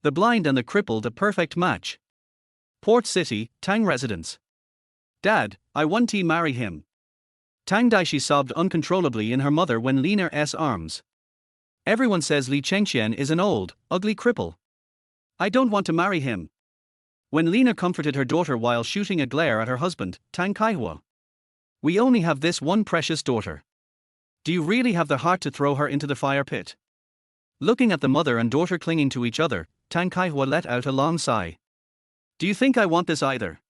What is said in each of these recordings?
The blind and the crippled, a perfect match. Port City, Tang residence. Dad, I want to marry him. Tang Daixi sobbed uncontrollably in her mother Wen Lina's arms. Everyone says Li Chengqian is an old, ugly cripple. I don't want to marry him. Wen Lina comforted her daughter while shooting a glare at her husband, Tang Kaihua. We only have this one precious daughter. Do you really have the heart to throw her into the fire pit? Looking at the mother and daughter clinging to each other, Tang Kaihua let out a long sigh. Do you think I want this either?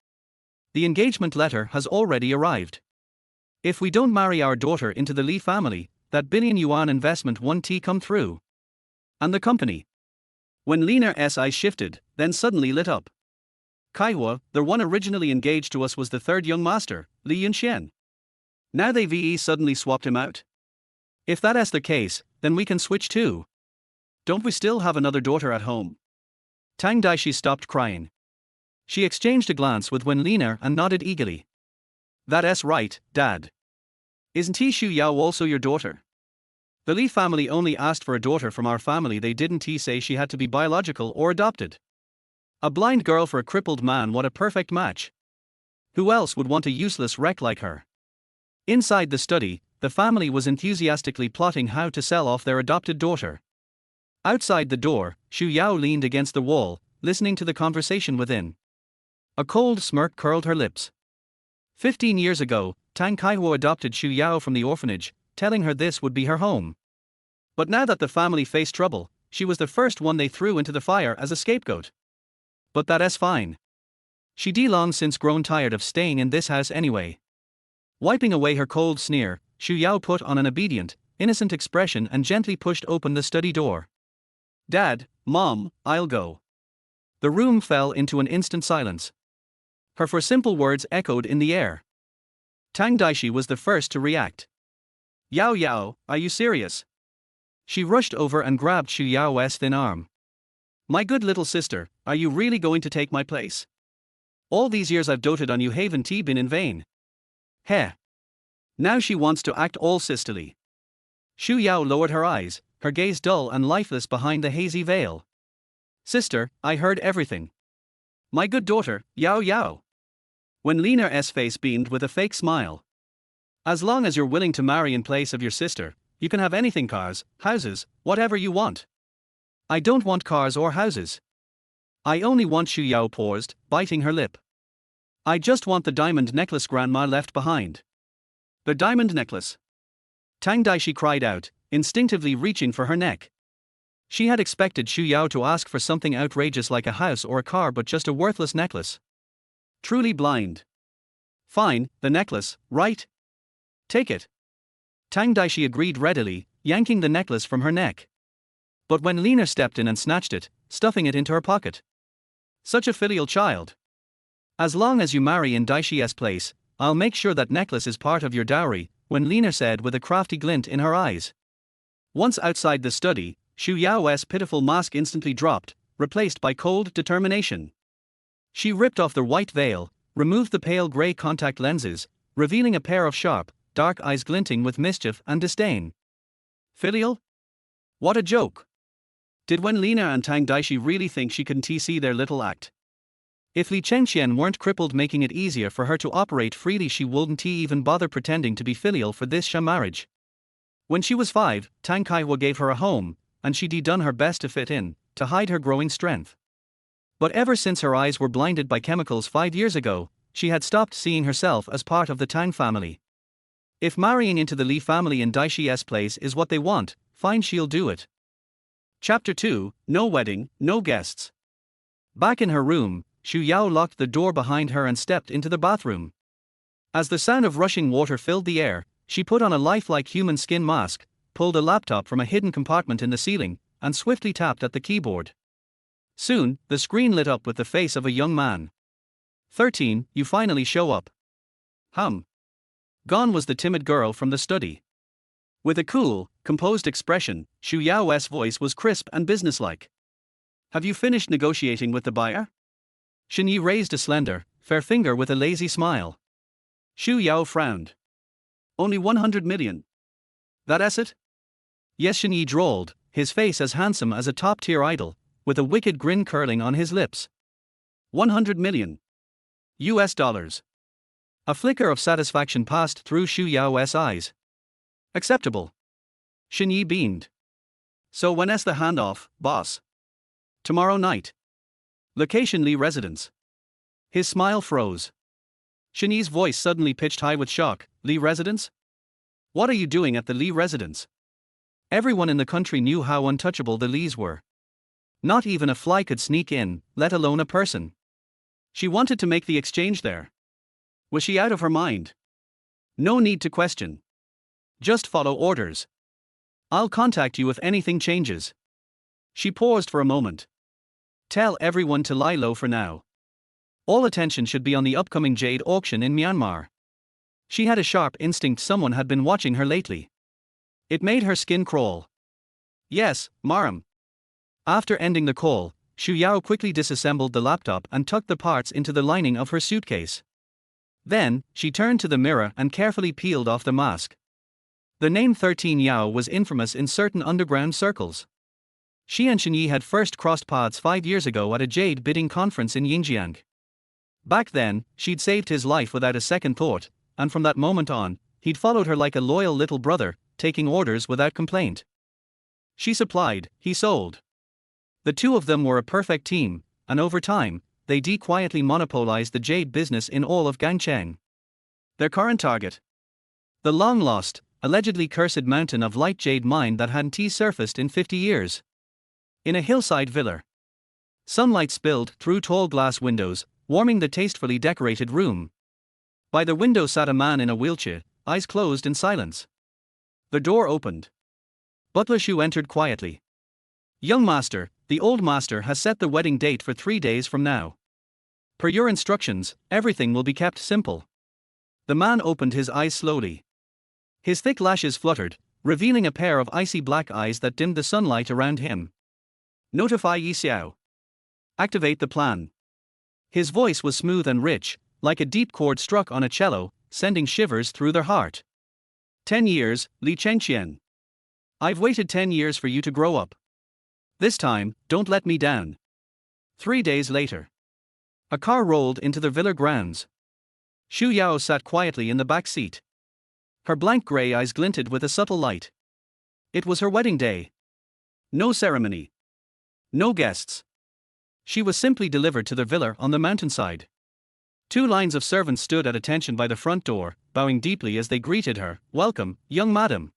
The engagement letter has already arrived. If we don't marry our daughter into the Li family, that billion-yuan investment won't come through. And the company. When Lina's eyes shifted, then suddenly lit up. Kaihua, the one originally engaged to us, was the third young master, Li Yunxuan. Now they've suddenly swapped him out? If that's the case, then we can switch too. Don't we still have another daughter at home? Tang Daixi stopped crying. She exchanged a glance with Wen Lina and nodded eagerly. That's right, Dad. Isn't Xu Yao also your daughter? The Li family only asked for a daughter from our family. They didn't say she had to be biological or adopted. A blind girl for a crippled man, what a perfect match. Who else would want a useless wreck like her? Inside the study, the family was enthusiastically plotting how to sell off their adopted daughter. Outside the door, Xu Yao leaned against the wall, listening to the conversation within. A cold smirk curled her lips. 15 years ago, Tang Kaihua adopted Xu Yao from the orphanage, telling her this would be her home. But now that the family faced trouble, she was the first one they threw into the fire as a scapegoat. But that's fine. She'd long since grown tired of staying in this house anyway. Wiping away her cold sneer, Xu Yao put on an obedient, innocent expression and gently pushed open the study door. Dad, Mom, I'll go. The room fell into an instant silence. Her four simple words echoed in the air. Tang Daixi was the first to react. Yao Yao, are you serious? She rushed over and grabbed Xu Yao's thin arm. My good little sister, are you really going to take my place? All these years I've doted on you, haven't been in vain? Heh. Now she wants to act all sisterly. Xu Yao lowered her eyes, her gaze dull and lifeless behind the hazy veil. Sister, I heard everything. My good daughter, Yao Yao. When Lina's face beamed with a fake smile. As long as you're willing to marry in place of your sister, you can have anything, cars, houses, whatever you want. I don't want cars or houses. I only want. Xu Yao paused, biting her lip. I just want the diamond necklace Grandma left behind. The diamond necklace. Tang Daixi cried out, instinctively reaching for her neck. She had expected Xu Yao to ask for something outrageous like a house or a car, but just a worthless necklace. Truly blind. Fine, the necklace, right? Take it. Tang Daixi agreed readily, yanking the necklace from her neck. But when Lina stepped in and snatched it, stuffing it into her pocket. Such a filial child. As long as you marry in Daishi's place, I'll make sure that necklace is part of your dowry, Wen Lina said with a crafty glint in her eyes. Once outside the study, Xu Yao's pitiful mask instantly dropped, replaced by cold determination. She ripped off the white veil, removed the pale grey contact lenses, revealing a pair of sharp, dark eyes glinting with mischief and disdain. Filial? What a joke! Did Wen Lina and Tang Daixi really think she couldn't see their little act? If Li Chengqian weren't crippled, making it easier for her to operate freely, she wouldn't even bother pretending to be filial for this sham marriage. When she was 5, Tang Kaihua gave her a home, and she'd done her best to fit in, to hide her growing strength. But ever since her eyes were blinded by chemicals 5 years ago, she had stopped seeing herself as part of the Tang family. If marrying into the Li family in Daishi's place is what they want, fine, she'll do it. Chapter 2, No Wedding, No Guests. Back in her room, Xu Yao locked the door behind her and stepped into the bathroom. As the sound of rushing water filled the air, she put on a lifelike human skin mask, pulled a laptop from a hidden compartment in the ceiling, and swiftly tapped at the keyboard. Soon, the screen lit up with the face of a young man. 13, you finally show up. Gone was the timid girl from the study. With a cool, composed expression, Xu Yao's voice was crisp and businesslike. Have you finished negotiating with the buyer? Shenyi raised a slender, fair finger with a lazy smile. Xu Yao frowned. Only 100 million. That's it? Yes, Shenyi drawled, his face as handsome as a top-tier idol, with a wicked grin curling on his lips. 100 million US dollars. A flicker of satisfaction passed through Xu Yao's eyes. Acceptable. Shen Yi beamed. So when's the handoff, boss? Tomorrow night. Location Li residence. His smile froze. Shen Yi's voice suddenly pitched high with shock. Li residence? What are you doing at the Li residence? Everyone in the country knew how untouchable the Lis were. Not even a fly could sneak in, let alone a person. She wanted to make the exchange there. Was she out of her mind? No need to question. Just follow orders. I'll contact you if anything changes. She paused for a moment. Tell everyone to lie low for now. All attention should be on the upcoming jade auction in Myanmar. She had a sharp instinct someone had been watching her lately. It made her skin crawl. Yes, Maram. After ending the call, Xu Yao quickly disassembled the laptop and tucked the parts into the lining of her suitcase. Then, she turned to the mirror and carefully peeled off the mask. The name 13 Yao was infamous in certain underground circles. She and Shen Yi had first crossed paths 5 years ago at a jade bidding conference in Yunxuan. Back then, she'd saved his life without a second thought, and from that moment on, he'd followed her like a loyal little brother, taking orders without complaint. She supplied, he sold. The two of them were a perfect team, and over time, they quietly monopolized the jade business in all of Gangcheng. Their current target? The long-lost, allegedly cursed mountain of light jade mine that hadn't surfaced in 50 years. In a hillside villa. Sunlight spilled through tall glass windows, warming the tastefully decorated room. By the window sat a man in a wheelchair, eyes closed in silence. The door opened. Butler Xu entered quietly. Young master, the old master has set the wedding date for 3 days from now. Per your instructions, everything will be kept simple. The man opened his eyes slowly. His thick lashes fluttered, revealing a pair of icy black eyes that dimmed the sunlight around him. Notify Yi Xiao. Activate the plan. His voice was smooth and rich, like a deep chord struck on a cello, sending shivers through their heart. 10 years, Li Chengqian. I've waited 10 years for you to grow up. This time, don't let me down. 3 days later. A car rolled into the villa grounds. Xu Yao sat quietly in the back seat. Her blank grey eyes glinted with a subtle light. It was her wedding day. No ceremony. No guests. She was simply delivered to the villa on the mountainside. 2 lines of servants stood at attention by the front door, bowing deeply as they greeted her. Welcome, young madam.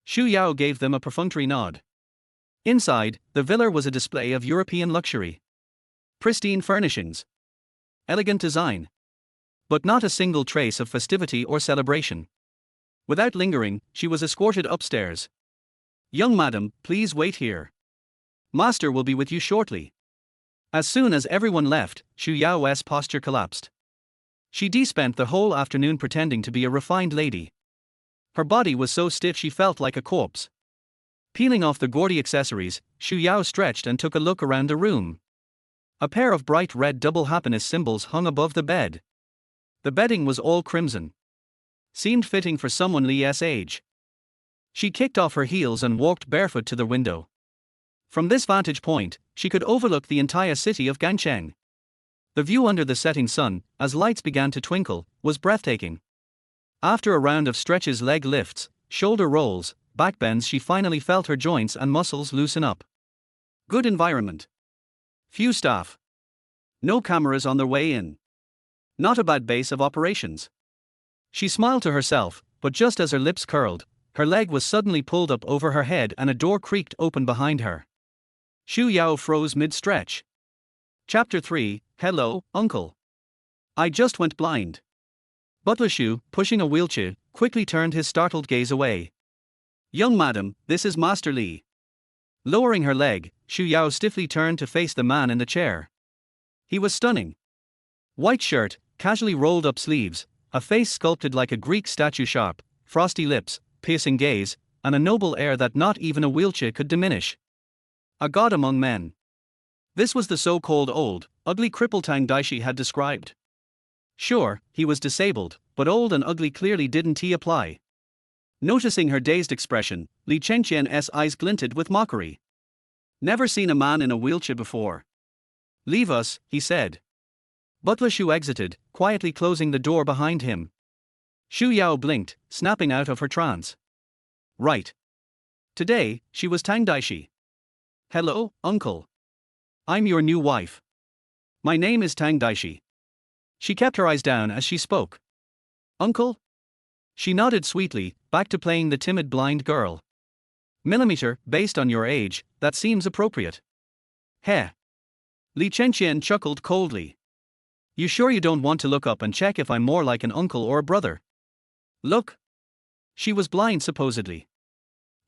Xu Yao gave them a perfunctory nod. Inside, the villa was a display of European luxury. Pristine furnishings. Elegant design. But not a single trace of festivity or celebration. Without lingering, she was escorted upstairs. Young madam, please wait here. Master will be with you shortly. As soon as everyone left, Xu Yao's posture collapsed. She spent the whole afternoon pretending to be a refined lady. Her body was so stiff she felt like a corpse. Peeling off the gaudy accessories, Xu Yao stretched and took a look around the room. A pair of bright red double happiness symbols hung above the bed. The bedding was all crimson. Seemed fitting for someone Li's age. She kicked off her heels and walked barefoot to the window. From this vantage point, she could overlook the entire city of Gangcheng. The view under the setting sun, as lights began to twinkle, was breathtaking. After a round of stretches, leg lifts, shoulder rolls, back bends, she finally felt her joints and muscles loosen up. Good environment. Few staff. No cameras on their way in. Not a bad base of operations. She smiled to herself, but just as her lips curled, her leg was suddenly pulled up over her head and a door creaked open behind her. Xu Yao froze mid-stretch. Chapter 3, Hello, Uncle. I just went blind. Butler Xu, pushing a wheelchair, quickly turned his startled gaze away. Young madam, this is Master Li. Lowering her leg, Xu Yao stiffly turned to face the man in the chair. He was stunning. White shirt, casually rolled up sleeves, a face sculpted like a Greek statue, sharp, frosty lips, piercing gaze, and a noble air that not even a wheelchair could diminish. A god among men. This was the so-called old, ugly cripple Tang Daixi had described. Sure, he was disabled, but old and ugly clearly didn't apply. Noticing her dazed expression, Li Chengqian's eyes glinted with mockery. Never seen a man in a wheelchair before. Leave us, he said. Butler Shu exited, quietly closing the door behind him. Xu Yao blinked, snapping out of her trance. Right. Today, she was Tang Daixi. Hello, uncle. I'm your new wife. My name is Tang Daixi. She kept her eyes down as she spoke. Uncle? She nodded sweetly, back to playing the timid blind girl. Millimeter, based on your age, that seems appropriate. Heh. Li Chengqian chuckled coldly. You sure you don't want to look up and check if I'm more like an uncle or a brother? Look. She was blind supposedly.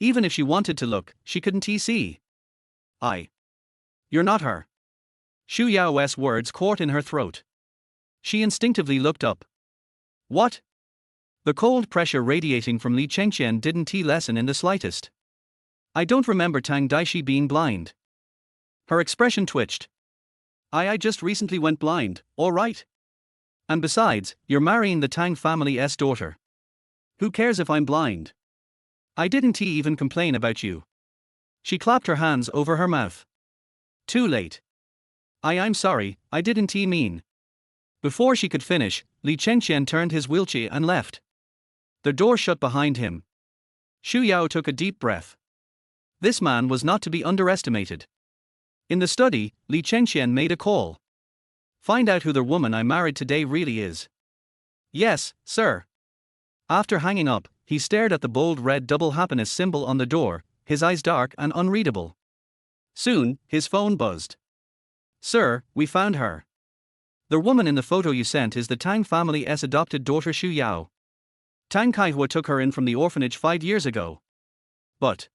Even if she wanted to look, she couldn't see. You're not her. Xu Yao's words caught in her throat. She instinctively looked up. What? The cold pressure radiating from Li Chengqian didn't lessen in the slightest. I don't remember Tang Daixi being blind. Her expression twitched. I just recently went blind, all right? And besides, you're marrying the Tang family's daughter. Who cares if I'm blind? I didn't even complain about you. She clapped her hands over her mouth. Too late. I'm sorry, I didn't mean. Before she could finish, Li Chengqian turned his wheelchair and left. The door shut behind him. Xu Yao took a deep breath. This man was not to be underestimated. In the study, Li Chengqian made a call. Find out who the woman I married today really is. Yes, sir. After hanging up, he stared at the bold red double happiness symbol on the door, his eyes dark and unreadable. Soon, his phone buzzed. Sir, we found her. The woman in the photo you sent is the Tang family's adopted daughter Xu Yao. Tang Kaihua took her in from the orphanage 5 years ago. But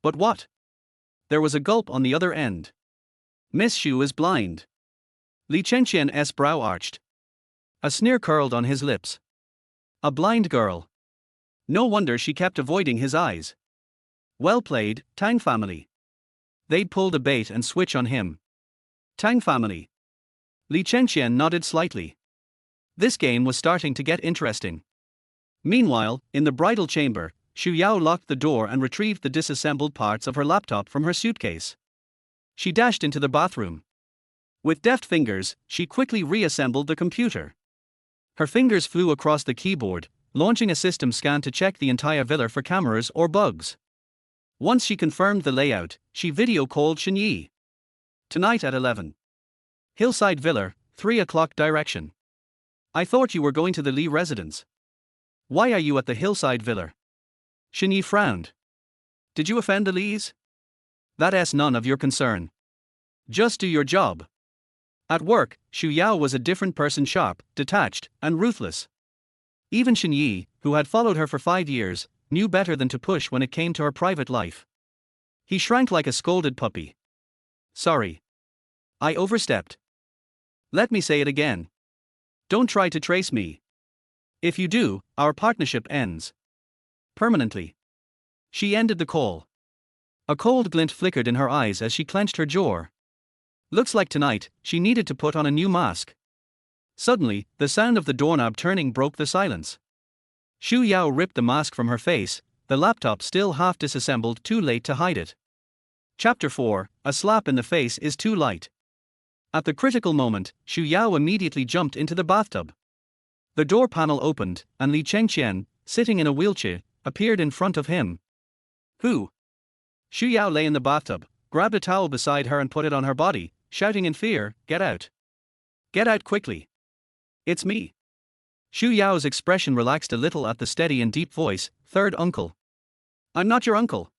what? There was a gulp on the other end. Miss Xu is blind. Li Chengqian's brow arched. A sneer curled on his lips. A blind girl. No wonder she kept avoiding his eyes. Well played, Tang family. They'd pulled a bait and switch on him. Tang family. Li Chengqian nodded slightly. This game was starting to get interesting. Meanwhile, in the bridal chamber, Xu Yao locked the door and retrieved the disassembled parts of her laptop from her suitcase. She dashed into the bathroom. With deft fingers, she quickly reassembled the computer. Her fingers flew across the keyboard, launching a system scan to check the entire villa for cameras or bugs. Once she confirmed the layout, she video called Xinyi. Tonight at 11. Hillside Villa, 3 o'clock direction. I thought you were going to the Li residence. Why are you at the Hillside Villa? Xinyi frowned. Did you offend the Lis? That's none of your concern. Just do your job. At work, Xu Yao was a different person, sharp, detached, and ruthless. Even Xinyi, who had followed her for 5 years, knew better than to push when it came to her private life. He shrank like a scolded puppy. Sorry. I overstepped. Let me say it again. Don't try to trace me. If you do, our partnership ends. Permanently. She ended the call. A cold glint flickered in her eyes as she clenched her jaw. Looks like tonight, she needed to put on a new mask. Suddenly, the sound of the doorknob turning broke the silence. Xu Yao ripped the mask from her face, the laptop still half disassembled, too late to hide it. Chapter 4, A slap in the face is too light. At the critical moment, Xu Yao immediately jumped into the bathtub. The door panel opened, and Li Chengqian, sitting in a wheelchair, appeared in front of him. Who? Xu Yao lay in the bathtub, grabbed a towel beside her and put it on her body, shouting in fear, Get out. Get out quickly. It's me. Xu Yao's expression relaxed a little at the steady and deep voice, Third uncle. I'm not your uncle.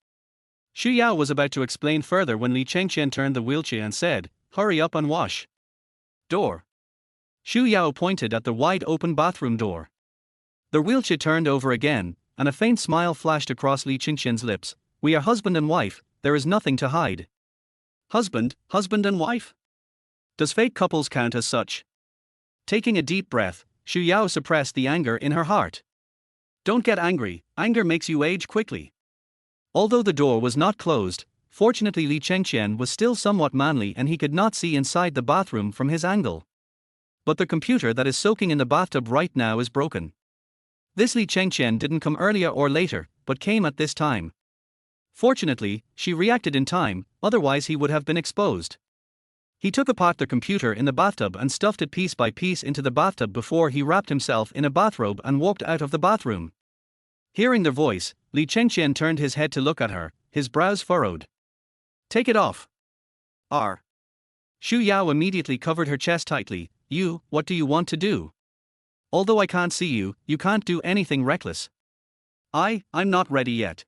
Xu Yao was about to explain further when Li Chengqian turned the wheelchair and said, Hurry up and wash. Door. Xu Yao pointed at the wide-open bathroom door. The wheelchair turned over again, and a faint smile flashed across Li Chengqian's lips. We are husband and wife, there is nothing to hide. Husband and wife? Does fake couples count as such? Taking a deep breath, Xu Yao suppressed the anger in her heart. Don't get angry, anger makes you age quickly. Although the door was not closed, fortunately Li Chengqian was still somewhat manly and he could not see inside the bathroom from his angle. But the computer that is soaking in the bathtub right now is broken. This Li Chengqian didn't come earlier or later, but came at this time. Fortunately, she reacted in time, otherwise he would have been exposed. He took apart the computer in the bathtub and stuffed it piece by piece into the bathtub before he wrapped himself in a bathrobe and walked out of the bathroom. Hearing their voice, Li Chengqian turned his head to look at her, his brows furrowed. "Take it off." Xu Yao immediately covered her chest tightly. What do you want to do? Although I can't see you, you can't do anything reckless. I'm not ready yet.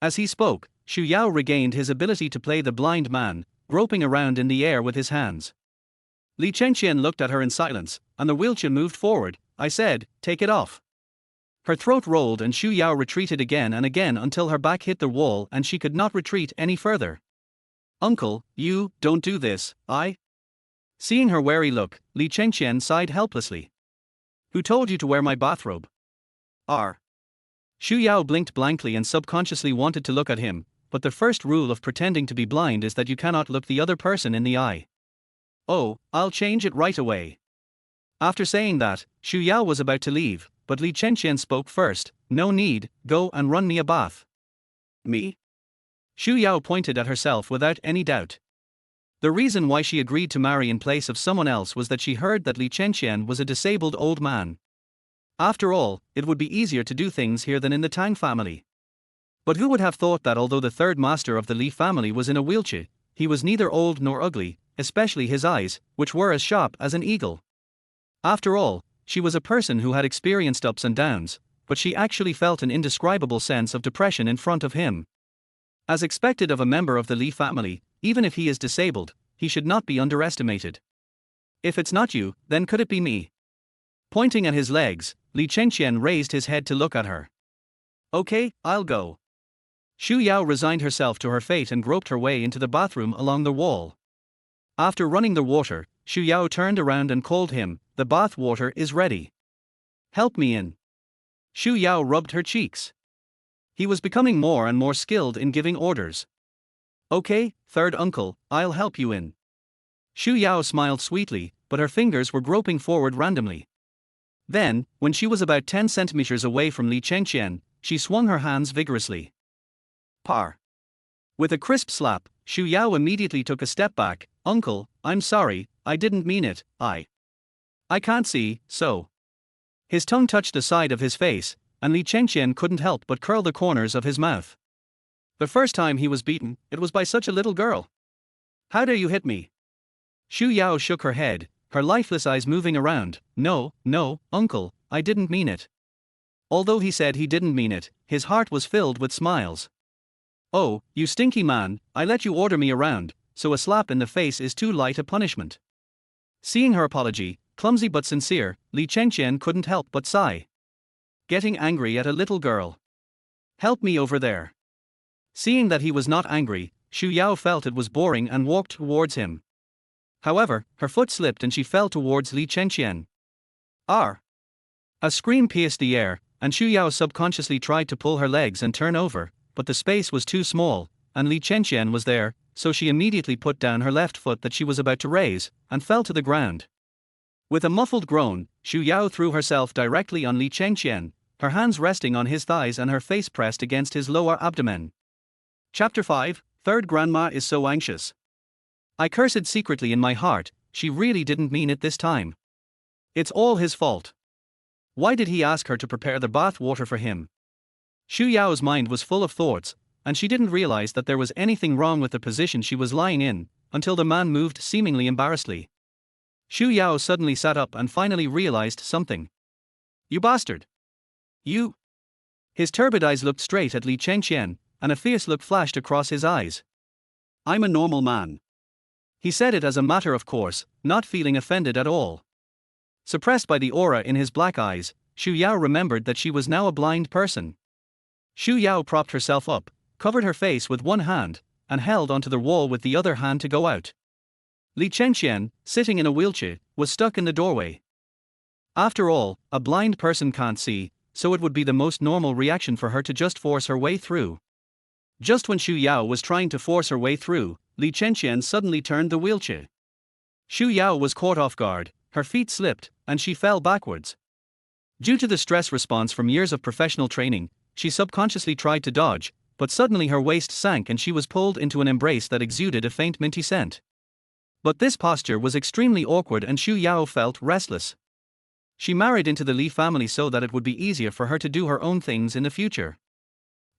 As he spoke, Xu Yao regained his ability to play the blind man, groping around in the air with his hands. Li Chengqian looked at her in silence, and the wheelchair moved forward. I said, "Take it off." Her throat rolled and Xu Yao retreated again and again until her back hit the wall and she could not retreat any further. "Uncle, don't do this, Seeing her wary look, Li Chengqian sighed helplessly. "Who told you to wear my bathrobe?" Xu Yao blinked blankly and subconsciously wanted to look at him, but the first rule of pretending to be blind is that you cannot look the other person in the eye. "Oh, I'll change it right away." After saying that, Xu Yao was about to leave, but Li Chengqian spoke first. "No need, go and run me a bath." "Me?" Xu Yao pointed at herself without any doubt. The reason why she agreed to marry in place of someone else was that she heard that Li Chengqian was a disabled old man. After all, it would be easier to do things here than in the Tang family. But who would have thought that although the third master of the Li family was in a wheelchair, he was neither old nor ugly, especially his eyes, which were as sharp as an eagle. After all, she was a person who had experienced ups and downs, but she actually felt an indescribable sense of depression in front of him. As expected of a member of the Li family, even if he is disabled, he should not be underestimated. "If it's not you, then could it be me?" Pointing at his legs, Li Chengqian raised his head to look at her. "Okay, I'll go." Xu Yao resigned herself to her fate and groped her way into the bathroom along the wall. After running the water, Xu Yao turned around and called him. "The bath water is ready. Help me in." Xu Yao rubbed her cheeks. He was becoming more and more skilled in giving orders. "Okay, third uncle, I'll help you in." Xu Yao smiled sweetly, but her fingers were groping forward randomly. Then, when she was about 10 centimeters away from Li Chengqian, she swung her hands vigorously. Par. With a crisp slap, Xu Yao immediately took a step back. "Uncle, I'm sorry, I didn't mean it, I can't see, so." His tongue touched the side of his face, and Li Chengqian couldn't help but curl the corners of his mouth. The first time he was beaten, it was by such a little girl. "How dare you hit me?" Xu Yao shook her head, her lifeless eyes moving around. No, uncle, I didn't mean it." Although he said he didn't mean it, his heart was filled with smiles. "Oh, you stinky man, I let you order me around, so a slap in the face is too light a punishment." Seeing her apology, clumsy but sincere, Li Chengqian couldn't help but sigh. Getting angry at a little girl. "Help me over there." Seeing that he was not angry, Xu Yao felt it was boring and walked towards him. However, her foot slipped and she fell towards Li Chengqian. A scream pierced the air, and Xu Yao subconsciously tried to pull her legs and turn over, but the space was too small, and Li Chengqian was there, so she immediately put down her left foot that she was about to raise, and fell to the ground. With a muffled groan, Xu Yao threw herself directly on Li Chengqian, her hands resting on his thighs and her face pressed against his lower abdomen. Chapter 5, Third Grandma is so anxious. I cursed secretly in my heart, she really didn't mean it this time. It's all his fault. Why did he ask her to prepare the bath water for him? Xu Yao's mind was full of thoughts, and she didn't realize that there was anything wrong with the position she was lying in, until the man moved seemingly embarrassedly. Xu Yao suddenly sat up and finally realized something. "You bastard! You!" His turbid eyes looked straight at Li Chengqian, and a fierce look flashed across his eyes. "I'm a normal man." He said it as a matter of course, not feeling offended at all. Suppressed by the aura in his black eyes, Xu Yao remembered that she was now a blind person. Xu Yao propped herself up, covered her face with one hand, and held onto the wall with the other hand to go out. Li Chengqian, sitting in a wheelchair, was stuck in the doorway. After all, a blind person can't see, so it would be the most normal reaction for her to just force her way through. Just when Xu Yao was trying to force her way through, Li Chengqian suddenly turned the wheelchair. Xu Yao was caught off guard, her feet slipped, and she fell backwards. Due to the stress response from years of professional training, she subconsciously tried to dodge, but suddenly her waist sank and she was pulled into an embrace that exuded a faint minty scent. But this posture was extremely awkward and Xu Yao felt restless. She married into the Li family so that it would be easier for her to do her own things in the future.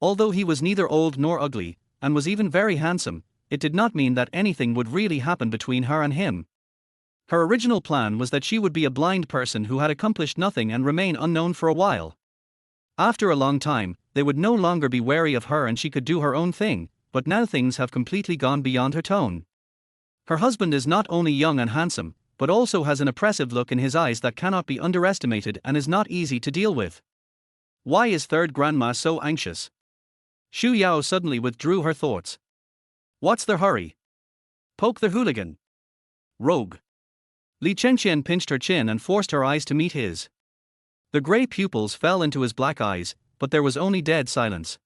Although he was neither old nor ugly, and was even very handsome, it did not mean that anything would really happen between her and him. Her original plan was that she would be a blind person who had accomplished nothing and remain unknown for a while. After a long time, they would no longer be wary of her and she could do her own thing, but now things have completely gone beyond her tone. Her husband is not only young and handsome, but also has an oppressive look in his eyes that cannot be underestimated and is not easy to deal with. Why is third grandma so anxious? Xu Yao suddenly withdrew her thoughts. What's the hurry? Poke the hooligan. Rogue. Li Chengqian pinched her chin and forced her eyes to meet his. The grey pupils fell into his black eyes, but there was only dead silence.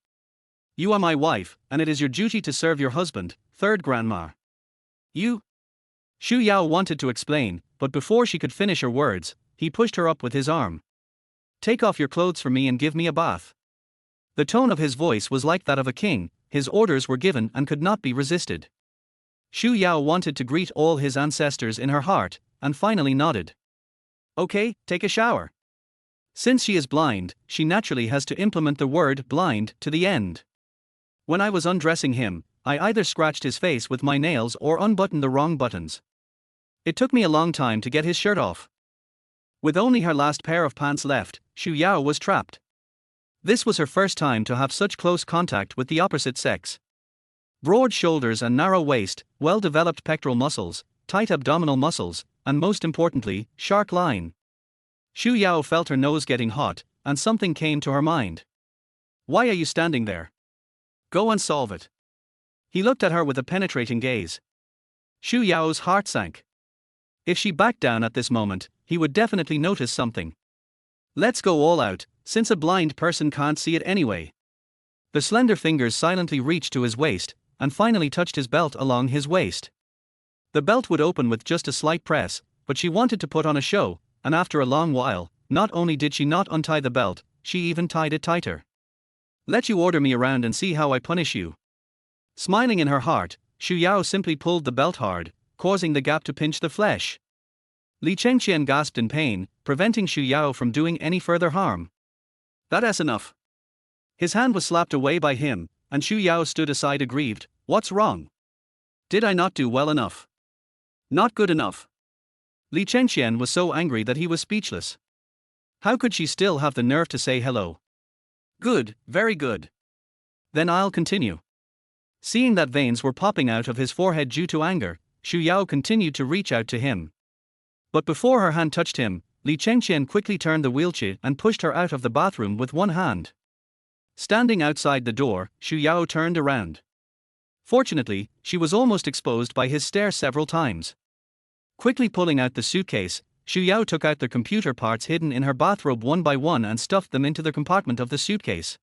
You are my wife, and it is your duty to serve your husband, third grandma. You? Xu Yao wanted to explain, but before she could finish her words, he pushed her up with his arm. Take off your clothes for me and give me a bath. The tone of his voice was like that of a king, his orders were given and could not be resisted. Xu Yao wanted to greet all his ancestors in her heart, and finally nodded. Okay, take a shower. Since she is blind, she naturally has to implement the word blind to the end. When I was undressing him, I either scratched his face with my nails or unbuttoned the wrong buttons. It took me a long time to get his shirt off. With only her last pair of pants left, Xu Yao was trapped. This was her first time to have such close contact with the opposite sex. Broad shoulders and narrow waist, well-developed pectoral muscles, tight abdominal muscles, and most importantly, shark line. Xu Yao felt her nose getting hot, and something came to her mind. Why are you standing there? Go and solve it. He looked at her with a penetrating gaze. Xu Yao's heart sank. If she backed down at this moment, he would definitely notice something. Let's go all out, since a blind person can't see it anyway. The slender fingers silently reached to his waist, and finally touched his belt along his waist. The belt would open with just a slight press, but she wanted to put on a show, and after a long while, not only did she not untie the belt, she even tied it tighter. Let you order me around and see how I punish you. Smiling in her heart, Xu Yao simply pulled the belt hard, causing the gap to pinch the flesh. Li Chengqian gasped in pain, preventing Xu Yao from doing any further harm. That's enough. His hand was slapped away by him, and Xu Yao stood aside aggrieved. What's wrong? Did I not do well enough? Not good enough. Li Chengqian was so angry that he was speechless. How could she still have the nerve to say hello? Good, very good. Then I'll continue. Seeing that veins were popping out of his forehead due to anger, Xu Yao continued to reach out to him. But before her hand touched him, Li Chengqian quickly turned the wheelchair and pushed her out of the bathroom with one hand. Standing outside the door, Xu Yao turned around. Fortunately, she was almost exposed by his stare several times. Quickly pulling out the suitcase, Xu Yao took out the computer parts hidden in her bathrobe one by one and stuffed them into the compartment of the suitcase.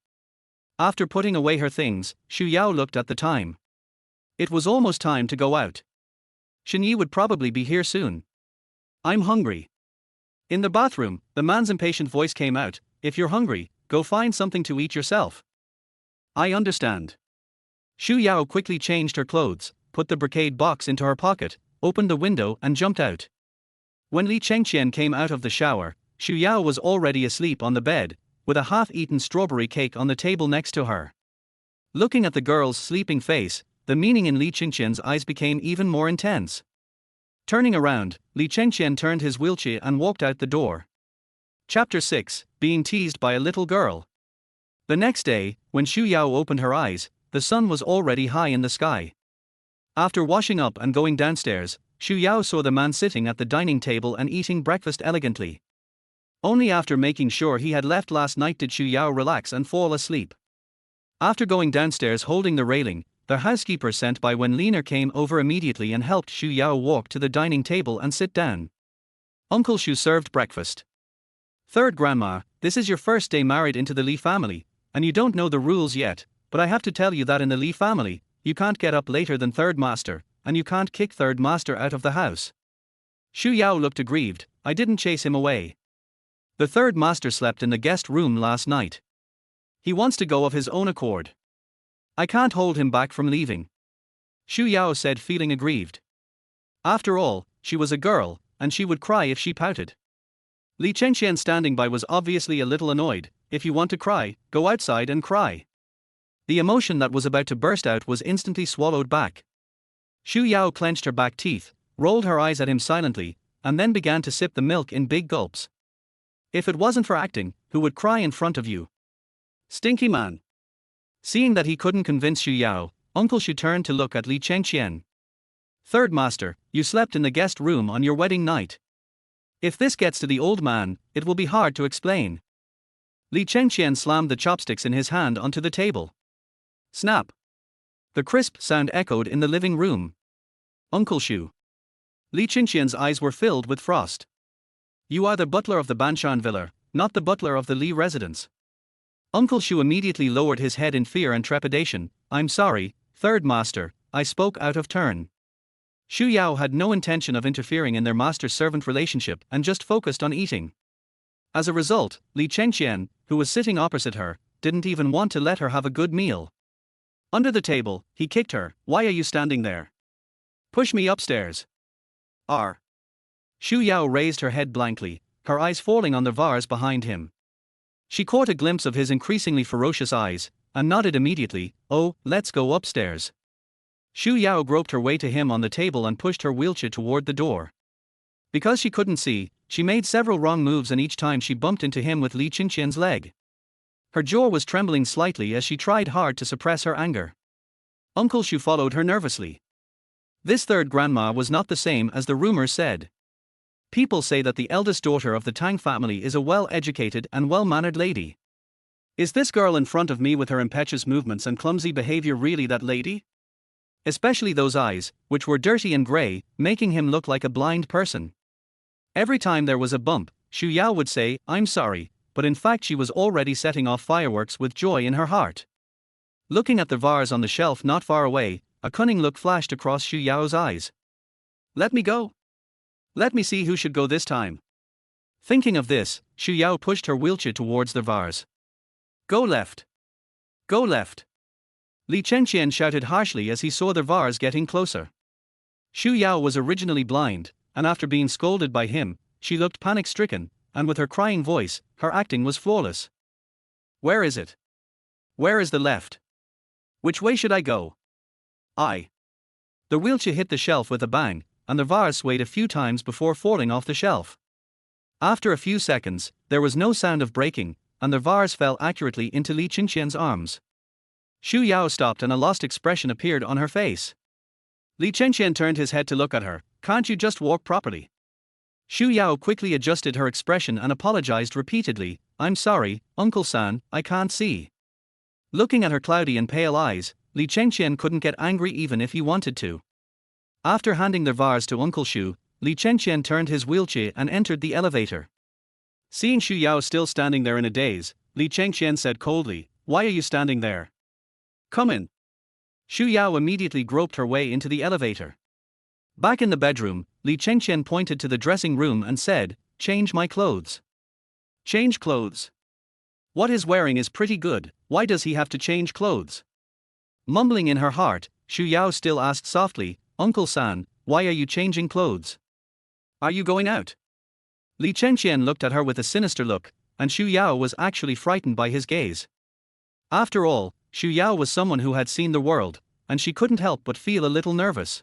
After putting away her things, Xu Yao looked at the time. It was almost time to go out. Shenyi would probably be here soon. I'm hungry. In the bathroom, the man's impatient voice came out. If you're hungry, go find something to eat yourself. I understand. Xu Yao quickly changed her clothes, put the brocade box into her pocket, opened the window and jumped out. When Li Chengqian came out of the shower, Xu Yao was already asleep on the bed, with a half-eaten strawberry cake on the table next to her. Looking at the girl's sleeping face, the meaning in Li Chengqian's eyes became even more intense. Turning around, Li Chengqian turned his wheelchair and walked out the door. Chapter 6, Being Teased by a Little Girl. The next day, when Xu Yao opened her eyes, the sun was already high in the sky. After washing up and going downstairs, Xu Yao saw the man sitting at the dining table and eating breakfast elegantly. Only after making sure he had left last night did Xu Yao relax and fall asleep. After going downstairs holding the railing, the housekeeper sent by Wen Lina came over immediately and helped Xu Yao walk to the dining table and sit down. Uncle Xu served breakfast. Third grandma, this is your first day married into the Li family, and you don't know the rules yet, but I have to tell you that in the Li family, you can't get up later than third master, and you can't kick third master out of the house. Xu Yao looked aggrieved. I didn't chase him away. The third master slept in the guest room last night. He wants to go of his own accord. I can't hold him back from leaving. Xu Yao said, feeling aggrieved. After all, she was a girl, and she would cry if she pouted. Li Chengqian standing by was obviously a little annoyed. If you want to cry, go outside and cry. The emotion that was about to burst out was instantly swallowed back. Xu Yao clenched her back teeth, rolled her eyes at him silently, and then began to sip the milk in big gulps. If it wasn't for acting, who would cry in front of you? Stinky man. Seeing that he couldn't convince Xu Yao, Uncle Xu turned to look at Li Chengqian. Third master, you slept in the guest room on your wedding night. If this gets to the old man, it will be hard to explain. Li Chengqian slammed the chopsticks in his hand onto the table. Snap. The crisp sound echoed in the living room. Uncle Xu. Li Chengqian's eyes were filled with frost. You are the butler of the Banshan villa, not the butler of the Li residence. Uncle Xu immediately lowered his head in fear and trepidation. I'm sorry, third master, I spoke out of turn. Xu Yao had no intention of interfering in their master-servant relationship and just focused on eating. As a result, Li Chengqian, who was sitting opposite her, didn't even want to let her have a good meal. Under the table, he kicked her. Why are you standing there? Push me upstairs. Xu Yao raised her head blankly, her eyes falling on the vase behind him. She caught a glimpse of his increasingly ferocious eyes, and nodded immediately. Oh, let's go upstairs. Xu Yao groped her way to him on the table and pushed her wheelchair toward the door. Because she couldn't see, she made several wrong moves, and each time she bumped into him with Li Chengqian's leg. Her jaw was trembling slightly as she tried hard to suppress her anger. Uncle Xu followed her nervously. This third grandma was not the same as the rumors said. People say that the eldest daughter of the Tang family is a well-educated and well-mannered lady. Is this girl in front of me with her impetuous movements and clumsy behavior really that lady? Especially those eyes, which were dirty and grey, making him look like a blind person. Every time there was a bump, Xu Yao would say, I'm sorry, but in fact she was already setting off fireworks with joy in her heart. Looking at the vase on the shelf not far away, a cunning look flashed across Xu Yao's eyes. Let me go. Let me see who should go this time. Thinking of this, Xu Yao pushed her wheelchair towards the vase. Go left. Go left. Li Chengqian shouted harshly as he saw the vase getting closer. Xu Yao was originally blind, and after being scolded by him, she looked panic-stricken, and with her crying voice, her acting was flawless. Where is it? Where is the left? Which way should I go? The wheelchair hit the shelf with a bang, and the vase swayed a few times before falling off the shelf. After a few seconds, there was no sound of breaking, and the vase fell accurately into Li Chengqian's arms. Xu Yao stopped and a lost expression appeared on her face. Li Chengqian turned his head to look at her. Can't you just walk properly? Xu Yao quickly adjusted her expression and apologized repeatedly. I'm sorry, Uncle San, I can't see. Looking at her cloudy and pale eyes, Li Chengqian couldn't get angry even if he wanted to. After handing the vase to Uncle Xu, Li Chengqian turned his wheelchair and entered the elevator. Seeing Xu Yao still standing there in a daze, Li Chengqian said coldly, Why are you standing there? Come in. Xu Yao immediately groped her way into the elevator. Back in the bedroom, Li Chengqian pointed to the dressing room and said, Change my clothes. Change clothes? What he's wearing is pretty good, why does he have to change clothes? Mumbling in her heart, Xu Yao still asked softly, Uncle San, why are you changing clothes? Are you going out? Li Chengqian looked at her with a sinister look, and Xu Yao was actually frightened by his gaze. After all, Xu Yao was someone who had seen the world, and she couldn't help but feel a little nervous.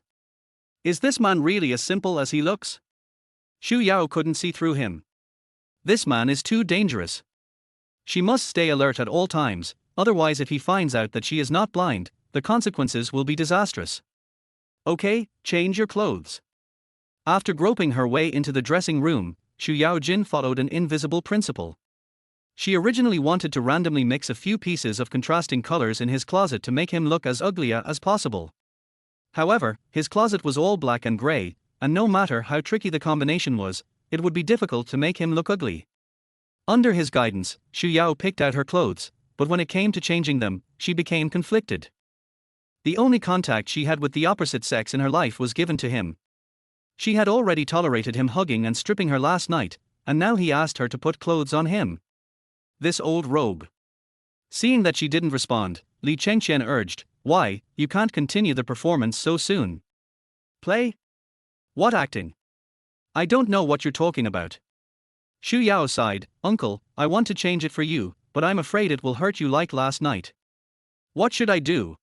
Is this man really as simple as he looks? Xu Yao couldn't see through him. This man is too dangerous. She must stay alert at all times, otherwise if he finds out that she is not blind, the consequences will be disastrous. Okay, change your clothes. After groping her way into the dressing room, Xu Yao Jin followed an invisible principle. She originally wanted to randomly mix a few pieces of contrasting colors in his closet to make him look as ugly as possible. However, his closet was all black and grey, and no matter how tricky the combination was, it would be difficult to make him look ugly. Under his guidance, Xu Yao picked out her clothes, but when it came to changing them, she became conflicted. The only contact she had with the opposite sex in her life was given to him. She had already tolerated him hugging and stripping her last night, and now he asked her to put clothes on him. This old rogue. Seeing that she didn't respond, Li Chengqian urged. Why, you can't continue the performance so soon. Play? What acting? I don't know what you're talking about. Xu Yao sighed. Uncle, I want to change it for you, but I'm afraid it will hurt you like last night. What should I do?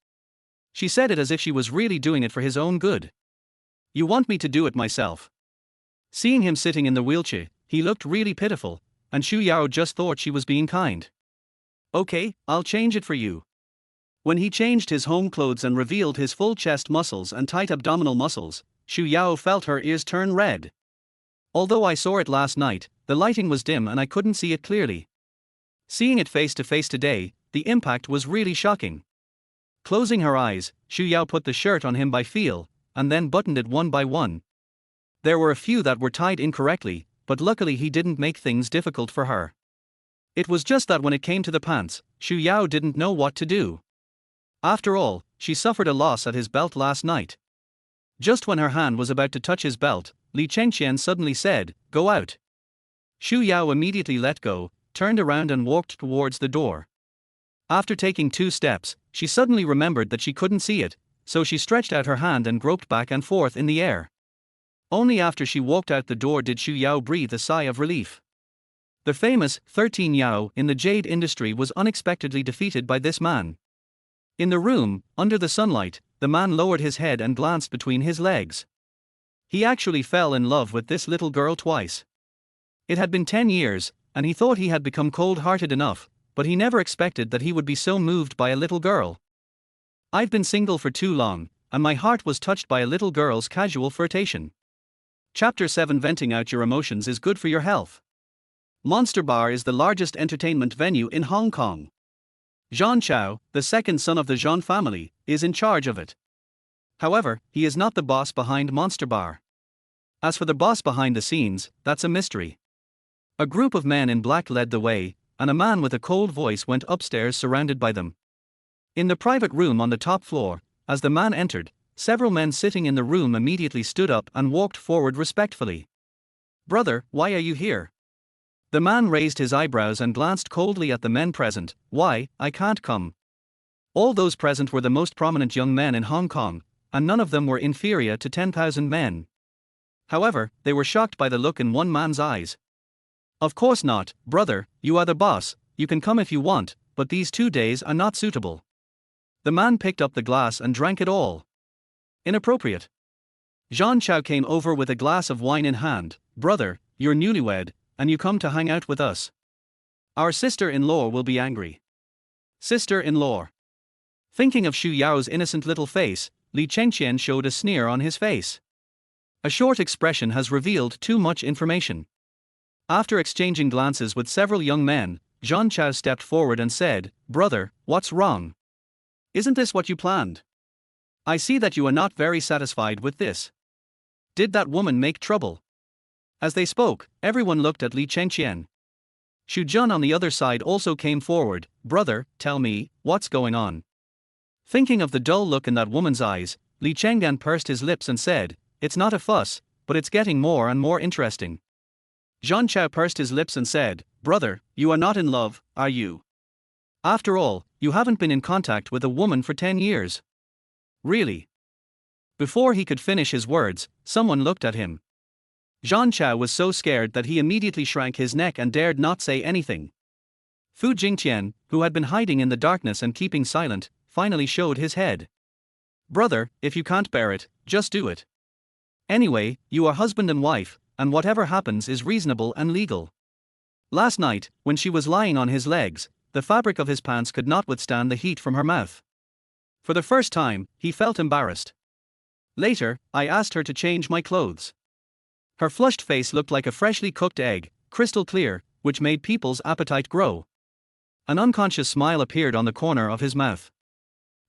She said it as if she was really doing it for his own good. You want me to do it myself? Seeing him sitting in the wheelchair, he looked really pitiful, and Xu Yao just thought she was being kind. Okay, I'll change it for you. When he changed his home clothes and revealed his full chest muscles and tight abdominal muscles, Xu Yao felt her ears turn red. Although I saw it last night, the lighting was dim and I couldn't see it clearly. Seeing it face to face today, the impact was really shocking. Closing her eyes, Xu Yao put the shirt on him by feel, and then buttoned it one by one. There were a few that were tied incorrectly, but luckily he didn't make things difficult for her. It was just that when it came to the pants, Xu Yao didn't know what to do. After all, she suffered a loss at his belt last night. Just when her hand was about to touch his belt, Li Chengqian suddenly said, "Go out." Xu Yao immediately let go, turned around and walked towards the door. After taking 2 steps, she suddenly remembered that she couldn't see it, so she stretched out her hand and groped back and forth in the air. Only after she walked out the door did Xu Yao breathe a sigh of relief. The famous 13 Yao in the jade industry was unexpectedly defeated by this man. In the room, under the sunlight, the man lowered his head and glanced between his legs. He actually fell in love with this little girl twice. It had been 10 years, and he thought he had become cold-hearted enough, but he never expected that he would be so moved by a little girl. I've been single for too long, and my heart was touched by a little girl's casual flirtation. Chapter 7 Venting out your emotions is good for your health. Monster Bar is the largest entertainment venue in Hong Kong. Zhang Chao, the second son of the Zhang family, is in charge of it. However, he is not the boss behind Monster Bar. As for the boss behind the scenes, that's a mystery. A group of men in black led the way, and a man with a cold voice went upstairs surrounded by them. In the private room on the top floor, as the man entered, several men sitting in the room immediately stood up and walked forward respectfully. "Brother, why are you here?" The man raised his eyebrows and glanced coldly at the men present. "Why, I can't come." All those present were the most prominent young men in Hong Kong, and none of them were inferior to 10,000 men. However, they were shocked by the look in one man's eyes. "Of course not, brother, you are the boss, you can come if you want, but these 2 days are not suitable." The man picked up the glass and drank it all. Inappropriate. Zhang Chao came over with a glass of wine in hand. "Brother, you're newlywed, and you come to hang out with us. Our sister-in-law will be angry." Sister-in-law. Thinking of Xu Yao's innocent little face, Li Chengqian showed a sneer on his face. A short expression has revealed too much information. After exchanging glances with several young men, Zhang Chao stepped forward and said, "Brother, what's wrong? Isn't this what you planned? I see that you are not very satisfied with this. Did that woman make trouble?" As they spoke, everyone looked at Li Chengqian. Xu Jun on the other side also came forward. "Brother, tell me, what's going on?" Thinking of the dull look in that woman's eyes, Li Chengqian pursed his lips and said, "It's not a fuss, but it's getting more and more interesting." Zhang Chao pursed his lips and said, "Brother, you are not in love, are you? After all, you haven't been in contact with a woman for 10 years. Really?" Before he could finish his words, someone looked at him. Zhang Chao was so scared that he immediately shrank his neck and dared not say anything. Fu Jingtian, who had been hiding in the darkness and keeping silent, finally showed his head. "Brother, if you can't bear it, just do it. Anyway, you are husband and wife, and whatever happens is reasonable and legal." Last night, when she was lying on his legs, the fabric of his pants could not withstand the heat from her mouth. For the first time, he felt embarrassed. Later, I asked her to change my clothes. Her flushed face looked like a freshly cooked egg, crystal clear, which made people's appetite grow. An unconscious smile appeared on the corner of his mouth.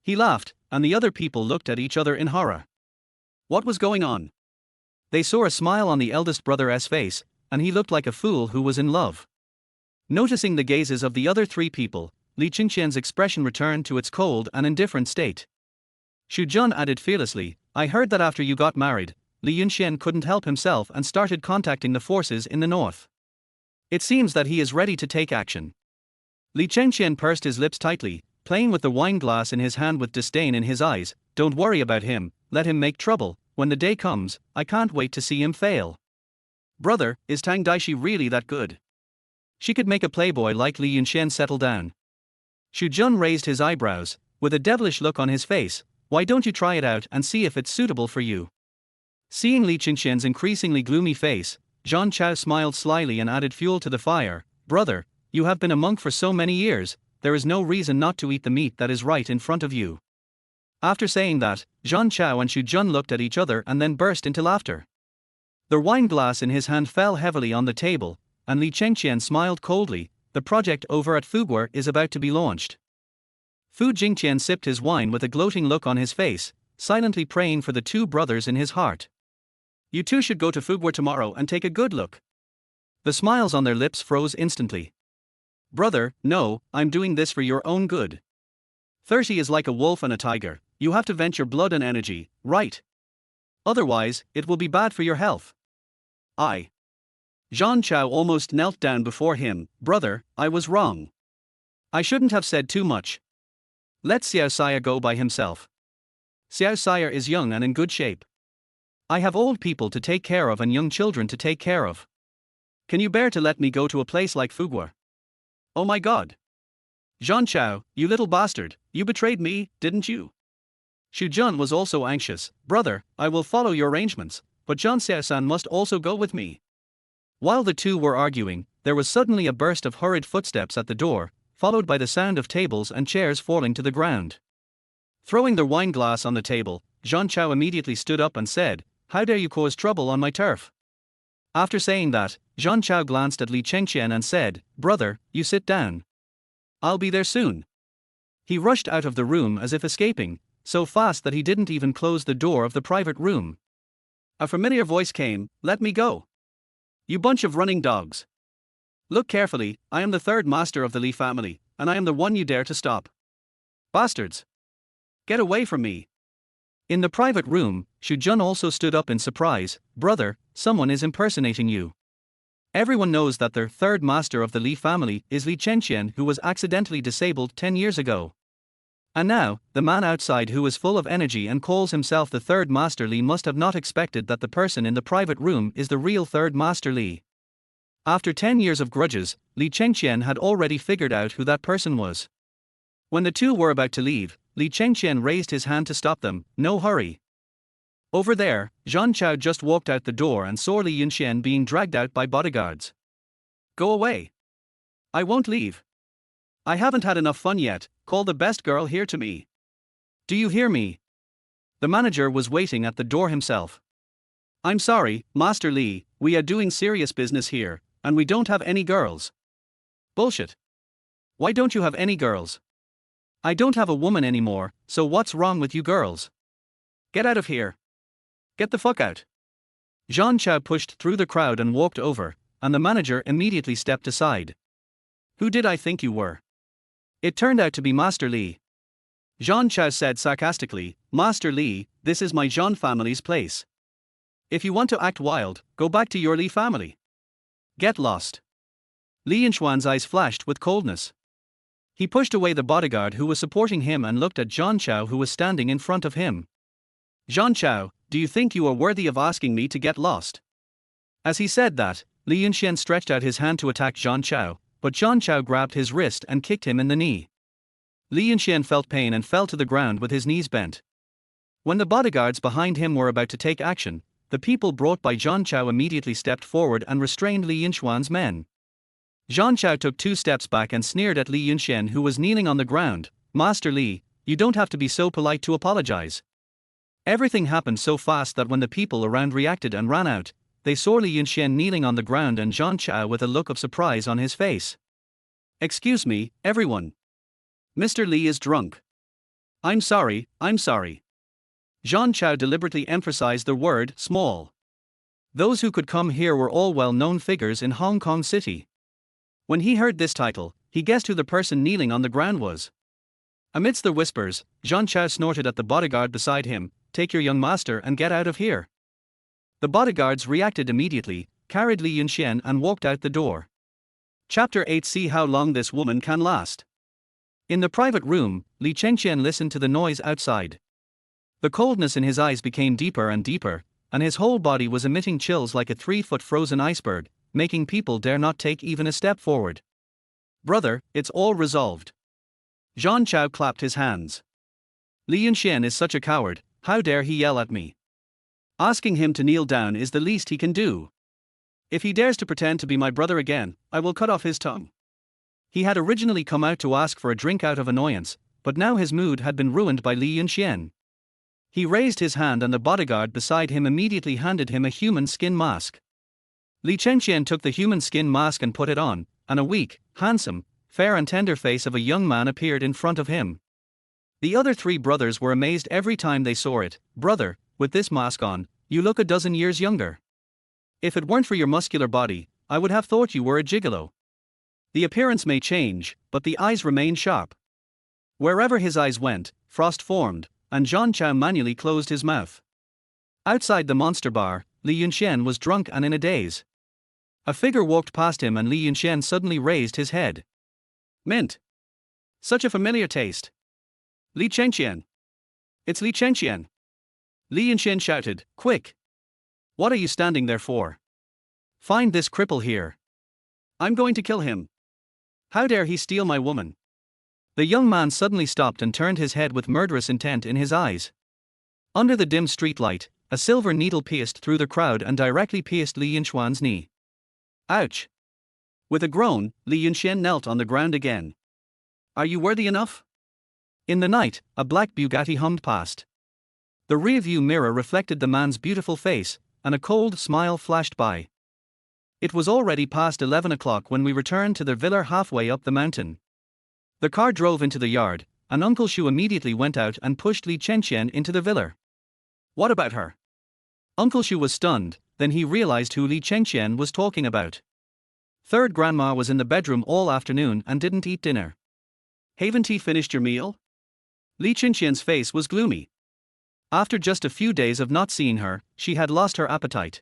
He laughed, and the other people looked at each other in horror. What was going on? They saw a smile on the eldest brother's face, and he looked like a fool who was in love. Noticing the gazes of the other 3 people, Li Chengqian's expression returned to its cold and indifferent state. Xu Jun added fearlessly, "I heard that after you got married, Li Yunxuan couldn't help himself and started contacting the forces in the north. It seems that he is ready to take action." Li Chengqian pursed his lips tightly. playing with the wine glass in his hand with disdain in his eyes. Don't worry about him, let him make trouble. When the day comes, I can't wait to see him fail. Brother, is Tang Daixi really that good? She could make a playboy like Li Yunxuan settle down. Xu Jun raised his eyebrows, with a devilish look on his face. Why don't you try it out and see if it's suitable for you? Seeing Li Chengqian's increasingly gloomy face, Zhang Chao smiled slyly and added fuel to the fire. Brother, you have been a monk for so many years, there is no reason not to eat the meat that is right in front of you. After saying that, Zhang Chao and Xu Jun looked at each other and then burst into laughter. The wine glass in his hand fell heavily on the table, and Li Chengqian smiled coldly. The project over at Fuguo is about to be launched. Fu Jingqian sipped his wine with a gloating look on his face, silently praying for the two brothers in his heart. You two should go to Fuguo tomorrow and take a good look. The smiles on their lips froze instantly. Brother, no, I'm doing this for your own good. 30 is like a wolf and a tiger, you have to vent your blood and energy, right? Otherwise, it will be bad for your health. Zhang Chao almost knelt down before him. Brother, I was wrong. I shouldn't have said too much. Let Xiao Sire go by himself. Xiao Sire is young and in good shape. I have old people to take care of and young children to take care of. Can you bear to let me go to a place like Fuguo? Oh my god. Zhang Chao, you little bastard, you betrayed me, didn't you? Xu Jun was also anxious. Brother, I will follow your arrangements, but Zhang Xiaosan must also go with me. While the two were arguing, there was suddenly a burst of hurried footsteps at the door, followed by the sound of tables and chairs falling to the ground. Throwing the wine glass on the table, Zhang Chao immediately stood up and said, How dare you cause trouble on my turf? After saying that, Zhang Chao glanced at Li Chengqian and said, Brother, you sit down. I'll be there soon. He rushed out of the room as if escaping, so fast that he didn't even close the door of the private room. A familiar voice came, Let me go. You bunch of running dogs. Look carefully, I am the third master of the Li family, and I am the one you dare to stop. Bastards. Get away from me. In the private room, Xu Jun also stood up in surprise. Brother, someone is impersonating you. Everyone knows that the third master of the Li family is Li Chengqian, who was accidentally disabled 10 years ago. And now, the man outside who is full of energy and calls himself the third master Li must have not expected that the person in the private room is the real third master Li. After 10 years of grudges, Li Chengqian had already figured out who that person was. When the two were about to leave, Li Chengqian raised his hand to stop them. No hurry. Over there, Zhang Chao just walked out the door and saw Li Yunxuan being dragged out by bodyguards. Go away. I won't leave. I haven't had enough fun yet, call the best girl here to me. Do you hear me? The manager was waiting at the door himself. I'm sorry, Master Li, we are doing serious business here, and we don't have any girls. Bullshit. Why don't you have any girls? I don't have a woman anymore, so what's wrong with you girls? Get out of here. Get the fuck out. Zhang Chao pushed through the crowd and walked over, and the manager immediately stepped aside. Who did I think you were? It turned out to be Master Li. Zhang Chao said sarcastically, Master Li, this is my Zhang family's place. If you want to act wild, go back to your Li family. Get lost. Li Yunxuan's eyes flashed with coldness. He pushed away the bodyguard who was supporting him and looked at Zhang Chao who was standing in front of him. Zhang Chao, do you think you are worthy of asking me to get lost? As he said that, Li Yunxuan stretched out his hand to attack Zhang Chao, but Zhang Chao grabbed his wrist and kicked him in the knee. Li Yunxuan felt pain and fell to the ground with his knees bent. When the bodyguards behind him were about to take action, the people brought by Zhang Chao immediately stepped forward and restrained Li Yunxuan's men. Zhang Chao took 2 steps back and sneered at Li Yunxuan who was kneeling on the ground. Master Li, you don't have to be so polite to apologize. Everything happened so fast that when the people around reacted and ran out, they saw Li Yunxuan kneeling on the ground and Zhang Chao with a look of surprise on his face. Excuse me, everyone. Mr. Li is drunk. I'm sorry. Zhang Chao deliberately emphasized the word small. Those who could come here were all well-known figures in Hong Kong City. When he heard this title, he guessed who the person kneeling on the ground was. Amidst the whispers, Zhang Chao snorted at the bodyguard beside him, Take your young master and get out of here. The bodyguards reacted immediately, carried Li Yunxuan and walked out the door. Chapter 8 See how long this woman can last. In the private room, Li Chengqian listened to the noise outside. The coldness in his eyes became deeper and deeper, and his whole body was emitting chills like a 3-foot frozen iceberg, making people dare not take even a step forward. Brother, it's all resolved. Zhang Chao clapped his hands. Li Yunxuan is such a coward, how dare he yell at me? Asking him to kneel down is the least he can do. If he dares to pretend to be my brother again, I will cut off his tongue. He had originally come out to ask for a drink out of annoyance, but now his mood had been ruined by Li Yunxuan. He raised his hand and the bodyguard beside him immediately handed him a human skin mask. Li Chengqian took the human skin mask and put it on, and a weak, handsome, fair and tender face of a young man appeared in front of him. The other 3 brothers were amazed every time they saw it. Brother, with this mask on, you look a dozen years younger. If it weren't for your muscular body, I would have thought you were a gigolo. The appearance may change, but the eyes remain sharp. Wherever his eyes went, frost formed, and Zhang Chao manually closed his mouth. Outside the monster bar, Li Yunxuan was drunk and in a daze. A figure walked past him and Li Yunxuan suddenly raised his head. Mint. Such a familiar taste. Li Chengqian. It's Li Chengqian. Li Yunxuan shouted, quick. What are you standing there for? Find this cripple here. I'm going to kill him. How dare he steal my woman? The young man suddenly stopped and turned his head with murderous intent in his eyes. Under the dim streetlight, a silver needle pierced through the crowd and directly pierced Li Yunxuan's knee. Ouch! With a groan, Li Yunxuan knelt on the ground again. Are you worthy enough? In the night, a black Bugatti hummed past. The rear-view mirror reflected the man's beautiful face, and a cold smile flashed by. It was already past 11 o'clock when we returned to the villa halfway up the mountain. The car drove into the yard, and Uncle Shu immediately went out and pushed Li Chengqian into the villa. What about her? Uncle Shu was stunned, then he realized who Li Chengqian was talking about. Third grandma was in the bedroom all afternoon and didn't eat dinner. Haven't you finished your meal? Li Chengqian's face was gloomy. After just a few days of not seeing her, she had lost her appetite.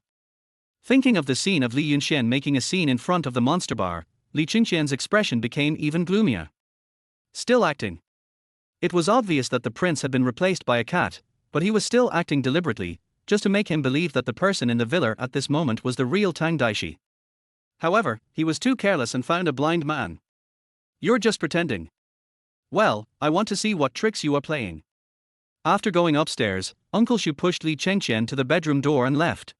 Thinking of the scene of Li Yunxuan making a scene in front of the monster bar, Li Chengqian's expression became even gloomier. Still acting. It was obvious that the prince had been replaced by a cat, but he was still acting deliberately, just to make him believe that the person in the villa at this moment was the real Tang Daixi. However, he was too careless and found a blind man. You're just pretending. Well, I want to see what tricks you are playing. After going upstairs, Uncle Shu pushed Li Chengqian to the bedroom door and left.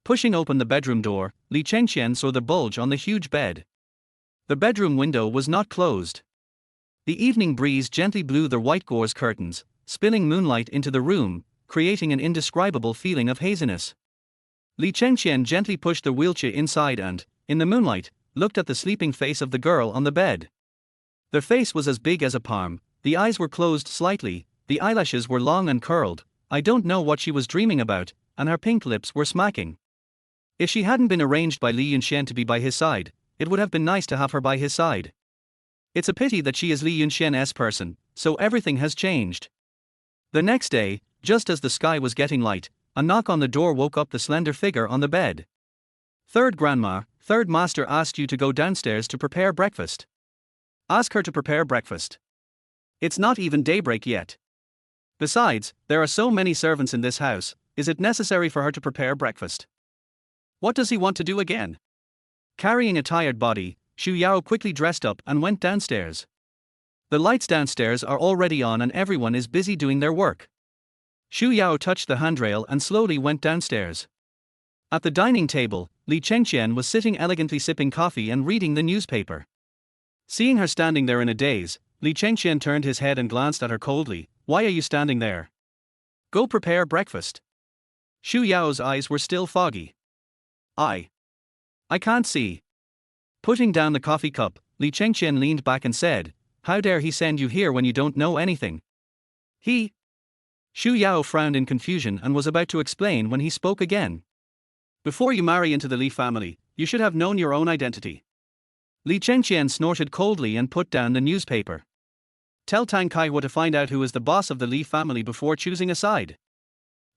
Pushing open the bedroom door, Li Chengqian saw the bulge on the huge bed. The bedroom window was not closed. The evening breeze gently blew the white gauze curtains, spilling moonlight into the room, creating an indescribable feeling of haziness. Li Chengqian gently pushed the wheelchair inside and, in the moonlight, looked at the sleeping face of the girl on the bed. The face was as big as a palm, the eyes were closed slightly, the eyelashes were long and curled. I don't know what she was dreaming about, and her pink lips were smacking. If she hadn't been arranged by Li Yunxuan to be by his side, it would have been nice to have her by his side. It's a pity that she is Li Yunxian's person, so everything has changed. The next day, just as the sky was getting light, a knock on the door woke up the slender figure on the bed. Third grandma, third master asked you to go downstairs to prepare breakfast. Ask her to prepare breakfast. It's not even daybreak yet. Besides, there are so many servants in this house, is it necessary for her to prepare breakfast? What does he want to do again? Carrying a tired body, Xu Yao quickly dressed up and went downstairs. The lights downstairs are already on and everyone is busy doing their work. Xu Yao touched the handrail and slowly went downstairs. At the dining table, Li Chengqian was sitting elegantly sipping coffee and reading the newspaper. Seeing her standing there in a daze, Li Chengqian turned his head and glanced at her coldly. Why are you standing there? Go prepare breakfast. Xu Yao's eyes were still foggy. I can't see. Putting down the coffee cup, Li Chengqian leaned back and said, how dare he send you here when you don't know anything? He? Xu Yao frowned in confusion and was about to explain when he spoke again. Before you marry into the Li family, you should have known your own identity. Li Chengqian snorted coldly and put down the newspaper. Tell Tang Kaihua to find out who is the boss of the Li family before choosing a side.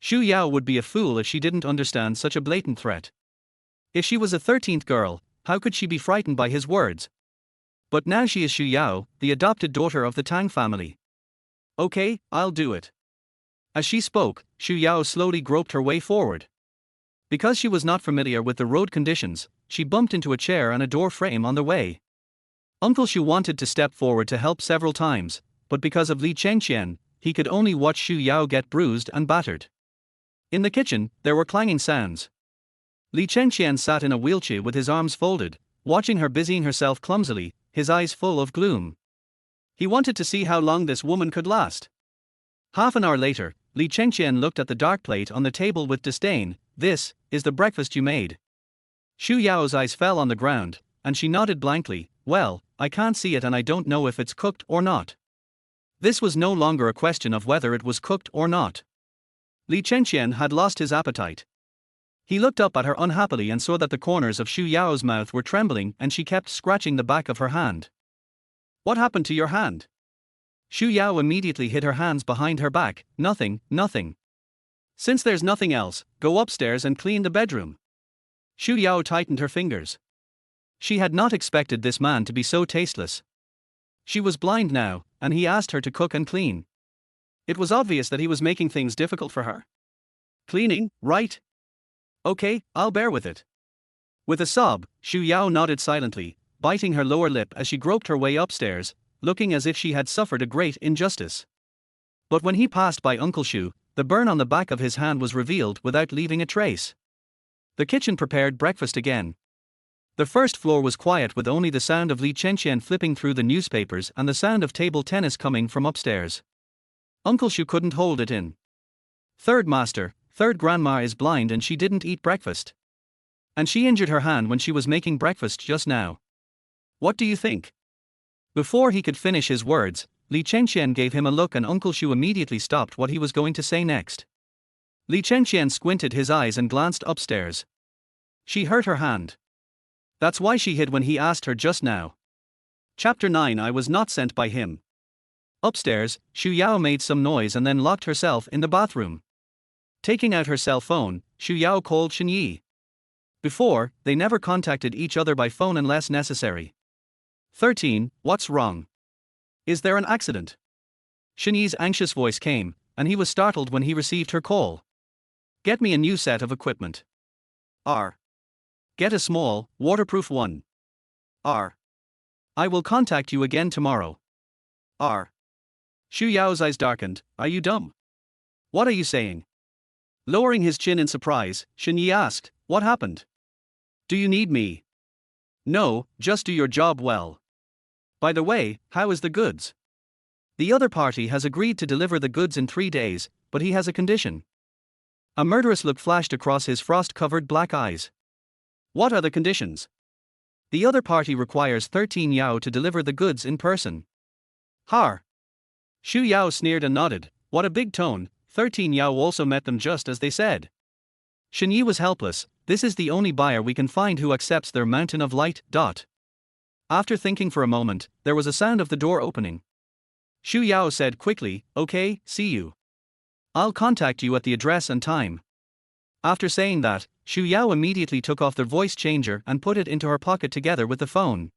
Xu Yao would be a fool if she didn't understand such a blatant threat. If she was a 13th girl, how could she be frightened by his words? But now she is Xu Yao, the adopted daughter of the Tang family. Okay, I'll do it. As she spoke, Xu Yao slowly groped her way forward. Because she was not familiar with the road conditions, she bumped into a chair and a door frame on the way. Uncle Xu wanted to step forward to help several times, but because of Li Chengqian, he could only watch Xu Yao get bruised and battered. In the kitchen, there were clanging sounds. Li Chengqian sat in a wheelchair with his arms folded, watching her busying herself clumsily, his eyes full of gloom. He wanted to see how long this woman could last. Half an hour later, Li Chengqian looked at the dark plate on the table with disdain. This is the breakfast you made. Xu Yao's eyes fell on the ground, and she nodded blankly. Well, I can't see it and I don't know if it's cooked or not. This was no longer a question of whether it was cooked or not. Li Chengqian had lost his appetite. He looked up at her unhappily and saw that the corners of Xu Yao's mouth were trembling and she kept scratching the back of her hand. What happened to your hand? Xu Yao immediately hid her hands behind her back. Nothing. Since there's nothing else, go upstairs and clean the bedroom. Xu Yao tightened her fingers. She had not expected this man to be so tasteless. She was blind now, and he asked her to cook and clean. It was obvious that he was making things difficult for her. Cleaning, right? Okay, I'll bear with it. With a sob, Xu Yao nodded silently, biting her lower lip as she groped her way upstairs, looking as if she had suffered a great injustice. But when he passed by Uncle Xu, the burn on the back of his hand was revealed without leaving a trace. The kitchen prepared breakfast again. The first floor was quiet with only the sound of Li Chengqian flipping through the newspapers and the sound of table tennis coming from upstairs. Uncle Xu couldn't hold it in. Third grandma is blind and she didn't eat breakfast. And she injured her hand when she was making breakfast just now. What do you think? Before he could finish his words, Li Chengqian gave him a look and Uncle Xu immediately stopped what he was going to say next. Li Chengqian squinted his eyes and glanced upstairs. She hurt her hand. That's why she hid when he asked her just now. Chapter 9. I was not sent by him. Upstairs, Xu Yao made some noise and then locked herself in the bathroom. Taking out her cell phone, Xu Yao called Shen Yi. Before, they never contacted each other by phone unless necessary. 13. What's wrong? Is there an accident? Shen Yi's anxious voice came, and he was startled when he received her call. Get me a new set of equipment. R. Get a small, waterproof one. R. I will contact you again tomorrow. R. Xu Yao's eyes darkened. Are you dumb? What are you saying? Lowering his chin in surprise, Shen Yi asked, what happened? Do you need me? No, just do your job well. By the way, how is the goods? The other party has agreed to deliver the goods in 3 days, but he has a condition. A murderous look flashed across his frost-covered black eyes. What are the conditions? The other party requires 13 Yao to deliver the goods in person. Har. Xu Yao sneered and nodded. What a big tone. 13 Yao also met them just as they said. Shen Yi was helpless. This is the only buyer we can find who accepts their mountain of light. After thinking for a moment, there was a sound of the door opening. Xu Yao said quickly, okay, see you. I'll contact you at the address and time. After saying that, Xu Yao immediately took off the voice changer and put it into her pocket together with the phone.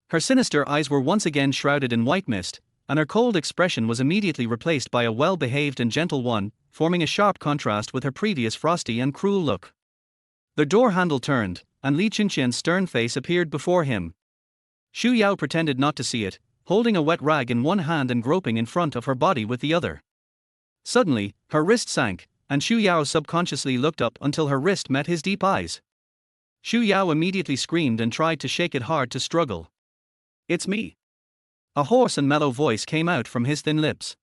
Her sinister eyes were once again shrouded in white mist, and her cold expression was immediately replaced by a well-behaved and gentle one, forming a sharp contrast with her previous frosty and cruel look. The door handle turned, and Li Chengqian's stern face appeared before him. Xu Yao pretended not to see it, holding a wet rag in one hand and groping in front of her body with the other. Suddenly, her wrist sank, and Xu Yao subconsciously looked up until her wrist met his deep eyes. Xu Yao immediately screamed and tried to shake it hard to struggle. It's me. A hoarse and mellow voice came out from his thin lips.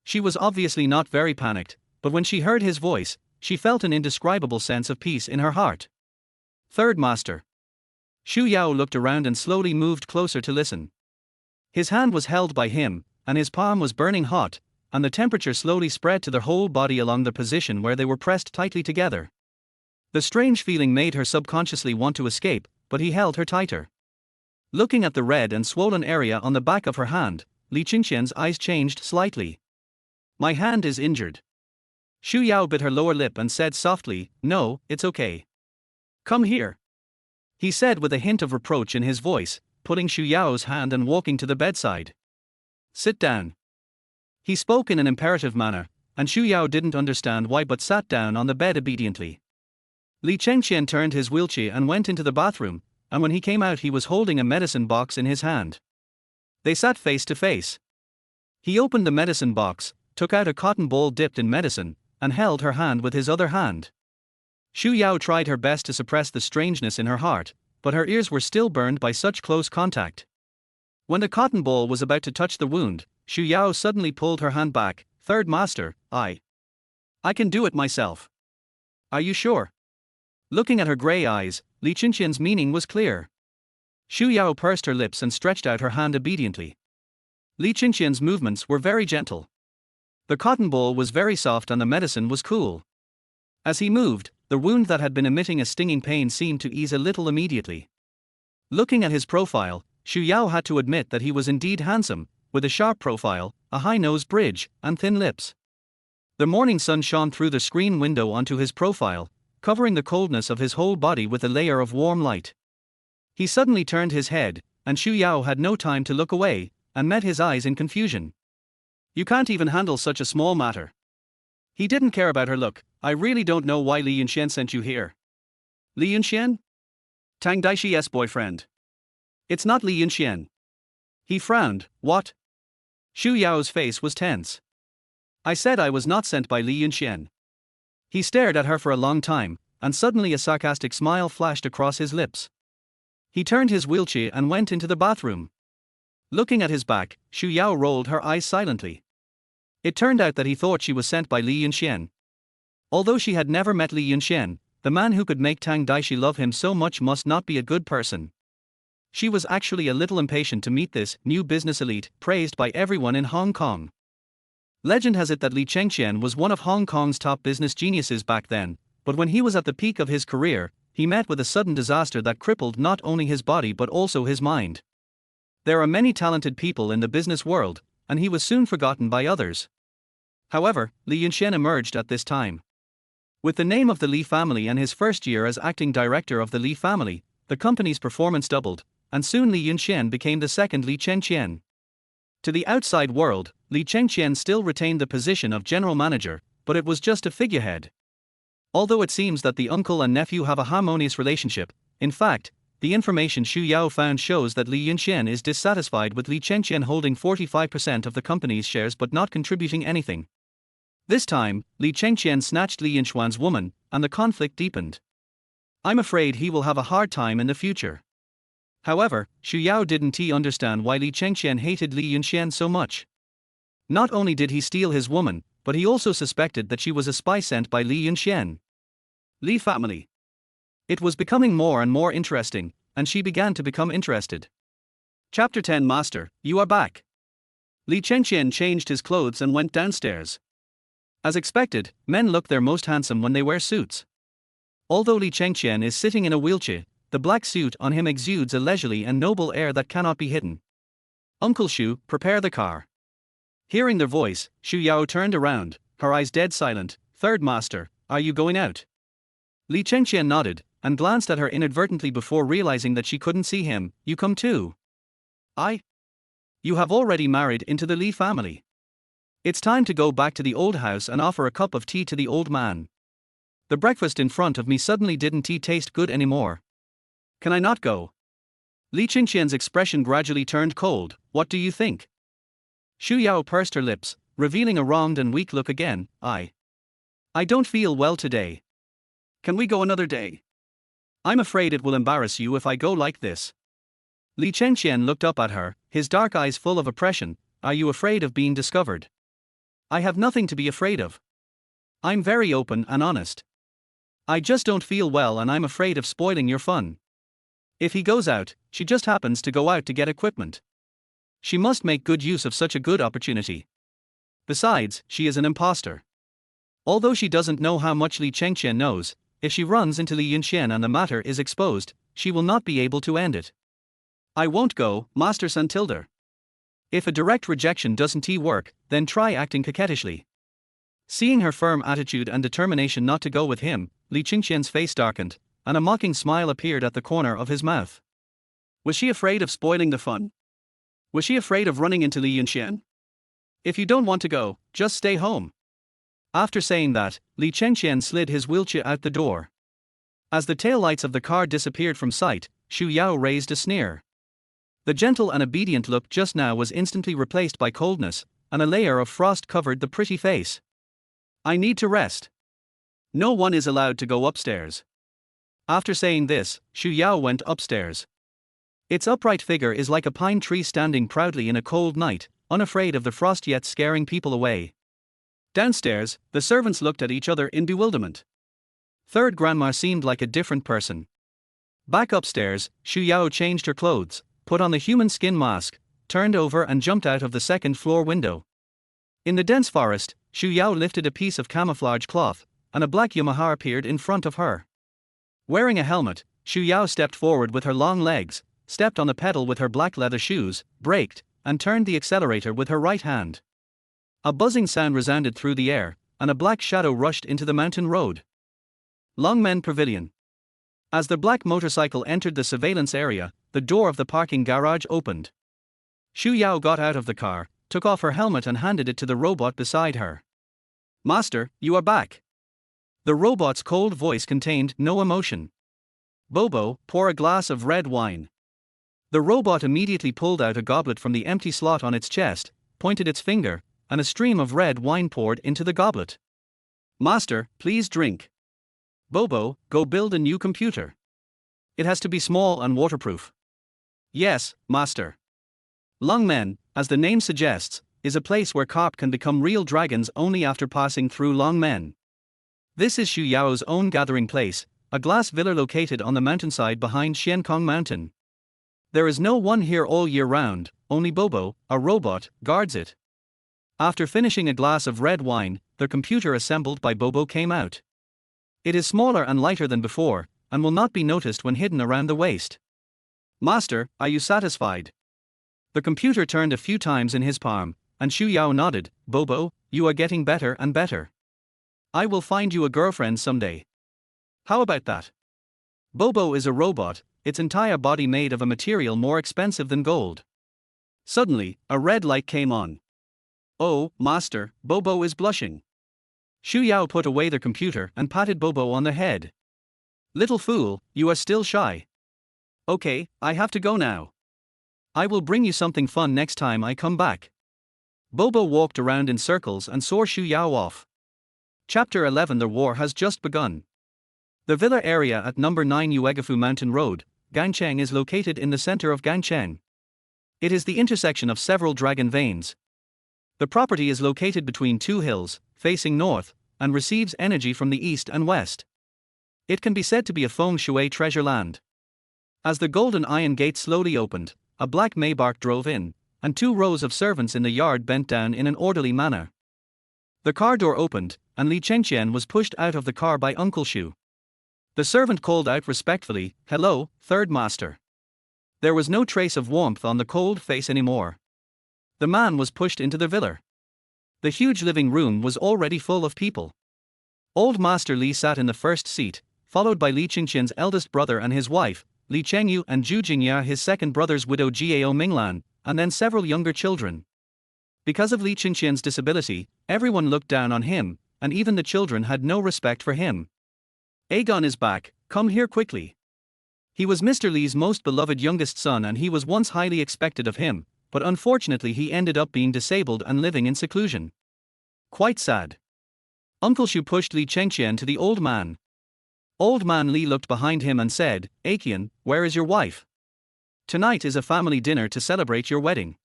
She was obviously not very panicked, but when she heard his voice, she felt an indescribable sense of peace in her heart. Third master. Xu Yao looked around and slowly moved closer to listen. His hand was held by him, and his palm was burning hot, and the temperature slowly spread to their whole body along the position where they were pressed tightly together. The strange feeling made her subconsciously want to escape, but he held her tighter. Looking at the red and swollen area on the back of her hand, Li Chengqian's eyes changed slightly. My hand is injured. Xu Yao bit her lower lip and said softly, no, it's okay. Come here. He said with a hint of reproach in his voice, pulling Xu Yao's hand and walking to the bedside. Sit down. He spoke in an imperative manner, and Xu Yao didn't understand why but sat down on the bed obediently. Li Chengqian turned his wheelchair and went into the bathroom, and when he came out he was holding a medicine box in his hand. They sat face to face. He opened the medicine box, took out a cotton ball dipped in medicine, and held her hand with his other hand. Xu Yao tried her best to suppress the strangeness in her heart, but her ears were still burned by such close contact. When the cotton ball was about to touch the wound, Xu Yao suddenly pulled her hand back. Third master, I can do it myself. Are you sure? Looking at her grey eyes, Li Chengqian's meaning was clear. Xu Yao pursed her lips and stretched out her hand obediently. Li Chengqian's movements were very gentle. The cotton ball was very soft and the medicine was cool. As he moved, the wound that had been emitting a stinging pain seemed to ease a little immediately. Looking at his profile, Xu Yao had to admit that he was indeed handsome, with a sharp profile, a high nose bridge, and thin lips. The morning sun shone through the screen window onto his profile, covering the coldness of his whole body with a layer of warm light. He suddenly turned his head, and Xu Yao had no time to look away, and met his eyes in confusion. You can't even handle such a small matter. He didn't care about her look. I really don't know why Li Yunxuan sent you here. Li Yunxuan? Tang Daishi's boyfriend. It's not Li Yunxuan. He frowned. What? Xu Yao's face was tense. I said I was not sent by Li Yunxuan. He stared at her for a long time, and suddenly a sarcastic smile flashed across his lips. He turned his wheelchair and went into the bathroom. Looking at his back, Xu Yao rolled her eyes silently. It turned out that he thought she was sent by Li Yunxuan. Although she had never met Li Yunxuan, the man who could make Tang Daixi love him so much must not be a good person. She was actually a little impatient to meet this new business elite, praised by everyone in Hong Kong. Legend has it that Li Chengqian was one of Hong Kong's top business geniuses back then, but when he was at the peak of his career, he met with a sudden disaster that crippled not only his body but also his mind. There are many talented people in the business world, and he was soon forgotten by others. However, Li Yunxuan emerged at this time. With the name of the Li family and his first year as acting director of the Li family, the company's performance doubled, and soon Li Yunxuan became the second Li Chengqian. To the outside world, Li Chengqian still retained the position of general manager, but it was just a figurehead. Although it seems that the uncle and nephew have a harmonious relationship, in fact, the information Xu Yao found shows that Li Yunxuan is dissatisfied with Li Chengqian holding 45% of the company's shares but not contributing anything. This time, Li Chengqian snatched Li Yunxuan's woman, and the conflict deepened. I'm afraid he will have a hard time in the future. However, Xu Yao didn't understand why Li Chengqian hated Li Yunxuan so much. Not only did he steal his woman, but he also suspected that she was a spy sent by Li Yunxuan. Li family. It was becoming more and more interesting, and she began to become interested. Chapter 10 Master, you are back. Li Chengqian changed his clothes and went downstairs. As expected, men look their most handsome when they wear suits. Although Li Chengqian is sitting in a wheelchair, the black suit on him exudes a leisurely and noble air that cannot be hidden. Uncle Xu, prepare the car. Hearing their voice, Xu Yao turned around, her eyes dead silent. Third master, are you going out? Li Chengqian nodded, and glanced at her inadvertently before realizing that she couldn't see him. You come too. You have already married into the Li family. It's time to go back to the old house and offer a cup of tea to the old man. The breakfast in front of me suddenly didn't taste good anymore. Can I not go? Li Chengqian's expression gradually turned cold. What do you think? Xu Yao pursed her lips, revealing a wronged and weak look again. I don't feel well today. Can we go another day? I'm afraid it will embarrass you if I go like this. Li Chengqian looked up at her, his dark eyes full of oppression. Are you afraid of being discovered? I have nothing to be afraid of. I'm very open and honest. I just don't feel well and I'm afraid of spoiling your fun. If he goes out, she just happens to go out to get equipment. She must make good use of such a good opportunity. Besides, she is an imposter. Although she doesn't know how much Li Chengqian knows, if she runs into Li Yunxuan and the matter is exposed, she will not be able to end it. I won't go, Master Santilder. If a direct rejection doesn't work, then try acting coquettishly. Seeing her firm attitude and determination not to go with him, Li Chengqian's face darkened, and a mocking smile appeared at the corner of his mouth. Was she afraid of spoiling the fun? Was she afraid of running into Li Yunxuan? If you don't want to go, just stay home. After saying that, Li Chengqian slid his wheelchair out the door. As the taillights of the car disappeared from sight, Xu Yao raised a sneer. The gentle and obedient look just now was instantly replaced by coldness, and a layer of frost covered the pretty face. I need to rest. No one is allowed to go upstairs. After saying this, Xu Yao went upstairs. Its upright figure is like a pine tree standing proudly in a cold night, unafraid of the frost yet scaring people away. Downstairs, the servants looked at each other in bewilderment. Third grandma seemed like a different person. Back upstairs, Xu Yao changed her clothes, put on the human skin mask, turned over and jumped out of the second-floor window. In the dense forest, Xu Yao lifted a piece of camouflage cloth, and a black Yamaha appeared in front of her. Wearing a helmet, Xu Yao stepped forward with her long legs, stepped on the pedal with her black leather shoes, braked, and turned the accelerator with her right hand. A buzzing sound resounded through the air, and a black shadow rushed into the mountain road. Longmen Pavilion. As the black motorcycle entered the surveillance area, the door of the parking garage opened. Xu Yao got out of the car, took off her helmet and handed it to the robot beside her. Master, you are back. The robot's cold voice contained no emotion. Bobo, pour a glass of red wine. The robot immediately pulled out a goblet from the empty slot on its chest, pointed its finger, and a stream of red wine poured into the goblet. Master, please drink. Bobo, go build a new computer. It has to be small and waterproof. Yes, master. Longmen, as the name suggests, is a place where carp can become real dragons only after passing through Longmen. This is Xu Yao's own gathering place, a glass villa located on the mountainside behind Xiankong Mountain. There is no one here all year round, only Bobo, a robot, guards it. After finishing a glass of red wine, the computer assembled by Bobo came out. It is smaller and lighter than before, and will not be noticed when hidden around the waist. Master, are you satisfied? The computer turned a few times in his palm, and Xu Yao nodded. Bobo, you are getting better and better. I will find you a girlfriend someday. How about that? Bobo is a robot, its entire body made of a material more expensive than gold. Suddenly, a red light came on. Oh, master, Bobo is blushing. Xu Yao put away the computer and patted Bobo on the head. Little fool, you are still shy. Okay, I have to go now. I will bring you something fun next time I come back. Bobo walked around in circles and saw Xu Yao off. Chapter 11. The war has just begun. The villa area at number 9 Uegafu Mountain Road, Gangcheng is located in the center of Gangcheng. It is the intersection of several dragon veins. The property is located between two hills, facing north, and receives energy from the east and west. It can be said to be a feng shui treasure land. As the golden iron gate slowly opened, a black Maybach drove in, and 2 rows of servants in the yard bent down in an orderly manner. The car door opened, and Li Chengqian was pushed out of the car by Uncle Xu. The servant called out respectfully, "Hello, third master." There was no trace of warmth on the cold face anymore. The man was pushed into the villa. The huge living room was already full of people. Old Master Li sat in the first seat, followed by Li Chengqian's eldest brother and his wife, Li Chengyu, and Zhu Jingya, his second brother's widow Jiao Minglan, and then several younger children. Because of Li Chengqian's disability, everyone looked down on him, and even the children had no respect for him. Aegon is back, come here quickly. He was Mr. Li's most beloved youngest son and he was once highly expected of him, but unfortunately he ended up being disabled and living in seclusion. Quite sad. Uncle Xu pushed Li Chengqian to the old man. Old man Li looked behind him and said, "Aiqian, where is your wife? Tonight is a family dinner to celebrate your wedding.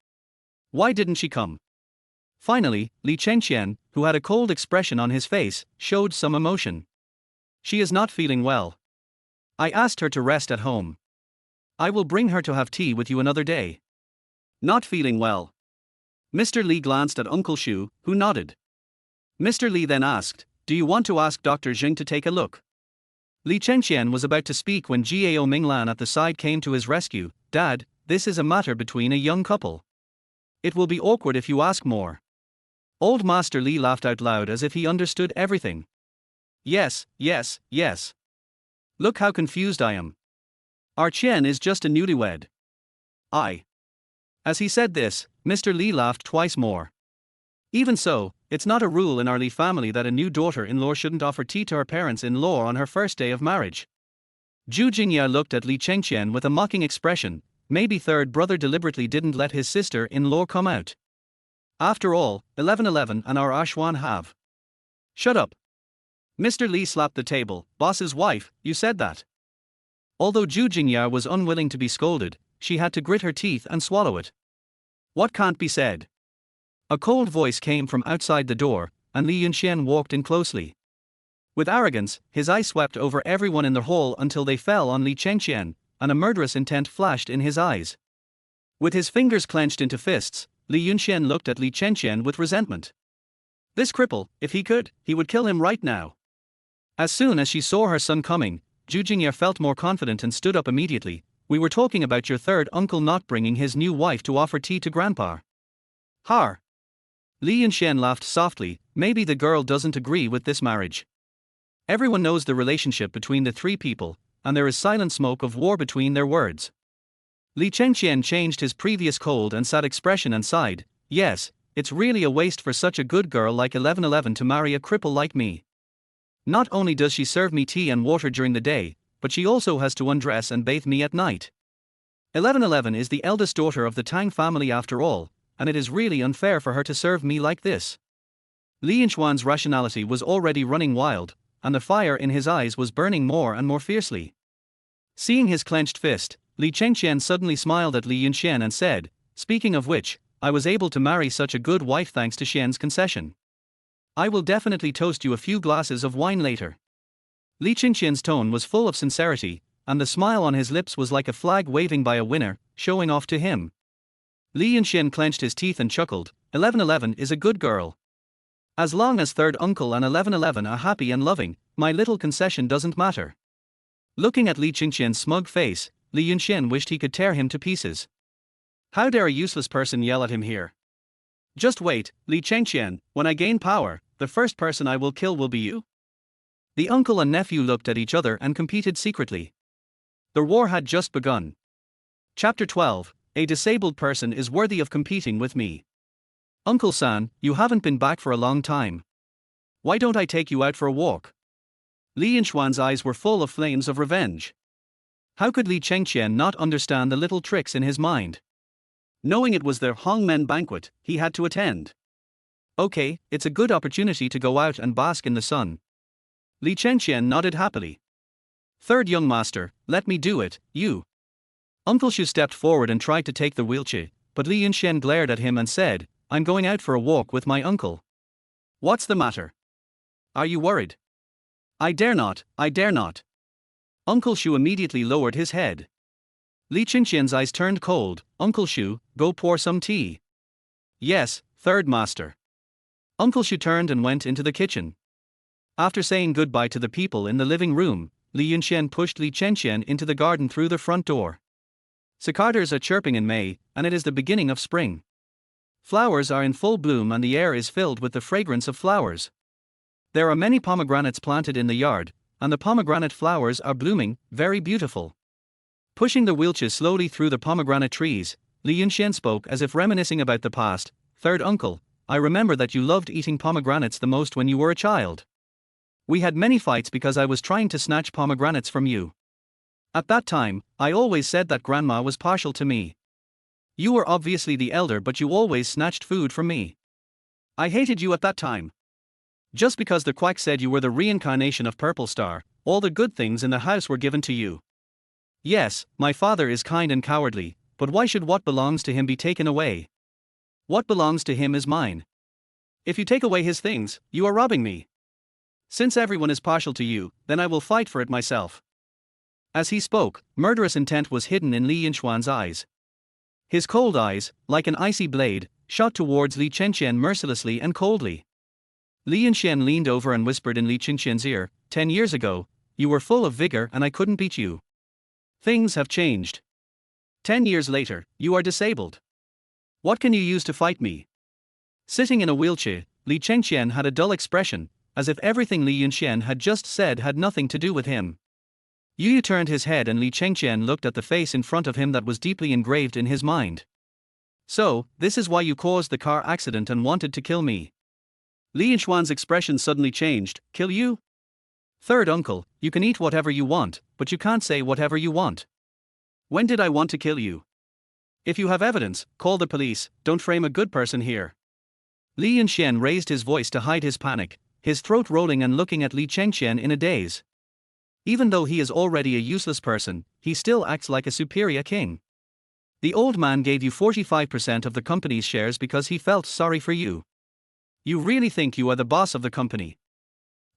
Why didn't she come?" Finally, Li Chengqian, who had a cold expression on his face, showed some emotion. "She is not feeling well. I asked her to rest at home. I will bring her to have tea with you another day." Not feeling well. Mr. Li glanced at Uncle Xu, who nodded. Mr. Li then asked, "Do you want to ask Dr. Jing to take a look?" Li Chengqian was about to speak when Jiao Minglan at the side came to his rescue. "Dad, this is a matter between a young couple. It will be awkward if you ask more." Old Master Li laughed out loud as if he understood everything. Yes. Look how confused I am. Our Qian is just a newlywed. I. As he said this, Mr. Li laughed twice more. Even so, it's not a rule in our Li family that a new daughter-in-law shouldn't offer tea to her parents-in-law on her first day of marriage. Zhu Jingya looked at Li Chengqian with a mocking expression. Maybe third brother deliberately didn't let his sister-in-law come out. After all, 1111 and our Yunxuan have. Shut up. Mr. Li slapped the table. Boss's wife, you said that. Although Zhu Jingya was unwilling to be scolded, she had to grit her teeth and swallow it. What can't be said? A cold voice came from outside the door, and Li Yunxuan walked in closely. With arrogance, his eye swept over everyone in the hall until they fell on Li Chengqian, and a murderous intent flashed in his eyes. With his fingers clenched into fists, Li Yunxuan looked at Li Chengqian with resentment. This cripple, if he could, he would kill him right now. As soon as she saw her son coming, Zhu Jingya felt more confident and stood up immediately. We were talking about your third uncle not bringing his new wife to offer tea to Grandpa. Har. Li Yunxuan laughed softly. Maybe the girl doesn't agree with this marriage. Everyone knows the relationship between the three people, and there is silent smoke of war between their words. Li Chengqian changed his previous cold and sad expression and sighed. Yes, it's really a waste for such a good girl like 1111 to marry a cripple like me. Not only does she serve me tea and water during the day, but she also has to undress and bathe me at night. 1111 is the eldest daughter of the Tang family after all, and it is really unfair for her to serve me like this. Li Yunxuan's rationality was already running wild, and the fire in his eyes was burning more and more fiercely. Seeing his clenched fist, Li Chengqian suddenly smiled at Li Yunxuan and said, speaking of which, I was able to marry such a good wife thanks to Xian's concession. I will definitely toast you a few glasses of wine later. Li Chengqian's tone was full of sincerity, and the smile on his lips was like a flag waving by a winner, showing off to him. Li Yunxuan clenched his teeth and chuckled. 1111 is a good girl. As long as third uncle and 1111 are happy and loving, my little concession doesn't matter. Looking at Li Chengqian's smug face, Li Yunxuan wished he could tear him to pieces. How dare a useless person yell at him here? Just wait, Li Chengqian, when I gain power, the first person I will kill will be you. The uncle and nephew looked at each other and competed secretly. The war had just begun. Chapter 12. A disabled person is worthy of competing with me. Uncle San, you haven't been back for a long time. Why don't I take you out for a walk? Li Yunxuan's eyes were full of flames of revenge. How could Li Chengqian not understand the little tricks in his mind? Knowing it was their Hongmen banquet, he had to attend. Okay, it's a good opportunity to go out and bask in the sun. Li Chengqian nodded happily. Third young master, let me do it, you. Uncle Shu stepped forward and tried to take the wheelchair, but Li Yunxuan glared at him and said, I'm going out for a walk with my uncle. What's the matter? Are you worried? I dare not, I dare not. Uncle Shu immediately lowered his head. Li Chengqian's eyes turned cold. Uncle Shu, go pour some tea. Yes, third master. Uncle Shu turned and went into the kitchen. After saying goodbye to the people in the living room, Li Yunxuan pushed Li Chengqian into the garden through the front door. Cicadas are chirping in May, and it is the beginning of spring. Flowers are in full bloom and the air is filled with the fragrance of flowers. There are many pomegranates planted in the yard, and the pomegranate flowers are blooming, very beautiful. Pushing the wheelchair slowly through the pomegranate trees, Li Yunxuan spoke as if reminiscing about the past. Third uncle, I remember that you loved eating pomegranates the most when you were a child. We had many fights because I was trying to snatch pomegranates from you. At that time, I always said that grandma was partial to me. You were obviously the elder, but you always snatched food from me. I hated you at that time. Just because the quack said you were the reincarnation of Purple Star, all the good things in the house were given to you. Yes, my father is kind and cowardly, but why should what belongs to him be taken away? What belongs to him is mine. If you take away his things, you are robbing me. Since everyone is partial to you, then I will fight for it myself. As he spoke, murderous intent was hidden in Li Yunxuan's eyes. His cold eyes, like an icy blade, shot towards Li Chengqian mercilessly and coldly. Li Yunxuan leaned over and whispered in Li Chengqian's ear, 10 years ago, you were full of vigor and I couldn't beat you. Things have changed. 10 years later, you are disabled. What can you use to fight me? Sitting in a wheelchair, Li Chengqian had a dull expression, as if everything Li Yunxuan had just said had nothing to do with him. Yu turned his head and Li Chengqian looked at the face in front of him that was deeply engraved in his mind. So, this is why you caused the car accident and wanted to kill me. Li Yunxuan's expression suddenly changed. Kill you? Third uncle, you can eat whatever you want, but you can't say whatever you want. When did I want to kill you? If you have evidence, call the police, don't frame a good person here. Li Yunxian raised his voice to hide his panic, his throat rolling and looking at Li Chengqian in a daze. Even though he is already a useless person, he still acts like a superior king. The old man gave you 45% of the company's shares because he felt sorry for you. You really think you are the boss of the company?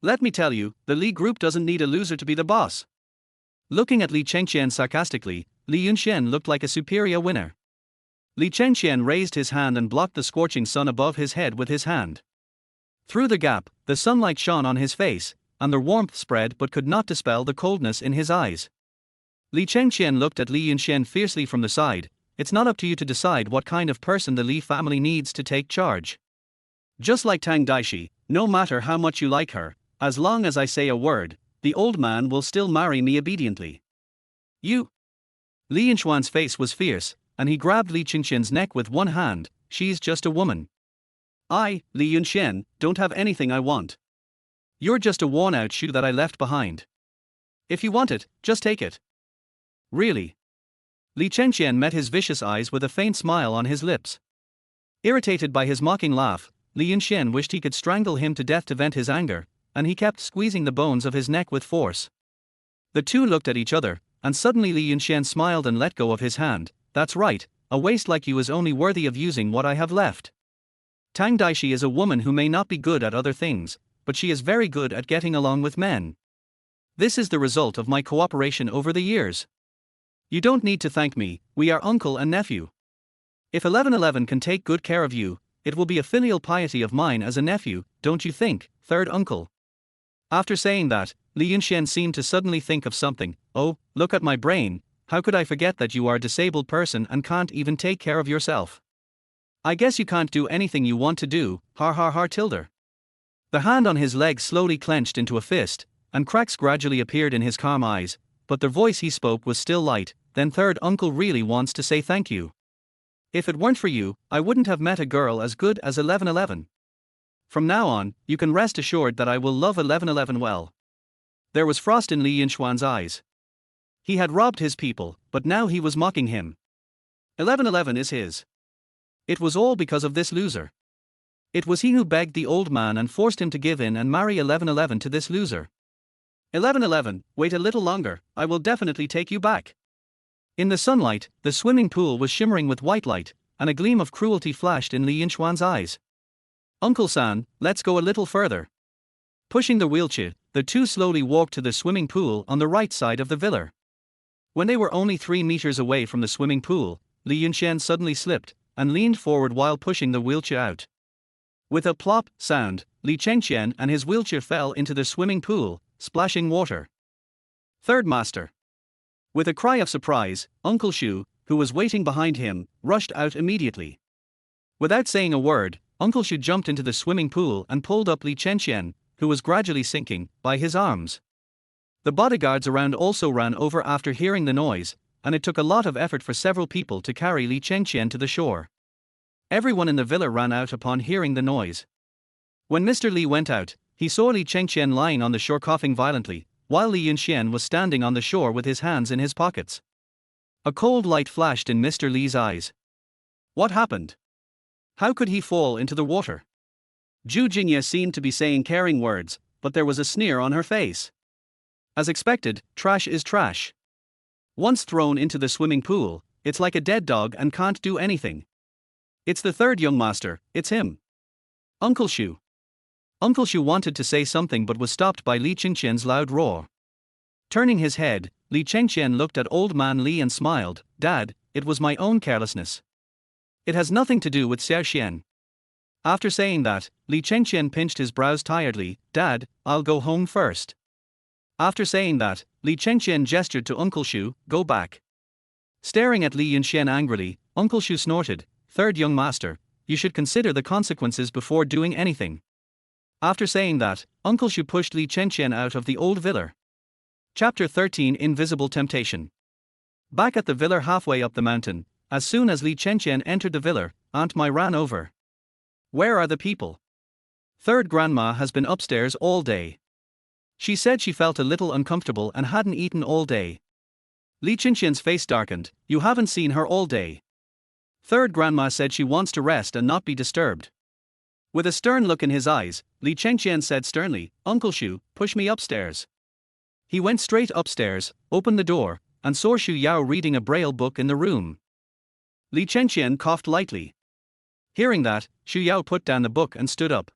Let me tell you, the Li Group doesn't need a loser to be the boss. Looking at Li Chengqian sarcastically, Li Yunxian looked like a superior winner. Li Chengqian raised his hand and blocked the scorching sun above his head with his hand. Through the gap, the sunlight shone on his face, and the warmth spread but could not dispel the coldness in his eyes. Li Chengqian looked at Li Yunxian fiercely from the side. It's not up to you to decide what kind of person the Li family needs to take charge. Just like Tang Daixi, no matter how much you like her, as long as I say a word, the old man will still marry me obediently. You? Li Yunxuan's face was fierce, and he grabbed Li Chengqian's neck with one hand. She's just a woman. I, Li Yunxian, don't have anything I want. You're just a worn-out shoe that I left behind. If you want it, just take it. Really? Li Chengqian met his vicious eyes with a faint smile on his lips. Irritated by his mocking laugh, Li Yunxian wished he could strangle him to death to vent his anger, and he kept squeezing the bones of his neck with force. The two looked at each other, and suddenly Li Yunxian smiled and let go of his hand. That's right, a waste like you is only worthy of using what I have left. Tang Daixi is a woman who may not be good at other things, but she is very good at getting along with men. This is the result of my cooperation over the years. You don't need to thank me, we are uncle and nephew. If 1111 can take good care of you, it will be a filial piety of mine as a nephew, don't you think, third uncle? After saying that, Li Yunxian seemed to suddenly think of something. Oh, look at my brain, how could I forget that you are a disabled person and can't even take care of yourself? I guess you can't do anything you want to do, har har har tilde. The hand on his leg slowly clenched into a fist, and cracks gradually appeared in his calm eyes, but the voice he spoke was still light. Then third uncle really wants to say thank you. If it weren't for you, I wouldn't have met a girl as good as 1111. From now on, you can rest assured that I will love 1111 well. There was frost in Li Yunxuan's eyes. He had robbed his people, but now he was mocking him. 1111 is his. It was all because of this loser. It was he who begged the old man and forced him to give in and marry 1111 to this loser. 1111, wait a little longer, I will definitely take you back. In the sunlight, the swimming pool was shimmering with white light, and a gleam of cruelty flashed in Li Yunxuan's eyes. Uncle San, let's go a little further. Pushing the wheelchair, the two slowly walked to the swimming pool on the right side of the villa. When they were only 3 meters away from the swimming pool, Li Yunxian suddenly slipped, and leaned forward while pushing the wheelchair out. With a plop sound, Li Chengqian and his wheelchair fell into the swimming pool, splashing water. Third master. With a cry of surprise, Uncle Shu, who was waiting behind him, rushed out immediately. Without saying a word, Uncle Shu jumped into the swimming pool and pulled up Li Chengqian, who was gradually sinking, by his arms. The bodyguards around also ran over after hearing the noise, and it took a lot of effort for several people to carry Li Chengqian to the shore. Everyone in the villa ran out upon hearing the noise. When Mr. Li went out, he saw Li Chengqian lying on the shore coughing violently, while Li Yunxian was standing on the shore with his hands in his pockets. A cold light flashed in Mr. Li's eyes. What happened? How could he fall into the water? Zhu Jingye seemed to be saying caring words, but there was a sneer on her face. As expected, trash is trash. Once thrown into the swimming pool, it's like a dead dog and can't do anything. It's the third young master, it's him. Uncle Shu. Uncle Shu wanted to say something but was stopped by Li Chengqian's loud roar. Turning his head, Li Chengqian looked at old man Li and smiled. Dad, it was my own carelessness. It has nothing to do with Xiaoxian. After saying that, Li Chengqian pinched his brows tiredly. Dad, I'll go home first. After saying that, Li Chengqian gestured to Uncle Shu, go back. Staring at Li Yunxian angrily, Uncle Shu snorted, third young master, you should consider the consequences before doing anything. After saying that, Uncle Shu pushed Li Chengqian out of the old villa. Chapter 13 Invisible Temptation. Back at the villa halfway up the mountain, as soon as Li Chengqian entered the villa, Aunt Mai ran over. Where are the people? Third grandma has been upstairs all day. She said she felt a little uncomfortable and hadn't eaten all day. Li Chengqian's face darkened. You haven't seen her all day. Third grandma said she wants to rest and not be disturbed. With a stern look in his eyes, Li Chengqian said sternly, Uncle Shu, push me upstairs. He went straight upstairs, opened the door, and saw Xu Yao reading a braille book in the room. Li Chengqian coughed lightly. Hearing that, Xu Yao put down the book and stood up.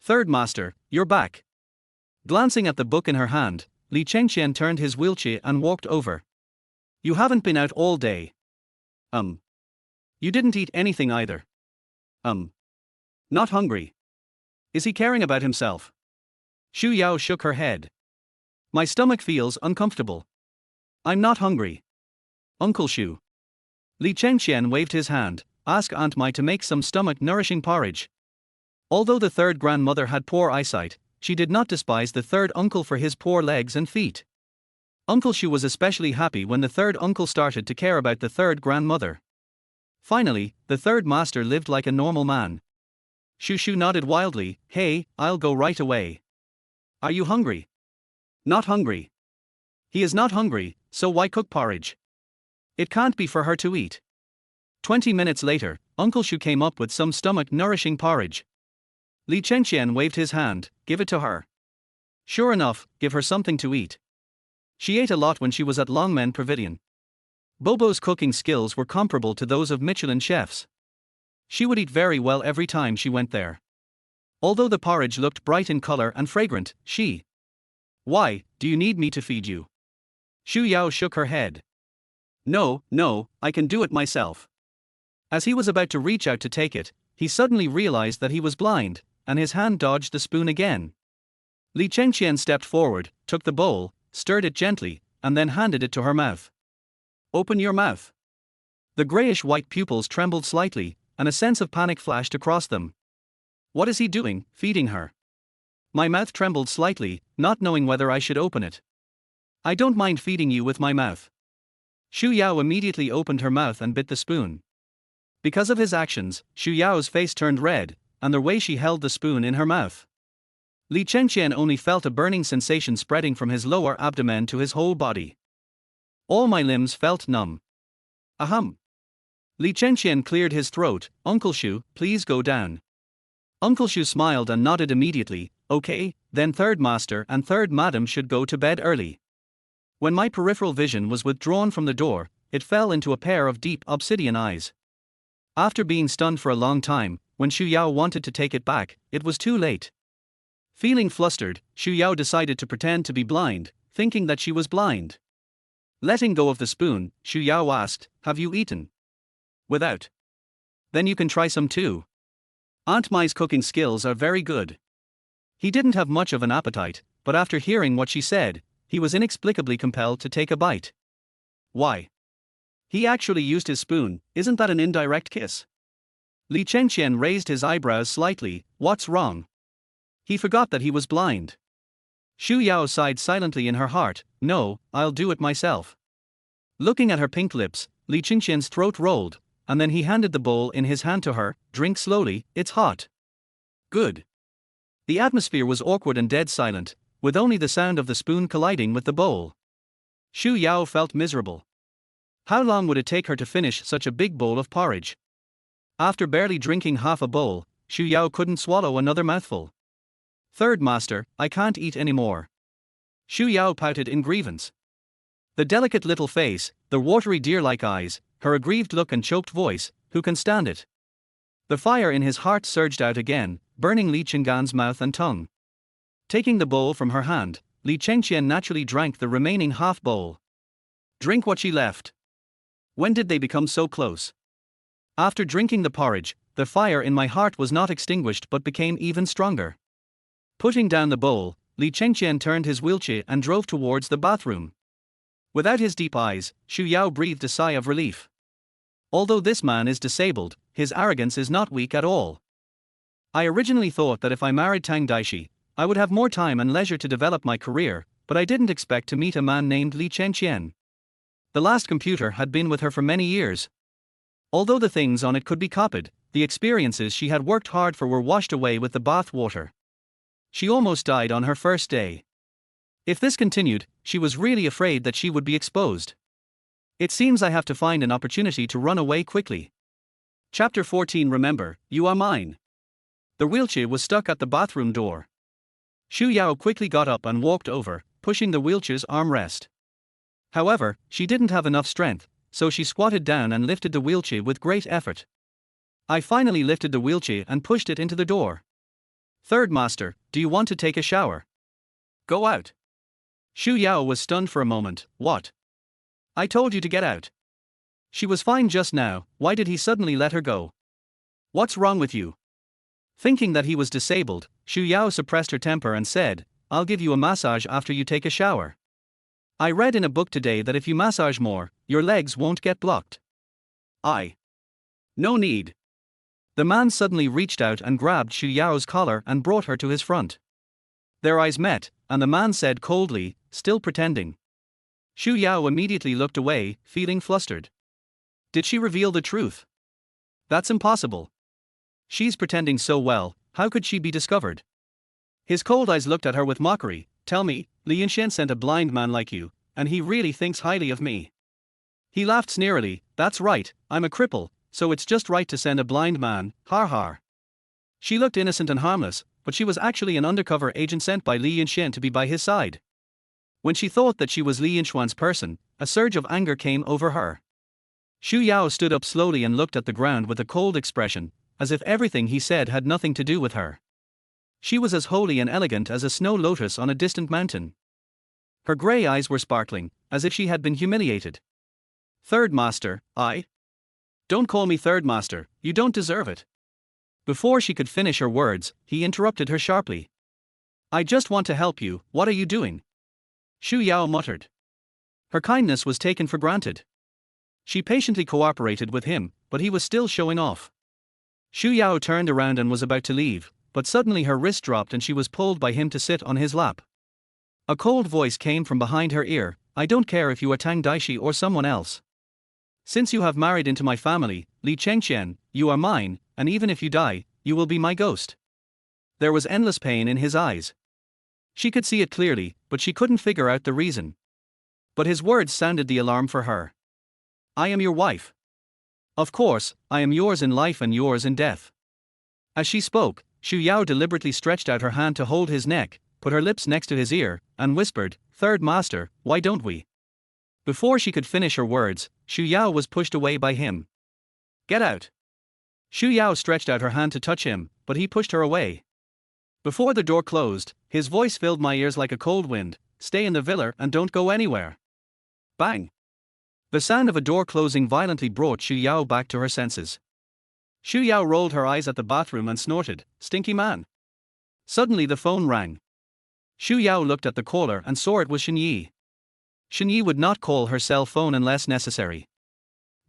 Third master, you're back. Glancing at the book in her hand, Li Chengqian turned his wheelchair and walked over. You haven't been out all day. You didn't eat anything either. Not hungry. Is he caring about himself? Xu Yao shook her head. My stomach feels uncomfortable. I'm not hungry. Uncle Shu. Li Chengqian waved his hand. Ask Aunt Mai to make some stomach-nourishing porridge. Although the third grandmother had poor eyesight, she did not despise the third uncle for his poor legs and feet. Uncle Shu was especially happy when the third uncle started to care about the third grandmother. Finally, the third master lived like a normal man. Shu nodded wildly. Hey, I'll go right away. Are you hungry? Not hungry. He is not hungry, so why cook porridge? It can't be for her to eat. 20 minutes later, Uncle Shu came up with some stomach-nourishing porridge. Li Chengqian waved his hand. Give it to her. Sure enough, give her something to eat. She ate a lot when she was at Longmen Pavilion. Bobo's cooking skills were comparable to those of Michelin chefs. She would eat very well every time she went there. Although the porridge looked bright in color and fragrant, she. Why, do you need me to feed you? Xu Yao shook her head. No, I can do it myself. As he was about to reach out to take it, he suddenly realized that he was blind, and his hand dodged the spoon again. Li Chengqian stepped forward, took the bowl, stirred it gently, and then handed it to her mouth. Open your mouth. The grayish-white pupils trembled slightly, and a sense of panic flashed across them. What is he doing, feeding her? My mouth trembled slightly, not knowing whether I should open it. I don't mind feeding you with my mouth. Xu Yao immediately opened her mouth and bit the spoon. Because of his actions, Xu Yao's face turned red, and the way she held the spoon in her mouth. Li Chengqian only felt a burning sensation spreading from his lower abdomen to his whole body. All my limbs felt numb. Ahem. Li Chengqian cleared his throat. Uncle Shu, please go down. Uncle Shu smiled and nodded immediately. Okay, then third master and third madam should go to bed early. When my peripheral vision was withdrawn from the door, it fell into a pair of deep obsidian eyes. After being stunned for a long time, when Xu Yao wanted to take it back, it was too late. Feeling flustered, Xu Yao decided to pretend to be blind, thinking that she was blind. Letting go of the spoon, Xu Yao asked, Have you eaten? Without. Then you can try some too. Aunt Mai's cooking skills are very good. He didn't have much of an appetite, but after hearing what she said, he was inexplicably compelled to take a bite. Why? He actually used his spoon, isn't that an indirect kiss? Li Chengqian raised his eyebrows slightly. What's wrong? He forgot that he was blind. Xu Yao sighed silently in her heart. No, I'll do it myself. Looking at her pink lips, Li Chengqian's throat rolled, and then he handed the bowl in his hand to her. Drink slowly, it's hot. Good. The atmosphere was awkward and dead silent, with only the sound of the spoon colliding with the bowl. Xu Yao felt miserable. How long would it take her to finish such a big bowl of porridge? After barely drinking half a bowl, Xu Yao couldn't swallow another mouthful. Third master, I can't eat anymore. Xu Yao pouted in grievance. The delicate little face, the watery deer-like eyes, her aggrieved look and choked voice, who can stand it? The fire in his heart surged out again, burning Li Chengqian's mouth and tongue. Taking the bowl from her hand, Li Chengqian naturally drank the remaining half bowl. Drink what she left. When did they become so close? After drinking the porridge, the fire in my heart was not extinguished but became even stronger. Putting down the bowl, Li Chengqian turned his wheelchair and drove towards the bathroom. Without his deep eyes, Xu Yao breathed a sigh of relief. Although this man is disabled, his arrogance is not weak at all. I originally thought that if I married Tang Daixi, I would have more time and leisure to develop my career, but I didn't expect to meet a man named Li Chengqian. The last computer had been with her for many years. Although the things on it could be copied, the experiences she had worked hard for were washed away with the bath water. She almost died on her first day. If this continued, she was really afraid that she would be exposed. It seems I have to find an opportunity to run away quickly. Chapter 14. Remember, you are mine. The wheelchair was stuck at the bathroom door. Xu Yao quickly got up and walked over, pushing the wheelchair's armrest. However, she didn't have enough strength, so she squatted down and lifted the wheelchair with great effort. I finally lifted the wheelchair and pushed it into the door. Third Master, do you want to take a shower? Go out. Xu Yao was stunned for a moment. What? I told you to get out. She was fine just now, why did he suddenly let her go? What's wrong with you? Thinking that he was disabled, Xu Yao suppressed her temper and said, I'll give you a massage after you take a shower. I read in a book today that if you massage more, your legs won't get blocked. No need. The man suddenly reached out and grabbed Xu Yao's collar and brought her to his front. Their eyes met, and the man said coldly, still pretending. Xu Yao immediately looked away, feeling flustered. Did she reveal the truth? That's impossible. She's pretending so well, how could she be discovered? His cold eyes looked at her with mockery. Tell me, Li Yunxuan sent a blind man like you, and he really thinks highly of me. He laughed sneerily. That's right, I'm a cripple, so it's just right to send a blind man, har har. She looked innocent and harmless, but she was actually an undercover agent sent by Li Yunxuan to be by his side. When she thought that she was Li Yunxuan's person, a surge of anger came over her. Xu Yao stood up slowly and looked at the ground with a cold expression, as if everything he said had nothing to do with her. She was as holy and elegant as a snow lotus on a distant mountain. Her grey eyes were sparkling, as if she had been humiliated. Third Master, Don't call me Third Master, you don't deserve it. Before she could finish her words, he interrupted her sharply. I just want to help you, what are you doing? Xu Yao muttered. Her kindness was taken for granted. She patiently cooperated with him, but he was still showing off. Xu Yao turned around and was about to leave, but suddenly her wrist dropped and she was pulled by him to sit on his lap. A cold voice came from behind her ear, I don't care if you are Tang Daixi or someone else. Since you have married into my family, Li Chengqian, you are mine, and even if you die, you will be my ghost. There was endless pain in his eyes. She could see it clearly, but she couldn't figure out the reason. But his words sounded the alarm for her. I am your wife. Of course, I am yours in life and yours in death. As she spoke, Xu Yao deliberately stretched out her hand to hold his neck, put her lips next to his ear, and whispered, Third Master, why don't we? Before she could finish her words, Xu Yao was pushed away by him. Get out. Xu Yao stretched out her hand to touch him, but he pushed her away. Before the door closed, his voice filled my ears like a cold wind, stay in the villa and don't go anywhere. Bang! The sound of a door closing violently brought Xu Yao back to her senses. Xu Yao rolled her eyes at the bathroom and snorted, Stinky man. Suddenly the phone rang. Xu Yao looked at the caller and saw it was Shen Yi. Shen Yi would not call her cell phone unless necessary.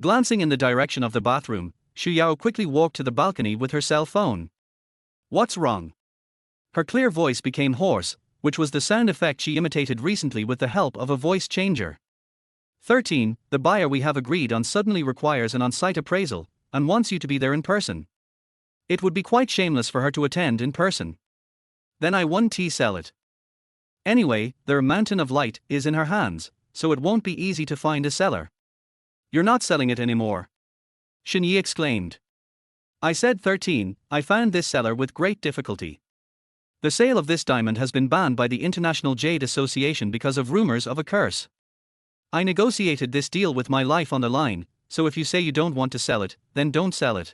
Glancing in the direction of the bathroom, Xu Yao quickly walked to the balcony with her cell phone. What's wrong? Her clear voice became hoarse, which was the sound effect she imitated recently with the help of a voice changer. 13. The buyer we have agreed on suddenly requires an on-site appraisal, and wants you to be there in person. It would be quite shameless for her to attend in person. Then I 1T sell it. Anyway, their mountain of light is in her hands, so it won't be easy to find a seller. You're not selling it anymore. Shen Yi exclaimed. I said 13, I found this seller with great difficulty. The sale of this diamond has been banned by the International Jade Association because of rumors of a curse. I negotiated this deal with my life on the line, so if you say you don't want to sell it, then don't sell it.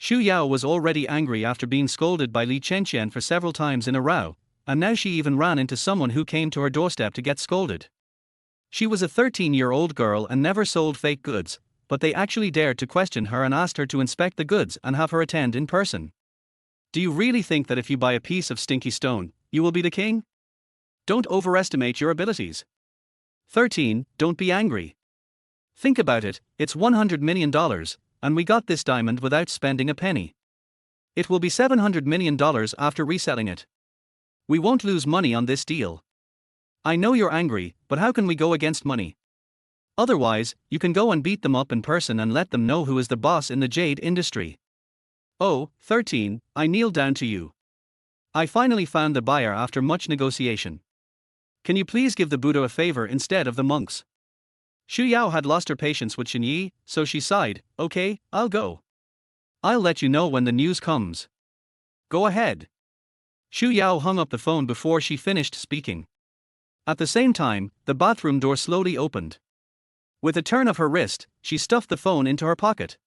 Xu Yao was already angry after being scolded by Li Chengqian for several times in a row, and now she even ran into someone who came to her doorstep to get scolded. She was a 13-year-old girl and never sold fake goods, but they actually dared to question her and asked her to inspect the goods and have her attend in person. Do you really think that if you buy a piece of stinky stone, you will be the king? Don't overestimate your abilities. 13. Don't be angry. Think about it, it's $100 million, and we got this diamond without spending a penny. It will be $700 million after reselling it. We won't lose money on this deal. I know you're angry, but how can we go against money? Otherwise, you can go and beat them up in person and let them know who is the boss in the jade industry. Oh, 13, I kneel down to you. I finally found the buyer after much negotiation. Can you please give the Buddha a favor instead of the monks? Xu Yao had lost her patience with Xin Yi, so she sighed, okay, I'll go. I'll let you know when the news comes. Go ahead. Xu Yao hung up the phone before she finished speaking. At the same time, the bathroom door slowly opened. With a turn of her wrist, she stuffed the phone into her pocket.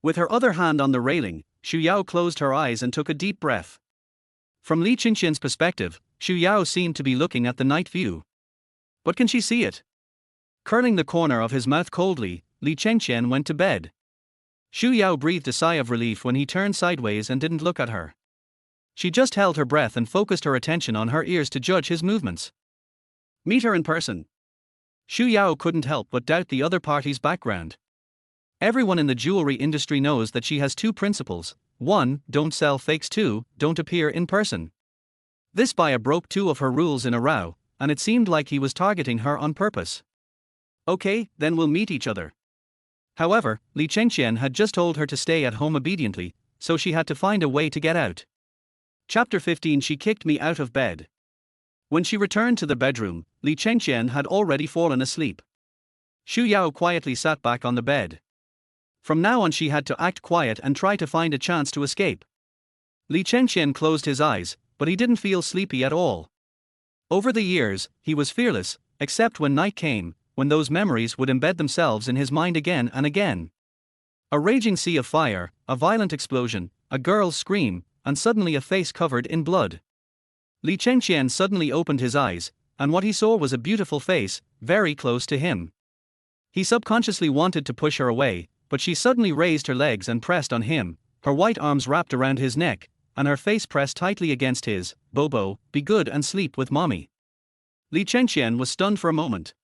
With her other hand on the railing, Xu Yao closed her eyes and took a deep breath. From Li Chengqian's perspective, Xu Yao seemed to be looking at the night view. But can she see it? Curling the corner of his mouth coldly, Li Chengqian went to bed. Xu Yao breathed a sigh of relief when he turned sideways and didn't look at her. She just held her breath and focused her attention on her ears to judge his movements. Meet her in person. Xu Yao couldn't help but doubt the other party's background. Everyone in the jewelry industry knows that she has two principles: 1. Don't sell fakes, 2. Don't appear in person. This buyer broke 2 of her rules in a row, and it seemed like he was targeting her on purpose. Okay, then we'll meet each other. However, Li Chengqian had just told her to stay at home obediently, so she had to find a way to get out. Chapter 15. She kicked me out of bed. When she returned to the bedroom, Li Chengqian had already fallen asleep. Xu Yao quietly sat back on the bed. From now on she had to act quiet and try to find a chance to escape. Li Chengqian closed his eyes, but he didn't feel sleepy at all. Over the years, he was fearless, except when night came, when those memories would embed themselves in his mind again and again. A raging sea of fire, a violent explosion, a girl's scream, and suddenly a face covered in blood. Li Chengqian suddenly opened his eyes, and what he saw was a beautiful face, very close to him. He subconsciously wanted to push her away, but she suddenly raised her legs and pressed on him, her white arms wrapped around his neck, and her face pressed tightly against his. Bobo, be good and sleep with mommy. Li Chengqian was stunned for a moment.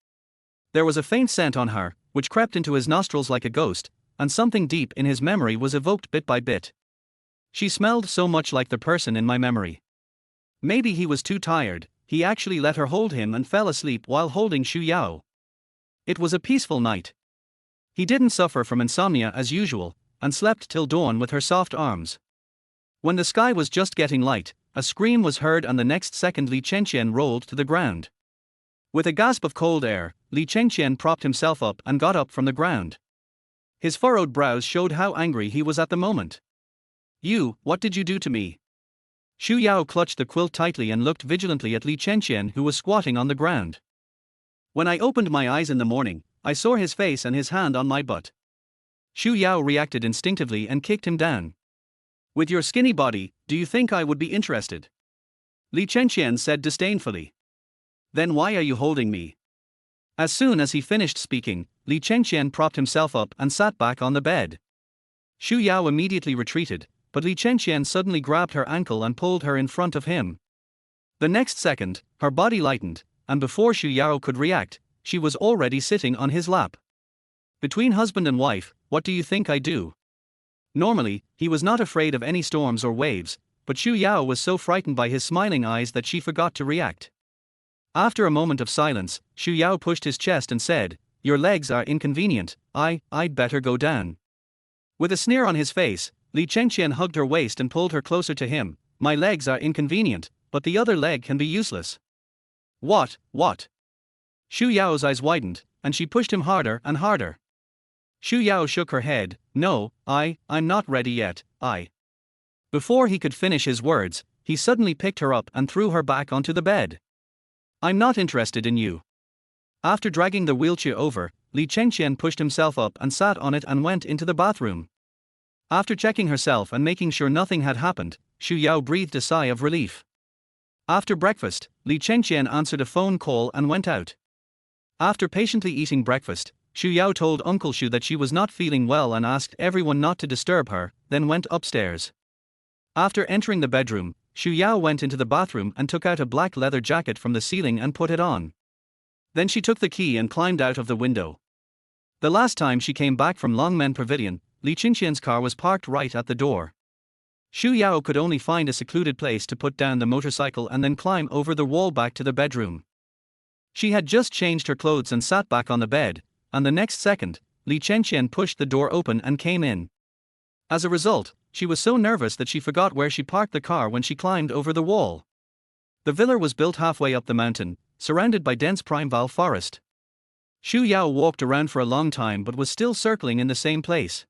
There was a faint scent on her, which crept into his nostrils like a ghost, and something deep in his memory was evoked bit by bit. She smelled so much like the person in my memory. Maybe he was too tired, he actually let her hold him and fell asleep while holding Xu Yao. It was a peaceful night. He didn't suffer from insomnia as usual, and slept till dawn with her soft arms. When the sky was just getting light, a scream was heard and the next second Li Chengqian rolled to the ground. With a gasp of cold air, Li Chengqian propped himself up and got up from the ground. His furrowed brows showed how angry he was at the moment. You, what did you do to me? Xu Yao clutched the quilt tightly and looked vigilantly at Li Chengqian, who was squatting on the ground. When I opened my eyes in the morning, I saw his face and his hand on my butt. Xu Yao reacted instinctively and kicked him down. With your skinny body, do you think I would be interested? Li Chengqian said disdainfully. Then why are you holding me? As soon as he finished speaking, Li Chengqian propped himself up and sat back on the bed. Xu Yao immediately retreated, but Li Chengqian suddenly grabbed her ankle and pulled her in front of him. The next second, her body lightened, and before Xu Yao could react, she was already sitting on his lap. Between husband and wife, what do you think I do? Normally, he was not afraid of any storms or waves, but Xu Yao was so frightened by his smiling eyes that she forgot to react. After a moment of silence, Xu Yao pushed his chest and said, "Your legs are inconvenient, I'd better go down." With a sneer on his face, Li Chengqian hugged her waist and pulled her closer to him. My legs are inconvenient, but the other leg can be useless. What? Xu Yao's eyes widened, and she pushed him harder and harder. Xu Yao shook her head. No, I'm not ready yet, Before he could finish his words, he suddenly picked her up and threw her back onto the bed. I'm not interested in you. After dragging the wheelchair over, Li Chengqian pushed himself up and sat on it and went into the bathroom. After checking herself and making sure nothing had happened, Xu Yao breathed a sigh of relief. After breakfast, Li Chengqian answered a phone call and went out. After patiently eating breakfast, Xu Yao told Uncle Xu that she was not feeling well and asked everyone not to disturb her, then went upstairs. After entering the bedroom, Xu Yao went into the bathroom and took out a black leather jacket from the ceiling and put it on. Then she took the key and climbed out of the window. The last time she came back from Longmen Pavilion, Li Chengqian's car was parked right at the door. Xu Yao could only find a secluded place to put down the motorcycle and then climb over the wall back to the bedroom. She had just changed her clothes and sat back on the bed, and the next second, Li Chengqian pushed the door open and came in. As a result, she was so nervous that she forgot where she parked the car when she climbed over the wall. The villa was built halfway up the mountain, surrounded by dense primeval forest. Xu Yao walked around for a long time but was still circling in the same place.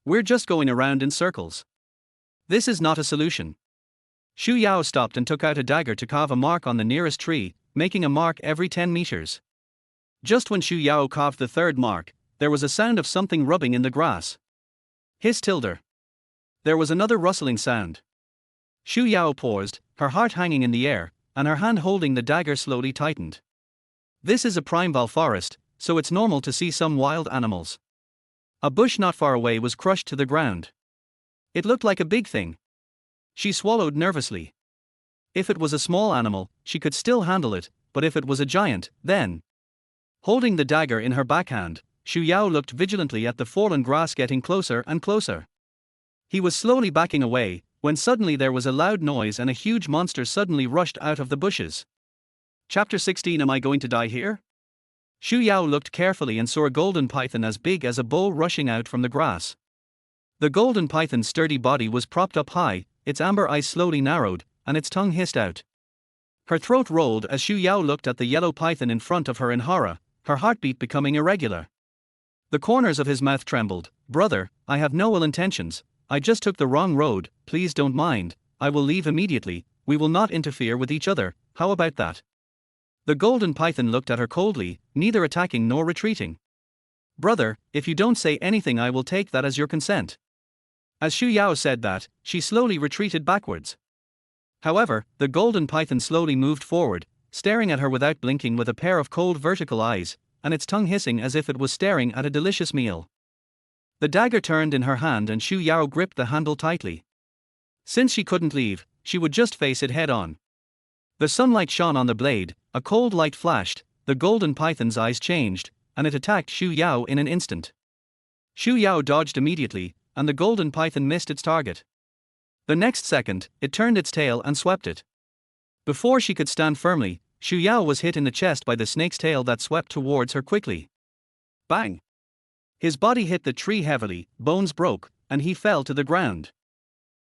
We're just going around in circles. This is not a solution. Xu Yao stopped and took out a dagger to carve a mark on the nearest tree, making a mark every 10 meters. Just when Xu Yao carved the third mark, there was a sound of something rubbing in the grass. Hiss tilde. There was another rustling sound. Xu Yao paused, her heart hanging in the air, and her hand holding the dagger slowly tightened. This is a primeval forest, so it's normal to see some wild animals. A bush not far away was crushed to the ground. It looked like a big thing. She swallowed nervously. If it was a small animal, she could still handle it, but if it was a giant, then. Holding the dagger in her backhand, Xu Yao looked vigilantly at the fallen grass getting closer and closer. He was slowly backing away, when suddenly there was a loud noise and a huge monster suddenly rushed out of the bushes. Chapter 16. Am I going to die here? Xu Yao looked carefully and saw a golden python as big as a bull rushing out from the grass. The golden python's sturdy body was propped up high, its amber eyes slowly narrowed, and its tongue hissed out. Her throat rolled as Xu Yao looked at the yellow python in front of her in horror, her heartbeat becoming irregular. The corners of his mouth trembled. Brother, I have no ill intentions, I just took the wrong road, please don't mind, I will leave immediately, we will not interfere with each other, how about that? The golden python looked at her coldly, neither attacking nor retreating. Brother, if you don't say anything I will take that as your consent. As Xu Yao said that, she slowly retreated backwards. However, the golden python slowly moved forward, staring at her without blinking with a pair of cold vertical eyes, and its tongue hissing as if it was staring at a delicious meal. The dagger turned in her hand and Xu Yao gripped the handle tightly. Since she couldn't leave, she would just face it head on. The sunlight shone on the blade, a cold light flashed, the golden python's eyes changed, and it attacked Xu Yao in an instant. Xu Yao dodged immediately, and the golden python missed its target. The next second, it turned its tail and swept it. Before she could stand firmly, Xu Yao was hit in the chest by the snake's tail that swept towards her quickly. Bang! His body hit the tree heavily, bones broke, and he fell to the ground.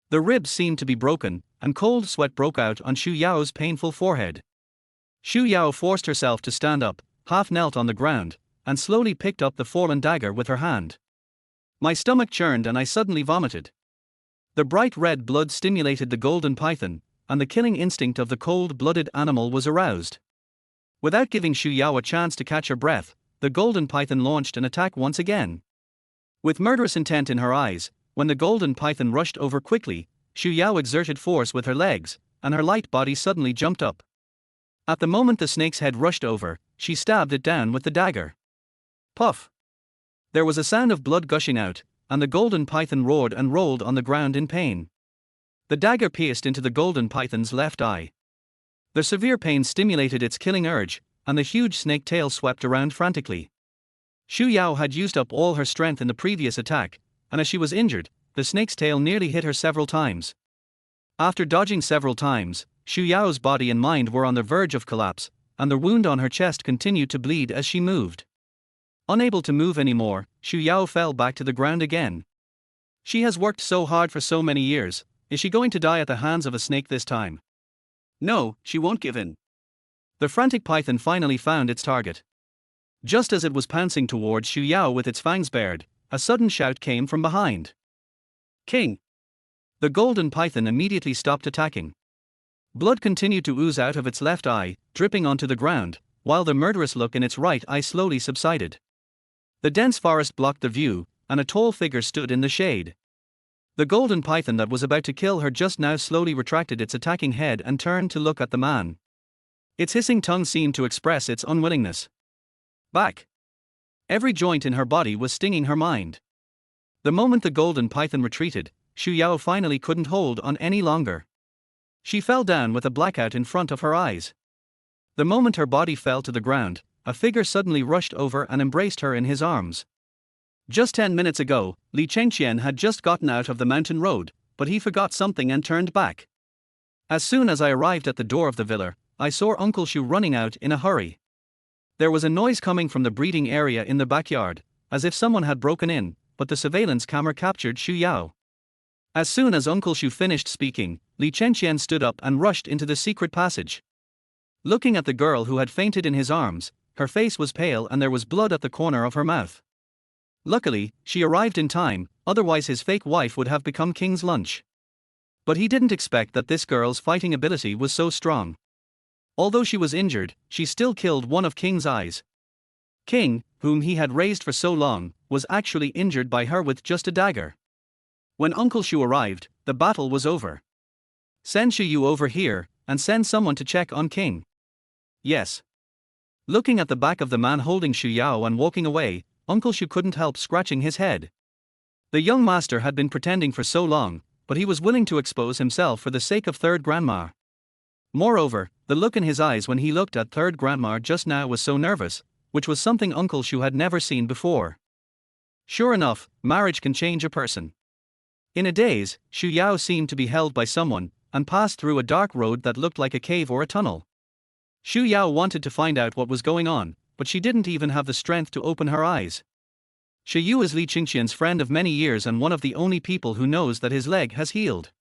The ribs seemed to be broken, and cold sweat broke out on Xu Yao's painful forehead. Xu Yao forced herself to stand up, half knelt on the ground, and slowly picked up the fallen dagger with her hand. My stomach churned and I suddenly vomited. The bright red blood stimulated the golden python, and the killing instinct of the cold-blooded animal was aroused. Without giving Xu Yao a chance to catch her breath, the golden python launched an attack once again. With murderous intent in her eyes, when the golden python rushed over quickly, Xu Yao exerted force with her legs, and her light body suddenly jumped up. At the moment the snake's head rushed over, she stabbed it down with the dagger. Puff! There was a sound of blood gushing out, and the golden python roared and rolled on the ground in pain. The dagger pierced into the golden python's left eye. The severe pain stimulated its killing urge, and the huge snake tail swept around frantically. Xu Yao had used up all her strength in the previous attack, and as she was injured, the snake's tail nearly hit her several times. After dodging several times, Xu Yao's body and mind were on the verge of collapse, and the wound on her chest continued to bleed as she moved. Unable to move anymore, Xu Yao fell back to the ground again. She has worked so hard for so many years, is she going to die at the hands of a snake this time? No, she won't give in. The frantic python finally found its target. Just as it was pouncing towards Xu Yao with its fangs bared, a sudden shout came from behind. King! The golden python immediately stopped attacking. Blood continued to ooze out of its left eye, dripping onto the ground, while the murderous look in its right eye slowly subsided. The dense forest blocked the view, and a tall figure stood in the shade. The golden python that was about to kill her just now slowly retracted its attacking head and turned to look at the man. Its hissing tongue seemed to express its unwillingness. Back! Every joint in her body was stinging her mind. The moment the golden python retreated, Xu Yao finally couldn't hold on any longer. She fell down with a blackout in front of her eyes. The moment her body fell to the ground, a figure suddenly rushed over and embraced her in his arms. Just 10 minutes ago, Li Chengqian had just gotten out of the mountain road, but he forgot something and turned back. As soon as I arrived at the door of the villa, I saw Uncle Xu running out in a hurry. There was a noise coming from the breeding area in the backyard, as if someone had broken in, but the surveillance camera captured Xu Yao. As soon as Uncle Xu finished speaking, Li Chengqian stood up and rushed into the secret passage. Looking at the girl who had fainted in his arms, her face was pale and there was blood at the corner of her mouth. Luckily, she arrived in time, otherwise his fake wife would have become King's lunch. But he didn't expect that this girl's fighting ability was so strong. Although she was injured, she still killed one of King's eyes. King, whom he had raised for so long, was actually injured by her with just a dagger. When Uncle Xu arrived, the battle was over. Send Xu Yu over here, and send someone to check on King. Yes. Looking at the back of the man holding Xu Yao and walking away, Uncle Xu couldn't help scratching his head. The young master had been pretending for so long, but he was willing to expose himself for the sake of Third Grandma. Moreover, the look in his eyes when he looked at Third Grandma just now was so nervous, which was something Uncle Xu had never seen before. Sure enough, marriage can change a person. In a daze, Xu Yao seemed to be held by someone, and passed through a dark road that looked like a cave or a tunnel. Xu Yao wanted to find out what was going on, but she didn't even have the strength to open her eyes. Xu Yu is Li Chengqian's friend of many years and one of the only people who knows that his leg has healed.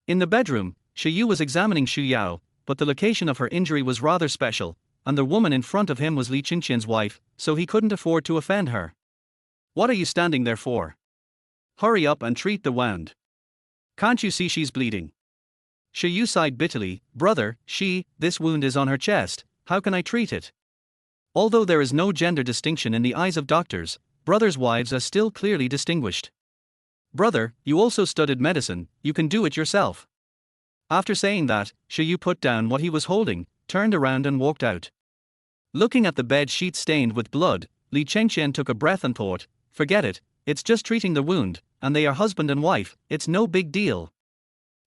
In the bedroom, Xu Yu was examining Xu Yao, but the location of her injury was rather special, and the woman in front of him was Li Chengqian's wife, so he couldn't afford to offend her. What are you standing there for? Hurry up and treat the wound. Can't you see she's bleeding? Xu Yu sighed bitterly. Brother, this wound is on her chest, how can I treat it? Although there is no gender distinction in the eyes of doctors, brothers' wives are still clearly distinguished. Brother, you also studied medicine, you can do it yourself. After saying that, Xu Yu put down what he was holding, turned around and walked out. Looking at the bed sheet stained with blood, Li Chengqian took a breath and thought, forget it, it's just treating the wound, and they are husband and wife, it's no big deal.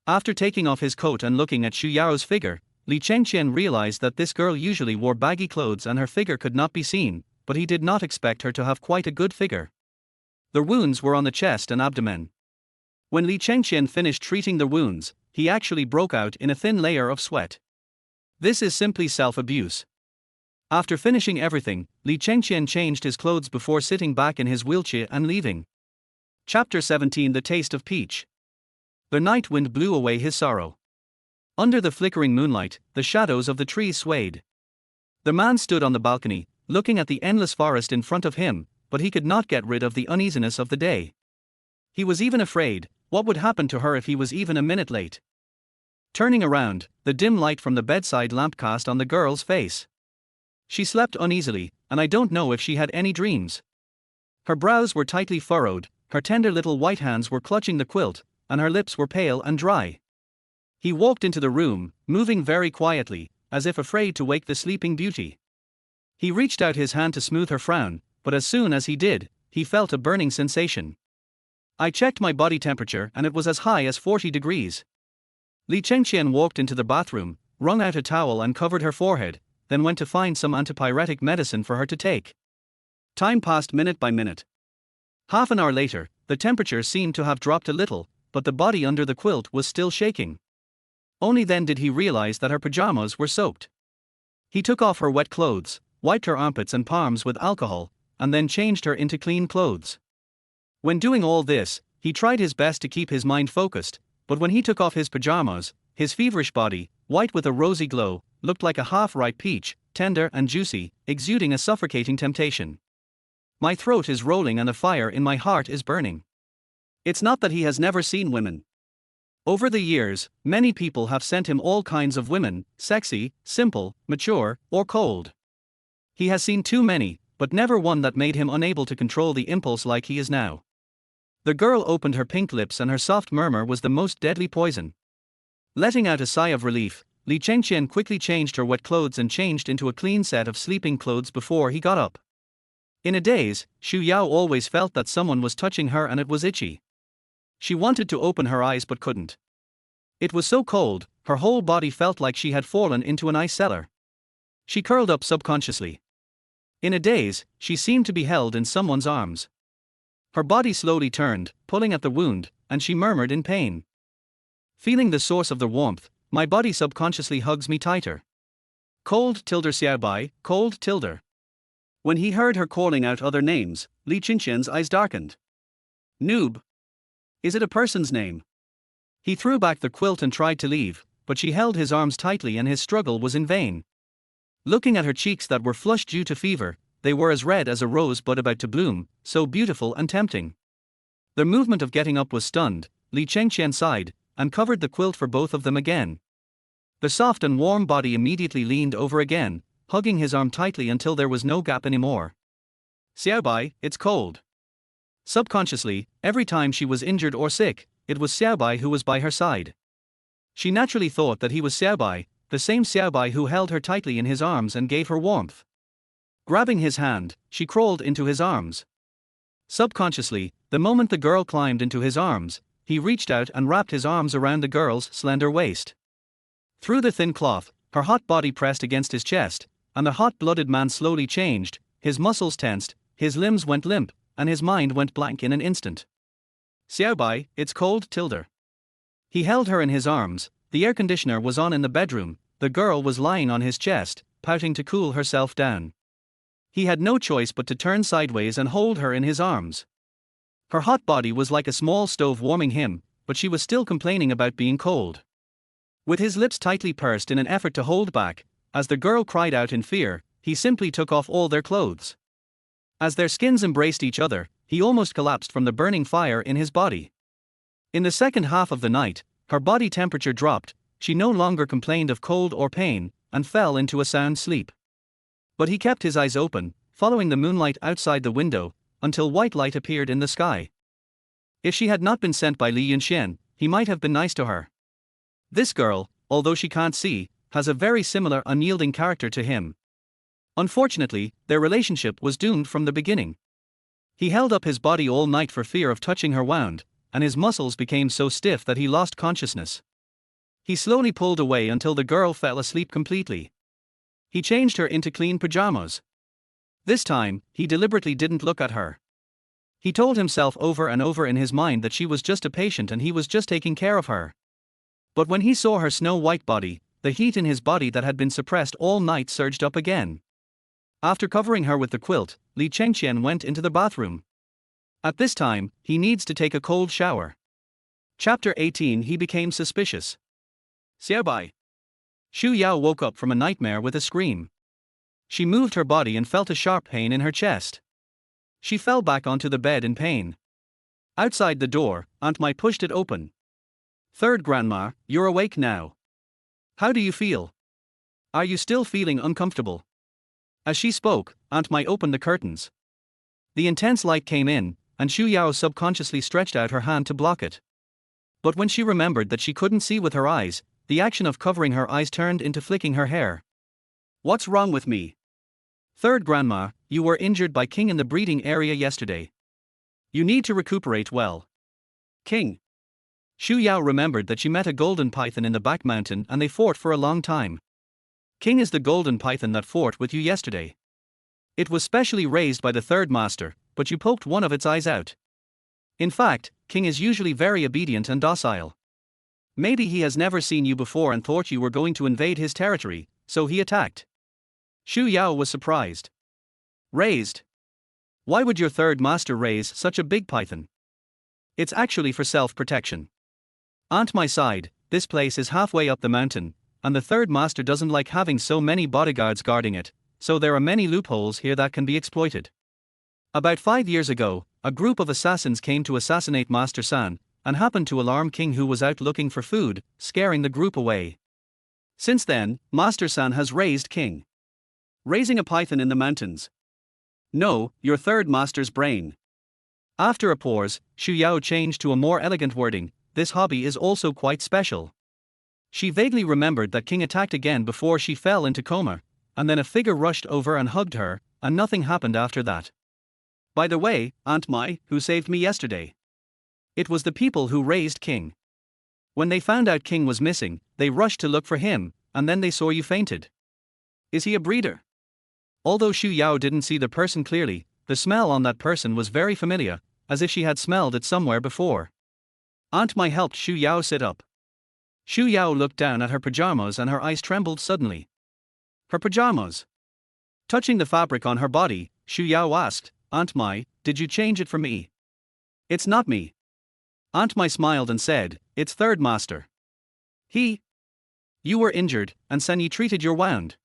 After taking off his coat and looking at Xu Yao's figure, Li Chengqian realized that this girl usually wore baggy clothes and her figure could not be seen, but he did not expect her to have quite a good figure. The wounds were on the chest and abdomen. When Li Chengqian finished treating the wounds, he actually broke out in a thin layer of sweat. This is simply self-abuse. After finishing everything, Li Chengqian changed his clothes before sitting back in his wheelchair and leaving. Chapter 17 The Taste of Peach. The night wind blew away his sorrow. Under the flickering moonlight, the shadows of the trees swayed. The man stood on the balcony, looking at the endless forest in front of him, but he could not get rid of the uneasiness of the day. He was even afraid, what would happen to her if he was even a minute late? Turning around, the dim light from the bedside lamp cast on the girl's face. She slept uneasily, and I don't know if she had any dreams. Her brows were tightly furrowed, her tender little white hands were clutching the quilt, and her lips were pale and dry. He walked into the room, moving very quietly, as if afraid to wake the sleeping beauty. He reached out his hand to smooth her frown, but as soon as he did, he felt a burning sensation. I checked my body temperature and it was as high as 40 degrees. Li Chengqian walked into the bathroom, wrung out a towel and covered her forehead, then went to find some antipyretic medicine for her to take. Time passed minute by minute. Half an hour later, the temperature seemed to have dropped a little, but the body under the quilt was still shaking. Only then did he realize that her pajamas were soaked. He took off her wet clothes, wiped her armpits and palms with alcohol, and then changed her into clean clothes. When doing all this, he tried his best to keep his mind focused, but when he took off his pajamas, his feverish body, white with a rosy glow, looked like a half-ripe peach, tender and juicy, exuding a suffocating temptation. My throat is rolling and a fire in my heart is burning. It's not that he has never seen women. Over the years, many people have sent him all kinds of women, sexy, simple, mature, or cold. He has seen too many, but never one that made him unable to control the impulse like he is now. The girl opened her pink lips and her soft murmur was the most deadly poison. Letting out a sigh of relief, Li Chengqian quickly changed her wet clothes and changed into a clean set of sleeping clothes before he got up. In a daze, Xu Yao always felt that someone was touching her and it was itchy. She wanted to open her eyes but couldn't. It was so cold, her whole body felt like she had fallen into an ice cellar. She curled up subconsciously. In a daze, she seemed to be held in someone's arms. Her body slowly turned, pulling at the wound, and she murmured in pain. Feeling the source of the warmth, my body subconsciously hugs me tighter. Cold tilde xiaobai, cold tilde. When he heard her calling out other names, Li Chengqian's eyes darkened. Noob. Is it a person's name? He threw back the quilt and tried to leave, but she held his arms tightly and his struggle was in vain. Looking at her cheeks that were flushed due to fever, they were as red as a rose bud about to bloom, so beautiful and tempting. The movement of getting up was stunned. Li Chengqian sighed, and covered the quilt for both of them again. The soft and warm body immediately leaned over again, hugging his arm tightly until there was no gap anymore. Xiaobai, it's cold. Subconsciously, every time she was injured or sick, it was Xiaobai who was by her side. She naturally thought that he was Xiaobai, the same Xiaobai who held her tightly in his arms and gave her warmth. Grabbing his hand, she crawled into his arms. Subconsciously, the moment the girl climbed into his arms, he reached out and wrapped his arms around the girl's slender waist. Through the thin cloth, her hot body pressed against his chest, and the hot-blooded man slowly changed, his muscles tensed, his limbs went limp, and his mind went blank in an instant. Xiaobai, it's cold, tilde. He held her in his arms, the air conditioner was on in the bedroom, the girl was lying on his chest, pouting to cool herself down. He had no choice but to turn sideways and hold her in his arms. Her hot body was like a small stove warming him, but she was still complaining about being cold. With his lips tightly pursed in an effort to hold back, as the girl cried out in fear, he simply took off all their clothes. As their skins embraced each other, he almost collapsed from the burning fire in his body. In the second half of the night, her body temperature dropped, she no longer complained of cold or pain, and fell into a sound sleep. But he kept his eyes open, following the moonlight outside the window, until white light appeared in the sky. If she had not been sent by Li Yunxuan, he might have been nice to her. This girl, although she can't see, has a very similar unyielding character to him. Unfortunately, their relationship was doomed from the beginning. He held up his body all night for fear of touching her wound, and his muscles became so stiff that he lost consciousness. He slowly pulled away until the girl fell asleep completely. He changed her into clean pajamas. This time, he deliberately didn't look at her. He told himself over and over in his mind that she was just a patient and he was just taking care of her. But when he saw her snow-white body, the heat in his body that had been suppressed all night surged up again. After covering her with the quilt, Li Chengqian went into the bathroom. At this time, he needs to take a cold shower. Chapter 18. He became suspicious. Xiaobai. Xu Yao woke up from a nightmare with a scream. She moved her body and felt a sharp pain in her chest. She fell back onto the bed in pain. Outside the door, Aunt Mai pushed it open. Third Grandma, you're awake now. How do you feel? Are you still feeling uncomfortable? As she spoke, Aunt Mai opened the curtains. The intense light came in, and Xu Yao subconsciously stretched out her hand to block it. But when she remembered that she couldn't see with her eyes, the action of covering her eyes turned into flicking her hair. What's wrong with me? Third Grandma, you were injured by King in the breeding area yesterday. You need to recuperate well. King. Xu Yao remembered that she met a golden python in the back mountain and they fought for a long time. King is the golden python that fought with you yesterday. It was specially raised by the third master, but you poked one of its eyes out. In fact, King is usually very obedient and docile. Maybe he has never seen you before and thought you were going to invade his territory, so he attacked. Xu Yao was surprised. Raised? Why would your third master raise such a big python? It's actually for self-protection. Aunt Mai sighed, this place is halfway up the mountain, and the third master doesn't like having so many bodyguards guarding it, so there are many loopholes here that can be exploited. About 5 years ago, a group of assassins came to assassinate Master San, and happened to alarm King who was out looking for food, scaring the group away. Since then, Master San has raised King. Raising a python in the mountains. No, your third master's brain. After a pause, Xu Yao changed to a more elegant wording, this hobby is also quite special. She vaguely remembered that King attacked again before she fell into coma, and then a figure rushed over and hugged her, and nothing happened after that. By the way, Aunt Mai, who saved me yesterday? It was the people who raised King. When they found out King was missing, they rushed to look for him, and then they saw you fainted. Is he a breeder? Although Xu Yao didn't see the person clearly, the smell on that person was very familiar, as if she had smelled it somewhere before. Aunt Mai helped Xu Yao sit up. Xu Yao looked down at her pajamas and her eyes trembled suddenly. Her pajamas. Touching the fabric on her body, Xu Yao asked, Aunt Mai, did you change it for me? It's not me. Aunt Mai smiled and said, it's third master. You were injured, and Sanyi treated your wound.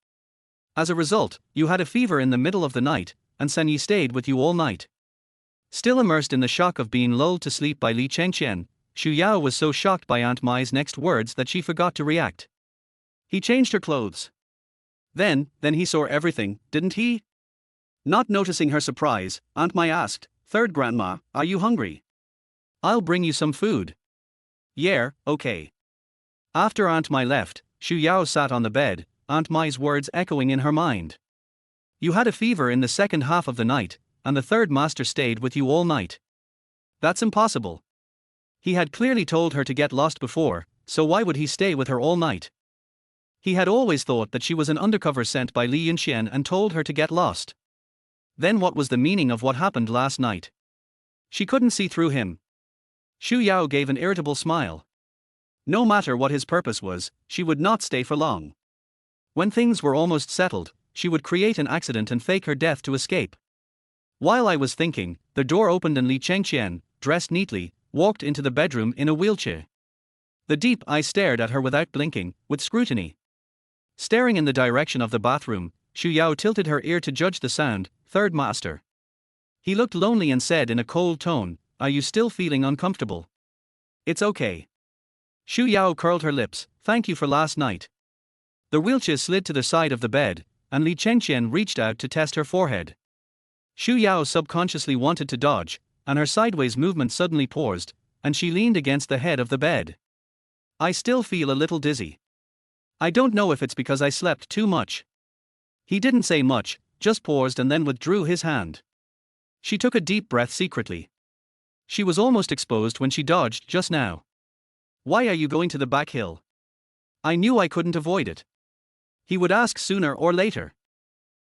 As a result, you had a fever in the middle of the night, and Sanyi stayed with you all night. Still immersed in the shock of being lulled to sleep by Li Chengqian, Xu Yao was so shocked by Aunt Mai's next words that she forgot to react. He changed her clothes. Then he saw everything, didn't he? Not noticing her surprise, Aunt Mai asked, Third grandma, are you hungry? I'll bring you some food. Yeah, okay. After Aunt Mai left, Xu Yao sat on the bed, Aunt Mai's words echoing in her mind. You had a fever in the second half of the night, and the third master stayed with you all night. That's impossible. He had clearly told her to get lost before, so why would he stay with her all night? He had always thought that she was an undercover sent by Li Yunxuan and told her to get lost. Then what was the meaning of what happened last night? She couldn't see through him. Xu Yao gave an irritable smile. No matter what his purpose was, she would not stay for long. When things were almost settled, she would create an accident and fake her death to escape. While I was thinking, the door opened and Li Chengqian, dressed neatly, walked into the bedroom in a wheelchair. The deep eyes stared at her without blinking, with scrutiny. Staring in the direction of the bathroom, Xu Yao tilted her ear to judge the sound, Third master. He looked lonely and said in a cold tone, Are you still feeling uncomfortable? It's okay. Xu Yao curled her lips, Thank you for last night. The wheelchair slid to the side of the bed, and Li Chengqian reached out to test her forehead. Xu Yao subconsciously wanted to dodge, and her sideways movement suddenly paused, and she leaned against the head of the bed. I still feel a little dizzy. I don't know if it's because I slept too much. He didn't say much, just paused and then withdrew his hand. She took a deep breath secretly. She was almost exposed when she dodged just now. Why are you going to the back hill? I knew I couldn't avoid it. He would ask sooner or later.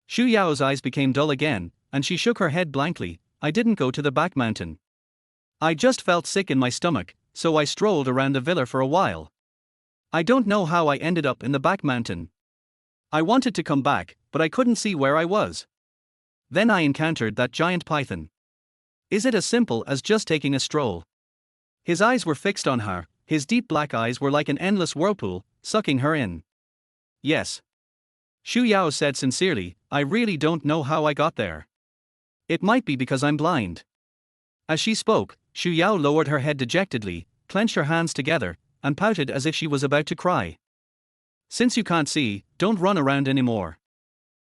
Xu Yao's eyes became dull again, and she shook her head blankly, I didn't go to the back mountain. I just felt sick in my stomach, so I strolled around the villa for a while. I don't know how I ended up in the back mountain. I wanted to come back, but I couldn't see where I was. Then I encountered that giant python. Is it as simple as just taking a stroll? His eyes were fixed on her, his deep black eyes were like an endless whirlpool, sucking her in. Yes. Xu Yao said sincerely, I really don't know how I got there. It might be because I'm blind. As she spoke, Xu Yao lowered her head dejectedly, clenched her hands together, and pouted as if she was about to cry. Since you can't see, don't run around anymore.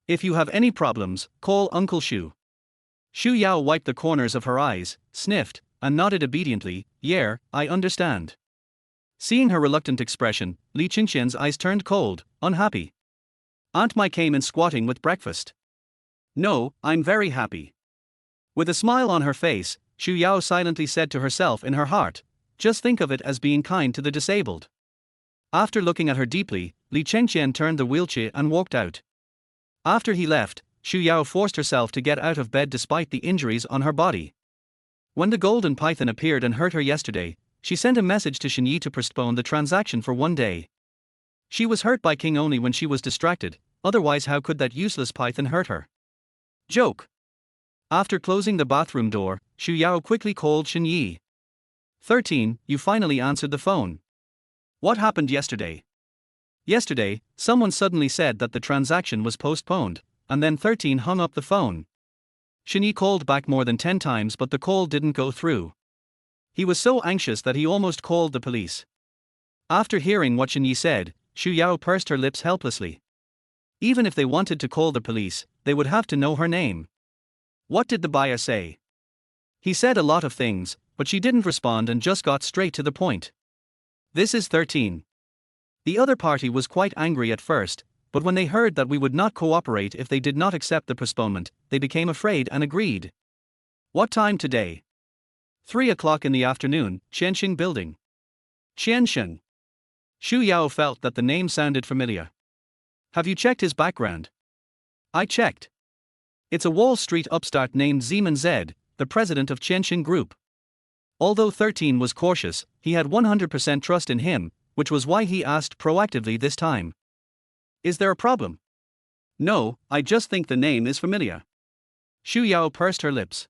If you have any problems, call Uncle Xu. Xu Yao wiped the corners of her eyes, sniffed, and nodded obediently, yeah, I understand. Seeing her reluctant expression, Li Chengqian's eyes turned cold, unhappy. Aunt Mai came in squatting with breakfast. No, I'm very happy. With a smile on her face, Xu Yao silently said to herself in her heart, just think of it as being kind to the disabled. After looking at her deeply, Li Chengqian turned the wheelchair and walked out. After he left, Xu Yao forced herself to get out of bed despite the injuries on her body. When the golden python appeared and hurt her yesterday, she sent a message to Xinyi to postpone the transaction for 1 day. She was hurt by King only when she was distracted, otherwise how could that useless python hurt her? Joke. After closing the bathroom door, Xu Yao quickly called Xinyi. 13, you finally answered the phone. What happened yesterday? Yesterday, someone suddenly said that the transaction was postponed, and then 13 hung up the phone. Xinyi called back more than 10 times but the call didn't go through. He was so anxious that he almost called the police. After hearing what Xinyi said, Xu Yao pursed her lips helplessly. Even if they wanted to call the police, they would have to know her name. What did the buyer say? He said a lot of things, but she didn't respond and just got straight to the point. This is 13. The other party was quite angry at first, but when they heard that we would not cooperate if they did not accept the postponement, they became afraid and agreed. What time today? 3 o'clock in the afternoon, Qianxing Building. Qianxing. Xu Yao felt that the name sounded familiar. Have you checked his background? I checked. It's a Wall Street upstart named Zeman Z, the president of Qianxing Group. Although 13 was cautious, he had 100% trust in him, which was why he asked proactively this time. Is there a problem? No, I just think the name is familiar. Xu Yao pursed her lips.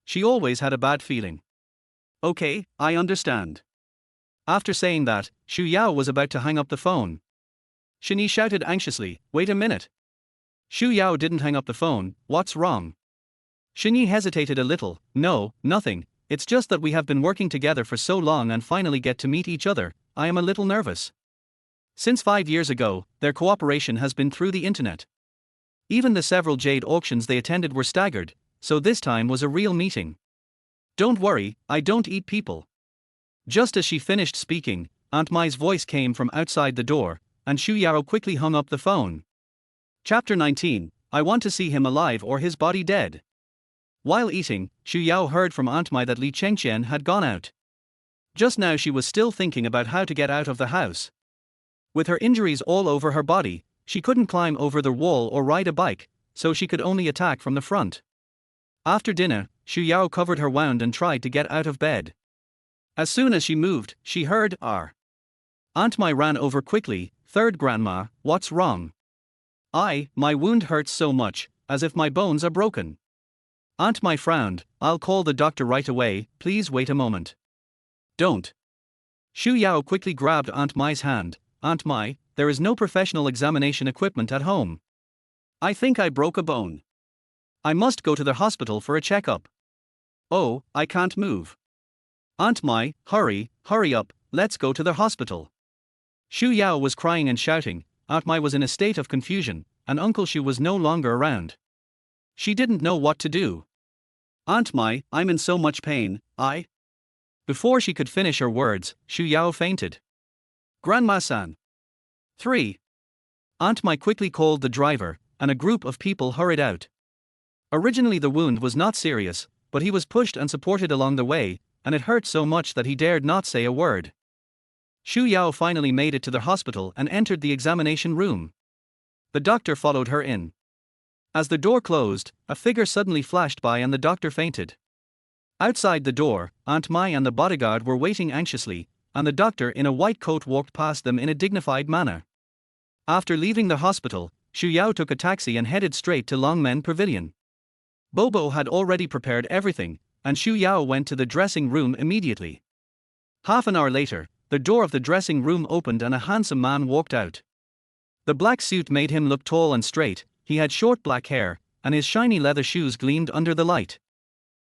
She always had a bad feeling. Okay, I understand. After saying that, Xu Yao was about to hang up the phone. Shen Yi shouted anxiously, wait a minute. Xu Yao didn't hang up the phone, what's wrong? Shen Yi hesitated a little, no, nothing, it's just that we have been working together for so long and finally get to meet each other, I am a little nervous. Since 5 years ago, their cooperation has been through the internet. Even the several jade auctions they attended were staggered, so this time was a real meeting. Don't worry, I don't eat people. Just as she finished speaking, Aunt Mai's voice came from outside the door, and Xu Yao quickly hung up the phone. Chapter 19, I want to see him alive or his body dead. While eating, Xu Yao heard from Aunt Mai that Li Chengqian had gone out. Just now she was still thinking about how to get out of the house. With her injuries all over her body, she couldn't climb over the wall or ride a bike, so she could only attack from the front. After dinner, Xu Yao covered her wound and tried to get out of bed. As soon as she moved, she heard "R." Aunt Mai ran over quickly, "Third grandma, what's wrong?" My wound hurts so much, as if my bones are broken." Aunt Mai frowned, "I'll call the doctor right away, please wait a moment." "Don't." Xu Yao quickly grabbed Aunt Mai's hand. "Aunt Mai, there is no professional examination equipment at home. I think I broke a bone. I must go to the hospital for a checkup." "Oh, I can't move." "Aunt Mai, hurry up, let's go to the hospital." Xu Yao was crying and shouting. Aunt Mai was in a state of confusion, and Uncle Xu was no longer around. She didn't know what to do. "Aunt Mai, I'm in so much pain, Before she could finish her words, Xu Yao fainted. "Grandma-san." 3. Aunt Mai quickly called the driver, and a group of people hurried out. Originally the wound was not serious, but he was pushed and supported along the way, and it hurt so much that he dared not say a word. Xu Yao finally made it to the hospital and entered the examination room. The doctor followed her in. As the door closed, a figure suddenly flashed by and the doctor fainted. Outside the door, Aunt Mai and the bodyguard were waiting anxiously, and the doctor in a white coat walked past them in a dignified manner. After leaving the hospital, Xu Yao took a taxi and headed straight to Longmen Pavilion. Bobo had already prepared everything, and Xu Yao went to the dressing room immediately. Half an hour later, the door of the dressing room opened and a handsome man walked out. The black suit made him look tall and straight, he had short black hair, and his shiny leather shoes gleamed under the light.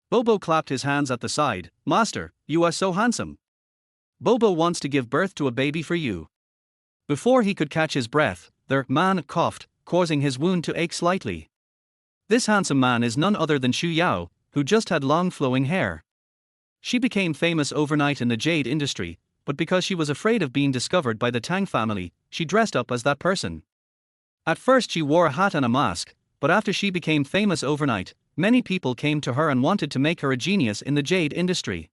Bobo clapped his hands at the side. "Master, you are so handsome. Bobo wants to give birth to a baby for you." Before he could catch his breath, the man coughed, causing his wound to ache slightly. This handsome man is none other than Xu Yao, who just had long flowing hair. She became famous overnight in the jade industry, but because she was afraid of being discovered by the Tang family, she dressed up as that person. At first she wore a hat and a mask, but after she became famous overnight, many people came to her and wanted to make her a genius in the jade industry.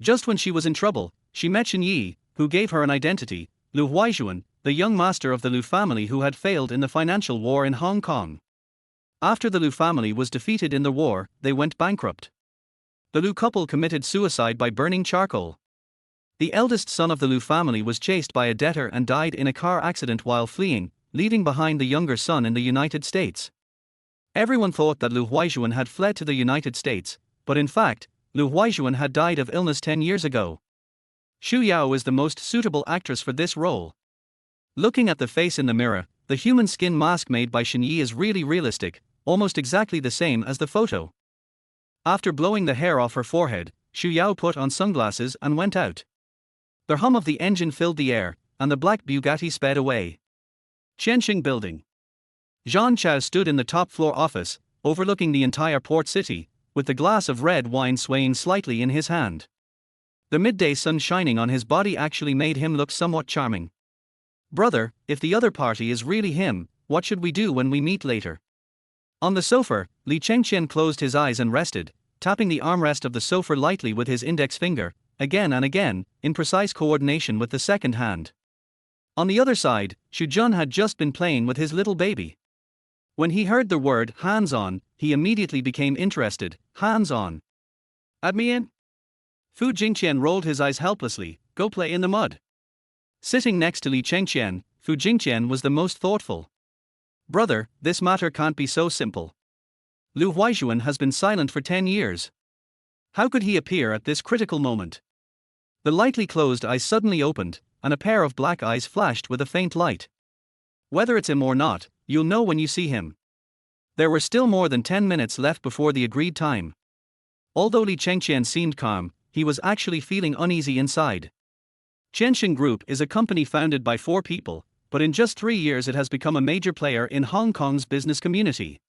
Just when she was in trouble, she met Shen Yi, who gave her an identity, Lu Huaixuan, the young master of the Lu family who had failed in the financial war in Hong Kong. After the Lu family was defeated in the war, they went bankrupt. The Lu couple committed suicide by burning charcoal. The eldest son of the Lu family was chased by a debtor and died in a car accident while fleeing, leaving behind the younger son in the United States. Everyone thought that Lu Huaixuan had fled to the United States, but in fact, Lu Huaixuan had died of illness 10 years ago. Xu Yao is the most suitable actress for this role. Looking at the face in the mirror, the human skin mask made by Shen Yi is really realistic, almost exactly the same as the photo. After blowing the hair off her forehead, Xu Yao put on sunglasses and went out. The hum of the engine filled the air, and the black Bugatti sped away. Qianxing Building. Zhang Chao stood in the top-floor office, overlooking the entire port city, with the glass of red wine swaying slightly in his hand. The midday sun shining on his body actually made him look somewhat charming. "Brother, if the other party is really him, what should we do when we meet later?" On the sofa, Li Chengqian closed his eyes and rested, tapping the armrest of the sofa lightly with his index finger, again and again, in precise coordination with the second hand. On the other side, Xu Jun had just been playing with his little baby. When he heard the word hands-on, he immediately became interested. "Hands-on? Add me in?" Fu Jingqian rolled his eyes helplessly. "Go play in the mud." Sitting next to Li Chengqian, Fu Jingqian was the most thoughtful. "Brother, this matter can't be so simple." Lu Huaixuan has been silent for 10 years. How could he appear at this critical moment? The lightly closed eyes suddenly opened, and a pair of black eyes flashed with a faint light. Whether it's him or not, you'll know when you see him. There were still more than 10 minutes left before the agreed time. Although Li Chengqian seemed calm, he was actually feeling uneasy inside. Qianxin Group is a company founded by 4 people, but in just 3 years it has become a major player in Hong Kong's business community.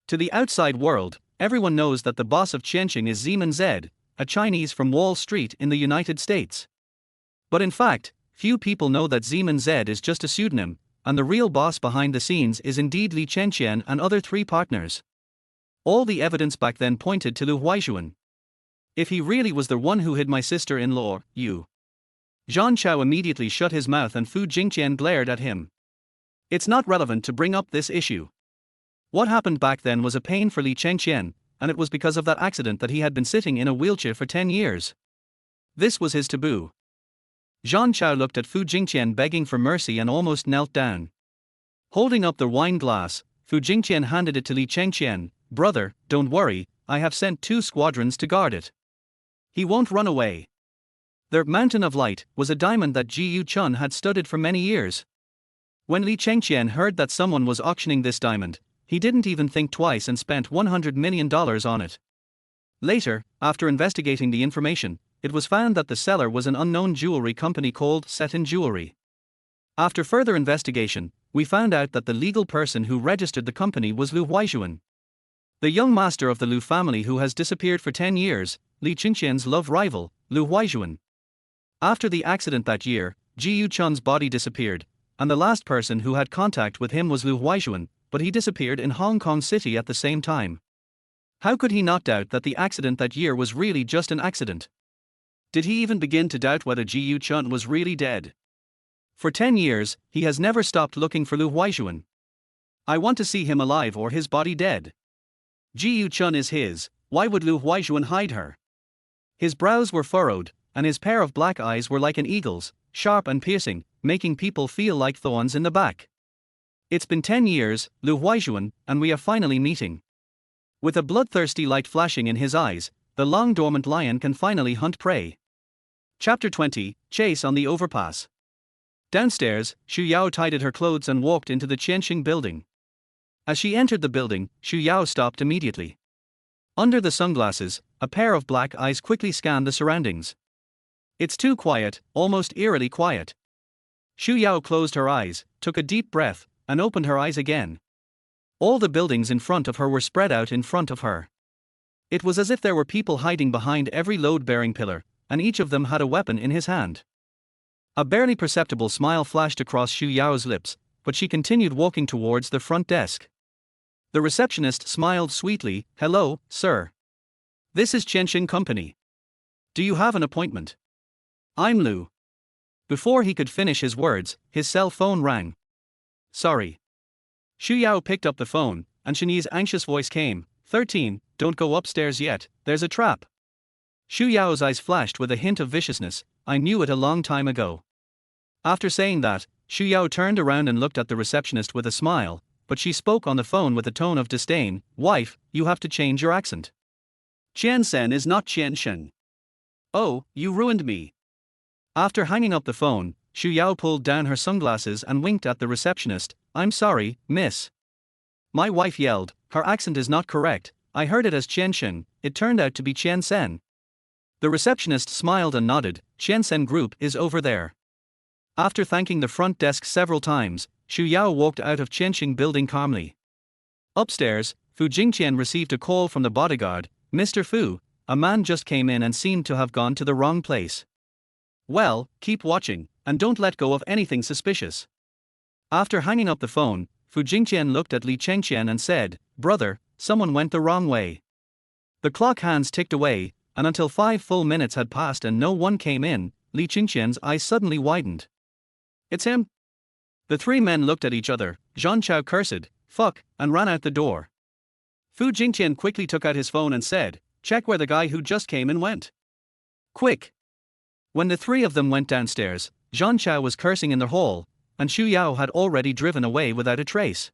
To the outside world, everyone knows that the boss of Qianxin is Zeman Z, a Chinese from Wall Street in the United States. But in fact, few people know that Zeman Z is just a pseudonym, and the real boss behind the scenes is indeed Li Chengqian and other 3 partners. All the evidence back then pointed to Lu Huaixuan. If he really was the one who hid my sister-in-law, you. Zhang Chao immediately shut his mouth and Fu Jingqian glared at him. It's not relevant to bring up this issue. What happened back then was a pain for Li Chengqian, and it was because of that accident that he had been sitting in a wheelchair for 10 years. This was his taboo. Zhang Chao looked at Fu Jingqian begging for mercy and almost knelt down. Holding up the wine glass, Fu Jingqian handed it to Li Chengqian. Brother, don't worry, I have sent 2 squadrons to guard it. He won't run away. The Mountain of Light was a diamond that Yunxuan had studied for many years. When Li Chengqian heard that someone was auctioning this diamond, he didn't even think twice and spent $100 million on it. Later, after investigating the information, it was found that the seller was an unknown jewelry company called Seton Jewelry. After further investigation, we found out that the legal person who registered the company was Lu Huaixuan, the young master of the Lu family who has disappeared for 10 years, Li Chengqian's love rival, Lu Huaixuan. After the accident that year, Yunxuan's body disappeared, and the last person who had contact with him was Lu Huaixuan, but he disappeared in Hong Kong City at the same time. How could he not doubt that the accident that year was really just an accident? Did he even begin to doubt whether Yunxuan was really dead? For 10 years, he has never stopped looking for Lu Huaixuan. I want to see him alive or his body dead. Yunxuan is his, why would Lu Huaixuan hide her? His brows were furrowed, and his pair of black eyes were like an eagle's, sharp and piercing, making people feel like thorns in the back. It's been 10 years, Lu Huaixuan, and we are finally meeting. With a bloodthirsty light flashing in his eyes, the long-dormant lion can finally hunt prey. Chapter 20, Chase on the Overpass. Downstairs, Xu Yao tidied her clothes and walked into the Qianxin building. As she entered the building, Xu Yao stopped immediately. Under the sunglasses, a pair of black eyes quickly scanned the surroundings. It's too quiet, almost eerily quiet. Xu Yao closed her eyes, took a deep breath, and opened her eyes again. All the buildings in front of her were spread out in front of her. It was as if there were people hiding behind every load-bearing pillar, and each of them had a weapon in his hand. A barely perceptible smile flashed across Xu Yao's lips, but she continued walking towards the front desk. The receptionist smiled sweetly. Hello, sir. This is Qianxin Company. Do you have an appointment? I'm Lu. Before he could finish his words, his cell phone rang. Sorry. Xu Yao picked up the phone, and Shani's anxious voice came. 13, don't go upstairs yet, there's a trap. Xu Yao's eyes flashed with a hint of viciousness. I knew it a long time ago. After saying that, Xu Yao turned around and looked at the receptionist with a smile, but she spoke on the phone with a tone of disdain. Wife, you have to change your accent. Qiansen is not Qianxin. Oh, you ruined me. After hanging up the phone, Xu Yao pulled down her sunglasses and winked at the receptionist. I'm sorry, miss. My wife yelled, her accent is not correct, I heard it as Qianxin, it turned out to be Qiansen. The receptionist smiled and nodded. Qiansen Group is over there. After thanking the front desk several times, Xu Yao walked out of Qianxin building calmly. Upstairs, Fu Jingqian received a call from the bodyguard. Mr. Fu, a man just came in and seemed to have gone to the wrong place. Well, keep watching, and don't let go of anything suspicious. After hanging up the phone, Fu Jingqian looked at Li Chengqian and said, Brother, someone went the wrong way. The clock hands ticked away, and until 5 full minutes had passed and no one came in, Li Chengqian's eyes suddenly widened. It's him? The 3 men looked at each other. Zhang Chao cursed, fuck, and ran out the door. Fu Jingqian quickly took out his phone and said, check where the guy who just came in went. Quick. When the 3 of them went downstairs, Zhang Chao was cursing in the hall, and Xu Yao had already driven away without a trace.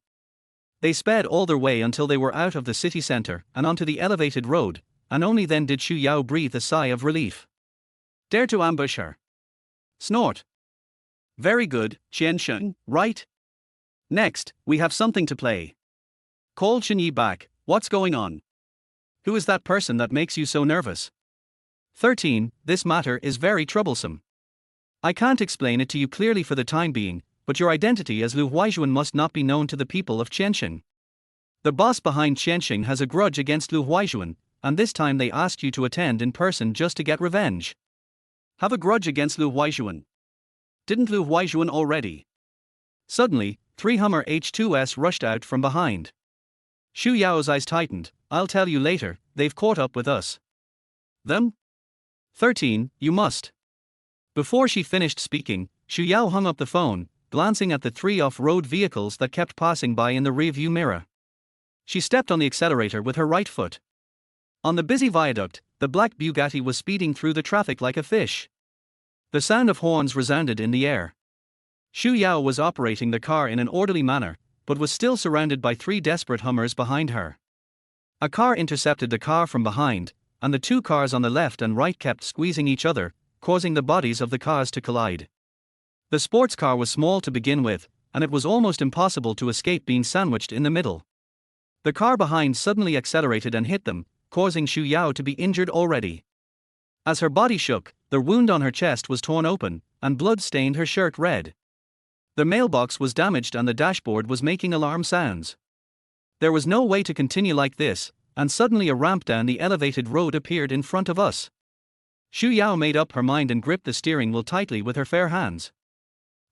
They sped all their way until they were out of the city center and onto the elevated road, and only then did Xu Yao breathe a sigh of relief. Dare to ambush her. Snort. Very good, Qian Sheng, right? Next, we have something to play. Called Shen Yi back, what's going on? Who is that person that makes you so nervous? 13. This matter is very troublesome. I can't explain it to you clearly for the time being, but your identity as Lu Huaixuan must not be known to the people of Qiansheng. The boss behind Qiansheng has a grudge against Lu Huaixuan, and this time they asked you to attend in person just to get revenge. Have a grudge against Lu Huaixuan? Didn't Lu Huaixuan already? Suddenly, 3 Hummer H2S rushed out from behind. Xu Yao's eyes tightened. I'll tell you later, they've caught up with us. Them? 13. You must. Before she finished speaking, Xu Yao hung up the phone, glancing at the 3 off-road vehicles that kept passing by in the rearview mirror. She stepped on the accelerator with her right foot. On the busy viaduct, the black Bugatti was speeding through the traffic like a fish. The sound of horns resounded in the air. Xu Yao was operating the car in an orderly manner, but was still surrounded by 3 desperate Hummers behind her. A car intercepted the car from behind, and the 2 cars on the left and right kept squeezing each other, causing the bodies of the cars to collide. The sports car was small to begin with, and it was almost impossible to escape being sandwiched in the middle. The car behind suddenly accelerated and hit them, causing Xu Yao to be injured already. As her body shook, the wound on her chest was torn open, and blood stained her shirt red. The mailbox was damaged and the dashboard was making alarm sounds. There was no way to continue like this, and suddenly a ramp down the elevated road appeared in front of us. Xu Yao made up her mind and gripped the steering wheel tightly with her fair hands.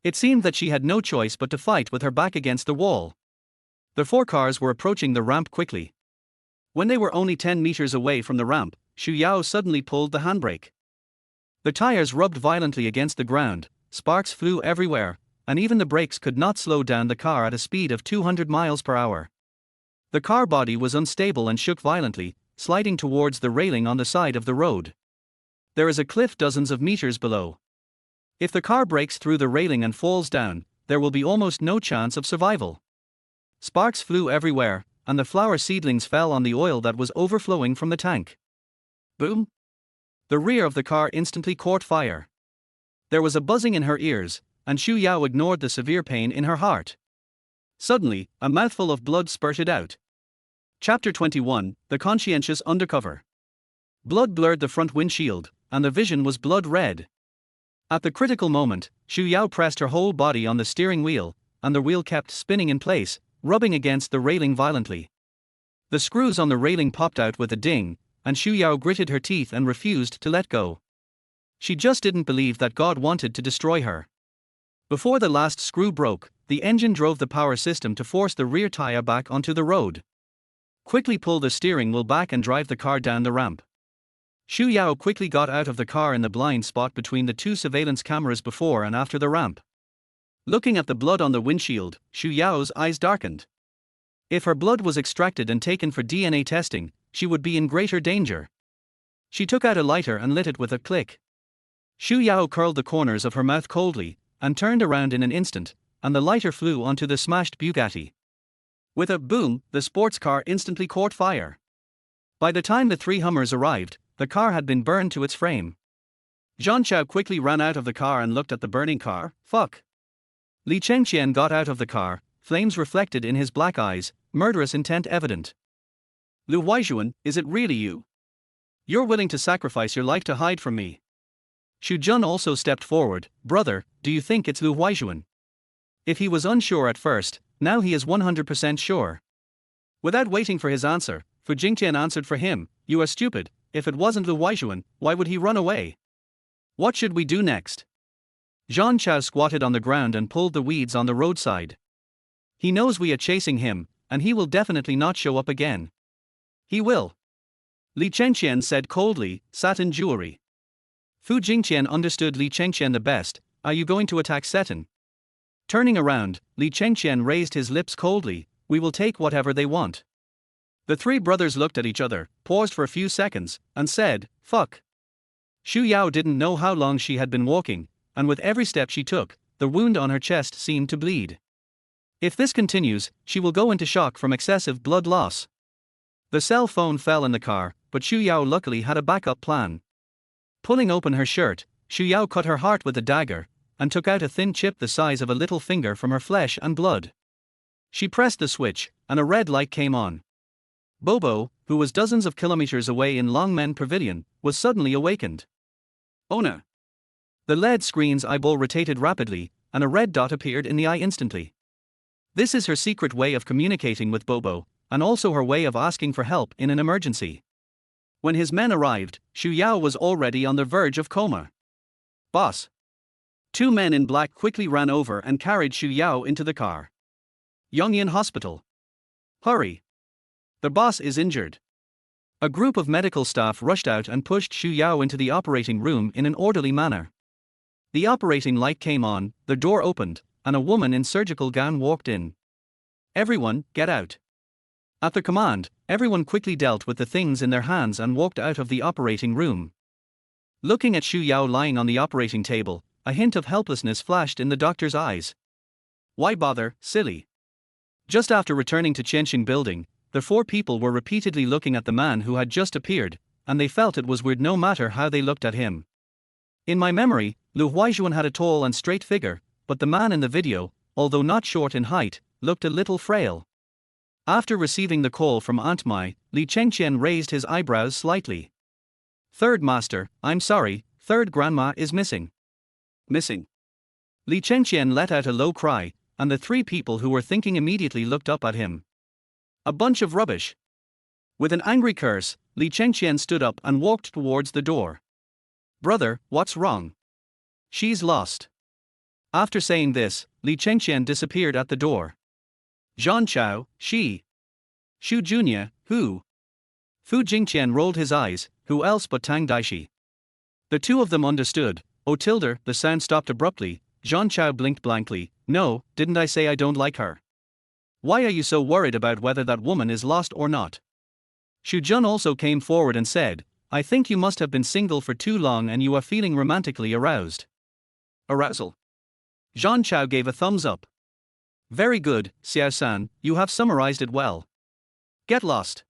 It seemed that she had no choice but to fight with her back against the wall. The 4 cars were approaching the ramp quickly. When they were only 10 meters away from the ramp, Xu Yao suddenly pulled the handbrake. The tires rubbed violently against the ground, sparks flew everywhere, and even the brakes could not slow down the car at a speed of 200 miles per hour. The car body was unstable and shook violently, sliding towards the railing on the side of the road. There is a cliff dozens of meters below. If the car breaks through the railing and falls down, there will be almost no chance of survival. Sparks flew everywhere, and the flower seedlings fell on the oil that was overflowing from the tank. Boom! The rear of the car instantly caught fire. There was a buzzing in her ears, and Xu Yao ignored the severe pain in her heart. Suddenly, a mouthful of blood spurted out. Chapter 21, The Conscientious Undercover. Blood blurred the front windshield, and the vision was blood red. At the critical moment, Xu Yao pressed her whole body on the steering wheel, and the wheel kept spinning in place, rubbing against the railing violently. The screws on the railing popped out with a ding, and Xu Yao gritted her teeth and refused to let go. She just didn't believe that God wanted to destroy her. Before the last screw broke, the engine drove the power system to force the rear tire back onto the road. Quickly pull the steering wheel back and drive the car down the ramp. Xu Yao quickly got out of the car in the blind spot between the 2 surveillance cameras before and after the ramp. Looking at the blood on the windshield, Xu Yao's eyes darkened. If her blood was extracted and taken for DNA testing, she would be in greater danger. She took out a lighter and lit it with a click. Xu Yao curled the corners of her mouth coldly, and turned around in an instant, and the lighter flew onto the smashed Bugatti. With a boom, the sports car instantly caught fire. By the time the 3 Hummers arrived, the car had been burned to its frame. Zhang Chao quickly ran out of the car and looked at the burning car. Fuck. Li Chengqian got out of the car, flames reflected in his black eyes, murderous intent evident. Lu Huaixuan, is it really you? You're willing to sacrifice your life to hide from me. Xu Jun also stepped forward. Brother, do you think it's Lu Huaixuan? If he was unsure at first, now he is 100% sure. Without waiting for his answer, Fu Jingtian answered for him. You are stupid. If it wasn't Lu Huaixuan, why would he run away? What should we do next? Zhang Chao squatted on the ground and pulled the weeds on the roadside. He knows we are chasing him, and he will definitely not show up again. He will. Li Chengqian said coldly, satin jewelry. Fu Jingtian understood Li Chengqian the best. Are you going to attack satin? Turning around, Li Chengqian raised his lips coldly. We will take whatever they want. The 3 brothers looked at each other, paused for a few seconds, and said, fuck. Xu Yao didn't know how long she had been walking, and with every step she took, the wound on her chest seemed to bleed. If this continues, she will go into shock from excessive blood loss. The cell phone fell in the car, but Xu Yao luckily had a backup plan. Pulling open her shirt, Xu Yao cut her heart with a dagger, and took out a thin chip the size of a little finger from her flesh and blood. She pressed the switch, and a red light came on. Bobo, who was dozens of kilometers away in Longmen Pavilion, was suddenly awakened. Ona! The LED screen's eyeball rotated rapidly, and a red dot appeared in the eye instantly. This is her secret way of communicating with Bobo, and also her way of asking for help in an emergency. When his men arrived, Xu Yao was already on the verge of coma. Boss! Two men in black quickly ran over and carried Xu Yao into the car. Yunxuan Hospital. Hurry! The boss is injured. A group of medical staff rushed out and pushed Xu Yao into the operating room in an orderly manner. The operating light came on, the door opened, and a woman in surgical gown walked in. Everyone, get out. At the command, everyone quickly dealt with the things in their hands and walked out of the operating room. Looking at Xu Yao lying on the operating table, a hint of helplessness flashed in the doctor's eyes. Why bother, silly? Just after returning to Qianxing building, the four people were repeatedly looking at the man who had just appeared, and they felt it was weird no matter how they looked at him. In my memory, Lu Huaixuan had a tall and straight figure, but the man in the video, although not short in height, looked a little frail. After receiving the call from Aunt Mai, Li Chengqian raised his eyebrows slightly. Third master, I'm sorry, third grandma is missing. Missing. Li Chengqian let out a low cry, and the three people who were thinking immediately looked up at him. A bunch of rubbish. With an angry curse, Li Chengqian stood up and walked towards the door. Brother, what's wrong? She's lost. After saying this, Li Chengqian disappeared at the door. Zhan Chao, she. Xu Junia, who? Fu Jingqian rolled his eyes, who else but Tang Daixi? The two of them understood. Oh tilde, the sound stopped abruptly. Zhan Chao blinked blankly. No, didn't I say I don't like her? Why are you so worried about whether that woman is lost or not? Xu Jun also came forward and said, I think you must have been single for too long and you are feeling romantically aroused. Arousal. Zhan Chao gave a thumbs up. Very good, Xiao-san, you have summarized it well. Get lost.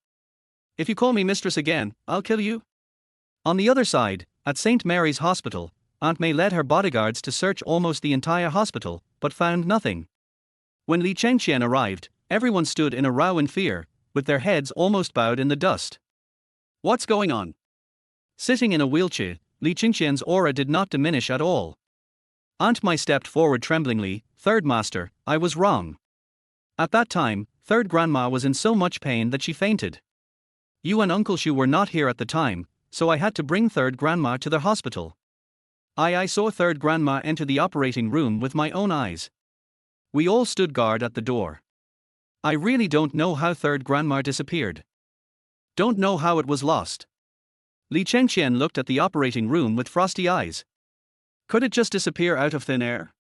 If you call me mistress again, I'll kill you. On the other side, at St. Mary's Hospital, Aunt May led her bodyguards to search almost the entire hospital, but found nothing. When Li Chengqian arrived, everyone stood in a row in fear, with their heads almost bowed in the dust. What's going on? Sitting in a wheelchair, Li Chengqian's aura did not diminish at all. Aunt Mai stepped forward tremblingly. Third master, I was wrong. At that time, third grandma was in so much pain that she fainted. You and Uncle Xu were not here at the time, so I had to bring third grandma to the hospital. I saw third grandma enter the operating room with my own eyes. We all stood guard at the door. I really don't know how third grandma disappeared. Don't know how it was lost. Li Chengqian looked at the operating room with frosty eyes. Could it just disappear out of thin air?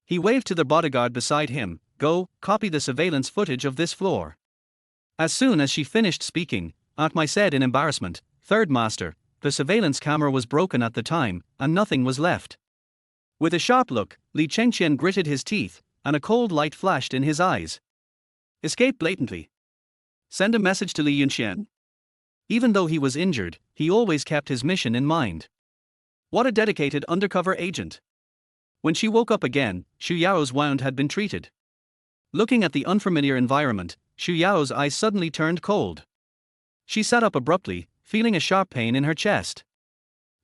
He waved to the bodyguard beside him. Go, copy the surveillance footage of this floor. As soon as she finished speaking, Aunt Mai said in embarrassment, Third master, the surveillance camera was broken at the time, and nothing was left. With a sharp look, Li Chengqian gritted his teeth, and a cold light flashed in his eyes. Escape blatantly. Send a message to Li Yunxuan. Even though he was injured, he always kept his mission in mind. What a dedicated undercover agent. When she woke up again, Xu Yao's wound had been treated. Looking at the unfamiliar environment, Xu Yao's eyes suddenly turned cold. She sat up abruptly, feeling a sharp pain in her chest.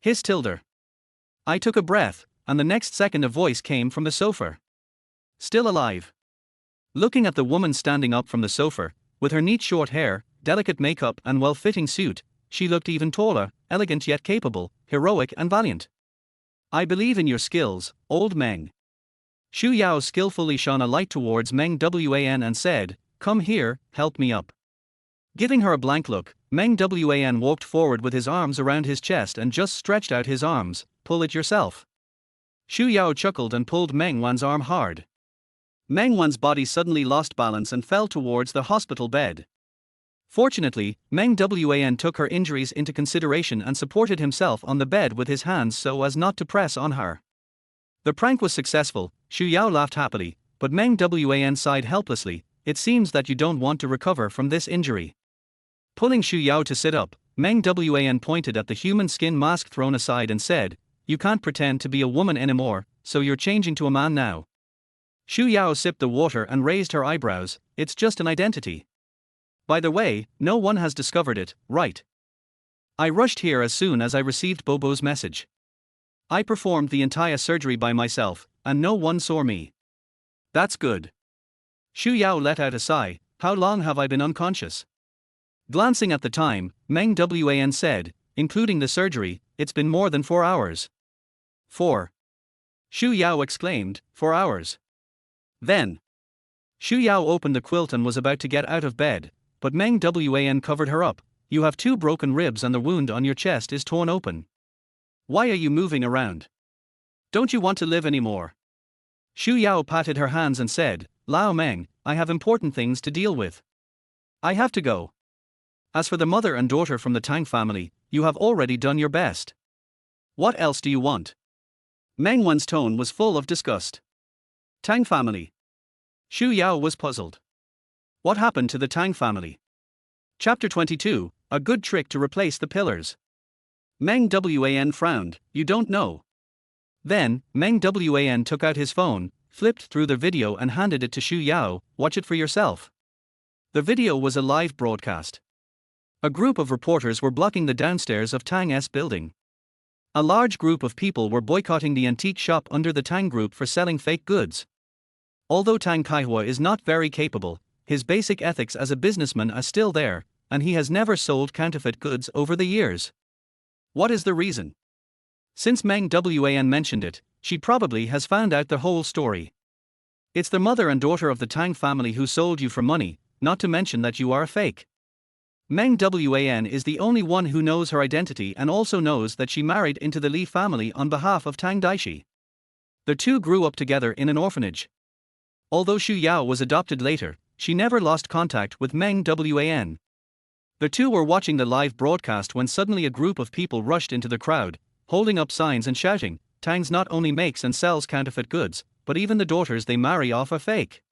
Hiss tilde. I took a breath, and the next second a voice came from the sofa. Still alive. Looking at the woman standing up from the sofa, with her neat short hair, delicate makeup and well-fitting suit, she looked even taller, elegant yet capable, heroic and valiant. I believe in your skills, old Meng. Xu Yao skillfully shone a light towards Meng Wan and said, Come here, help me up. Giving her a blank look, Meng Wan walked forward with his arms around his chest and just stretched out his arms. Pull it yourself. Xu Yao chuckled and pulled Meng Wan's arm hard. Meng Wan's body suddenly lost balance and fell towards the hospital bed. Fortunately, Meng Wan took her injuries into consideration and supported himself on the bed with his hands so as not to press on her. The prank was successful. Xu Yao laughed happily, but Meng Wan sighed helplessly. It seems that you don't want to recover from this injury. Pulling Xu Yao to sit up, Meng Wan pointed at the human skin mask thrown aside and said, "You can't pretend to be a woman anymore, so you're changing to a man now." Xu Yao sipped the water and raised her eyebrows. "It's just an identity. By the way, no one has discovered it, right? I rushed here as soon as I received Bobo's message. I performed the entire surgery by myself, and no one saw me." "That's good." Xu Yao let out a sigh. "How long have I been unconscious?" Glancing at the time, Meng Wan said, "Including the surgery, it's been more than 4 hours." 4. Xu Yao exclaimed, 4 hours. Then, Xu Yao opened the quilt and was about to get out of bed, but Meng Wan covered her up. "You have 2 broken ribs and the wound on your chest is torn open. Why are you moving around? Don't you want to live anymore?" Xu Yao patted her hands and said, "Lao Meng, I have important things to deal with. I have to go. As for the mother and daughter from the Tang family, you have already done your best. What else do you want?" Meng Wan's tone was full of disgust. "Tang family?" Xu Yao was puzzled. What happened to the Tang family? Chapter 22, A Good Trick to Replace the Pillars. Meng Wan frowned. "You don't know." Then, Meng Wan took out his phone, flipped through the video and handed it to Xu Yao. "Watch it for yourself." The video was a live broadcast. A group of reporters were blocking the downstairs of Tang's building. A large group of people were boycotting the antique shop under the Tang Group for selling fake goods. Although Tang Kaihua is not very capable, his basic ethics as a businessman are still there, and he has never sold counterfeit goods over the years. What is the reason? Since Meng Wan mentioned it, she probably has found out the whole story. It's the mother and daughter of the Tang family who sold you for money, not to mention that you are a fake. Meng Wan is the only one who knows her identity and also knows that she married into the Li family on behalf of Tang Daixi. The two grew up together in an orphanage. Although Xu Yao was adopted later, she never lost contact with Meng Wan. The two were watching the live broadcast when suddenly a group of people rushed into the crowd, holding up signs and shouting, "Tang's not only makes and sells counterfeit goods, but even the daughters they marry off are fake."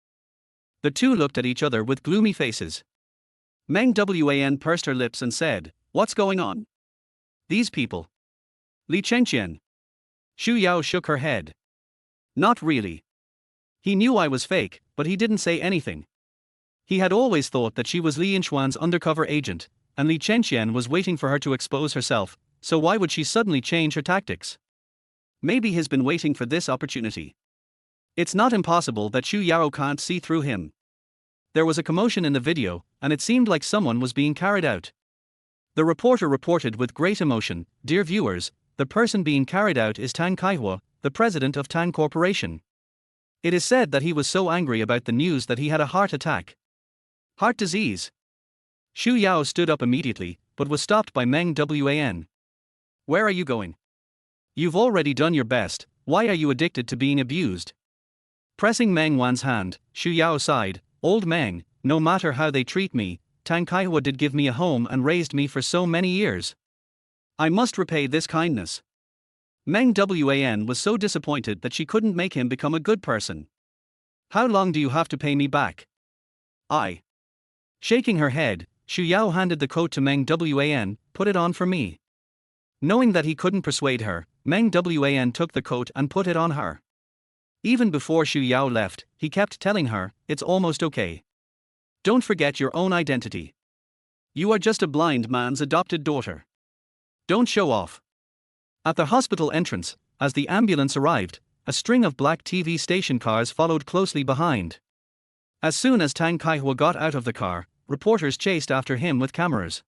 The two looked at each other with gloomy faces. Meng Wan pursed her lips and said, "What's going on? These people. Li Chengqian." Xu Yao shook her head. "Not really. He knew I was fake, but he didn't say anything. He had always thought that she was Li Yunxuan's undercover agent, and Li Chengqian was waiting for her to expose herself, so why would she suddenly change her tactics? Maybe he's been waiting for this opportunity. It's not impossible that Xu Yao can't see through him." There was a commotion in the video, and it seemed like someone was being carried out. The reporter reported with great emotion, "Dear viewers, the person being carried out is Tang Kaihua, the president of Tang Corporation. It is said that he was so angry about the news that he had a heart attack. Heart disease." Xu Yao stood up immediately, but was stopped by Meng Wan. "Where are you going? You've already done your best, why are you addicted to being abused?" Pressing Meng Wan's hand, Xu Yao sighed, "Old Meng, no matter how they treat me, Tang Kaihua did give me a home and raised me for so many years. I must repay this kindness." Meng Wan was so disappointed that she couldn't make him become a good person. "How long do you have to pay me back?" "I." Shaking her head, Xu Yao handed the coat to Meng Wan, "Put it on for me." Knowing that he couldn't persuade her, Meng Wan took the coat and put it on her. Even before Xu Yao left, he kept telling her, "It's almost okay. Don't forget your own identity. You are just a blind man's adopted daughter. Don't show off." At the hospital entrance, as the ambulance arrived, a string of black TV station cars followed closely behind. As soon as Tang Kaihua got out of the car, reporters chased after him with cameras.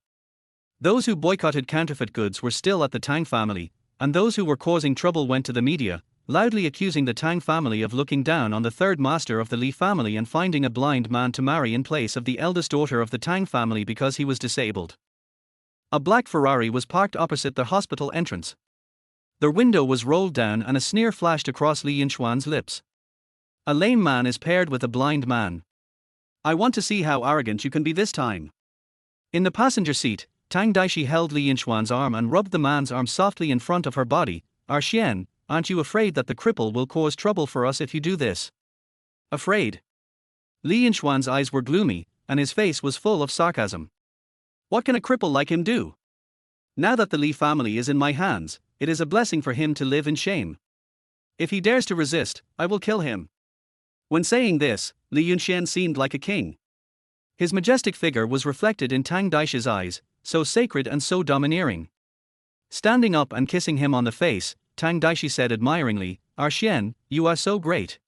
Those who boycotted counterfeit goods were still at the Tang family, and those who were causing trouble went to the media, loudly accusing the Tang family of looking down on the third master of the Li family and finding a blind man to marry in place of the eldest daughter of the Tang family because he was disabled. A black Ferrari was parked opposite the hospital entrance. The window was rolled down and a sneer flashed across Li Yunxuan's lips. "A lame man is paired with a blind man. I want to see how arrogant you can be this time." In the passenger seat, Tang Daixi held Li Yunxuan's arm and rubbed the man's arm softly in front of her body. "Xian, aren't you afraid that the cripple will cause trouble for us if you do this?" Afraid? Li Yunxuan's eyes were gloomy, and his face was full of sarcasm. What can a cripple like him do? Now that the Li family is in my hands, it is a blessing for him to live in shame. If he dares to resist, I will kill him. When saying this, Li Yunxian seemed like a king. His majestic figure was reflected in Tang Daishi's eyes, so sacred and so domineering. Standing up and kissing him on the face, Tang Daixi said admiringly, "Our Xian, you are so great.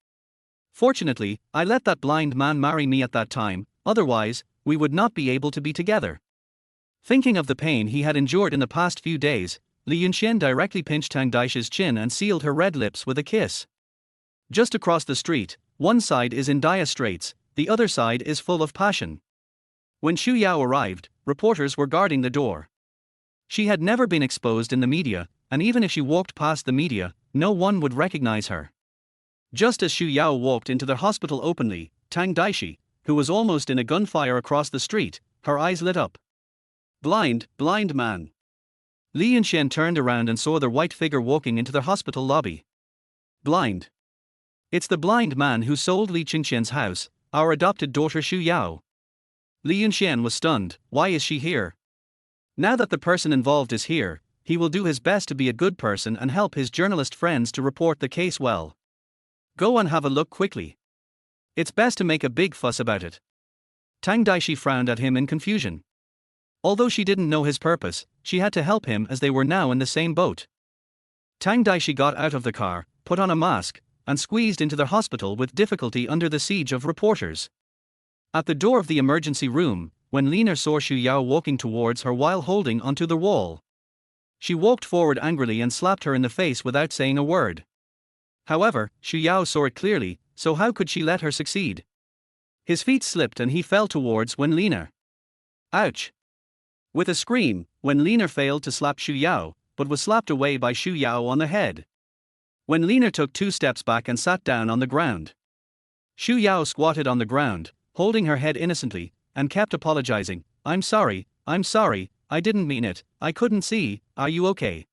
Fortunately, I let that blind man marry me at that time, otherwise, we would not be able to be together." Thinking of the pain he had endured in the past few days, Li Yunxian directly pinched Tang Daishi's chin and sealed her red lips with a kiss. Just across the street, one side is in dire straits, the other side is full of passion. When Xu Yao arrived, reporters were guarding the door. She had never been exposed in the media, and even if she walked past the media, no one would recognize her. Just as Xu Yao walked into the hospital openly, Tang Daixi, who was almost in a gunfire across the street, her eyes lit up. Blind man. Li Yunxian turned around and saw the white figure walking into the hospital lobby. Blind. It's the blind man who sold Li Chengqian's house, our adopted daughter Xu Yao. Li Yunxian was stunned. Why is she here? Now that the person involved is here, he will do his best to be a good person and help his journalist friends to report the case well. Go and have a look quickly. It's best to make a big fuss about it. Tang Daixi frowned at him in confusion. Although she didn't know his purpose, she had to help him as they were now in the same boat. Tang Daixi got out of the car, put on a mask, and squeezed into the hospital with difficulty under the siege of reporters. At the door of the emergency room, Wen Lina saw Xu Yao walking towards her while holding onto the wall. She walked forward angrily and slapped her in the face without saying a word. However, Xu Yao saw it clearly, so how could she let her succeed? His feet slipped and he fell towards Wen Lina. Ouch! With a scream, Wen Lina failed to slap Xu Yao, but was slapped away by Xu Yao on the head. Wen Lina took 2 steps back and sat down on the ground. Xu Yao squatted on the ground, holding her head innocently, and kept apologizing. I'm sorry, I didn't mean it, I couldn't see, are you okay?"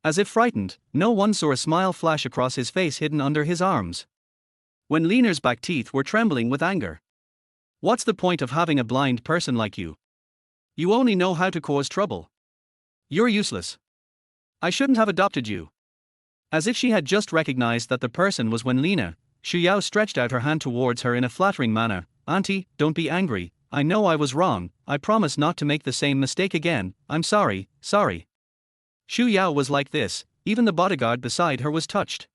As if frightened, no one saw a smile flash across his face hidden under his arms. Wen Lina's back teeth were trembling with anger. "What's the point of having a blind person like you? You only know how to cause trouble. You're useless. I shouldn't have adopted you." As if she had just recognized that the person was Wen Lina, Xu Yao stretched out her hand towards her in a flattering manner. "Auntie, don't be angry, I know I was wrong, I promise not to make the same mistake again, I'm sorry." Xu Yao was like this, even the bodyguard beside her was touched.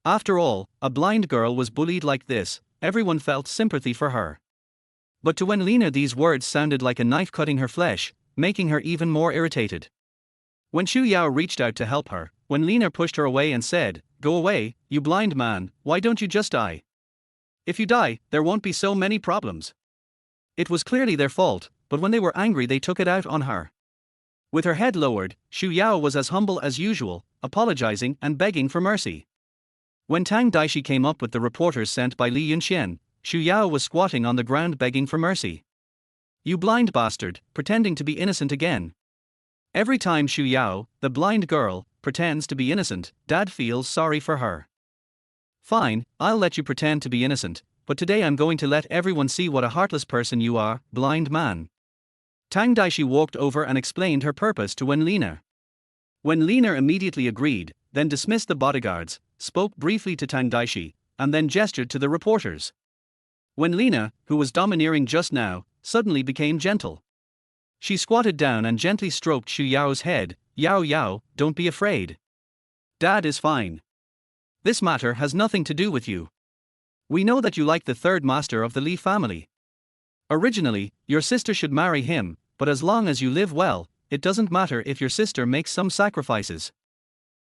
After all, a blind girl was bullied like this, everyone felt sympathy for her. But to Wen Lina these words sounded like a knife cutting her flesh, making her even more irritated. When Xu Yao reached out to help her, Wen Lina pushed her away and said, "Go away, you blind man, why don't you just die? If you die, there won't be so many problems." It was clearly their fault, but when they were angry they took it out on her. With her head lowered, Xu Yao was as humble as usual, apologizing and begging for mercy. When Tang Daixi came up with the reporters sent by Li Yunxian, Xu Yao was squatting on the ground begging for mercy. "You blind bastard, pretending to be innocent again." Every time Xu Yao, the blind girl, pretends to be innocent, Dad feels sorry for her. "Fine, I'll let you pretend to be innocent, but today I'm going to let everyone see what a heartless person you are, blind man." Tang Daixi walked over and explained her purpose to Wen Lina. Wen Lina immediately agreed, then dismissed the bodyguards, spoke briefly to Tang Daixi, and then gestured to the reporters. Wen Lina, who was domineering just now, suddenly became gentle. She squatted down and gently stroked Xu Yao's head. Yao, don't be afraid. Dad is fine. This matter has nothing to do with you. We know that you like the third master of the Li family. Originally, your sister should marry him, but as long as you live well, it doesn't matter if your sister makes some sacrifices.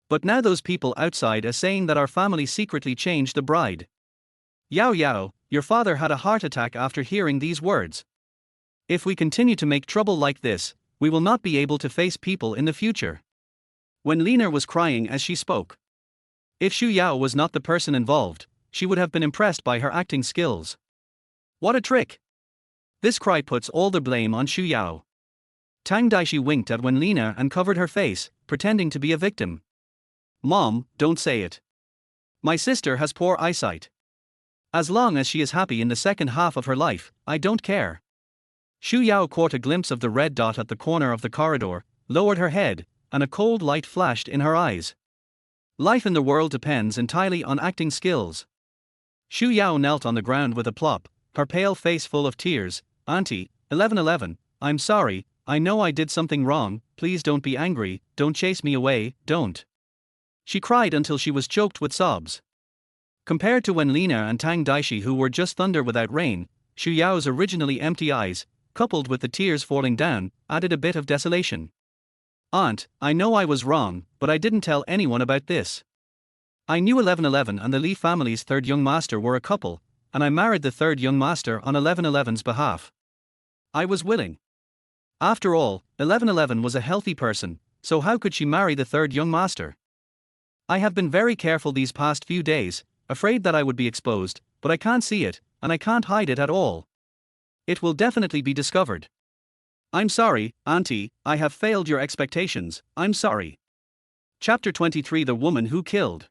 But now those people outside are saying that our family secretly changed the bride. Yao, your father had a heart attack after hearing these words. If we continue to make trouble like this, we will not be able to face people in the future. Wen Lina was crying as she spoke. If Xu Yao was not the person involved, she would have been impressed by her acting skills. What a trick! This cry puts all the blame on Xu Yao. Tang Daixi winked at Wen Lina and covered her face, pretending to be a victim. "Mom, don't say it. My sister has poor eyesight. As long as she is happy in the second half of her life, I don't care. Xu Yao caught a glimpse of the red dot at the corner of the corridor, lowered her head, and a cold light flashed in her eyes. Life in the world depends entirely on acting skills. Xu Yao knelt on the ground with a plop, her pale face full of tears. Auntie, 1111, I'm sorry, I know I did something wrong, please don't be angry, don't chase me away, don't. She cried until she was choked with sobs. Compared to Wen Lina and Tang Daixi, who were just thunder without rain, Xu Yao's originally empty eyes, coupled with the tears falling down, added a bit of desolation. Aunt, I know I was wrong, but I didn't tell anyone about this. I knew 1111 and the Li family's third young master were a couple, and I married the third young master on 1111's behalf. I was willing. After all, 1111 was a healthy person, so how could she marry the third young master? I have been very careful these past few days, afraid that I would be exposed, but I can't see it, and I can't hide it at all. It will definitely be discovered. I'm sorry, Auntie, I have failed your expectations, I'm sorry. Chapter 23: The Woman Who Killed.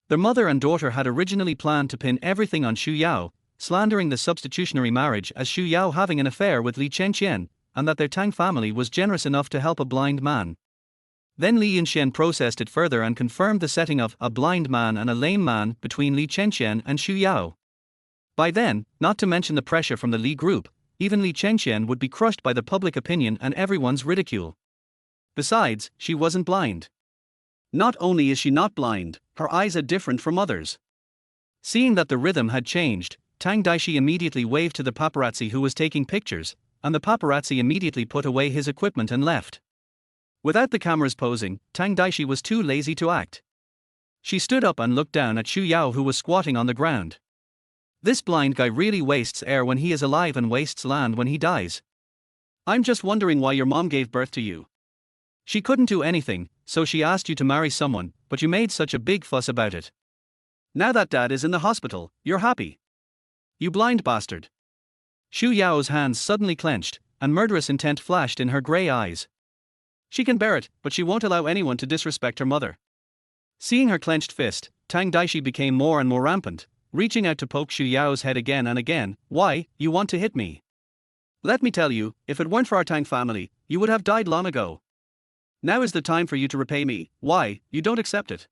Their mother and daughter had originally planned to pin everything on Xu Yao, slandering the substitutionary marriage as Xu Yao having an affair with Li Chengqian, and that their Tang family was generous enough to help a blind man. Then Li Yunxuan processed it further and confirmed the setting of a blind man and a lame man between Li Chengqian and Xu Yao. By then, not to mention the pressure from the Li group, even Li Chengqian would be crushed by the public opinion and everyone's ridicule. Besides, she wasn't blind. Not only is she not blind, her eyes are different from others. Seeing that the rhythm had changed, Tang Daixi immediately waved to the paparazzi who was taking pictures, and the paparazzi immediately put away his equipment and left. Without the cameras posing, Tang Daixi was too lazy to act. She stood up and looked down at Xu Yao, who was squatting on the ground. This blind guy really wastes air when he is alive and wastes land when he dies. I'm just wondering why your mom gave birth to you. She couldn't do anything, so she asked you to marry someone, but you made such a big fuss about it. Now that dad is in the hospital, you're happy. You blind bastard. Xu Yao's hands suddenly clenched, and murderous intent flashed in her grey eyes. She can bear it, but she won't allow anyone to disrespect her mother. Seeing her clenched fist, Tang Daixi became more and more rampant, reaching out to poke Xu Yao's head again and again. Why, you want to hit me? Let me tell you, if it weren't for our Tang family, you would have died long ago. Now is the time for you to repay me. Why, you don't accept it?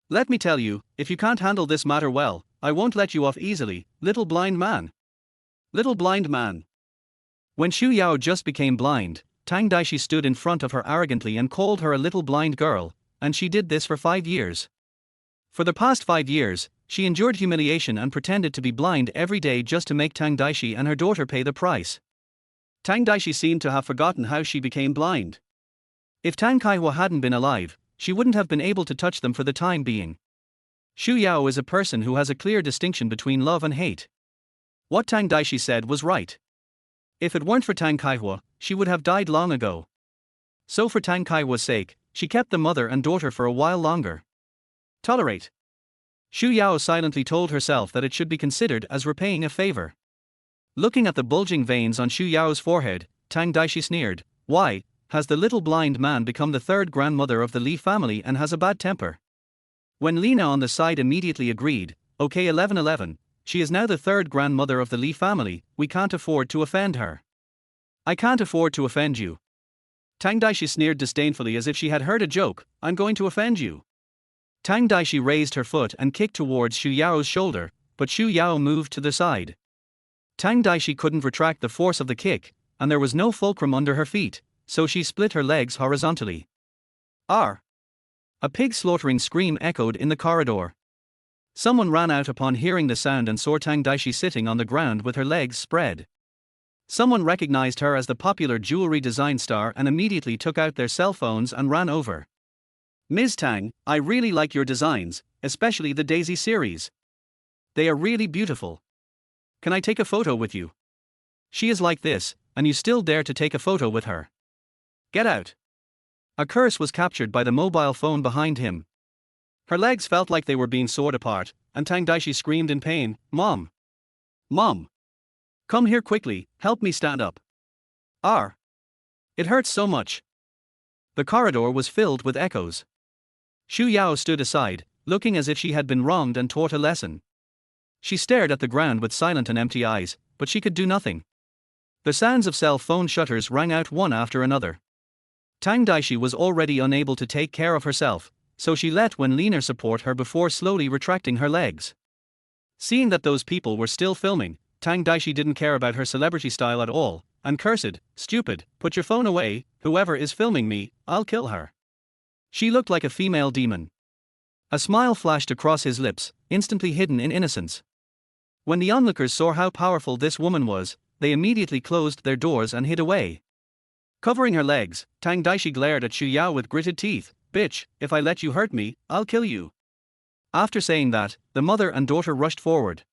Let me tell you, if you can't handle this matter well, I won't let you off easily, little blind man. Little blind man. When Xu Yao just became blind, Tang Daixi stood in front of her arrogantly and called her a little blind girl, and she did this for 5 years. For the past 5 years, she endured humiliation and pretended to be blind every day just to make Tang Daixi and her daughter pay the price. Tang Daixi seemed to have forgotten how she became blind. If Tang Kaihua hadn't been alive, she wouldn't have been able to touch them for the time being. Xu Yao is a person who has a clear distinction between love and hate. What Tang Daixi said was right. If it weren't for Tang Kaihua, she would have died long ago. So for Tang Kaihua's sake, she kept the mother and daughter for a while longer. Tolerate. Xu Yao silently told herself that it should be considered as repaying a favor. Looking at the bulging veins on Xu Yao's forehead, Tang Daixi sneered. Why, has the little blind man become the third grandmother of the Li family and has a bad temper? Wen Lina on the side immediately agreed. Okay, 1111. She is now the third grandmother of the Li family, we can't afford to offend her. I can't afford to offend you. Tang Daixi sneered disdainfully as if she had heard a joke. I'm going to offend you. Tang Daixi raised her foot and kicked towards Xu Yao's shoulder, but Xu Yao moved to the side. Tang Daixi couldn't retract the force of the kick, and there was no fulcrum under her feet, so she split her legs horizontally. Arr! A pig slaughtering scream echoed in the corridor. Someone ran out upon hearing the sound and saw Tang Daixi sitting on the ground with her legs spread. Someone recognized her as the popular jewelry design star and immediately took out their cell phones and ran over. Ms. Tang, I really like your designs, especially the Daisy series. They are really beautiful. Can I take a photo with you? She is like this, and you still dare to take a photo with her. Get out. A curse was captured by the mobile phone behind him. Her legs felt like they were being sawed apart, and Tang Daixi screamed in pain, Mom! Mom! Come here quickly, help me stand up. Arr! It hurts so much. The corridor was filled with echoes. Xu Yao stood aside, looking as if she had been wronged and taught a lesson. She stared at the ground with silent and empty eyes, but she could do nothing. The sounds of cell phone shutters rang out one after another. Tang Daixi was already unable to take care of herself, so she let Wen Lina support her before slowly retracting her legs. Seeing that those people were still filming, Tang Daixi didn't care about her celebrity style at all, and cursed, "Stupid, put your phone away, whoever is filming me, I'll kill her." She looked like a female demon. A smile flashed across his lips, instantly hidden in innocence. When the onlookers saw how powerful this woman was, they immediately closed their doors and hid away. Covering her legs, Tang Daixi glared at Xu Yao with gritted teeth. "Bitch, if I let you hurt me, I'll kill you." After saying that, the mother and daughter rushed forward.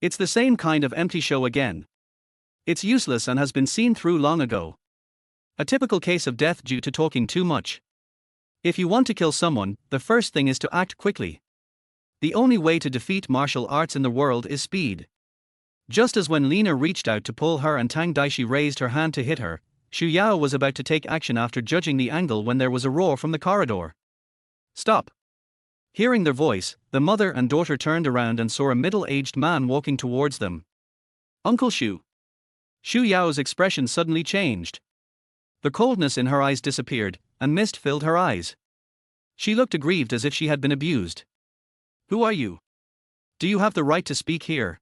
It's the same kind of empty show again. It's useless and has been seen through long ago. A typical case of death due to talking too much. If you want to kill someone, the first thing is to act quickly. The only way to defeat martial arts in the world is speed. Just as when Lina reached out to pull her and Tang Daixi raised her hand to hit her, Xu Yao was about to take action after judging the angle when there was a roar from the corridor. "Stop!" Hearing their voice, the mother and daughter turned around and saw a middle-aged man walking towards them. "Uncle Xu." Xu Yao's expression suddenly changed. The coldness in her eyes disappeared, and mist filled her eyes. She looked aggrieved as if she had been abused. "Who are you? Do you have the right to speak here?"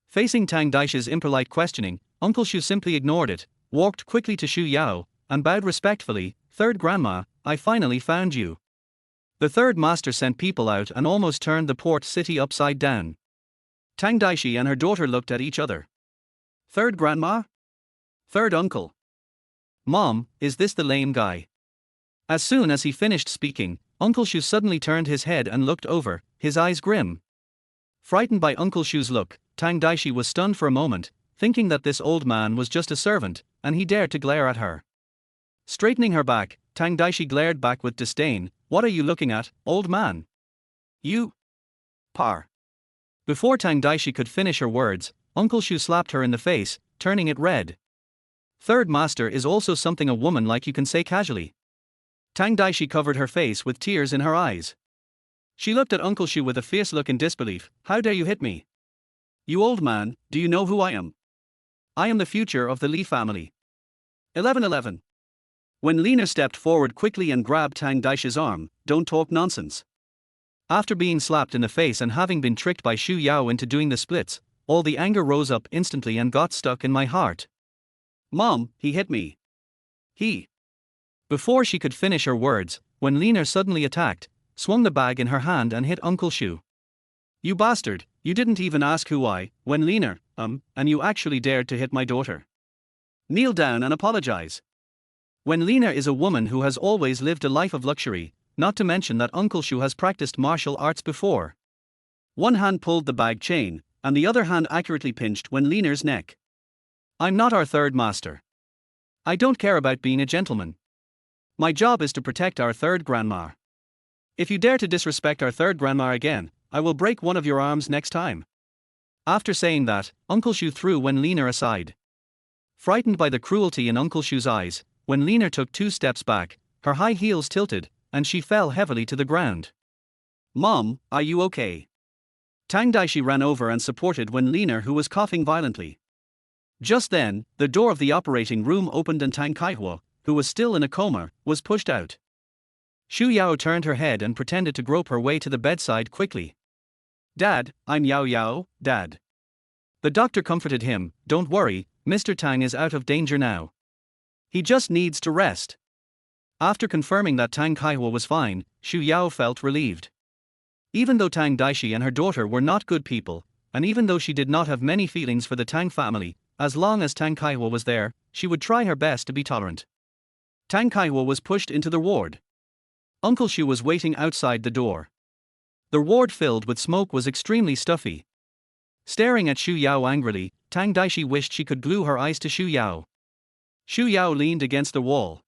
Facing Tang Daishi's impolite questioning, Uncle Xu simply ignored it, walked quickly to Xu Yao, and bowed respectfully. "Third grandma, I finally found you." The third master sent people out and almost turned the port city upside down. Tang Daixi and her daughter looked at each other. "Third grandma? Third uncle? Mom, is this the lame guy?" As soon as he finished speaking, Uncle Xu suddenly turned his head and looked over, his eyes grim. Frightened by Uncle Xu's look, Tang Daixi was stunned for a moment, thinking that this old man was just a servant, and he dared to glare at her. Straightening her back, Tang Daixi glared back with disdain. "What are you looking at, old man? You? Par." Before Tang Daixi could finish her words, Uncle Xu slapped her in the face, turning it red. "Third master is also something a woman like you can say casually." Tang Daixi covered her face with tears in her eyes. She looked at Uncle Xu with a fierce look in disbelief. "How dare you hit me? You old man, do you know who I am? I am the future of the Li family." 11:11. When Lina stepped forward quickly and grabbed Tang Daishi's arm, "Don't talk nonsense." After being slapped in the face and having been tricked by Xu Yao into doing the splits, all the anger rose up instantly and got stuck in my heart. "Mom, he hit me. He." Before she could finish her words, Wen Lina suddenly attacked, swung the bag in her hand and hit Uncle Xu. "You bastard, you didn't even ask who I, Wen Lina, and you actually dared to hit my daughter. Kneel down and apologize." Wen Lina is a woman who has always lived a life of luxury, not to mention that Uncle Xu has practiced martial arts before. One hand pulled the bag chain, and the other hand accurately pinched Wen Lina's neck. "I'm not our third master. I don't care about being a gentleman. My job is to protect our third grandma. If you dare to disrespect our third grandma again, I will break one of your arms next time." After saying that, Uncle Xu threw Wen Lina aside. Frightened by the cruelty in Uncle Xu's eyes, Wen Lina took 2 steps back, her high heels tilted, and she fell heavily to the ground. "Mom, are you okay?" Tang Daixi ran over and supported Wen Lina, who was coughing violently. Just then, the door of the operating room opened and Tang Kaihua, who was still in a coma, was pushed out. Xu Yao turned her head and pretended to grope her way to the bedside quickly. "Dad, I'm Yao Yao, Dad." The doctor comforted him. "Don't worry, Mr. Tang is out of danger now. He just needs to rest." After confirming that Tang Kaihua was fine, Xu Yao felt relieved. Even though Tang Daixi and her daughter were not good people, and even though she did not have many feelings for the Tang family, as long as Tang Kaihua was there, she would try her best to be tolerant. Tang Kaihua was pushed into the ward. Uncle Xu was waiting outside the door. The ward filled with smoke was extremely stuffy. Staring at Xu Yao angrily, Tang Daixi wished she could glue her eyes to Xu Yao. Xu Yao leaned against the wall.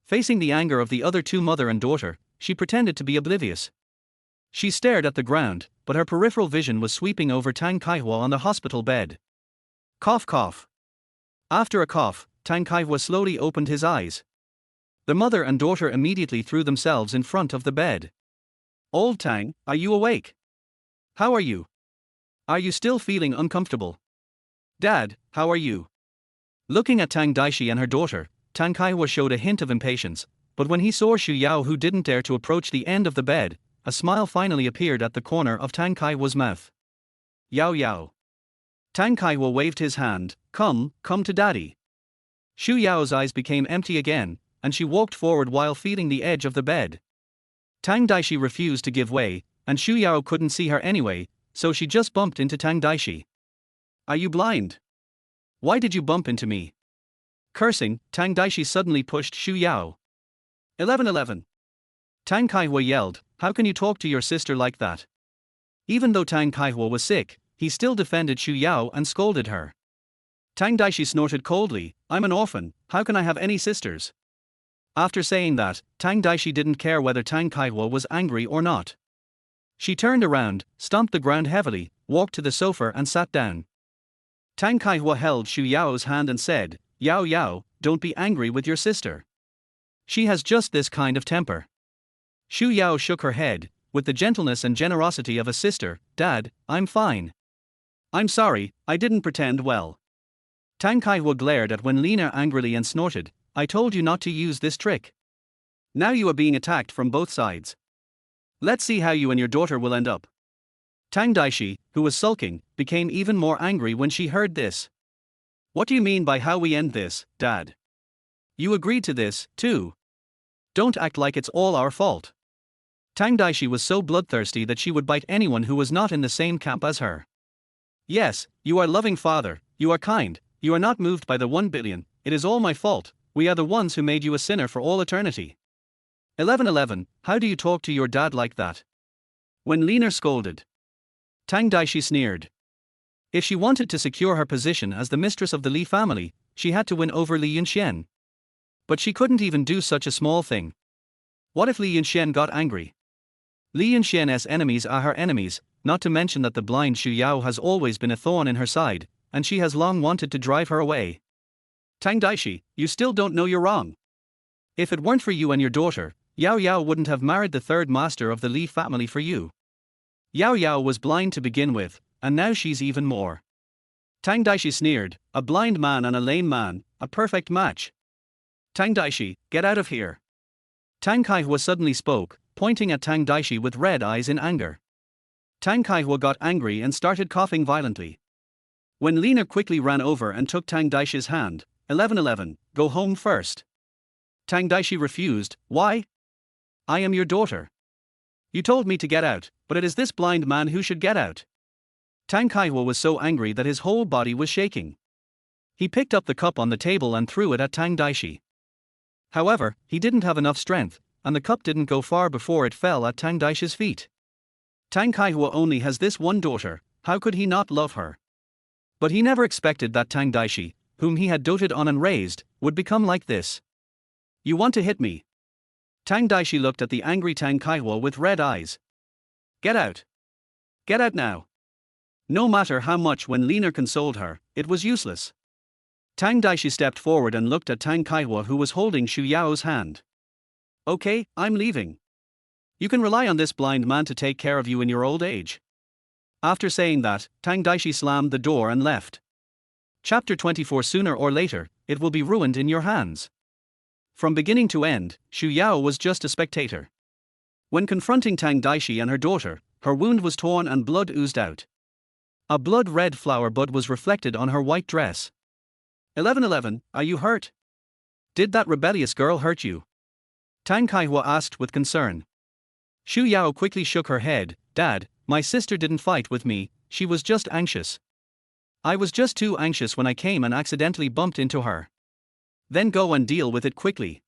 Facing the anger of the other 2 mother and daughter, she pretended to be oblivious. She stared at the ground, but her peripheral vision was sweeping over Tang Kaihua on the hospital bed. Cough cough. After a cough, Tang Kaihua slowly opened his eyes. The mother and daughter immediately threw themselves in front of the bed. "Old Tang, are you awake? How are you?" Are you still feeling uncomfortable? Dad, how are you? Looking at Tang Daixi and her daughter, Tang Kaihua showed a hint of impatience, but when he saw Xu Yao, who didn't dare to approach the end of the bed, a smile finally appeared at the corner of Tang Kaihua's mouth. Yao Yao. Tang Kaihua waved his hand. Come to daddy. Xu Yao's eyes became empty again, and she walked forward while feeling the edge of the bed. Tang Daixi refused to give way, and Xu Yao couldn't see her anyway, so she just bumped into Tang Daixi. Are you blind? Why did you bump into me? Cursing, Tang Daixi suddenly pushed Xu Yao. 1111. Tang Kaihua yelled, how can you talk to your sister like that? Even though Tang Kaihua was sick, he still defended Xu Yao and scolded her. Tang Daixi snorted coldly, I'm an orphan, how can I have any sisters? After saying that, Tang Daixi didn't care whether Tang Kaihua was angry or not. She turned around, stomped the ground heavily, walked to the sofa and sat down. Tang Kaihua held Xu Yao's hand and said, Yao Yao, don't be angry with your sister. She has just this kind of temper. Xu Yao shook her head, with the gentleness and generosity of a sister. Dad, I'm fine. I'm sorry, I didn't pretend well. Tang Kaihua glared at Wen Lina angrily and snorted, I told you not to use this trick. Now you are being attacked from both sides. Let's see how you and your daughter will end up. Tang Daixi, who was sulking, became even more angry when she heard this. What do you mean by how we end this, Dad? You agreed to this, too. Don't act like it's all our fault. Tang Daixi was so bloodthirsty that she would bite anyone who was not in the same camp as her. Yes, you are loving father, you are kind, you are not moved by the 1 billion, it is all my fault, we are the ones who made you a sinner for all eternity. 1111, how do you talk to your dad like that? Wen Lina scolded. Tang Daixi sneered. If she wanted to secure her position as the mistress of the Li family, she had to win over Li Yunxuan. But she couldn't even do such a small thing. What if Li Yunxuan got angry? Li Yunxian's enemies are her enemies, not to mention that the blind Xu Yao has always been a thorn in her side, and she has long wanted to drive her away. Tang Daixi, you still don't know you're wrong. If it weren't for you and your daughter, Yao Yao wouldn't have married the third master of the Li family for you. Yao Yao was blind to begin with, and now she's even more. Tang Daixi sneered, a blind man and a lame man, a perfect match. Tang Daixi, get out of here. Tang Kaihua suddenly spoke, pointing at Tang Daixi with red eyes in anger. Tang Kaihua got angry and started coughing violently. Wen Lina quickly ran over and took Tang Daishi's hand. 1111, go home first. Tang Daixi refused. Why? I am your daughter. You told me to get out, but it is this blind man who should get out. Tang Kaihua was so angry that his whole body was shaking. He picked up the cup on the table and threw it at Tang Daixi. However, he didn't have enough strength, and the cup didn't go far before it fell at Tang Daishi's feet. Tang Kaihua only has this one daughter, how could he not love her? But he never expected that Tang Daixi, whom he had doted on and raised, would become like this. You want to hit me? Tang Daixi looked at the angry Tang Kaihua with red eyes. Get out. Get out now. No matter how much Wen Lina consoled her, it was useless. Tang Daixi stepped forward and looked at Tang Kaihua, who was holding Xu Yao's hand. Okay, I'm leaving. You can rely on this blind man to take care of you in your old age. After saying that, Tang Daixi slammed the door and left. Chapter 24. Sooner or later, it will be ruined in your hands. From beginning to end, Xu Yao was just a spectator. When confronting Tang Daixi and her daughter, her wound was torn and blood oozed out. A blood-red flower bud was reflected on her white dress. 1111, are you hurt? Did that rebellious girl hurt you? Tang Kaihua asked with concern. Xu Yao quickly shook her head. Dad, my sister didn't fight with me, she was just anxious. I was just too anxious when I came and accidentally bumped into her. Then go and deal with it quickly.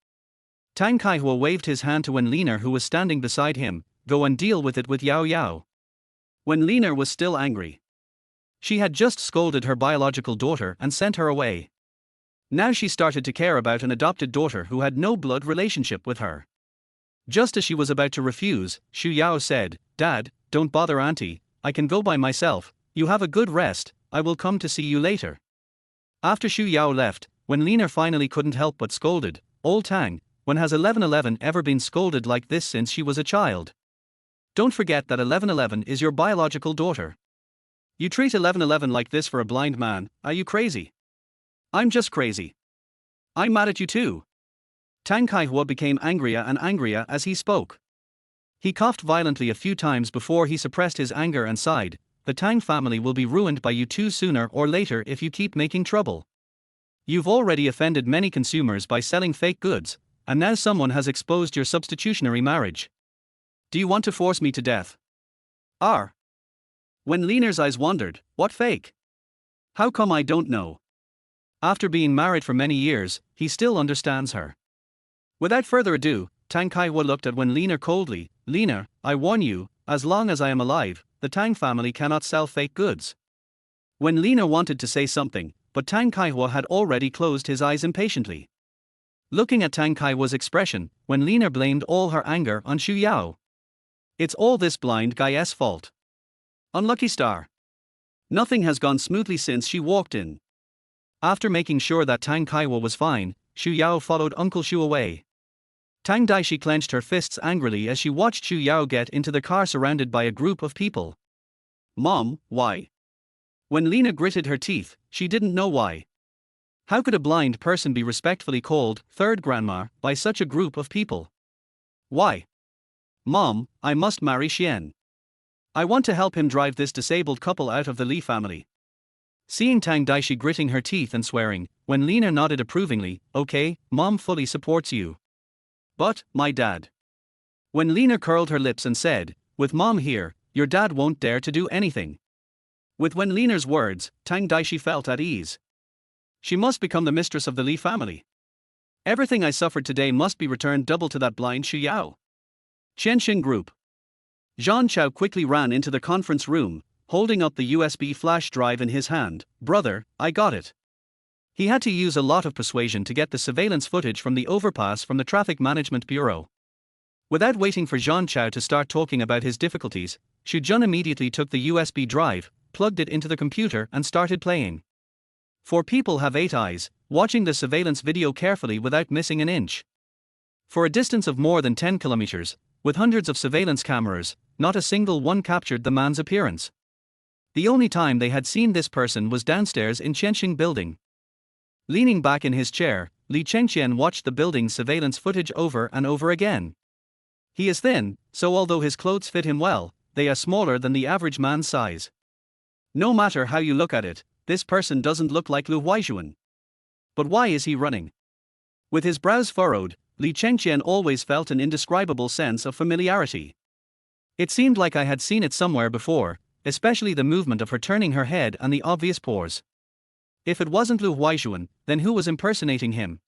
Tang Kaihua waved his hand to Wen Lina, who was standing beside him. Go and deal with it with Yao Yao. Wen Lina was still angry. She had just scolded her biological daughter and sent her away. Now she started to care about an adopted daughter who had no blood relationship with her. Just as she was about to refuse, Xu Yao said, Dad, don't bother auntie, I can go by myself, you have a good rest, I will come to see you later. After Xu Yao left, Wen Lina finally couldn't help but scolded, Old Tang, when has 1111 ever been scolded like this since she was a child? Don't forget that 1111 is your biological daughter. You treat 1111 like this for a blind man, are you crazy? I'm just crazy. I'm mad at you too. Tang Kaihua became angrier and angrier as he spoke. He coughed violently a few times before he suppressed his anger and sighed, the Tang family will be ruined by you two sooner or later if you keep making trouble. You've already offended many consumers by selling fake goods, and now someone has exposed your substitutionary marriage. Do you want to force me to death? R. Wen Lina's eyes wandered, what fake? How come I don't know? After being married for many years, he still understands her. Without further ado, Tang Kaihua looked at Wen Lina coldly. Lina, I warn you, as long as I am alive, the Tang family cannot sell fake goods. Wen Lina wanted to say something, but Tang Kaihua had already closed his eyes impatiently. Looking at Tang Kaihua's expression, Wen Lina blamed all her anger on Xu Yao. It's all this blind guy's fault. Unlucky star. Nothing has gone smoothly since she walked in. After making sure that Tang Kaihua was fine, Xu Yao followed Uncle Xu away. Tang Daixi clenched her fists angrily as she watched Xu Yao get into the car surrounded by a group of people. Mom, why? When Lina gritted her teeth, she didn't know why. How could a blind person be respectfully called third grandma by such a group of people? Why? Mom, I must marry Xian. I want to help him drive this disabled couple out of the Li family. Seeing Tang Daixi gritting her teeth and swearing, Wen Lina nodded approvingly, okay, Mom fully supports you. But, my dad. Wen Lina curled her lips and said, with Mom here, your dad won't dare to do anything. With Wen Lina's words, Tang Daixi felt at ease. She must become the mistress of the Li family. Everything I suffered today must be returned double to that blind Xu Yao. Qianxin Group. Zhang Chao quickly ran into the conference room, holding up the USB flash drive in his hand. Brother, I got it. He had to use a lot of persuasion to get the surveillance footage from the overpass from the Traffic Management Bureau. Without waiting for Zhang Chao to start talking about his difficulties, Xu Jun immediately took the USB drive, plugged it into the computer and started playing. 4 people have 8 eyes, watching the surveillance video carefully without missing an inch. For a distance of more than 10 kilometers, with hundreds of surveillance cameras, not a single one captured the man's appearance. The only time they had seen this person was downstairs in Qianxin building. Leaning back in his chair, Li Chengqian watched the building's surveillance footage over and over again. He is thin, so although his clothes fit him well, they are smaller than the average man's size. No matter how you look at it, this person doesn't look like Lu Huaixuan. But why is he running? With his brows furrowed, Li Chengqian always felt an indescribable sense of familiarity. It seemed like I had seen it somewhere before, especially the movement of her turning her head and the obvious pause. If it wasn't Lu Huaixuan, then who was impersonating him?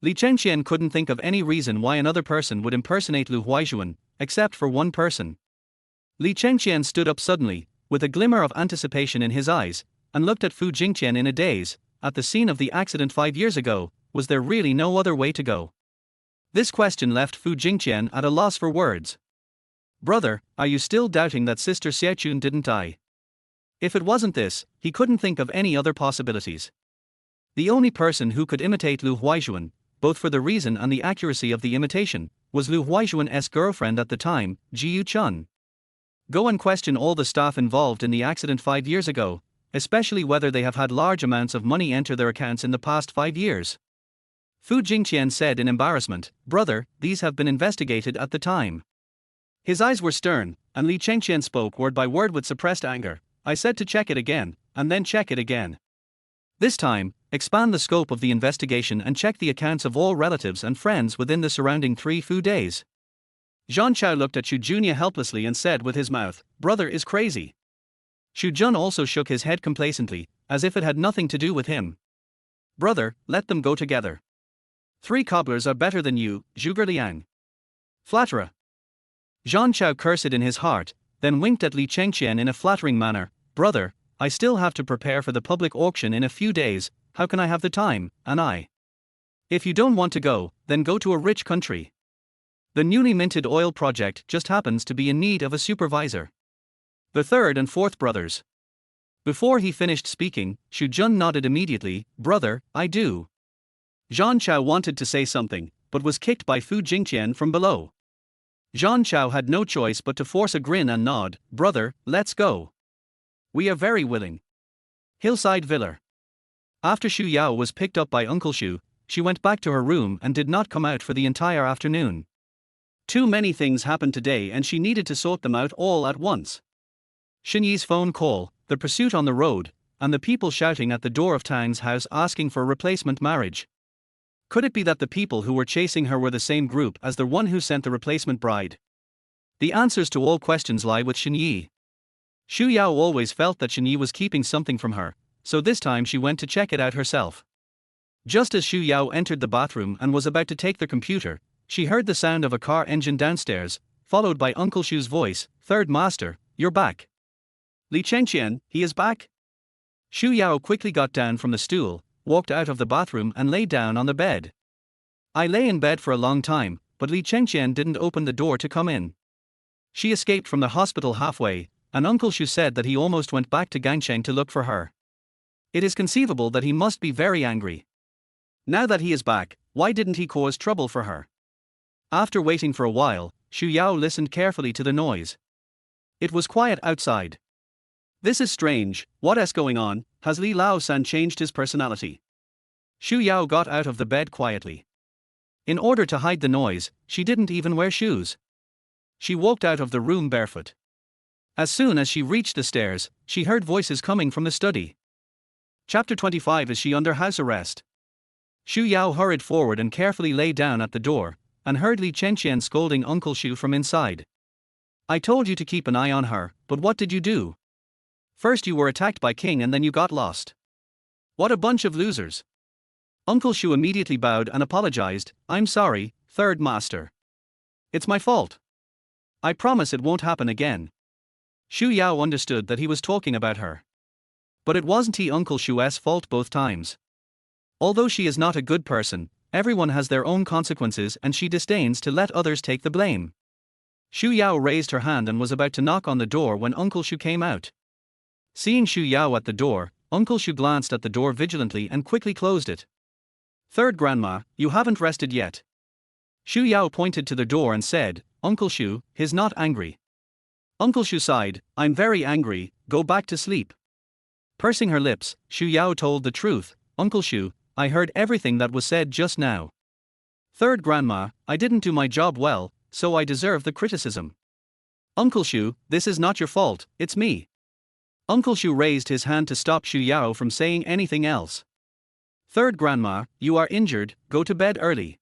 Li Chengqian couldn't think of any reason why another person would impersonate Lu Huaixuan, except for one person. Li Chengqian stood up suddenly, with a glimmer of anticipation in his eyes, and looked at Fu Jingqian in a daze. At the scene of the accident 5 years ago, was there really no other way to go? This question left Fu Jingqian at a loss for words. Brother, are you still doubting that Sister Xiechun didn't die? If it wasn't this, he couldn't think of any other possibilities. The only person who could imitate Lu Huaixuan, both for the reason and the accuracy of the imitation, was Lu Huaixuan's girlfriend at the time, Ji Yuchun. Go and question all the staff involved in the accident 5 years ago, especially whether they have had large amounts of money enter their accounts in the past 5 years. Fu Jingqian said in embarrassment, Brother, these have been investigated at the time. His eyes were stern, and Li Chengqian spoke word by word with suppressed anger. I said to check it again, and then check it again. This time, expand the scope of the investigation and check the accounts of all relatives and friends within the surrounding 3 days. Zhang Chao looked at Xu Jun helplessly and said with his mouth, Brother is crazy. Xu Jun also shook his head complacently, as if it had nothing to do with him. Brother, let them go together. 3 cobblers are better than you, Zhuge Liang. Flatterer. Zhang Chao cursed in his heart, then winked at Li Chengqian in a flattering manner. Brother, I still have to prepare for the public auction in a few days, how can I have the time, and I? If you don't want to go, then go to a rich country. The newly minted oil project just happens to be in need of a supervisor. The 3rd and 4th brothers. Before he finished speaking, Xu Jun nodded immediately. Brother, I do. Zhang Chao wanted to say something, but was kicked by Fu Jingqian from below. Zhang Chao had no choice but to force a grin and nod. Brother, let's go. We are very willing. Hillside Villa. After Xu Yao was picked up by Uncle Xu, she went back to her room and did not come out for the entire afternoon. Too many things happened today and she needed to sort them out all at once. Shen Yi's phone call, the pursuit on the road, and the people shouting at the door of Tang's house asking for a replacement marriage. Could it be that the people who were chasing her were the same group as the one who sent the replacement bride? The answers to all questions lie with Shen Yi. Xu Yao always felt that Shen Yi was keeping something from her, so this time she went to check it out herself. Just as Xu Yao entered the bathroom and was about to take the computer, she heard the sound of a car engine downstairs, followed by Uncle Xu's voice, "Third Master, you're back." "Li Chengqian, he is back?" Xu Yao quickly got down from the stool, walked out of the bathroom and lay down on the bed. "I lay in bed for a long time, but Li Chengqian didn't open the door to come in. She escaped from the hospital halfway, and Uncle Xu said that he almost went back to Gangcheng to look for her. It is conceivable that he must be very angry. Now that he is back, why didn't he cause trouble for her?" After waiting for a while, Xu Yao listened carefully to the noise. It was quiet outside. "This is strange, what is going on? Has Li Lao-san changed his personality?" Xu Yao got out of the bed quietly. In order to hide the noise, she didn't even wear shoes. She walked out of the room barefoot. As soon as she reached the stairs, she heard voices coming from the study. Chapter 25. Is she under house arrest? Xu Yao hurried forward and carefully lay down at the door, and heard Li Chengqian scolding Uncle Xu from inside. "I told you to keep an eye on her, but what did you do? First you were attacked by King and then you got lost. What a bunch of losers." Uncle Xu immediately bowed and apologized. "I'm sorry, Third Master. It's my fault. I promise it won't happen again." Xu Yao understood that he was talking about her. But it wasn't Uncle Xu's fault both times. Although she is not a good person, everyone has their own consequences and she disdains to let others take the blame. Xu Yao raised her hand and was about to knock on the door when Uncle Xu came out. Seeing Xu Yao at the door, Uncle Xu glanced at the door vigilantly and quickly closed it. "Third Grandma, you haven't rested yet." Xu Yao pointed to the door and said, "Uncle Xu, he's not angry." Uncle Xu sighed, "I'm very angry, go back to sleep." Pursing her lips, Xu Yao told the truth, "Uncle Xu, I heard everything that was said just now. Third Grandma, I didn't do my job well, so I deserve the criticism." "Uncle Xu, this is not your fault, it's me." Uncle Xu raised his hand to stop Xu Yao from saying anything else. "Third Grandma, you are injured, go to bed early."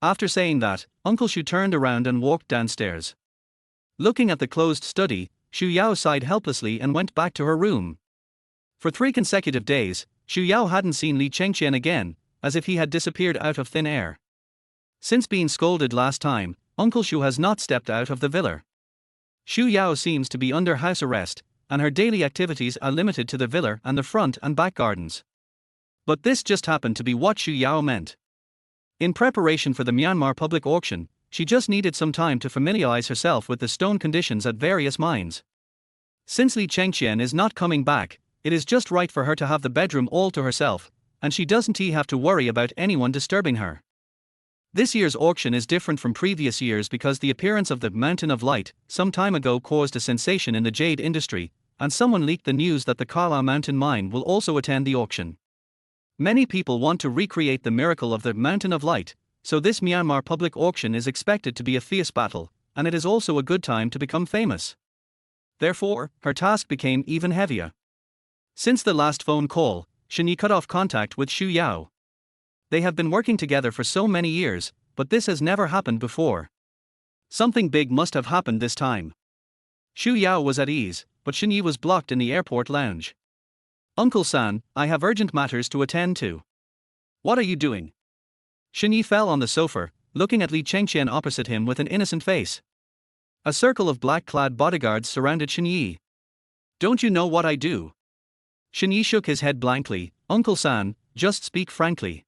After saying that, Uncle Xu turned around and walked downstairs. Looking at the closed study, Xu Yao sighed helplessly and went back to her room. For 3 consecutive days, Xu Yao hadn't seen Li Chengqian again, as if he had disappeared out of thin air. Since being scolded last time, Uncle Xu has not stepped out of the villa. Xu Yao seems to be under house arrest, and her daily activities are limited to the villa and the front and back gardens. But this just happened to be what Xu Yao meant. In preparation for the Myanmar public auction, she just needed some time to familiarize herself with the stone conditions at various mines. Since Li Chengqian is not coming back, it is just right for her to have the bedroom all to herself, and she doesn't have to worry about anyone disturbing her. This year's auction is different from previous years because the appearance of the Mountain of Light some time ago caused a sensation in the jade industry, and someone leaked the news that the Kala Mountain mine will also attend the auction. Many people want to recreate the miracle of the Mountain of Light, so this Myanmar public auction is expected to be a fierce battle, and it is also a good time to become famous. Therefore, her task became even heavier. Since the last phone call, Shen Yi cut off contact with Xu Yao. They have been working together for so many years, but this has never happened before. Something big must have happened this time. Xu Yao was at ease, but Shen Yi was blocked in the airport lounge. "Uncle San, I have urgent matters to attend to." "What are you doing?" Shen Yi fell on the sofa, looking at Li Chengqian opposite him with an innocent face. A circle of black-clad bodyguards surrounded Shen Yi. "Don't you know what I do?" Shen Yi shook his head blankly. "Uncle San, just speak frankly.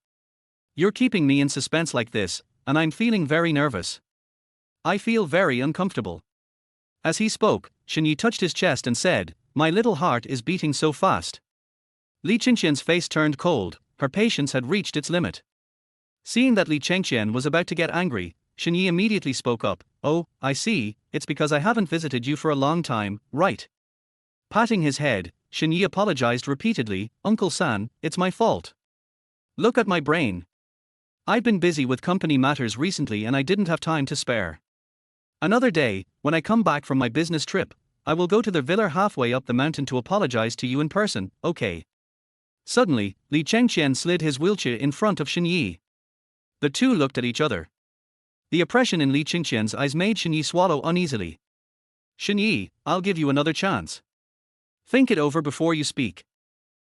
You're keeping me in suspense like this, and I'm feeling very nervous. I feel very uncomfortable." As he spoke, Shen Yi touched his chest and said, "My little heart is beating so fast." Li Chengqian's face turned cold, her patience had reached its limit. Seeing that Li Chengqian was about to get angry, Shen Yi immediately spoke up, "Oh, I see, it's because I haven't visited you for a long time, right? Patting his head, Shen Yi apologized repeatedly, "Uncle San, it's my fault. Look at my brain. I've been busy with company matters recently and I didn't have time to spare. Another day, when I come back from my business trip, I will go to the villa halfway up the mountain to apologize to you in person, okay?" Suddenly, Li Chengqian slid his wheelchair in front of Shen Yi. The two looked at each other. The oppression in Li Chengqian's eyes made Shen Yi swallow uneasily. "Shen Yi, I'll give you another chance. Think it over before you speak."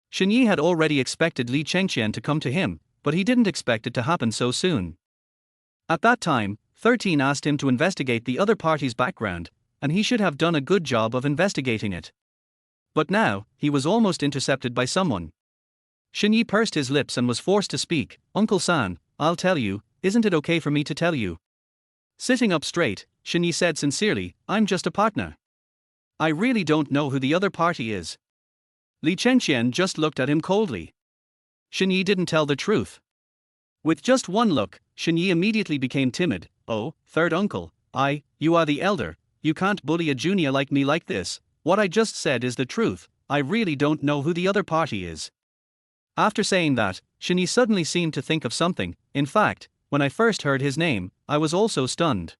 Shen Yi had already expected Li Chengqian to come to him, but he didn't expect it to happen so soon. At that time, 13 asked him to investigate the other party's background, and he should have done a good job of investigating it. But now, he was almost intercepted by someone. Shen Yi pursed his lips and was forced to speak. "Uncle San, I'll tell you, isn't it okay for me to tell you?" Sitting up straight, Shen Yi said sincerely, "I'm just a partner. I really don't know who the other party is." Li Chengqian just looked at him coldly. Shen Yi didn't tell the truth. With just one look, Shen Yi immediately became timid. "Oh, third uncle, you are the elder, you can't bully a junior like me like this. What I just said is the truth, I really don't know who the other party is." After saying that, Shen Yi suddenly seemed to think of something. "In fact, when I first heard his name, I was also stunned.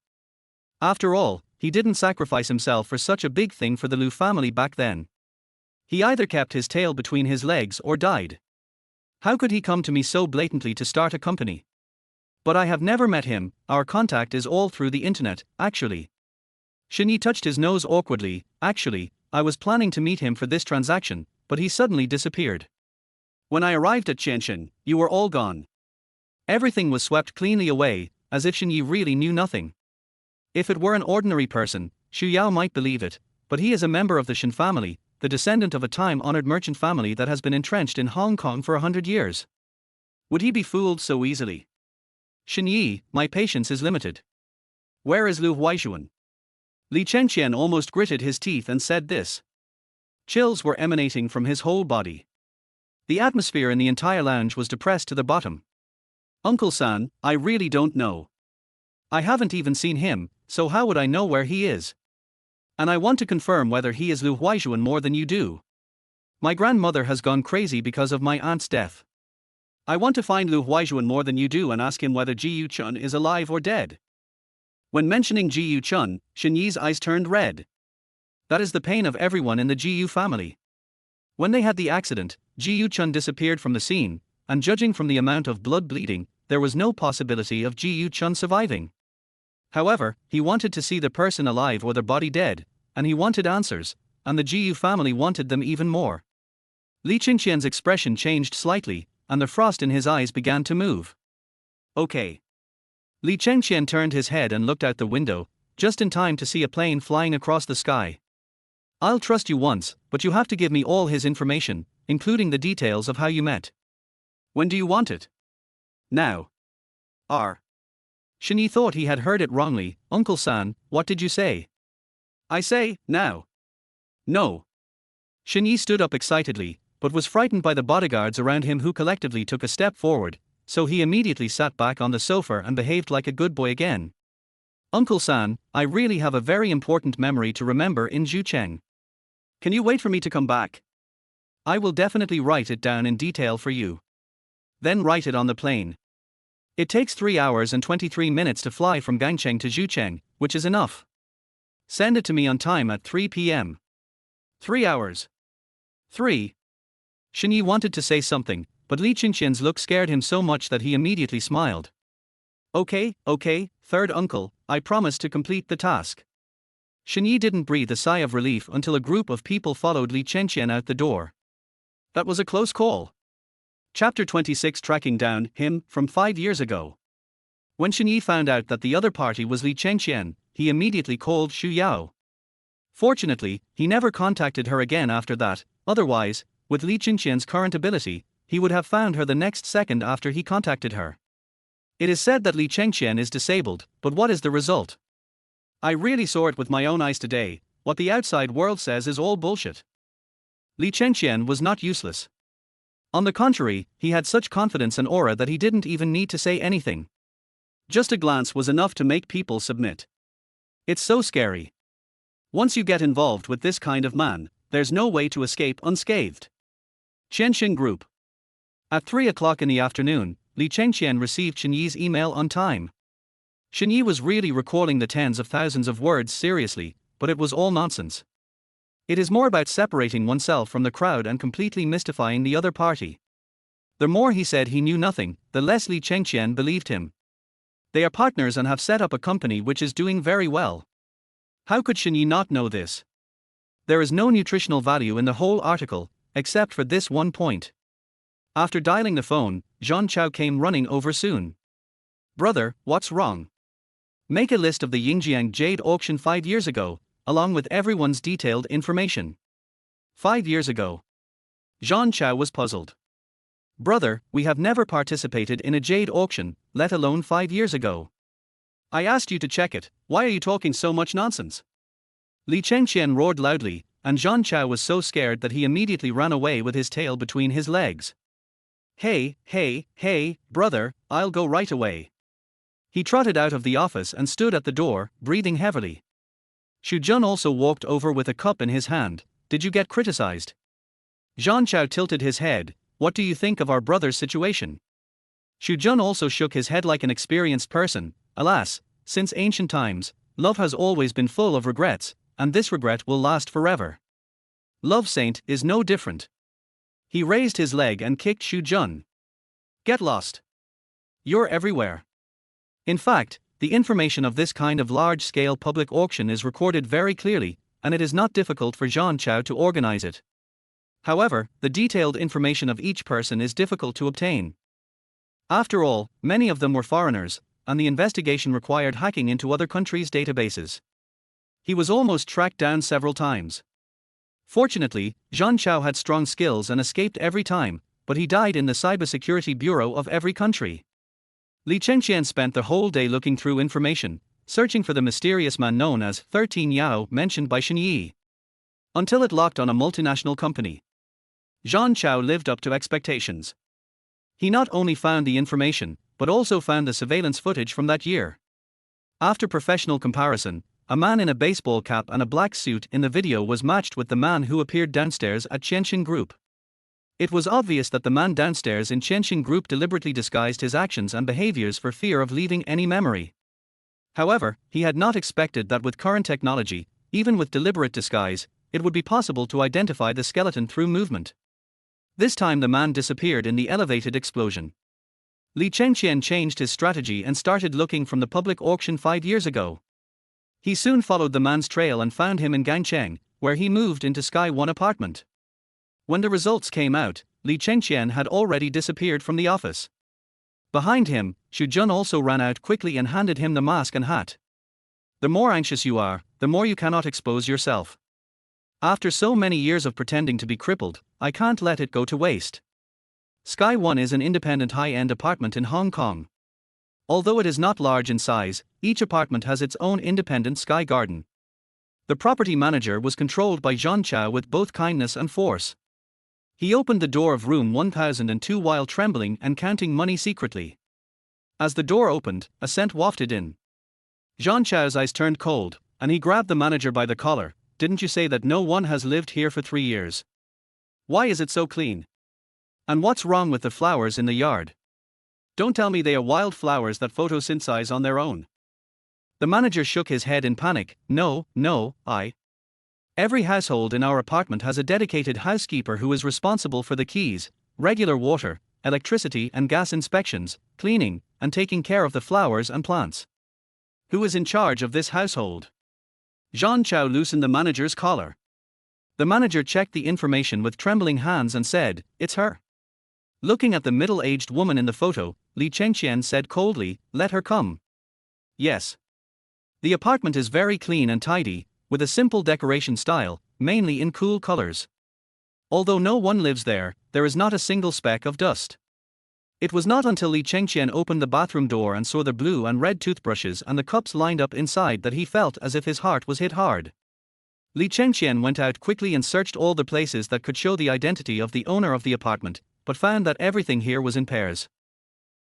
After all, he didn't sacrifice himself for such a big thing for the Lu family back then. He either kept his tail between his legs or died. How could he come to me so blatantly to start a company? But I have never met him, our contact is all through the internet, actually." Shen Yi touched his nose awkwardly. "Actually, I was planning to meet him for this transaction, but he suddenly disappeared. When I arrived at Tianjin, you were all gone." Everything was swept cleanly away, as if Shen Yi really knew nothing. If it were an ordinary person, Xu Yao might believe it, but he is a member of the Shen family, the descendant of a time-honored merchant family that has been entrenched in Hong Kong for 100 years. Would he be fooled so easily? "Shen Yi, my patience is limited. Where is Lu Huaixuan?" Li Chengqian almost gritted his teeth and said this. Chills were emanating from his whole body. The atmosphere in the entire lounge was depressed to the bottom. "Uncle San, I really don't know. I haven't even seen him, so how would I know where he is? And I want to confirm whether he is Lu Huaixuan more than you do. My grandmother has gone crazy because of my aunt's death. I want to find Lu Huaixuan more than you do and ask him whether Ji Yuchun is alive or dead." When mentioning Ji Yuchun, Shen Yi's eyes turned red. That is the pain of everyone in the Ji Yu family. When they had the accident, Ji Yuchun disappeared from the scene, and judging from the amount of blood bleeding, there was no possibility of Ji Yuchun surviving. However, he wanted to see the person alive or the body dead, and he wanted answers, and the Ji Yu family wanted them even more. Li Chengqian's expression changed slightly, and the frost in his eyes began to move. "Okay." Li Chengqian turned his head and looked out the window, just in time to see a plane flying across the sky. "I'll trust you once, but you have to give me all his information, including the details of how you met. When do you want it?" "Now." Shen Yi thought he had heard it wrongly. "Uncle San, what did you say?" "I say, now." "No." Shen Yi stood up excitedly, but was frightened by the bodyguards around him who collectively took a step forward, so he immediately sat back on the sofa and behaved like a good boy again. "Uncle San, I really have a very important memory to remember in Zhucheng. Can you wait for me to come back? I will definitely write it down in detail for you. Then write it on the plane. It takes 3 hours and 23 minutes to fly from Gangcheng to Zhucheng, which is enough. Send it to me on time at 3 p.m. 3 hours. 3. Shen Yi wanted to say something, but Li Chengqian's look scared him so much that he immediately smiled. Okay, third uncle, I promise to complete the task." Shen Yi didn't breathe a sigh of relief until a group of people followed Li Chengqian out the door. That was a close call. Chapter 26, Tracking down him from 5 years ago. When Shen Yi found out that the other party was Li Chengqian, he immediately called Xu Yao. Fortunately, he never contacted her again after that, otherwise, with Li Chengqian's current ability, he would have found her the next second after he contacted her. It is said that Li Chengqian is disabled, but what is the result? I really saw it with my own eyes today. What the outside world says is all bullshit. Li Chengqian was not useless. On the contrary, he had such confidence and aura that he didn't even need to say anything. Just a glance was enough to make people submit. It's so scary. Once you get involved with this kind of man, There's no way to escape unscathed. Qianxin Group. At 3 o'clock in the afternoon, Li Chengqian received Shenyi's email on time. Shenyi was really recalling the tens of thousands of words seriously, but it was all nonsense. It is more about separating oneself from the crowd and completely mystifying the other party. The more he said he knew nothing, the less Li Chengqian believed him. They are partners and have set up a company which is doing very well. How could Shenyi not know this? There is no nutritional value in the whole article, except for this one point. After dialing the phone, Zhang Chao came running over soon. Brother, what's wrong? Make a list of the Yingjiang jade auction 5 years ago, along with everyone's detailed information. 5 years ago. Zhang Chao was puzzled. Brother, we have never participated in a jade auction, let alone 5 years ago. I asked you to check it, why are you talking so much nonsense? Li Chengqian roared loudly, and Zhang Chao was so scared that he immediately ran away with his tail between his legs. Hey, brother, I'll go right away. He trotted out of the office and stood at the door, breathing heavily. Xu Jun also walked over with a cup in his hand. Did you get criticized? Zhang Chao tilted his head. What do you think of our brother's situation? Xu Jun also shook his head like an experienced person. Alas, since ancient times, love has always been full of regrets, and this regret will last forever. Love Saint is no different. He raised his leg and kicked Xu Jun. Get lost. You're everywhere. In fact, the information of this kind of large-scale public auction is recorded very clearly, and it is not difficult for Zhang Chao to organize it. However, the detailed information of each person is difficult to obtain. After all, many of them were foreigners, and the investigation required hacking into other countries' databases. He was almost tracked down several times. Fortunately, Zhang Chao had strong skills and escaped every time, but he died in the cybersecurity bureau of every country. Li Chengqian spent the whole day looking through information, searching for the mysterious man known as 13 Yao mentioned by Shenyi. Until it locked on a multinational company. Zhang Chao lived up to expectations. He not only found the information, but also found the surveillance footage from that year. After professional comparison, a man in a baseball cap and a black suit in the video was matched with the man who appeared downstairs at Qianxin Group. It was obvious that the man downstairs in Qianxin Group deliberately disguised his actions and behaviors for fear of leaving any memory. However, he had not expected that with current technology, even with deliberate disguise, it would be possible to identify the skeleton through movement. This time the man disappeared in the elevated explosion. Li Chengqian changed his strategy and started looking from the public auction 5 years ago. He soon followed the man's trail and found him in Gangcheng, where he moved into Sky 1 apartment. When the results came out, Li Chengqian had already disappeared from the office. Behind him, Xu Jun also ran out quickly and handed him the mask and hat. The more anxious you are, the more you cannot expose yourself. After so many years of pretending to be crippled, I can't let it go to waste. Sky 1 is an independent high-end apartment in Hong Kong. Although it is not large in size, each apartment has its own independent sky garden. The property manager was controlled by Zhang Chao with both kindness and force. He opened the door of room 1002 while trembling and counting money secretly. As the door opened, a scent wafted in. Zhang Chao's eyes turned cold, and he grabbed the manager by the collar. Didn't you say that no one has lived here for 3 years? Why is it so clean? And what's wrong with the flowers in the yard? Don't tell me they are wild flowers that photosynthesize on their own. The manager shook his head in panic. No, Every household in our apartment has a dedicated housekeeper who is responsible for the keys, regular water, electricity and gas inspections, cleaning, and taking care of the flowers and plants. Who is in charge of this household? Zhang Chao loosened the manager's collar. The manager checked the information with trembling hands and said, "It's her." Looking at the middle-aged woman in the photo, Li Chengqian said coldly, "Let her come." Yes. The apartment is very clean and tidy, with a simple decoration style, mainly in cool colors. Although no one lives there, there is not a single speck of dust. It was not until Li Chengqian opened the bathroom door and saw the blue and red toothbrushes and the cups lined up inside that he felt as if his heart was hit hard. Li Chengqian went out quickly and searched all the places that could show the identity of the owner of the apartment, but found that everything here was in pairs.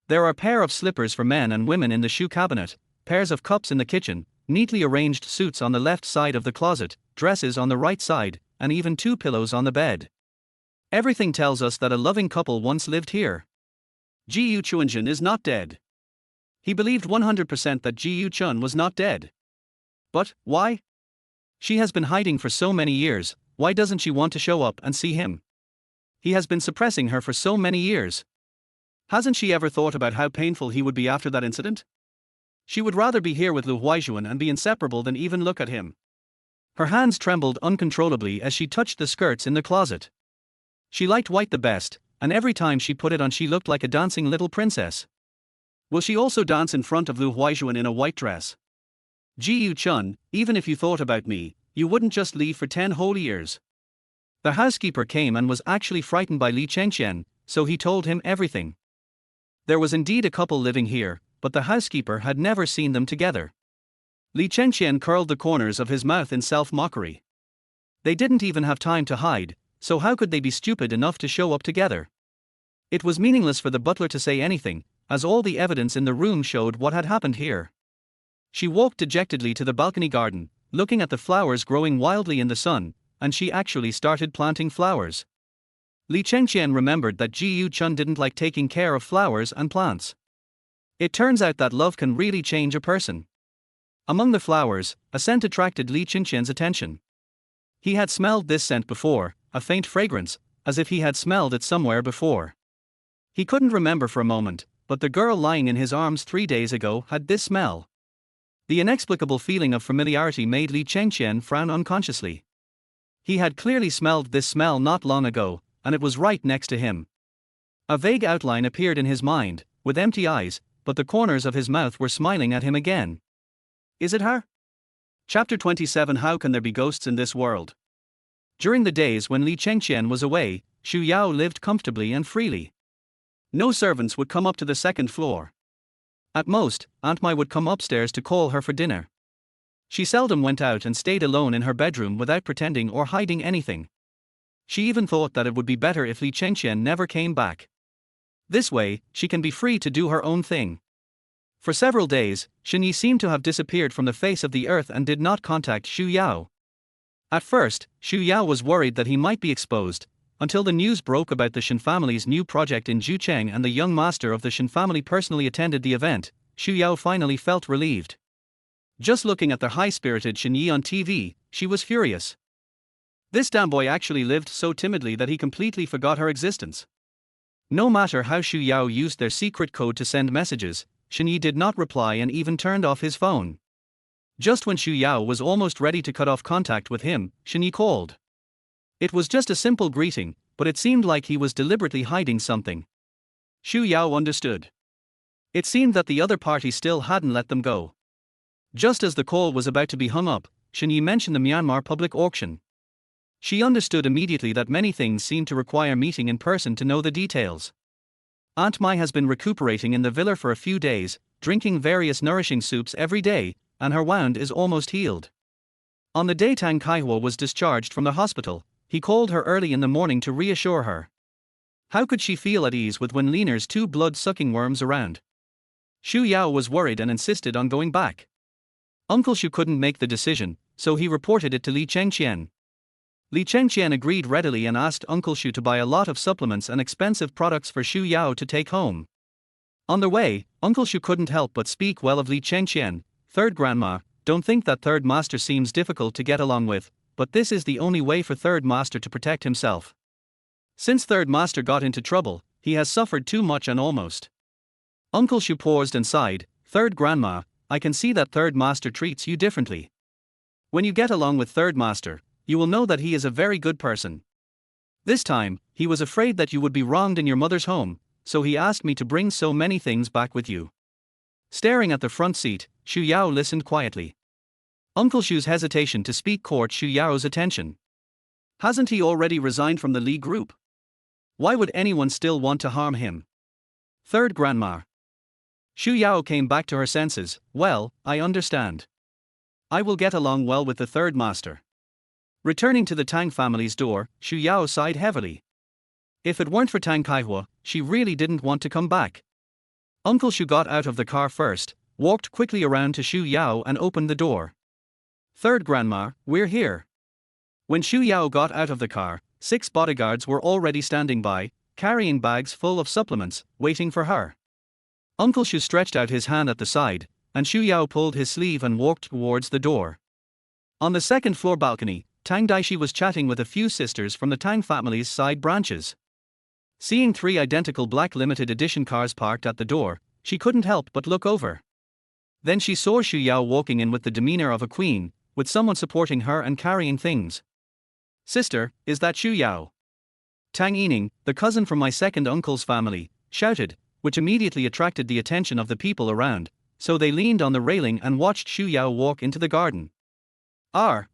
There are a pair of slippers for men and women in the shoe cabinet, pairs of cups in the kitchen, neatly arranged suits on the left side of the closet, dresses on the right side, and even 2 pillows on the bed. Everything tells us that a loving couple once lived here. Ji Yunxuan is not dead. He believed 100% that Ji Yunxuan was not dead. But, why? She has been hiding for so many years, why doesn't she want to show up and see him? He has been suppressing her for so many years. Hasn't she ever thought about how painful he would be after that incident? She would rather be here with Li Chengqian and be inseparable than even look at him. Her hands trembled uncontrollably as she touched the skirts in the closet. She liked white the best, and every time she put it on she looked like a dancing little princess. Will she also dance in front of Li Chengqian in a white dress? Ji Yunxuan, even if you thought about me, you wouldn't just leave for 10 whole years. The housekeeper came and was actually frightened by Li Chengqian, so he told him everything. There was indeed a couple living here, but the housekeeper had never seen them together. Li Chengqian curled the corners of his mouth in self-mockery. They didn't even have time to hide, so how could they be stupid enough to show up together? It was meaningless for the butler to say anything, as all the evidence in the room showed what had happened here. She walked dejectedly to the balcony garden, looking at the flowers growing wildly in the sun, and she actually started planting flowers. Li Chengqian remembered that Ji Yunxuan didn't like taking care of flowers and plants. It turns out that love can really change a person. Among the flowers, a scent attracted Li Chengqian's attention. He had smelled this scent before, a faint fragrance, as if he had smelled it somewhere before. He couldn't remember for a moment, but the girl lying in his arms 3 days ago had this smell. The inexplicable feeling of familiarity made Li Chengqian frown unconsciously. He had clearly smelled this smell not long ago, and it was right next to him. A vague outline appeared in his mind, with empty eyes, but the corners of his mouth were smiling at him again. Is it her? Chapter 27. How can there be ghosts in this world? During the days when Li Chengqian was away, Xu Yao lived comfortably and freely. No servants would come up to the second floor. At most, Aunt Mai would come upstairs to call her for dinner. She seldom went out and stayed alone in her bedroom without pretending or hiding anything. She even thought that it would be better if Li Chengqian never came back. This way, she can be free to do her own thing. For several days, Shen Yi seemed to have disappeared from the face of the earth and did not contact Xu Yao. At first, Xu Yao was worried that he might be exposed, until the news broke about the Shen family's new project in Zhucheng and the young master of the Shen family personally attended the event. Xu Yao finally felt relieved. Just looking at the high-spirited Shen Yi on TV, she was furious. This damn boy actually lived so timidly that he completely forgot her existence. No matter how Xu Yao used their secret code to send messages, Shen Yi did not reply and even turned off his phone. Just when Xu Yao was almost ready to cut off contact with him, Shen Yi called. It was just a simple greeting, but it seemed like he was deliberately hiding something. Xu Yao understood. It seemed that the other party still hadn't let them go. Just as the call was about to be hung up, Shen Yi mentioned the Myanmar public auction. She understood immediately that many things seemed to require meeting in person to know the details. Aunt Mai has been recuperating in the villa for a few days, drinking various nourishing soups every day, and her wound is almost healed. On the day Tang Kaihua was discharged from the hospital, he called her early in the morning to reassure her. How could she feel at ease with Wen Lina's 2 blood-sucking worms around? Xu Yao was worried and insisted on going back. Uncle Xu couldn't make the decision, so he reported it to Li Chengqian. Li Chengqian agreed readily and asked Uncle Xu to buy a lot of supplements and expensive products for Xu Yao to take home. On their way, Uncle Xu couldn't help but speak well of Li Chengqian. Third Grandma, don't think that Third Master seems difficult to get along with, but this is the only way for Third Master to protect himself. Since Third Master got into trouble, he has suffered too much and almost. Uncle Xu paused and sighed. Third Grandma, I can see that Third Master treats you differently. When you get along with Third Master, you will know that he is a very good person. This time, he was afraid that you would be wronged in your mother's home, so he asked me to bring so many things back with you. Staring at the front seat, Xu Yao listened quietly. Uncle Xu's hesitation to speak caught Xu Yao's attention. Hasn't he already resigned from the Li group? Why would anyone still want to harm him? Third Grandma. Xu Yao came back to her senses. Well, I understand. I will get along well with the Third Master. Returning to the Tang family's door, Xu Yao sighed heavily. If it weren't for Tang Kaihua, she really didn't want to come back. Uncle Xu got out of the car first, walked quickly around to Xu Yao and opened the door. Third Grandma, we're here. When Xu Yao got out of the car, 6 bodyguards were already standing by, carrying bags full of supplements, waiting for her. Uncle Xu stretched out his hand at the side, and Xu Yao pulled his sleeve and walked towards the door. On the second-floor balcony, Tang Daixi was chatting with a few sisters from the Tang family's side branches. Seeing 3 identical black limited edition cars parked at the door, she couldn't help but look over. Then she saw Xu Yao walking in with the demeanor of a queen, with someone supporting her and carrying things. "Sister, is that Xu Yao?" Tang Yining, the cousin from my second uncle's family, shouted, which immediately attracted the attention of the people around, so they leaned on the railing and watched Xu Yao walk into the garden.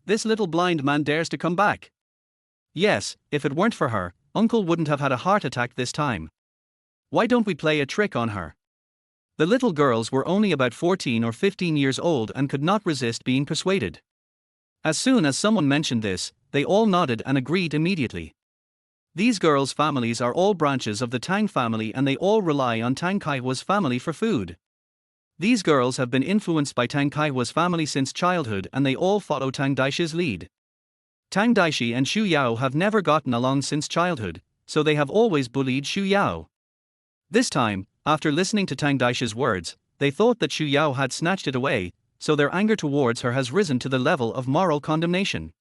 This little blind man dares to come back. Yes, if it weren't for her, Uncle wouldn't have had a heart attack this time. Why don't we play a trick on her? The little girls were only about 14 or 15 years old and could not resist being persuaded. As soon as someone mentioned this, they all nodded and agreed immediately. These girls' families are all branches of the Tang family and they all rely on Tang Kaihua's family for food. These girls have been influenced by Tang Kaihua's family since childhood and they all follow Tang Daishi's lead. Tang Daixi and Xu Yao have never gotten along since childhood, so they have always bullied Xu Yao. This time, after listening to Tang Daishi's words, they thought that Xu Yao had snatched it away, so their anger towards her has risen to the level of moral condemnation.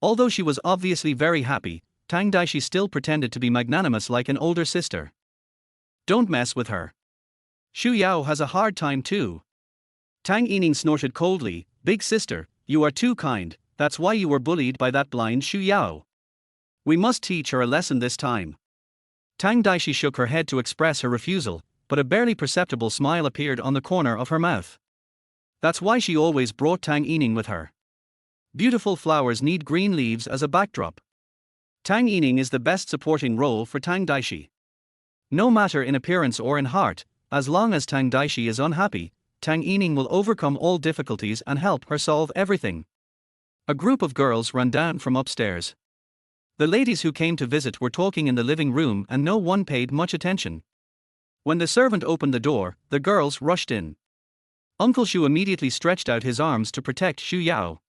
Although she was obviously very happy, Tang Daixi still pretended to be magnanimous like an older sister. "Don't mess with her. Xu Yao has a hard time too." Tang Yining snorted coldly, "Big sister, you are too kind, that's why you were bullied by that blind Xu Yao. We must teach her a lesson this time." Tang Daixi shook her head to express her refusal, but a barely perceptible smile appeared on the corner of her mouth. That's why she always brought Tang Yining with her. Beautiful flowers need green leaves as a backdrop. Tang Yining is the best supporting role for Tang Daixi. No matter in appearance or in heart, as long as Tang Daixi is unhappy, Tang Yining will overcome all difficulties and help her solve everything. A group of girls ran down from upstairs. The ladies who came to visit were talking in the living room and no one paid much attention. When the servant opened the door, the girls rushed in. Uncle Xu immediately stretched out his arms to protect Xu Yao.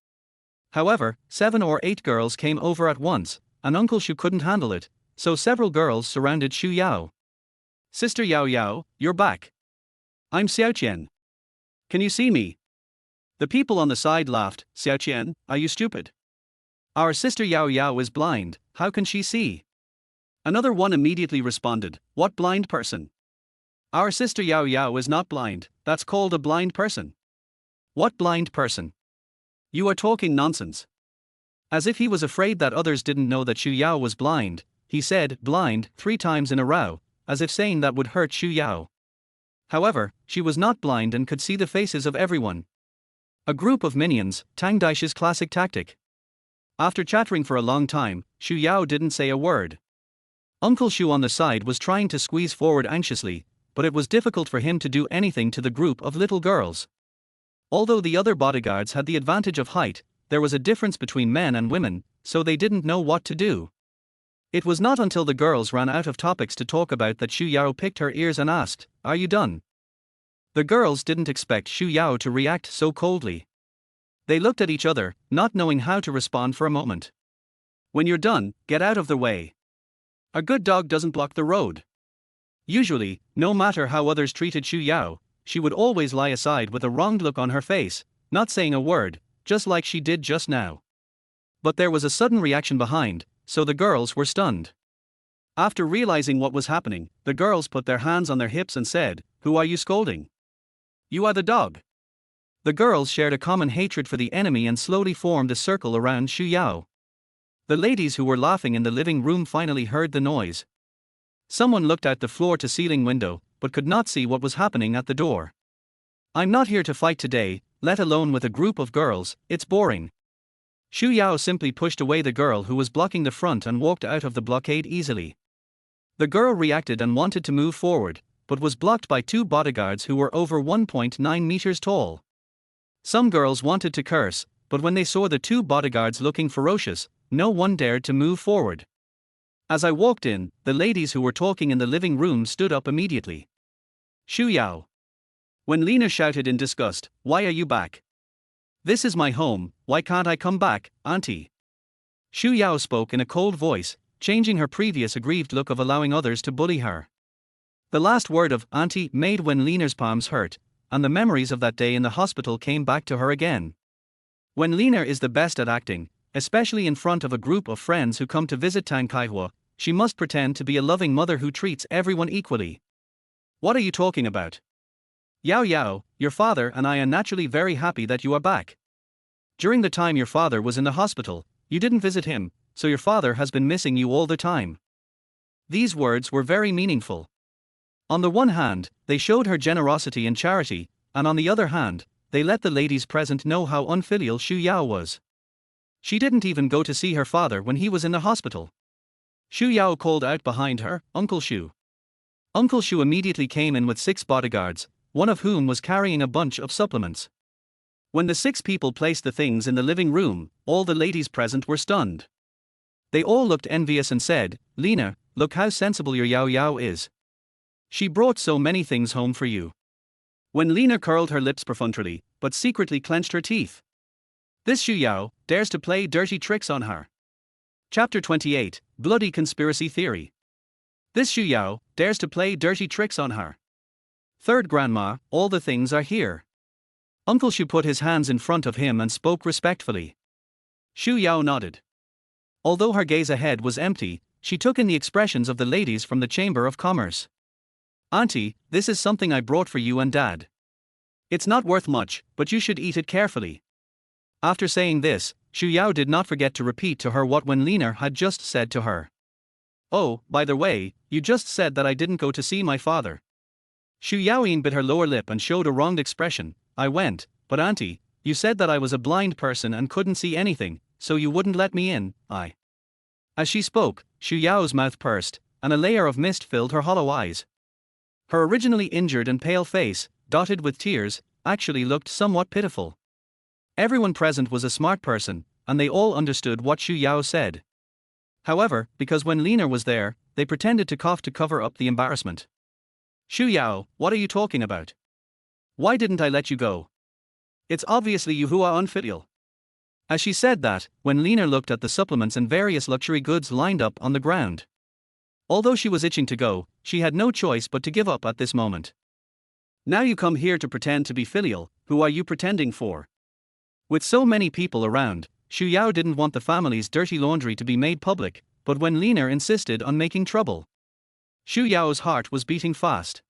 However, 7 or 8 girls came over at once, and Uncle Xu couldn't handle it, so several girls surrounded Xu Yao. "Sister Yao Yao, you're back. I'm Xiaoqian. Can you see me?" The people on the side laughed. "Xiaoqian, are you stupid? Our sister Yao Yao is blind, how can she see?" Another one immediately responded, "What blind person? Our sister Yao Yao is not blind, that's called a blind person." "What blind person? You are talking nonsense." As if he was afraid that others didn't know that Xu Yao was blind, he said "blind" 3 times in a row, as if saying that would hurt Xu Yao. However, she was not blind and could see the faces of everyone. A group of minions, Tang Daishi's classic tactic. After chattering for a long time, Xu Yao didn't say a word. Uncle Xu on the side was trying to squeeze forward anxiously, but it was difficult for him to do anything to the group of little girls. Although the other bodyguards had the advantage of height, there was a difference between men and women, so they didn't know what to do. It was not until the girls ran out of topics to talk about that Xu Yao picked her ears and asked, "Are you done?" The girls didn't expect Xu Yao to react so coldly. They looked at each other, not knowing how to respond for a moment. "When you're done, get out of the way. A good dog doesn't block the road." Usually, no matter how others treated Xu Yao, she would always lie aside with a wronged look on her face, not saying a word, just like she did just now. But there was a sudden reaction behind, so the girls were stunned. After realizing what was happening, the girls put their hands on their hips and said, "Who are you scolding? You are the dog." The girls shared a common hatred for the enemy and slowly formed a circle around Xu Yao. The ladies who were laughing in the living room finally heard the noise. Someone looked out the floor-to-ceiling window, but could not see what was happening at the door. "I'm not here to fight today, let alone with a group of girls, it's boring." Xu Yao simply pushed away the girl who was blocking the front and walked out of the blockade easily. The girl reacted and wanted to move forward, but was blocked by 2 bodyguards who were over 1.9 meters tall. Some girls wanted to curse, but when they saw the 2 bodyguards looking ferocious, no one dared to move forward. As I walked in, the ladies who were talking in the living room stood up immediately. "Xu Yao." Wen Lina shouted in disgust, "Why are you back? This is my home, why can't I come back, auntie?" Xu Yao spoke in a cold voice, changing her previous aggrieved look of allowing others to bully her. The last word of "auntie" made Wen Lina's palms hurt, and the memories of that day in the hospital came back to her again. Wen Lina is the best at acting, especially in front of a group of friends who come to visit Tang Kaihua. She must pretend to be a loving mother who treats everyone equally. What are you talking about? Yao Yao, your father and I are naturally very happy that you are back. During the time your father was in the hospital, you didn't visit him, so your father has been missing you all the time. These words were very meaningful. On the one hand, they showed her generosity and charity, and on the other hand, they let the ladies present know how unfilial Xu Yao was. She didn't even go to see her father when he was in the hospital. Xu Yao called out behind her, "Uncle Xu." Uncle Xu immediately came in with 6 bodyguards, one of whom was carrying a bunch of supplements. When the 6 people placed the things in the living room, all the ladies present were stunned. They all looked envious and said, "Lina, look how sensible your Yao Yao is. She brought so many things home for you." When Lina curled her lips perfunctorily, but secretly clenched her teeth. This Xu Yao dares to play dirty tricks on her. Chapter 28, Bloody Conspiracy Theory. This Xu Yao dares to play dirty tricks on her. Third Grandma, all the things are here. Uncle Xu put his hands in front of him and spoke respectfully. Xu Yao nodded. Although her gaze ahead was empty, she took in the expressions of the ladies from the Chamber of Commerce. "Auntie, this is something I brought for you and Dad. It's not worth much, but you should eat it carefully." After saying this, Xu Yao did not forget to repeat to her what Wen Lina had just said to her. "Oh, by the way, you just said that I didn't go to see my father." Xu Yaoyin bit her lower lip and showed a wronged expression. "I went, but auntie, you said that I was a blind person and couldn't see anything, so you wouldn't let me in, I." As she spoke, Xu Yao's mouth pursed, and a layer of mist filled her hollow eyes. Her originally injured and pale face, dotted with tears, actually looked somewhat pitiful. Everyone present was a smart person, and they all understood what Xu Yao said. However, because when Lina was there, they pretended to cough to cover up the embarrassment. "Xu Yao, what are you talking about? Why didn't I let you go? It's obviously you who are unfilial." As she said that, when Lina looked at the supplements and various luxury goods lined up on the ground. Although she was itching to go, she had no choice but to give up at this moment. "Now you come here to pretend to be filial, who are you pretending for?" With so many people around, Xu Yao didn't want the family's dirty laundry to be made public, but when Lina insisted on making trouble, Xu Yao's heart was beating fast.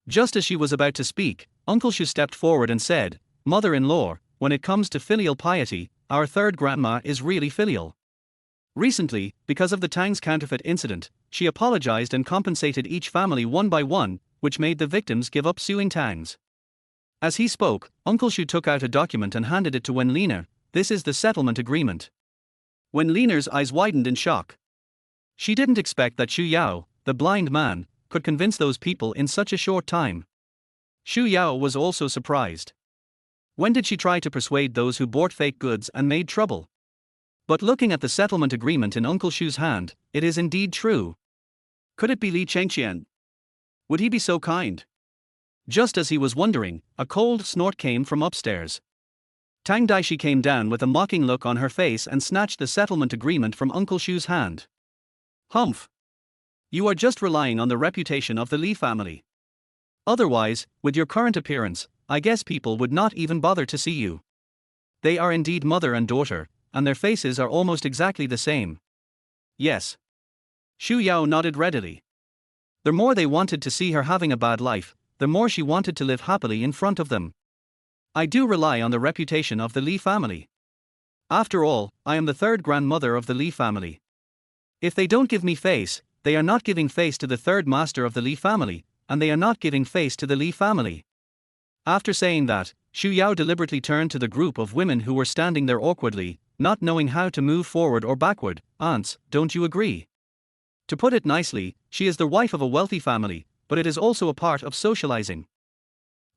Just as she was about to speak, Uncle Xu stepped forward and said, "Mother-in-law, when it comes to filial piety, our third grandma is really filial. Recently, because of the Tang's counterfeit incident, she apologized and compensated each family one by one, which made the victims give up suing Tangs." As he spoke, Uncle Xu took out a document and handed it to Wen Lina. "This is the settlement agreement." Wen Lina's eyes widened in shock. She didn't expect that Xu Yao, the blind man, could convince those people in such a short time. Xu Yao was also surprised. When did she try to persuade those who bought fake goods and made trouble? But looking at the settlement agreement in Uncle Xu's hand, it is indeed true. Could it be Li Chengqian? Would he be so kind? Just as he was wondering, a cold snort came from upstairs. Tang Daixi came down with a mocking look on her face and snatched the settlement agreement from Uncle Xu's hand. "Humph! You are just relying on the reputation of the Li family. Otherwise, with your current appearance, I guess people would not even bother to see you. They are indeed mother and daughter, and their faces are almost exactly the same." "Yes." Xu Yao nodded readily. The more they wanted to see her having a bad life, the more she wanted to live happily in front of them. "I do rely on the reputation of the Li family. After all, I am the third grandmother of the Li family. If they don't give me face, they are not giving face to the third master of the Li family, and they are not giving face to the Li family." After saying that, Xu Yao deliberately turned to the group of women who were standing there awkwardly, not knowing how to move forward or backward. "Aunts, don't you agree? To put it nicely, she is the wife of a wealthy family, but it is also a part of socializing."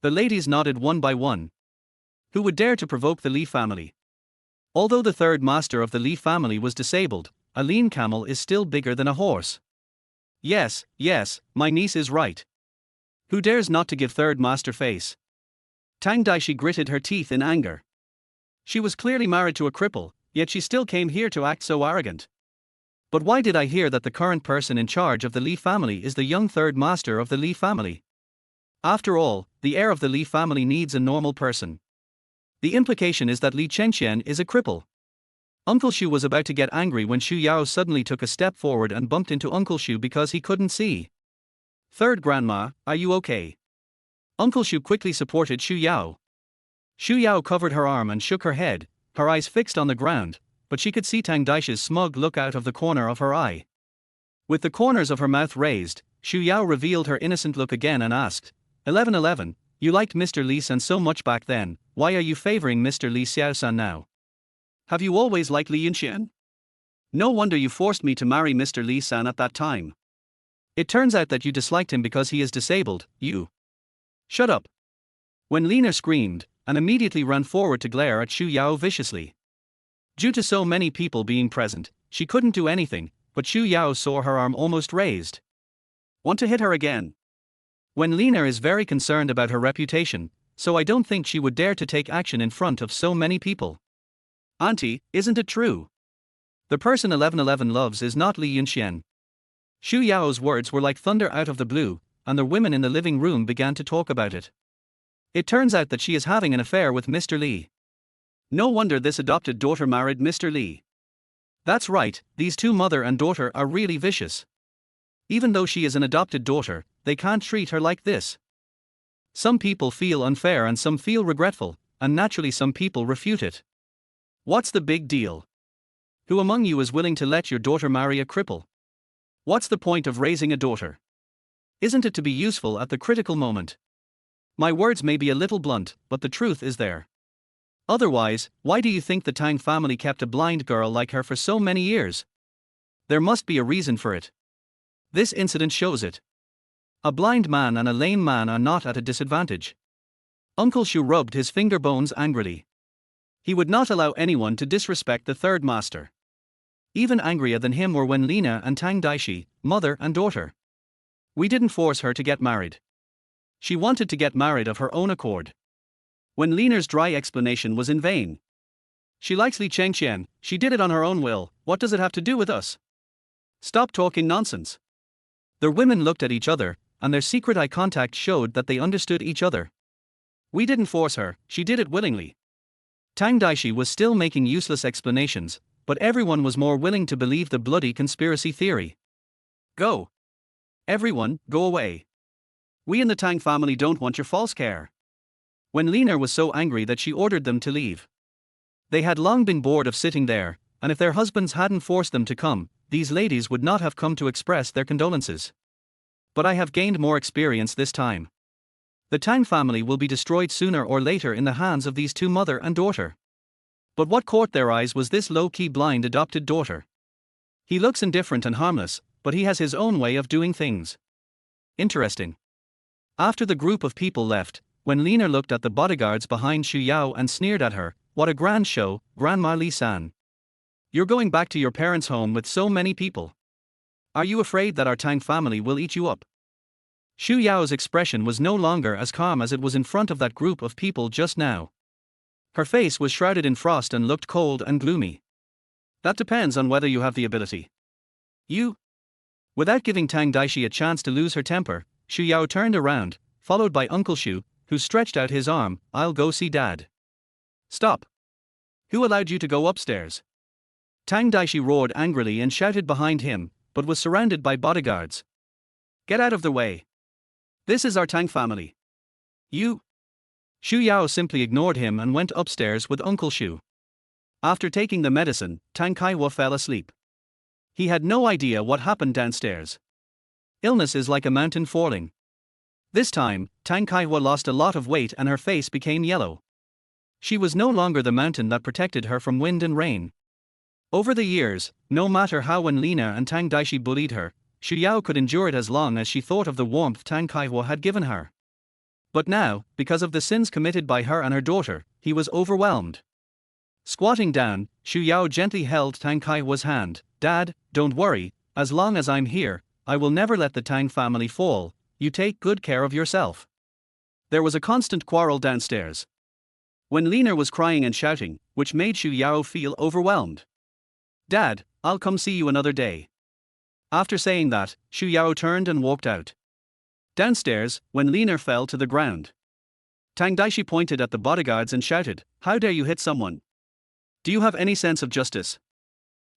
The ladies nodded one by one. Who would dare to provoke the Li family? Although the third master of the Li family was disabled, a lean camel is still bigger than a horse. Yes, my niece is right. Who dares not to give third master face? Tang Daixi gritted her teeth in anger. She was clearly married to a cripple, Yet she still came here to act so arrogant. But why did I hear that the current person in charge of the Li family is the young third master of the Li family? After all, the heir of the Li family needs a normal person. The implication is that Li Chengqian is a cripple. Uncle Shu was about to get angry when Xu Yao suddenly took a step forward and bumped into Uncle Shu because he couldn't see. Third grandma, are you okay? Uncle Shu quickly supported Xu Yao. Xu Yao covered her arm and shook her head, her eyes fixed on the ground, but she could see Tang Daishi's smug look out of the corner of her eye. With the corners of her mouth raised, Xu Yao revealed her innocent look again and asked, 1111, you liked Mr. Li-san so much back then, why are you favoring Mr. Li Xiao-san now? Have you always liked Li Yunxuan? No wonder you forced me to marry Mr. Li-san at that time. It turns out that you disliked him because he is disabled, you. Shut up. Wen Lina screamed, and immediately ran forward to glare at Xu Yao viciously. Due to so many people being present, she couldn't do anything, but Xu Yao saw her arm almost raised. Want to hit her again? Wen Lina is very concerned about her reputation, so I don't think she would dare to take action in front of so many people. Auntie, isn't it true? The person 1111 loves is not Li Yunxian. Xu Yao's words were like thunder out of the blue, and the women in the living room began to talk about it. It turns out that she is having an affair with Mr. Li. No wonder this adopted daughter married Mr. Li. That's right, these two mother and daughter are really vicious. Even though she is an adopted daughter, they can't treat her like this. Some people feel unfair and some feel regretful, and naturally some people refute it. What's the big deal? Who among you is willing to let your daughter marry a cripple? What's the point of raising a daughter? Isn't it to be useful at the critical moment? My words may be a little blunt, but the truth is there. Otherwise, why do you think the Tang family kept a blind girl like her for so many years? There must be a reason for it. This incident shows it. A blind man and a lame man are not at a disadvantage. Uncle Shu rubbed his finger bones angrily. He would not allow anyone to disrespect the third master. Even angrier than him were Wen Lina and Tang Daixi, mother and daughter. We didn't force her to get married. She wanted to get married of her own accord. Wen Lina's dry explanation was in vain. She likes Li Chengqian, she did it on her own will, what does it have to do with us? Stop talking nonsense. The women looked at each other, and their secret eye contact showed that they understood each other. We didn't force her, she did it willingly. Tang Daixi was still making useless explanations, but everyone was more willing to believe the bloody conspiracy theory. Go. Everyone, go away. We in the Tang family don't want your false care. Wen Lina was so angry that she ordered them to leave. They had long been bored of sitting there, and if their husbands hadn't forced them to come, these ladies would not have come to express their condolences. But I have gained more experience this time. The Tang family will be destroyed sooner or later in the hands of these two mother and daughter. But what caught their eyes was this low-key blind adopted daughter. He looks indifferent and harmless, but he has his own way of doing things. Interesting. After the group of people left, when Lina looked at the bodyguards behind Xu Yao and sneered at her, what a grand show, Grandma Li-san. You're going back to your parents' home with so many people. Are you afraid that our Tang family will eat you up? Xu Yao's expression was no longer as calm as it was in front of that group of people just now. Her face was shrouded in frost and looked cold and gloomy. That depends on whether you have the ability. You? Without giving Tang Daixi a chance to lose her temper, Xu Yao turned around, followed by Uncle Shu, who stretched out his arm, I'll go see Dad. Stop. Who allowed you to go upstairs? Tang Daixi roared angrily and shouted behind him, but was surrounded by bodyguards. Get out of the way. This is our Tang family. You? Xu Yao simply ignored him and went upstairs with Uncle Shu. After taking the medicine, Tang Kaihua fell asleep. He had no idea what happened downstairs. Illness is like a mountain falling. This time, Tang Kaihua lost a lot of weight and her face became yellow. She was no longer the mountain that protected her from wind and rain. Over the years, no matter how Wen Lina and Tang Daixi bullied her, Xu Yao could endure it as long as she thought of the warmth Tang Kaihua had given her. But now, because of the sins committed by her and her daughter, he was overwhelmed. Squatting down, Xu Yao gently held Tang Kaihua's hand. Dad, don't worry, as long as I'm here, I will never let the Tang family fall, you take good care of yourself. There was a constant quarrel downstairs. Wen Lina was crying and shouting, which made Xu Yao feel overwhelmed. Dad, I'll come see you another day. After saying that, Xu Yao turned and walked out. Downstairs, Wen Lina fell to the ground. Tang Daixi pointed at the bodyguards and shouted, "How dare you hit someone? Do you have any sense of justice?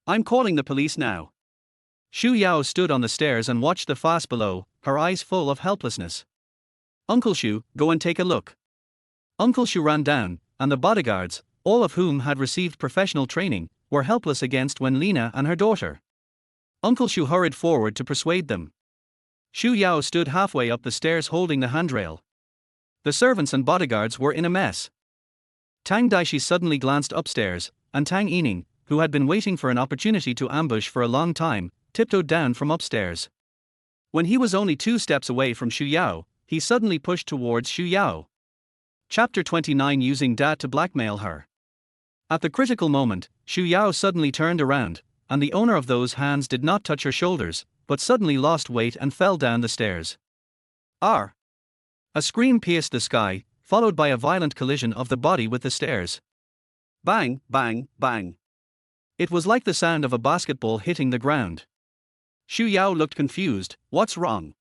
I'm calling the police now." Xu Yao stood on the stairs and watched the farce below, her eyes full of helplessness. "Uncle Xu, go and take a look." Uncle Xu ran down, and the bodyguards, all of whom had received professional training, were helpless against Wen Lina and her daughter. Uncle Xu hurried forward to persuade them. Xu Yao stood halfway up the stairs holding the handrail. The servants and bodyguards were in a mess. Tang Daixi suddenly glanced upstairs, and Tang Yining, who had been waiting for an opportunity to ambush for a long time, tiptoed down from upstairs. When he was only 2 steps away from Xu Yao, he suddenly pushed towards Xu Yao. Chapter 29, using Dad to blackmail her. At the critical moment, Xu Yao suddenly turned around, and the owner of those hands did not touch her shoulders, but suddenly lost weight and fell down the stairs. R. A scream pierced the sky, followed by a violent collision of the body with the stairs. Bang, bang, bang. It was like the sound of a basketball hitting the ground. Xu Yao looked confused. "What's wrong?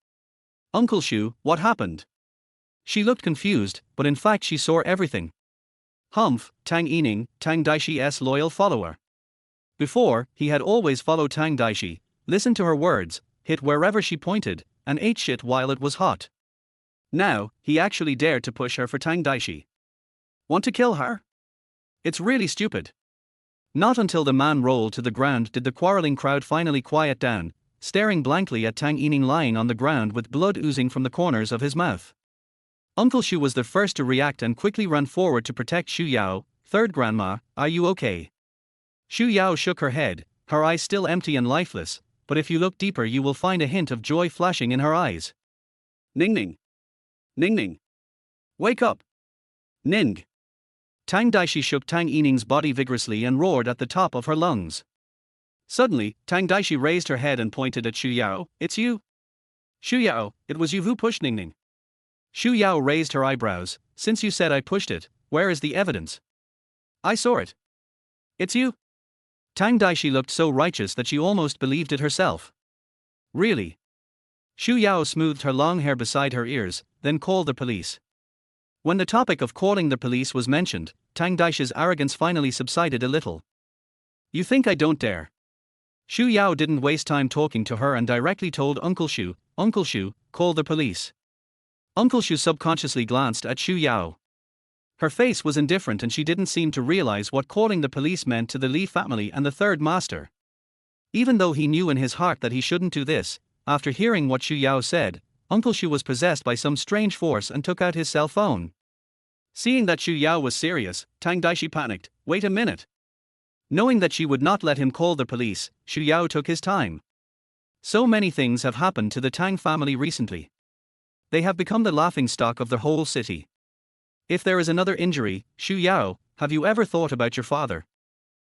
Uncle Xu, what happened?" She looked confused, but in fact she saw everything. Humph, Tang Yining, Tang Daishi's loyal follower. Before, he had always followed Tang Daixi, listened to her words, hit wherever she pointed, and ate shit while it was hot. Now, he actually dared to push her for Tang Daixi. Want to kill her? It's really stupid. Not until the man rolled to the ground did the quarreling crowd finally quiet down, staring blankly at Tang Yining lying on the ground with blood oozing from the corners of his mouth. Uncle Xu was the first to react and quickly ran forward to protect Xu Yao. "Third grandma, are you okay?" Xu Yao shook her head, her eyes still empty and lifeless, but if you look deeper you will find a hint of joy flashing in her eyes. "Ning Ning! Ning Ning! Wake up! Ning!" Tang Daixi shook Tang Yining's body vigorously and roared at the top of her lungs. Suddenly, Tang Daixi raised her head and pointed at Xu Yao. "It's you? Xu Yao, it was you who pushed Ning Ning." Xu Yao raised her eyebrows. "Since you said I pushed it, where is the evidence?" "I saw it. It's you." Tang Daixi looked so righteous that she almost believed it herself. "Really?" Xu Yao smoothed her long hair beside her ears, then called the police. When the topic of calling the police was mentioned, Tang Daishi's arrogance finally subsided a little. "You think I don't dare?" Xu Yao didn't waste time talking to her and directly told Uncle Xu, "Uncle Xu, call the police." Uncle Xu subconsciously glanced at Xu Yao. Her face was indifferent and she didn't seem to realize what calling the police meant to the Li family and the third master. Even though he knew in his heart that he shouldn't do this, after hearing what Xu Yao said, Uncle Xu was possessed by some strange force and took out his cell phone. Seeing that Xu Yao was serious, Tang Daixi panicked. "Wait a minute." Knowing that she would not let him call the police, Xu Yao took his time. So many things have happened to the Tang family recently. They have become the laughingstock of the whole city. If there is another injury, Xu Yao, have you ever thought about your father?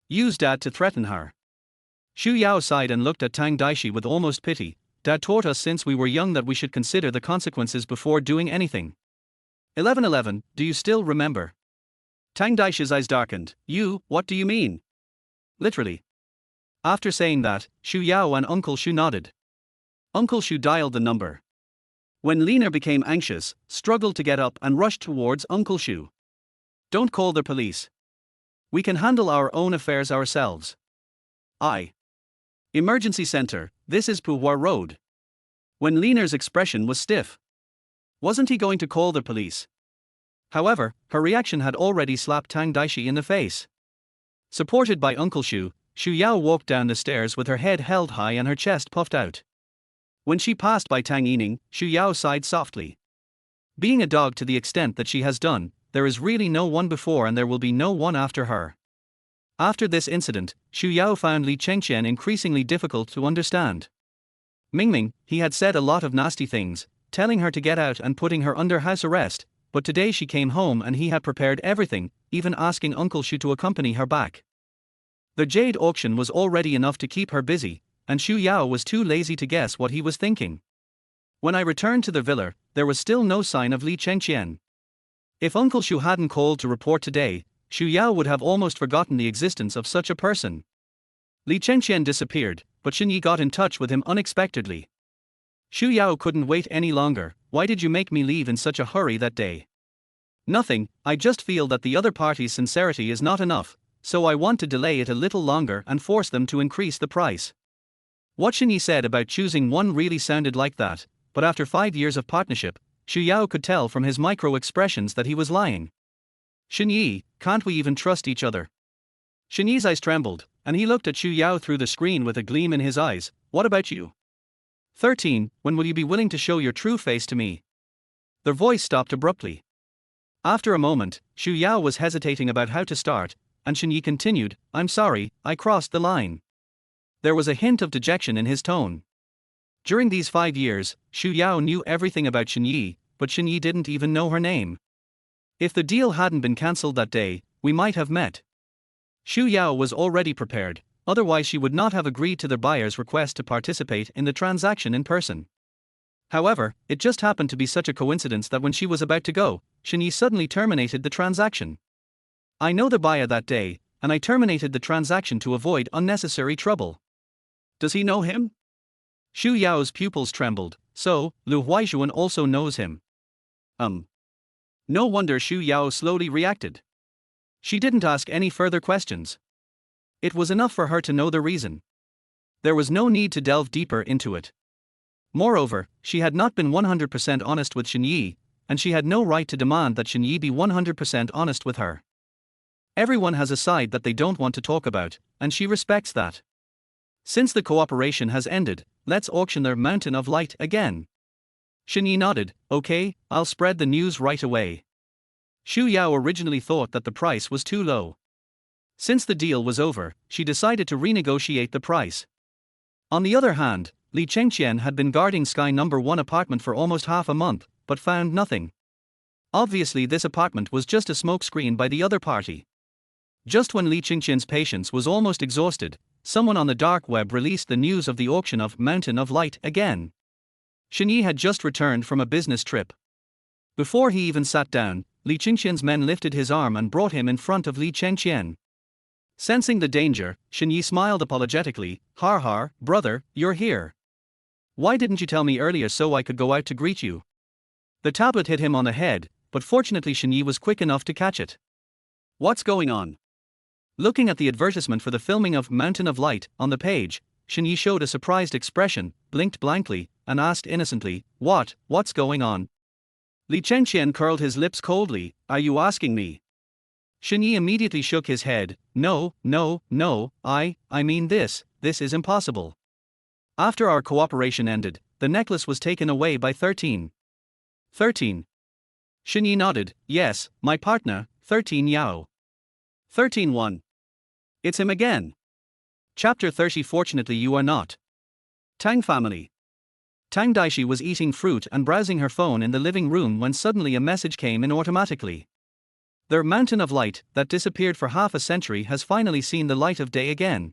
Use Dad to threaten her. Xu Yao sighed and looked at Tang Daixi with almost pity. "Dad taught us since we were young that we should consider the consequences before doing anything." 11:11, do you still remember? Tang Daishi's eyes darkened. What do you mean? Literally. After saying that, Xu Yao and Uncle Xu nodded. Uncle Xu dialed the number. Wen Lina became anxious, struggled to get up and rushed towards Uncle Xu. "Don't call the police. We can handle our own affairs ourselves." Emergency center, this is Puhua Road. Wen Lina's expression was stiff. Wasn't he going to call the police? However, her reaction had already slapped Tang Daixi in the face. Supported by Uncle Xu, Xu Yao walked down the stairs with her head held high and her chest puffed out. When she passed by Tang Yining, Xu Yao sighed softly. Being a dog to the extent that she has done, there is really no one before and there will be no one after her. After this incident, Xu Yao found Li Chengqian increasingly difficult to understand. Mingming, he had said a lot of nasty things, telling her to get out and putting her under house arrest, but today she came home and he had prepared everything, even asking Uncle Xu to accompany her back. The jade auction was already enough to keep her busy, and Xu Yao was too lazy to guess what he was thinking. When I returned to the villa, there was still no sign of Li Chengqian. If Uncle Shu hadn't called to report today, Xu Yao would have almost forgotten the existence of such a person. Li Chengqian disappeared, but Xin Yi got in touch with him unexpectedly. Xu Yao couldn't wait any longer. Why did you make me leave in such a hurry that day? Nothing, I just feel that the other party's sincerity is not enough, so I want to delay it a little longer and force them to increase the price. What Xin Yi said about choosing one really sounded like that, but after 5 years of partnership, Xu Yao could tell from his micro-expressions that he was lying. Xin Yi, can't we even trust each other? Xin Yi's eyes trembled, and he looked at Xu Yao through the screen with a gleam in his eyes. What about you? 13, when will you be willing to show your true face to me? Their voice stopped abruptly. After a moment, Xu Yao was hesitating about how to start, and Xin Yi continued, I'm sorry, I crossed the line. There was a hint of dejection in his tone. During these 5 years, Xu Yao knew everything about Xin Yi, but Xin Yi didn't even know her name. If the deal hadn't been cancelled that day, we might have met. Xu Yao was already prepared, otherwise she would not have agreed to the buyer's request to participate in the transaction in person. However, it just happened to be such a coincidence that when she was about to go, Xin Yi suddenly terminated the transaction. I know the buyer that day, and I terminated the transaction to avoid unnecessary trouble. Does he know him? Xu Yao's pupils trembled. So, Lu Huaixuan also knows him. No wonder Xu Yao slowly reacted. She didn't ask any further questions. It was enough for her to know the reason. There was no need to delve deeper into it. Moreover, she had not been 100% honest with Xin Yi, and she had no right to demand that Xin Yi be 100% honest with her. Everyone has a side that they don't want to talk about, and she respects that. Since the cooperation has ended, let's auction their mountain of light again. Xin Yi nodded. Okay, I'll spread the news right away. Xu Yao originally thought that the price was too low. Since the deal was over, she decided to renegotiate the price. On the other hand, Li Chengqian had been guarding Sky No. 1 apartment for almost half a month, but found nothing. Obviously this apartment was just a smokescreen by the other party. Just when Li Chengqian's patience was almost exhausted, someone on the dark web released the news of the auction of Mountain of Light again. Xin Yi had just returned from a business trip. Before he even sat down, Li Chengqian's men lifted his arm and brought him in front of Li Chengqian. Sensing the danger, Xin Yi smiled apologetically. Har har, brother, you're here. Why didn't you tell me earlier so I could go out to greet you? The tablet hit him on the head, but fortunately Xin Yi was quick enough to catch it. What's going on? Looking at the advertisement for the filming of Mountain of Light on the page, Xin Yi showed a surprised expression, blinked blankly, and asked innocently, What's going on? Li Chengqian curled his lips coldly. Are you asking me? Xin Yi immediately shook his head. No, I mean this is impossible. After our cooperation ended, the necklace was taken away by 13. 13. Xin Yi nodded. Yes, my partner, 13 Yao. 13-1. It's him again. Chapter 30. Fortunately you are not. Tang family. Tang Daixi was eating fruit and browsing her phone in the living room when suddenly a message came in automatically. Their mountain of light, that disappeared for half a century, has finally seen the light of day again.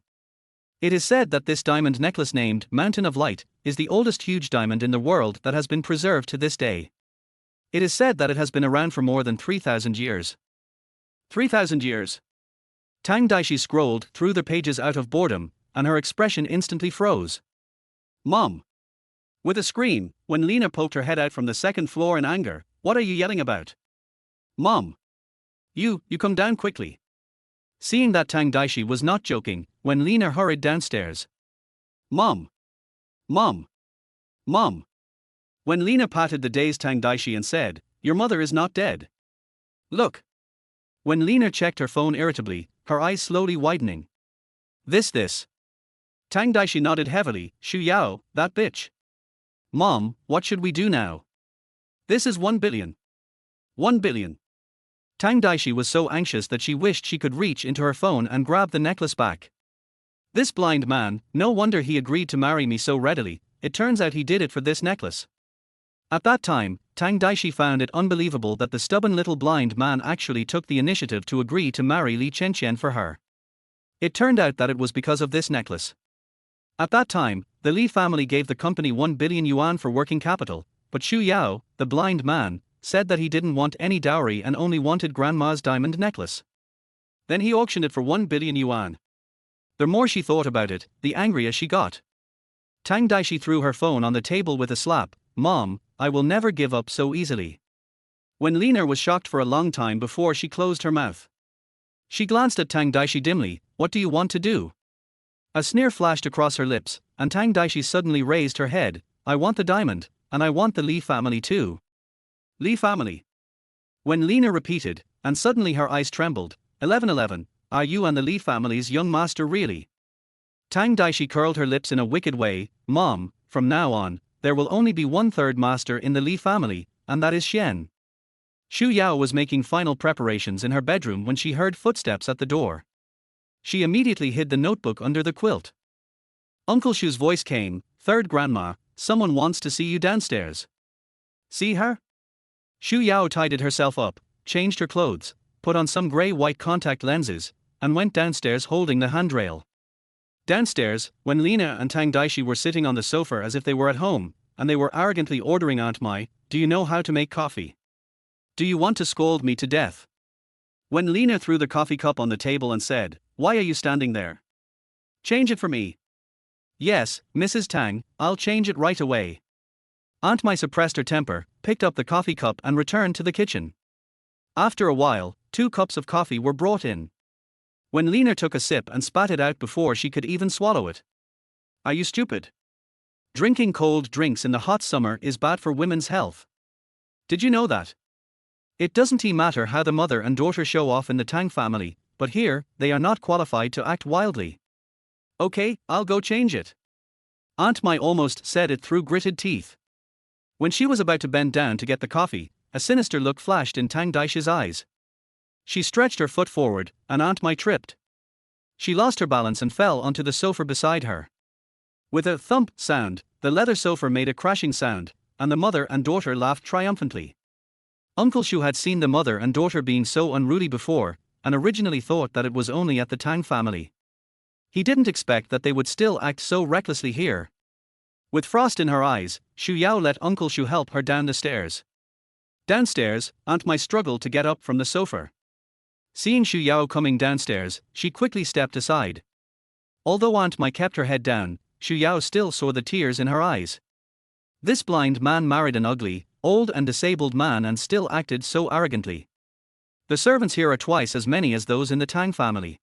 It is said that this diamond necklace named Mountain of Light is the oldest huge diamond in the world that has been preserved to this day. It is said that it has been around for more than 3,000 years. 3,000 years. Tang Daixi scrolled through the pages out of boredom, and her expression instantly froze. Mom. With a scream, Wen Lina poked her head out from the second floor in anger. What are you yelling about? Mom. You come down quickly. Seeing that Tang Daixi was not joking, Wen Lina hurried downstairs. Mom. Mom. Mom. Wen Lina patted the dazed Tang Daixi and said, Your mother is not dead. Look. Wen Lina checked her phone irritably, her eyes slowly widening. This. Tang Daixi nodded heavily. Xu Yao, that bitch. Mom, what should we do now? This is 1 billion. 1 billion. Tang Daixi was so anxious that she wished she could reach into her phone and grab the necklace back. This blind man, no wonder he agreed to marry me so readily. It turns out he did it for this necklace. At that time, Tang Daixi found it unbelievable that the stubborn little blind man actually took the initiative to agree to marry Li Chengqian for her. It turned out that it was because of this necklace. At that time, the Li family gave the company 1 billion yuan for working capital, but Xu Yao, the blind man, said that he didn't want any dowry and only wanted grandma's diamond necklace. Then he auctioned it for 1 billion yuan. The more she thought about it, the angrier she got. Tang Daixi threw her phone on the table with a slap. Mom, I will never give up so easily. Wen Lina was shocked for a long time before she closed her mouth. She glanced at Tang Daixi dimly. What do you want to do? A sneer flashed across her lips, and Tang Daixi suddenly raised her head. I want the diamond, and I want the Li family too. Li family? Wen Lina repeated, and suddenly her eyes trembled. 1111, are you and the Li family's young master really? Tang Daixi curled her lips in a wicked way. Mom, from now on, there will only be 1/3 master in the Li family, and that is Xian. Xu Yao was making final preparations in her bedroom when she heard footsteps at the door. She immediately hid the notebook under the quilt. Uncle Xu's voice came, "Third grandma, someone wants to see you downstairs." See her? Xu Yao tidied herself up, changed her clothes, put on some grey-white contact lenses, and went downstairs holding the handrail. Downstairs, Wen Lina and Tang Daixi were sitting on the sofa as if they were at home, and they were arrogantly ordering Aunt Mai, "Do you know how to make coffee? Do you want to scold me to death?" Wen Lina threw the coffee cup on the table and said, "Why are you standing there? Change it for me." "Yes, Mrs. Tang, I'll change it right away." Aunt Mai suppressed her temper, picked up the coffee cup and returned to the kitchen. After a while, 2 cups of coffee were brought in. Wen Lina took a sip and spat it out before she could even swallow it. Are you stupid? Drinking cold drinks in the hot summer is bad for women's health. Did you know that? It doesn't matter how the mother and daughter show off in the Tang family, but here, they are not qualified to act wildly. Okay, I'll go change it. Aunt Mai almost said it through gritted teeth. When she was about to bend down to get the coffee, a sinister look flashed in Tang Daishi's eyes. She stretched her foot forward, and Aunt Mai tripped. She lost her balance and fell onto the sofa beside her. With a thump sound, the leather sofa made a crashing sound, and the mother and daughter laughed triumphantly. Uncle Xu had seen the mother and daughter being so unruly before, and originally thought that it was only at the Tang family. He didn't expect that they would still act so recklessly here. With frost in her eyes, Xu Yao let Uncle Xu help her down the stairs. Downstairs, Aunt Mai struggled to get up from the sofa. Seeing Xu Yao coming downstairs, she quickly stepped aside. Although Aunt Mai kept her head down, Xu Yao still saw the tears in her eyes. This blind man married an ugly, old and disabled man and still acted so arrogantly. The servants here are twice as many as those in the Tang family.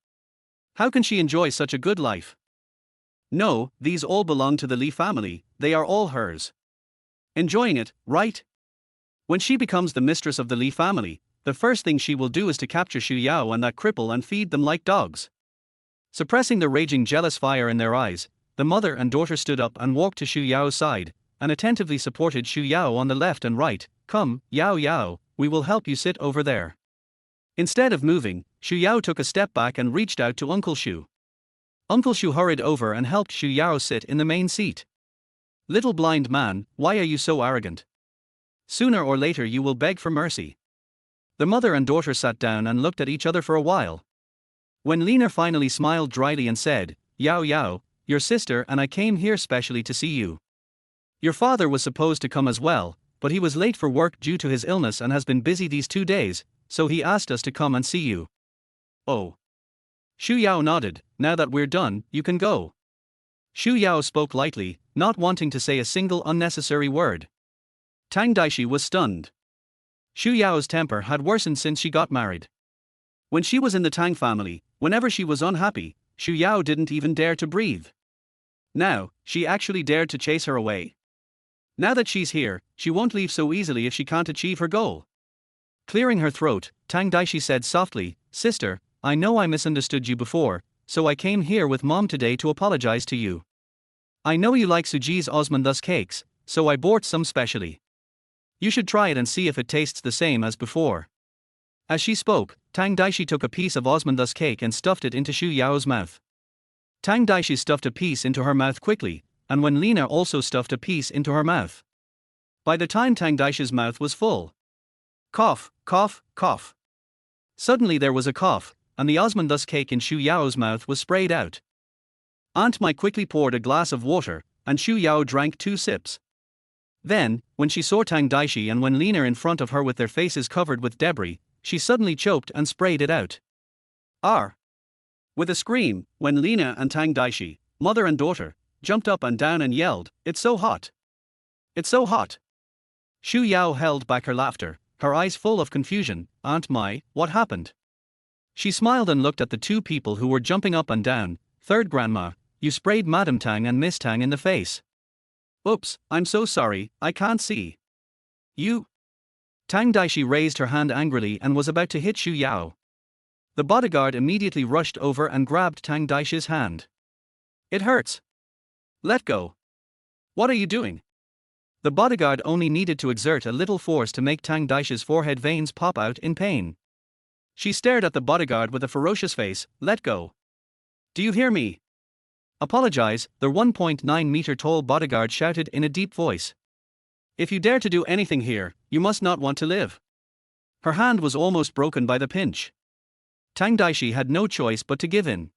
How can she enjoy such a good life? No, these all belong to the Li family, they are all hers. Enjoying it, right? When she becomes the mistress of the Li family, the first thing she will do is to capture Xu Yao and that cripple and feed them like dogs. Suppressing the raging jealous fire in their eyes, the mother and daughter stood up and walked to Xu Yao's side, and attentively supported Xu Yao on the left and right. Come, Yao Yao, we will help you sit over there. Instead of moving, Xu Yao took a step back and reached out to Uncle Xu. Uncle Xu hurried over and helped Xu Yao sit in the main seat. Little blind man, why are you so arrogant? Sooner or later you will beg for mercy. The mother and daughter sat down and looked at each other for a while. When Lina finally smiled dryly and said, Yao Yao, your sister and I came here specially to see you. Your father was supposed to come as well, but he was late for work due to his illness and has been busy these 2 days, so he asked us to come and see you. Oh. Xu Yao nodded. Now that we're done, you can go. Xu Yao spoke lightly, not wanting to say a single unnecessary word. Tang Daixi was stunned. Xu Yao's temper had worsened since she got married. When she was in the Tang family, whenever she was unhappy, Xu Yao didn't even dare to breathe. Now, she actually dared to chase her away. Now that she's here, she won't leave so easily if she can't achieve her goal. Clearing her throat, Tang Daixi said softly, Sister, I know I misunderstood you before, so I came here with Mom today to apologize to you. I know you like Suji's Osmanthus cakes, so I bought some specially. You should try it and see if it tastes the same as before. As she spoke, Tang Daixi took a piece of Osmanthus cake and stuffed it into Xu Yao's mouth. Tang Daixi stuffed a piece into her mouth quickly, and Wen Lina also stuffed a piece into her mouth. By the time Tang Daishi's mouth was full. Cough, cough, cough. Suddenly there was a cough, and the Osmanthus cake in Xu Yao's mouth was sprayed out. Aunt Mai quickly poured a glass of water, and Xu Yao drank 2 sips. Then, when she saw Tang Daixi and Wen Lina in front of her with their faces covered with debris, she suddenly choked and sprayed it out. R. With a scream, Wen Lina and Tang Daixi, mother and daughter, jumped up and down and yelled, "It's so hot! It's so hot!" Xu Yao held back her laughter, her eyes full of confusion. "Aunt Mai, what happened?" She smiled and looked at the two people who were jumping up and down. "Third grandma, you sprayed Madame Tang and Miss Tang in the face." "Oops, I'm so sorry, I can't see." "You?" Tang Daixi raised her hand angrily and was about to hit Xu Yao. The bodyguard immediately rushed over and grabbed Tang Daishi's hand. "It hurts. Let go. What are you doing?" The bodyguard only needed to exert a little force to make Tang Daishi's forehead veins pop out in pain. She stared at the bodyguard with a ferocious face. "Let go. Do you hear me?" "Apologize," the 1.9-meter tall bodyguard shouted in a deep voice. "If you dare to do anything here, you must not want to live." Her hand was almost broken by the pinch. Tang Daixi had no choice but to give in.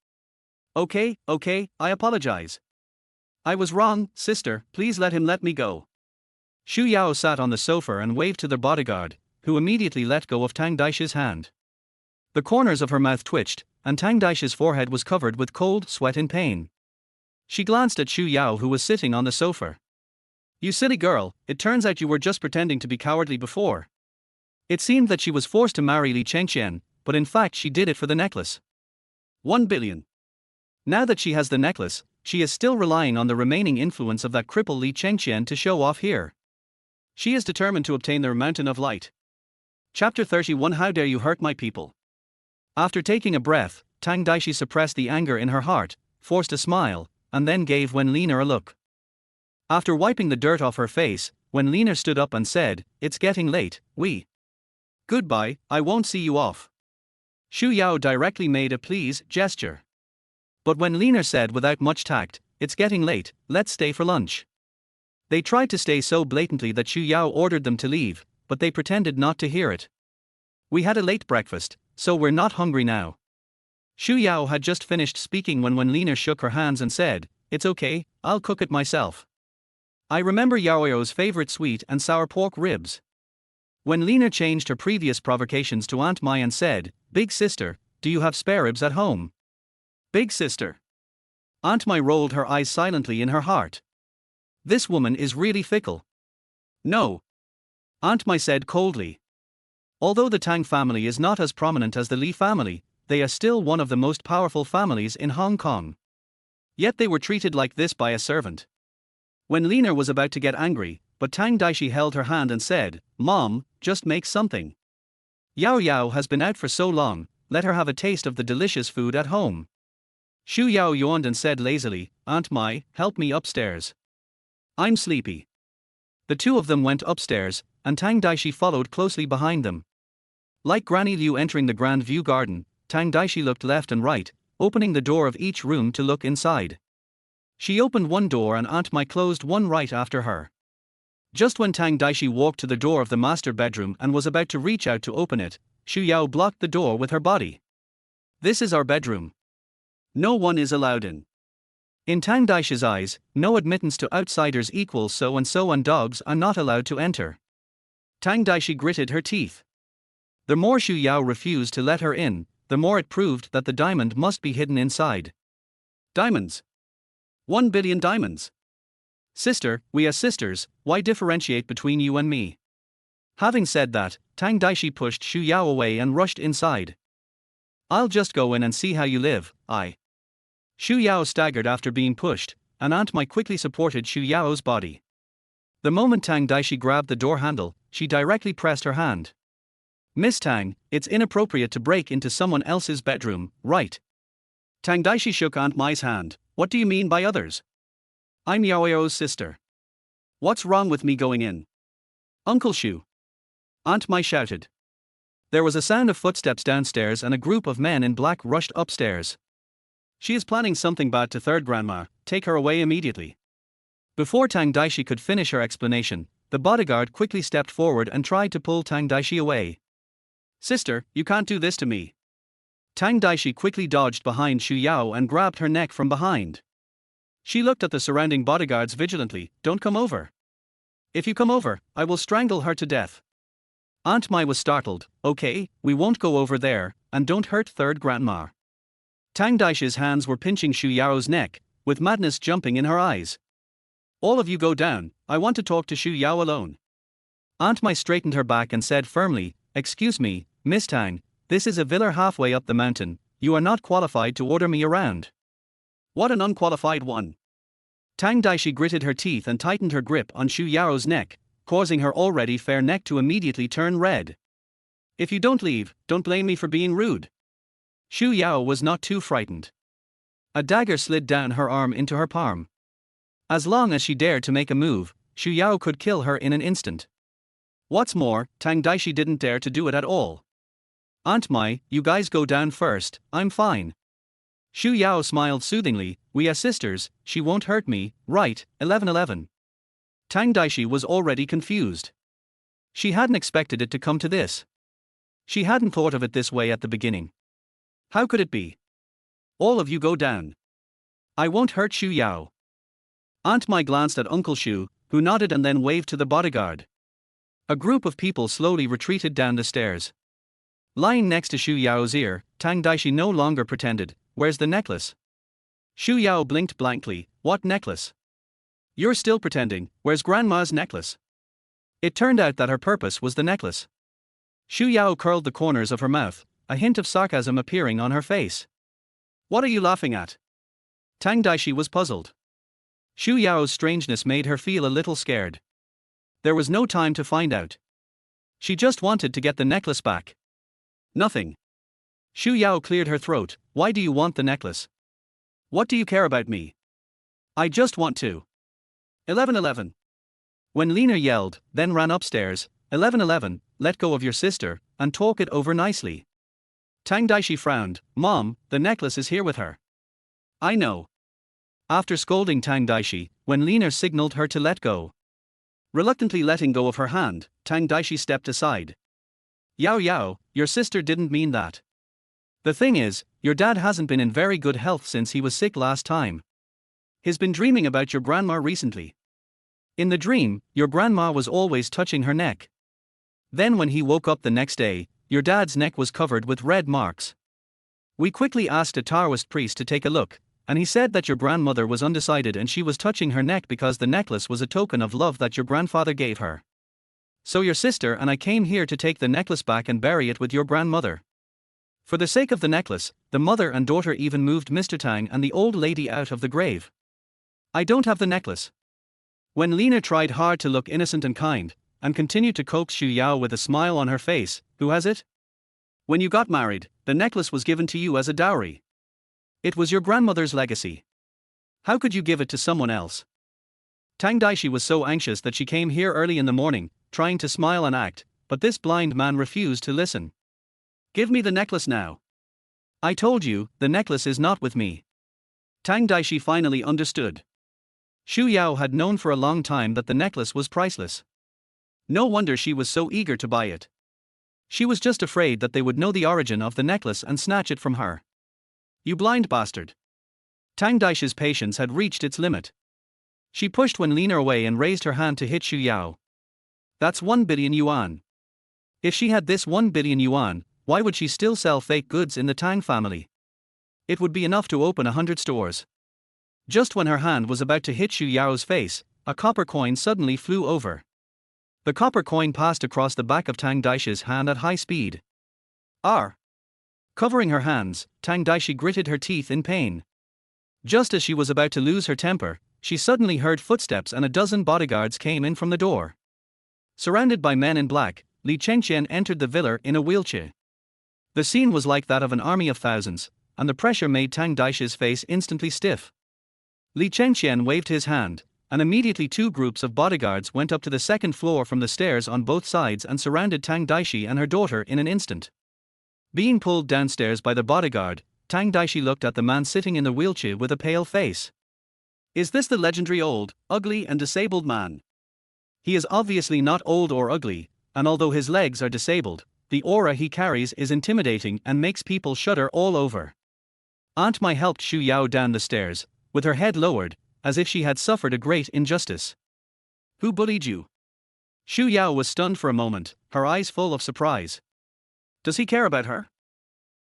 Okay, I apologize. I was wrong, sister, please let me go." Xu Yao sat on the sofa and waved to the bodyguard, who immediately let go of Tang Daishi's hand. The corners of her mouth twitched, and Tang Daishi's forehead was covered with cold sweat in pain. She glanced at Xu Yao, who was sitting on the sofa. "You silly girl, it turns out you were just pretending to be cowardly before." It seemed that she was forced to marry Li Chengqian, but in fact she did it for the necklace. 1 billion. Now that she has the necklace, she is still relying on the remaining influence of that cripple Li Chengqian to show off here. She is determined to obtain their mountain of light. Chapter 31. How dare you hurt my people? After taking a breath, Tang Daixi suppressed the anger in her heart, forced a smile, and then gave Wen Lina a look. After wiping the dirt off her face, Wen Lina stood up and said, "It's getting late, Goodbye, I won't see you off." Xu Yao directly made a please gesture. But Wen Lina said without much tact, "It's getting late, let's stay for lunch." They tried to stay so blatantly that Xu Yao ordered them to leave, but they pretended not to hear it. "We had a late breakfast, so we're not hungry now." Xu Yao had just finished speaking when Wen Lina shook her hands and said, "It's okay, I'll cook it myself. I remember Yaoyao's favorite sweet and sour pork ribs." Wen Lina changed her previous provocations to Aunt Mai and said, "Big sister, do you have spare ribs at home?" "Big sister." Aunt Mai rolled her eyes silently in her heart. This woman is really fickle. "No." Aunt Mai said coldly. Although the Tang family is not as prominent as the Li family, they are still one of the most powerful families in Hong Kong. Yet they were treated like this by a servant. Wen Lina was about to get angry, but Tang Daixi held her hand and said, "Mom, just make something. Yao Yao has been out for so long, let her have a taste of the delicious food at home." Xu Yao yawned and said lazily, "Aunt Mai, help me upstairs. I'm sleepy." The two of them went upstairs, and Tang Daixi followed closely behind them. Like Granny Liu entering the Grand View Garden, Tang Daixi looked left and right, opening the door of each room to look inside. She opened one door and Aunt Mai closed one right after her. Just when Tang Daixi walked to the door of the master bedroom and was about to reach out to open it, Xu Yao blocked the door with her body. "This is our bedroom. No one is allowed in." In Tang Daishi's eyes, no admittance to outsiders equals so and dogs are not allowed to enter. Tang Daixi gritted her teeth. The more Xu Yao refused to let her in, the more it proved that the diamond must be hidden inside. "Diamonds. 1 billion diamonds. Sister, we are sisters, why differentiate between you and me?" Having said that, Tang Daixi pushed Xu Yao away and rushed inside. "I'll just go in and see how you live, Xu Yao staggered after being pushed, and Aunt Mai quickly supported Xu Yao's body. The moment Tang Daixi grabbed the door handle, she directly pressed her hand. "Miss Tang, it's inappropriate to break into someone else's bedroom, right?" Tang Daixi shook Aunt Mai's hand. "What do you mean by others? I'm Yaoyao's sister. What's wrong with me going in?" "Uncle Xu!" Aunt Mai shouted. There was a sound of footsteps downstairs and a group of men in black rushed upstairs. "She is planning something bad to third grandma, take her away immediately." Before Tang Daixi could finish her explanation, the bodyguard quickly stepped forward and tried to pull Tang Daixi away. "Sister, you can't do this to me." Tang Daixi quickly dodged behind Xu Yao and grabbed her neck from behind. She looked at the surrounding bodyguards vigilantly. "Don't come over. If you come over, I will strangle her to death. Aunt Mai was startled. Okay, we won't go over there, and don't hurt third grandma. Tang Daishi's hands were pinching Xu Yao's neck, with madness jumping in her eyes. All of you go down, I want to talk to Xu Yao alone. Aunt Mai straightened her back and said firmly, Excuse me, Miss Tang, this is a villa halfway up the mountain, you are not qualified to order me around. What an unqualified one. Tang Daixi gritted her teeth and tightened her grip on Xu Yao's neck, causing her already fair neck to immediately turn red. If you don't leave, don't blame me for being rude. Xu Yao was not too frightened. A dagger slid down her arm into her palm. As long as she dared to make a move, Xu Yao could kill her in an instant. What's more, Tang Daixi didn't dare to do it at all. Aunt Mai, you guys go down first, I'm fine. Xu Yao smiled soothingly, we are sisters, she won't hurt me, right, 1111. Tang Daixi was already confused. She hadn't expected it to come to this. She hadn't thought of it this way at the beginning. How could it be? All of you go down. I won't hurt Xu Yao. Aunt Mai glanced at Uncle Xu, who nodded and then waved to the bodyguard. A group of people slowly retreated down the stairs. Lying next to Xu Yao's ear, Tang Daixi no longer pretended, where's the necklace? Xu Yao blinked blankly, what necklace? You're still pretending, where's Grandma's necklace? It turned out that her purpose was the necklace. Xu Yao curled the corners of her mouth, a hint of sarcasm appearing on her face. What are you laughing at? Tang Daixi was puzzled. Xu Yao's strangeness made her feel a little scared. There was no time to find out. She just wanted to get the necklace back. Nothing. Xu Yao cleared her throat, why do you want the necklace? What do you care about me? I just want to. 1111. Wen Lina yelled, then ran upstairs, 1111, let go of your sister, and talk it over nicely. Tang Daixi frowned, Mom, the necklace is here with her. I know. After scolding Tang Daixi, Wen Lina signaled her to let go. Reluctantly letting go of her hand, Tang Daixi stepped aside. Yao Yao, your sister didn't mean that. The thing is, your dad hasn't been in very good health since he was sick last time. He's been dreaming about your grandma recently. In the dream, your grandma was always touching her neck. Then when he woke up the next day, your dad's neck was covered with red marks. We quickly asked a Taoist priest to take a look, and he said that your grandmother was undecided and she was touching her neck because the necklace was a token of love that your grandfather gave her. So your sister and I came here to take the necklace back and bury it with your grandmother. For the sake of the necklace, the mother and daughter even moved Mr. Tang and the old lady out of the grave. I don't have the necklace. When Lina tried hard to look innocent and kind, and continued to coax Xu Yao with a smile on her face, who has it? When you got married, the necklace was given to you as a dowry. It was your grandmother's legacy. How could you give it to someone else? Tang Daixi was so anxious that she came here early in the morning, trying to smile and act, but this blind man refused to listen. Give me the necklace now. I told you, the necklace is not with me. Tang Daixi finally understood. Xu Yao had known for a long time that the necklace was priceless. No wonder she was so eager to buy it. She was just afraid that they would know the origin of the necklace and snatch it from her. You blind bastard. Tang Daishi's patience had reached its limit. She pushed Wen Lina away and raised her hand to hit Xu Yao. That's 1 billion yuan. If she had this 1 billion yuan, why would she still sell fake goods in the Tang family? It would be enough to open 100 stores. Just when her hand was about to hit Xu Yao's face, a copper coin suddenly flew over. The copper coin passed across the back of Tang Daishi's hand at high speed. R. Covering her hands, Tang Daixi gritted her teeth in pain. Just as she was about to lose her temper, she suddenly heard footsteps and a dozen bodyguards came in from the door. Surrounded by men in black, Li Chengqian entered the villa in a wheelchair. The scene was like that of an army of thousands, and the pressure made Tang Daishi's face instantly stiff. Li Chengqian waved his hand, and immediately two groups of bodyguards went up to the second floor from the stairs on both sides and surrounded Tang Daixi and her daughter in an instant. Being pulled downstairs by the bodyguard, Tang Daixi looked at the man sitting in the wheelchair with a pale face. Is this the legendary old, ugly and disabled man? He is obviously not old or ugly, and although his legs are disabled, the aura he carries is intimidating and makes people shudder all over. Aunt Mai helped Xu Yao down the stairs, with her head lowered, as if she had suffered a great injustice. Who bullied you? Xu Yao was stunned for a moment, her eyes full of surprise. Does he care about her?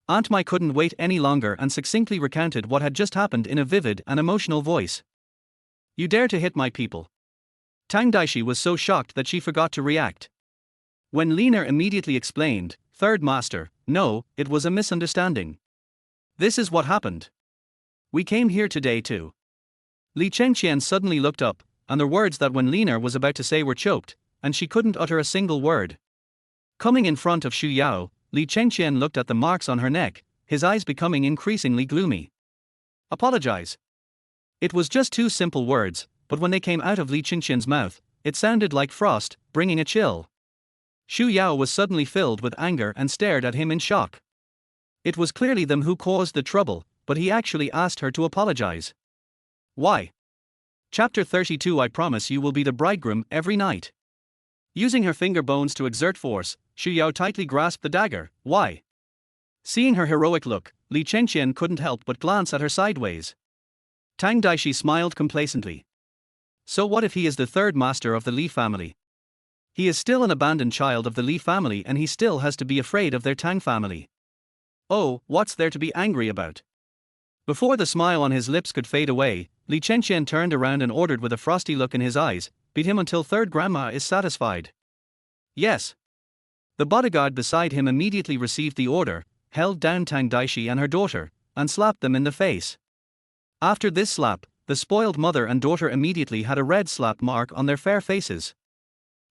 Aunt Mai couldn't wait any longer and succinctly recounted what had just happened in a vivid and emotional voice. You dare to hit my people. Tang Daixi was so shocked that she forgot to react. Wen Lina immediately explained, Third Master, no, it was a misunderstanding. This is what happened. We came here today to. Li Chengqian suddenly looked up, and the words that Wen Lina was about to say were choked, and she couldn't utter a single word. Coming in front of Xu Yao, Li Chengqian looked at the marks on her neck, his eyes becoming increasingly gloomy. Apologize. It was just two simple words, but when they came out of Li Chengqian's mouth, it sounded like frost, bringing a chill. Xu Yao was suddenly filled with anger and stared at him in shock. It was clearly them who caused the trouble, but he actually asked her to apologize. Why? Chapter 32. I promise you will be the bridegroom every night. Using her finger bones to exert force, Xu Yao tightly grasped the dagger. Why? Seeing her heroic look, Li Chengqian couldn't help but glance at her sideways. Tang Daixi smiled complacently. So what if he is the third master of the Li family? He is still an abandoned child of the Li family and he still has to be afraid of their Tang family. Oh, what's there to be angry about? Before the smile on his lips could fade away, Li Chengqian turned around and ordered with a frosty look in his eyes, beat him until third grandma is satisfied. Yes. The bodyguard beside him immediately received the order, held down Tang Daixi and her daughter, and slapped them in the face. After this slap, the spoiled mother and daughter immediately had a red slap mark on their fair faces.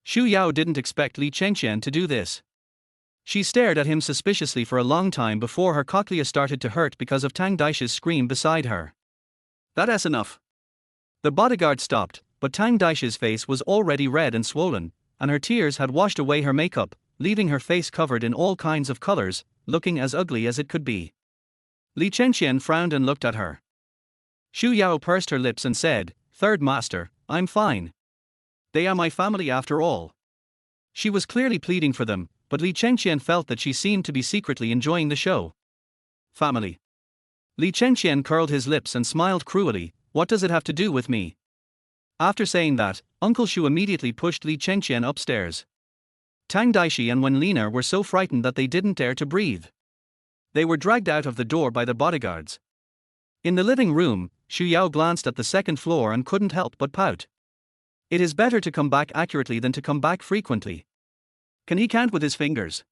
Xu Yao didn't expect Li Chengqian to do this. She stared at him suspiciously for a long time before her cochlea started to hurt because of Tang Daishi's scream beside her. That's enough. The bodyguard stopped, but Tang Daishi's face was already red and swollen, and her tears had washed away her makeup, leaving her face covered in all kinds of colors, looking as ugly as it could be. Li Chengqian frowned and looked at her. Xu Yao pursed her lips and said, Third Master, I'm fine. They are my family after all. She was clearly pleading for them, but Li Chengqian felt that she seemed to be secretly enjoying the show. Family. Li Chengqian curled his lips and smiled cruelly, what does it have to do with me? After saying that, Uncle Xu immediately pushed Li Chengqian upstairs. Tang Daixi and Wen Lina were so frightened that they didn't dare to breathe. They were dragged out of the door by the bodyguards. In the living room, Xu Yao glanced at the second floor and couldn't help but pout. It is better to come back accurately than to come back frequently. Can he count with his fingers?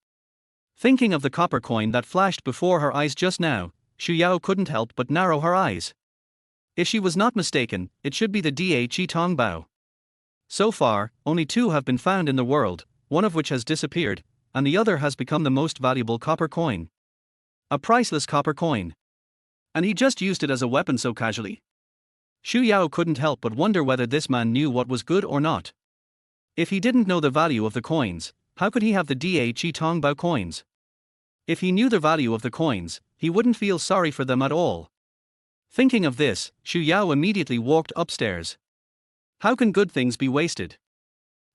Thinking of the copper coin that flashed before her eyes just now, Xu Yao couldn't help but narrow her eyes. If she was not mistaken, it should be the Daixi Tong Bao. So far, only two have been found in the world, one of which has disappeared, and the other has become the most valuable copper coin. A priceless copper coin. And he just used it as a weapon so casually. Xu Yao couldn't help but wonder whether this man knew what was good or not. If he didn't know the value of the coins, how could he have the Daixi Tong Bao coins? If he knew the value of the coins, he wouldn't feel sorry for them at all. Thinking of this, Xu Yao immediately walked upstairs. How can good things be wasted?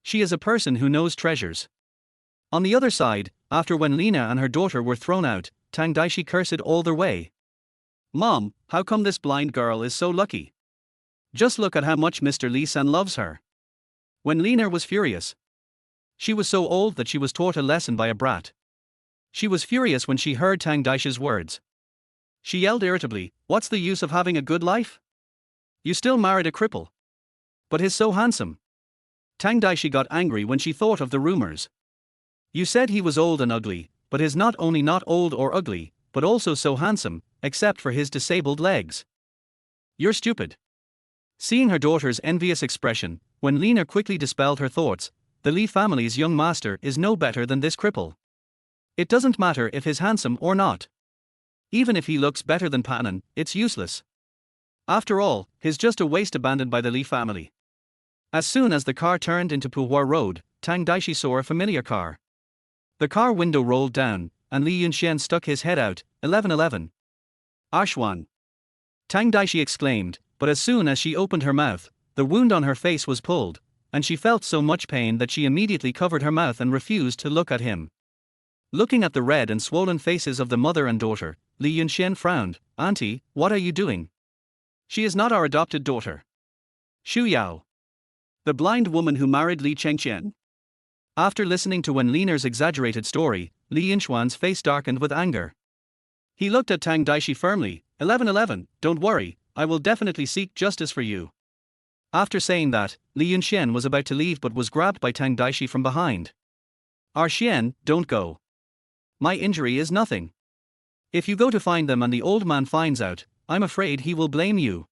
She is a person who knows treasures. On the other side, after Wen Lina and her daughter were thrown out, Tang Daixi cursed all their way. Mom, how come this blind girl is so lucky? Just look at how much Mr. Li San loves her. Wen Lina was furious. She was so old that she was taught a lesson by a brat. She was furious when she heard Tang Daishi's words. She yelled irritably, what's the use of having a good life? You still married a cripple. But he's so handsome. Tang Daixi got angry when she thought of the rumors. You said he was old and ugly, but he's not only not old or ugly, but also so handsome, except for his disabled legs. You're stupid. Seeing her daughter's envious expression, Wen Lina quickly dispelled her thoughts. The Li family's young master is no better than this cripple. It doesn't matter if he's handsome or not. Even if he looks better than Panan, it's useless. After all, he's just a waste abandoned by the Li family. As soon as the car turned into Puhua Road, Tang Daixi saw a familiar car. The car window rolled down, and Li Yunxuan stuck his head out. 1111. Yunxuan. Tang Daixi exclaimed, but as soon as she opened her mouth, the wound on her face was pulled, and she felt so much pain that she immediately covered her mouth and refused to look at him. Looking at the red and swollen faces of the mother and daughter, Li Yunxian frowned. Auntie, what are you doing? She is not our adopted daughter. Xu Yao. The blind woman who married Li Chengqian. After listening to Wen Lina's exaggerated story, Li Yunxuan's face darkened with anger. He looked at Tang Daixi firmly. 1111, don't worry, I will definitely seek justice for you. After saying that, Li Yunxian was about to leave but was grabbed by Tang Daixi from behind. Xian, don't go. My injury is nothing. If you go to find them and the old man finds out, I'm afraid he will blame you.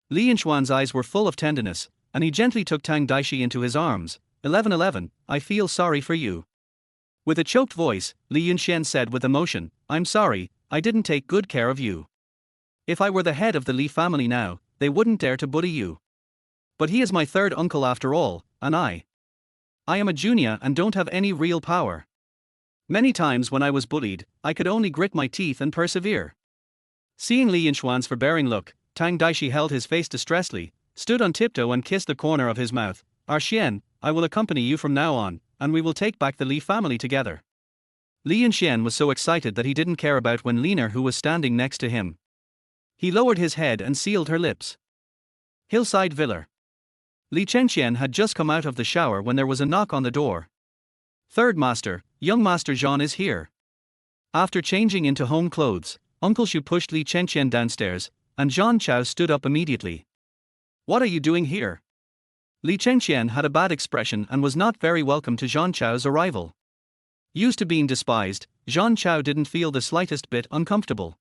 Li Yunxuan's eyes were full of tenderness, and he gently took Tang Daixi into his arms. 1111, I feel sorry for you. With a choked voice, Li Yunxian said with emotion, I'm sorry, I didn't take good care of you. If I were the head of the Li family now, they wouldn't dare to bully you. But he is my third uncle after all, and I am a junior and don't have any real power. Many times when I was bullied, I could only grit my teeth and persevere. Seeing Li Yunxuan's forbearing look, Tang Daixi held his face distressedly, stood on tiptoe and kissed the corner of his mouth. Xian, I will accompany you from now on, and we will take back the Li family together. Li Yunxian was so excited that he didn't care about Wen Lina, who was standing next to him. He lowered his head and sealed her lips. Hillside Villa. Li Chengqian had just come out of the shower when there was a knock on the door. Third master, young Master Zhan is here. After changing into home clothes, Uncle Shu pushed Li Chengqian downstairs, and Zhan Chao stood up immediately. What are you doing here? Li Chengqian had a bad expression and was not very welcome to Zhan Chao's arrival. Used to being despised, Zhan Chao didn't feel the slightest bit uncomfortable.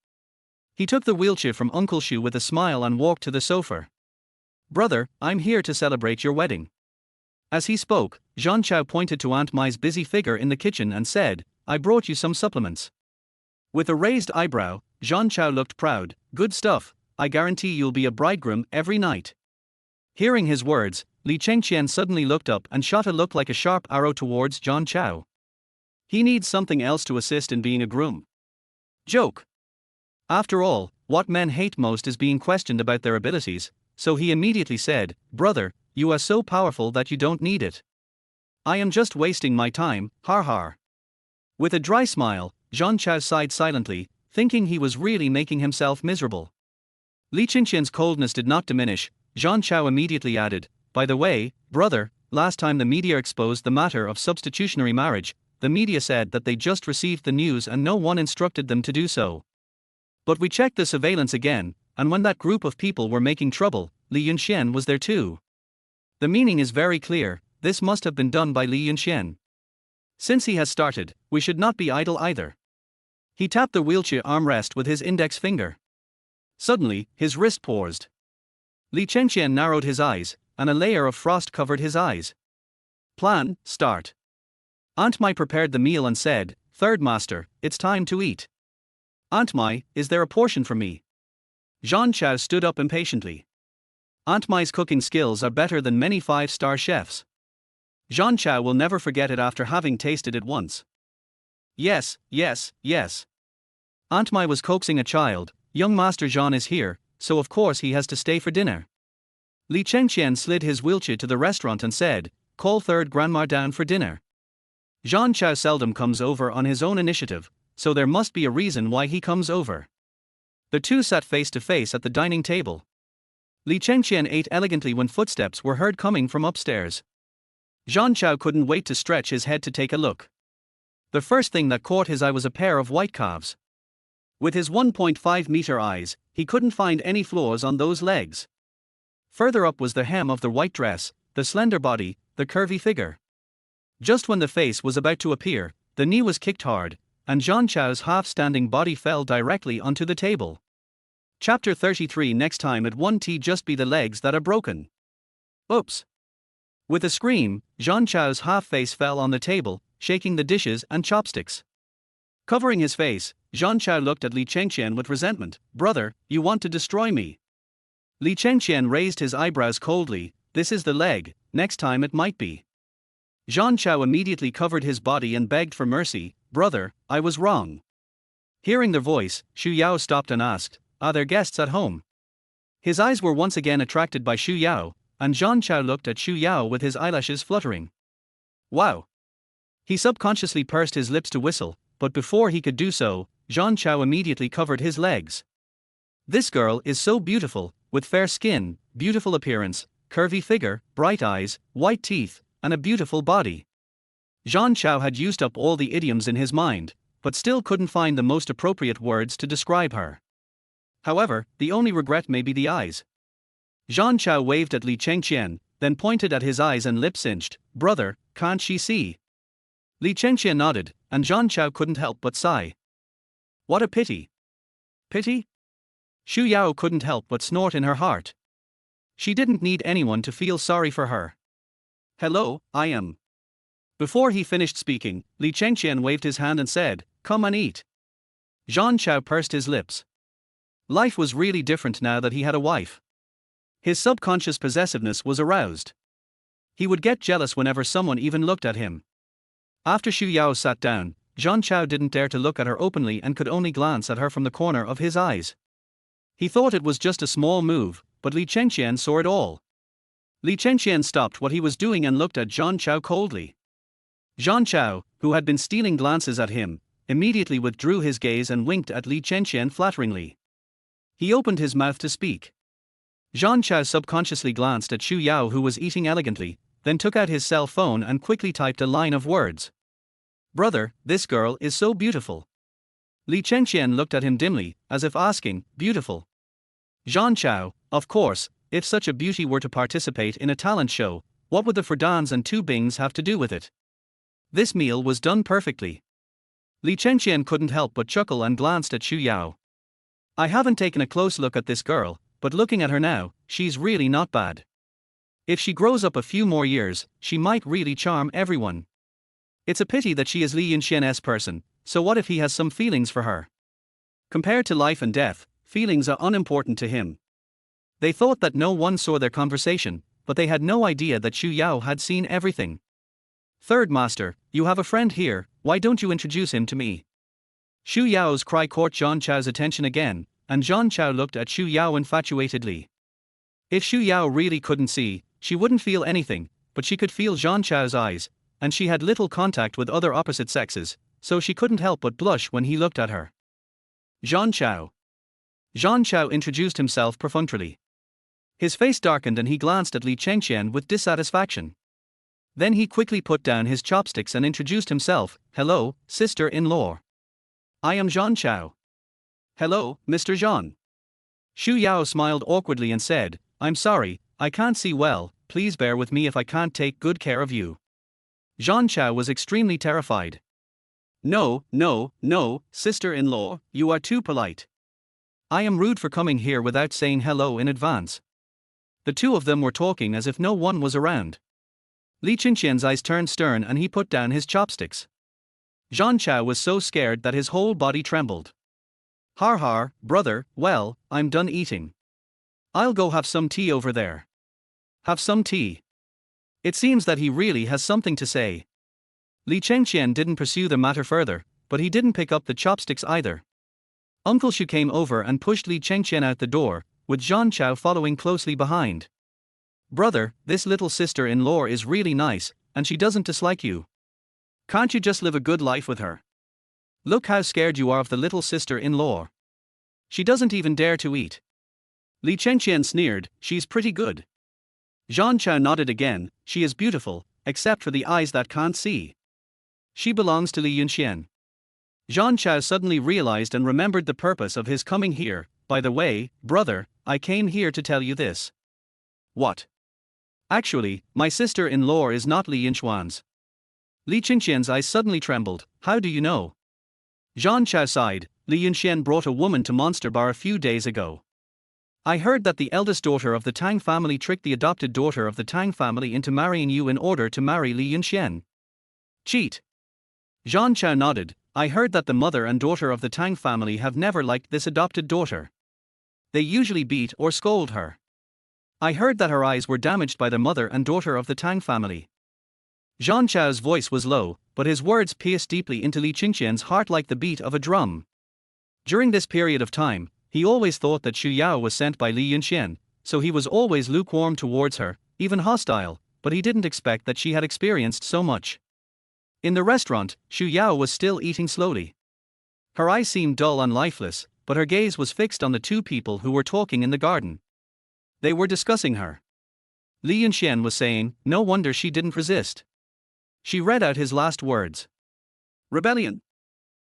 He took the wheelchair from Uncle Shu with a smile and walked to the sofa. Brother, I'm here to celebrate your wedding. As he spoke, Zhan Chao pointed to Aunt Mai's busy figure in the kitchen and said, I brought you some supplements. With a raised eyebrow, Zhan Chao looked proud. Good stuff, I guarantee you'll be a bridegroom every night. Hearing his words, Li Chengqian suddenly looked up and shot a look like a sharp arrow towards Zhan Chao. He needs something else to assist in being a groom. Joke. After all, what men hate most is being questioned about their abilities, so he immediately said, Brother, you are so powerful that you don't need it. I am just wasting my time, har har. With a dry smile, Zhan Chao sighed silently, thinking he was really making himself miserable. Li Chengqian's coldness did not diminish. Zhan Chao immediately added, By the way, brother, last time the media exposed the matter of substitutionary marriage, the media said that they just received the news and no one instructed them to do so. But we checked the surveillance again, and when that group of people were making trouble, Li Yunxian was there too. The meaning is very clear, this must have been done by Li Yunxian. Since he has started, we should not be idle either. He tapped the wheelchair armrest with his index finger. Suddenly, his wrist paused. Li Chengqian narrowed his eyes, and a layer of frost covered his eyes. Plan, start. Aunt Mai prepared the meal and said, Third master, it's time to eat. Aunt Mai, is there a portion for me? Zhan Chao stood up impatiently. Aunt Mai's cooking skills are better than many five-star chefs. Zhan Chao will never forget it after having tasted it once. Yes, yes, yes. Aunt Mai was coaxing a child. Young Master Zhan is here, so of course he has to stay for dinner. Li Chengqian slid his wheelchair to the restaurant and said, Call third grandma down for dinner. Zhan Chao seldom comes over on his own initiative, so there must be a reason why he comes over. The two sat face to face at the dining table. Li Chengqian ate elegantly when footsteps were heard coming from upstairs. Zhan Chao couldn't wait to stretch his head to take a look. The first thing that caught his eye was a pair of white calves. With his 1.5-meter eyes, he couldn't find any flaws on those legs. Further up was the hem of the white dress, the slender body, the curvy figure. Just when the face was about to appear, the knee was kicked hard, and Zhan Chao's half-standing body fell directly onto the table. Chapter 33. Next time at 1T, just be the legs that are broken. Oops. With a scream, Zhan Chao's half-face fell on the table, shaking the dishes and chopsticks. Covering his face, Zhan Chao looked at Li Chengqian with resentment. Brother, you want to destroy me. Li Chengqian raised his eyebrows coldly. This is the leg, next time it might be. Zhan Chao immediately covered his body and begged for mercy. Brother, I was wrong. Hearing their voice, Xu Yao stopped and asked, Are there guests at home? His eyes were once again attracted by Xu Yao, and Zhan Chao looked at Xu Yao with his eyelashes fluttering. Wow! He subconsciously pursed his lips to whistle, but before he could do so, Zhan Chao immediately covered his legs. This girl is so beautiful, with fair skin, beautiful appearance, curvy figure, bright eyes, white teeth, and a beautiful body. Zhang Chao had used up all the idioms in his mind, but still couldn't find the most appropriate words to describe her. However, the only regret may be the eyes. Zhang Chao waved at Li Chengqian, then pointed at his eyes and lips inched. "Brother, can't she see?" Li Chengqian nodded, and Zhang Chao couldn't help but sigh. What a pity. Pity? Xu Yao couldn't help but snort in her heart. She didn't need anyone to feel sorry for her. "Hello, I am." Before he finished speaking, Li Chengqian waved his hand and said, "Come and eat." Zhang Chao pursed his lips. Life was really different now that he had a wife. His subconscious possessiveness was aroused. He would get jealous whenever someone even looked at him. After Xu Yao sat down, Zhang Chao didn't dare to look at her openly and could only glance at her from the corner of his eyes. He thought it was just a small move, but Li Chengqian saw it all. Li Chengqian stopped what he was doing and looked at Zhang Chao coldly. Zhang Chao, who had been stealing glances at him, immediately withdrew his gaze and winked at Li Chengqian flatteringly. He opened his mouth to speak. Zhang Chao subconsciously glanced at Xu Yao, who was eating elegantly, then took out his cell phone and quickly typed a line of words. "Brother, this girl is so beautiful." Li Chengqian looked at him dimly, as if asking, "Beautiful?" Zhang Chao, of course, if such a beauty were to participate in a talent show, what would the Ferdans and two Bings have to do with it? This meal was done perfectly. Li Chengqian couldn't help but chuckle and glanced at Xu Yao. "I haven't taken a close look at this girl, but looking at her now, she's really not bad. If she grows up a few more years, she might really charm everyone. It's a pity that she is Li Yunxuan's person, so what if he has some feelings for her? Compared to life and death, feelings are unimportant to him." They thought that no one saw their conversation, but they had no idea that Xu Yao had seen everything. "Third master, you have a friend here, why don't you introduce him to me?" Xu Yao's cry caught Zhang Chao's attention again, and Zhang Chao looked at Xu Yao infatuatedly. If Xu Yao really couldn't see, she wouldn't feel anything, but she could feel Zhang Chao's eyes, and she had little contact with other opposite sexes, so she couldn't help but blush when he looked at her. "Zhang Chao." Zhang Chao introduced himself perfunctorily. His face darkened and he glanced at Li Chengqian with dissatisfaction. Then he quickly put down his chopsticks and introduced himself. "Hello, sister-in-law. I am Zhang Chao." "Hello, Mr. Zhang." Xu Yao smiled awkwardly and said, "I'm sorry, I can't see well, please bear with me if I can't take good care of you." Zhang Chao was extremely terrified. No, sister-in-law, you are too polite. I am rude for coming here without saying hello in advance." The two of them were talking as if no one was around. Li Chengqian's eyes turned stern and he put down his chopsticks. Zhang Chao was so scared that his whole body trembled. Har, brother, well, I'm done eating. I'll go have some tea over there." "Have some tea?" It seems that he really has something to say. Li Chengqian didn't pursue the matter further, but he didn't pick up the chopsticks either. Uncle Xu came over and pushed Li Chengqian out the door, with Zhang Chao following closely behind. "Brother, this little sister-in-law is really nice, and she doesn't dislike you. Can't you just live a good life with her? Look how scared you are of the little sister-in-law. She doesn't even dare to eat." Li Chengqian sneered, "She's pretty good." Zhang Chao nodded again, "She is beautiful, except for the eyes that can't see. She belongs to Li Yunxian." Zhang Chao suddenly realized and remembered the purpose of his coming here. "By the way, brother, I came here to tell you this." "What?" "Actually, my sister-in-law is not Li Yunxuan's." Li Chengqian's eyes suddenly trembled. "How do you know?" Zhang Chao sighed. "Li Yunxian brought a woman to Monster Bar a few days ago. I heard that the eldest daughter of the Tang family tricked the adopted daughter of the Tang family into marrying you in order to marry Li Yunxian." "Cheat?" Zhang Chao nodded. "I heard that the mother and daughter of the Tang family have never liked this adopted daughter. They usually beat or scold her. I heard that her eyes were damaged by the mother and daughter of the Tang family." Zhang Chao's voice was low, but his words pierced deeply into Li Chengqian's heart like the beat of a drum. During this period of time, he always thought that Xu Yao was sent by Li Yunxian, so he was always lukewarm towards her, even hostile, but he didn't expect that she had experienced so much. In the restaurant, Xu Yao was still eating slowly. Her eyes seemed dull and lifeless, but her gaze was fixed on the two people who were talking in the garden. They were discussing her. Li Yunxian was saying, "No wonder she didn't resist. She read out his last words. Rebellion.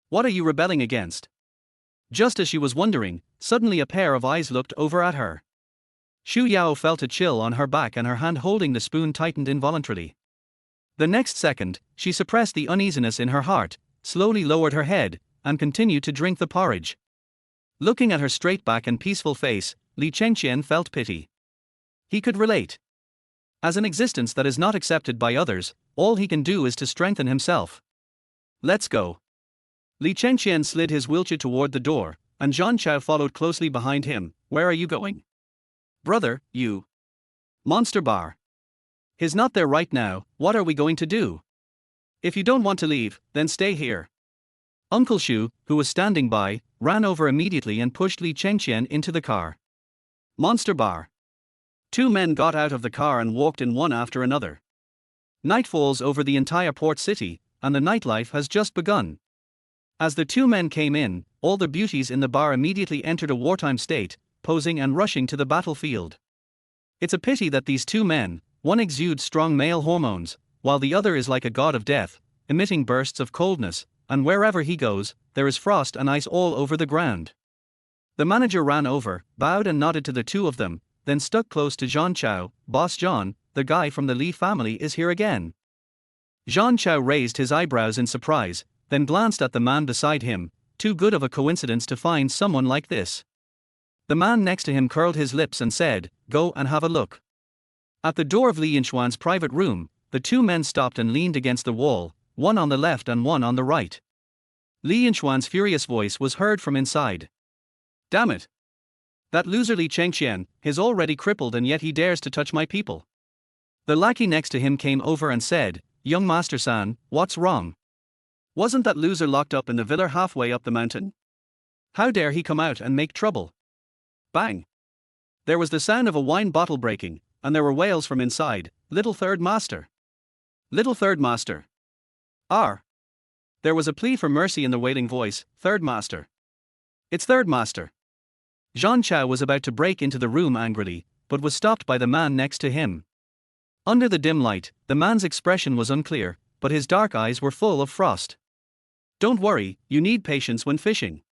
What are you rebelling against? Just as she was wondering, suddenly a pair of eyes looked over at her. Xu Yao felt a chill on her back and her hand holding the spoon tightened involuntarily. The next second, she suppressed the uneasiness in her heart, slowly lowered her head, and continued to drink the porridge. Looking at her straight back and peaceful face, Li Chengqian felt pity. He could relate. As an existence that is not accepted by others, all he can do is to strengthen himself. Let's go. Li Chengqian slid his wheelchair toward the door, and Zhang Chao followed closely behind him. Where are you going? Brother, you. Monster bar. He's not there right now, what are we going to do? If you don't want to leave, then stay here. Uncle Xu, who was standing by, ran over immediately and pushed Li Chengqian into the car. Monster bar. Two men got out of the car and walked in one after another. Night falls over the entire port city, and the nightlife has just begun. As the two men came in, all the beauties in the bar immediately entered a wartime state, posing and rushing to the battlefield. It's a pity that these two men, one exudes strong male hormones, while the other is like a god of death, emitting bursts of coldness, and wherever he goes, there is frost and ice all over the ground. The manager ran over, bowed and nodded to the two of them, then stuck close to Zhang Chao. Boss John, the guy from the Li family is here again. Zhang Chao raised his eyebrows in surprise, then glanced at the man beside him. Too good of a coincidence to find someone like this. The man next to him curled his lips and said, "Go and have a look." At the door of Li Yunxuan's private room, the two men stopped and leaned against the wall, one on the left and one on the right. Li Yunxuan's furious voice was heard from inside. Damn it! That loser Li Chengqian, he's already crippled and yet he dares to touch my people. The lackey next to him came over and said, "Young Master-san, what's wrong? Wasn't that loser locked up in the villa halfway up the mountain? How dare he come out and make trouble?" Bang! There was the sound of a wine bottle breaking, and there were wails from inside. Little third master. Little third master. R. There was a plea for mercy in the wailing voice. Third master. It's third master. Zhang Chao was about to break into the room angrily, but was stopped by the man next to him. Under the dim light, the man's expression was unclear, but his dark eyes were full of frost. Don't worry, you need patience when fishing.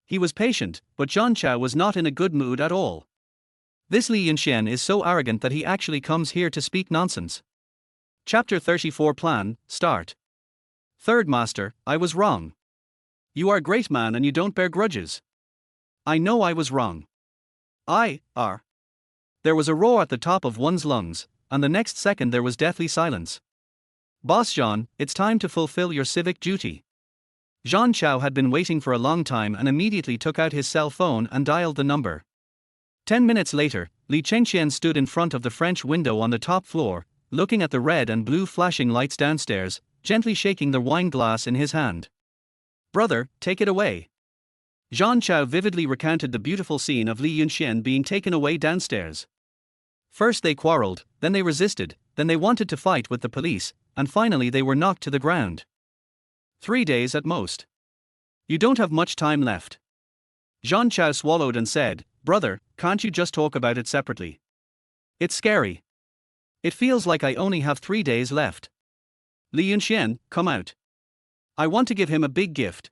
He was patient, but Zhang Chao was not in a good mood at all. This Li Yunxian is so arrogant that he actually comes here to speak nonsense. Chapter 34 Plan, Start. Third master, I was wrong. You are a great man and you don't bear grudges. I know I was wrong. There was a roar at the top of one's lungs, and the next second there was deathly silence. Boss John, it's time to fulfill your civic duty. Zhang Chao had been waiting for a long time and immediately took out his cell phone and dialed the number. 10 minutes later, Li Chengqian stood in front of the French window on the top floor, looking at the red and blue flashing lights downstairs, gently shaking the wine glass in his hand. Brother, take it away. Zhang Chao vividly recounted the beautiful scene of Li Yunxian being taken away downstairs. First they quarreled, then they resisted, then they wanted to fight with the police, and finally they were knocked to the ground. 3 days at most. You don't have much time left. Zhang Chao swallowed and said, Brother, can't you just talk about it separately? It's scary. It feels like I only have 3 days left. Li Yunxian, come out. I want to give him a big gift.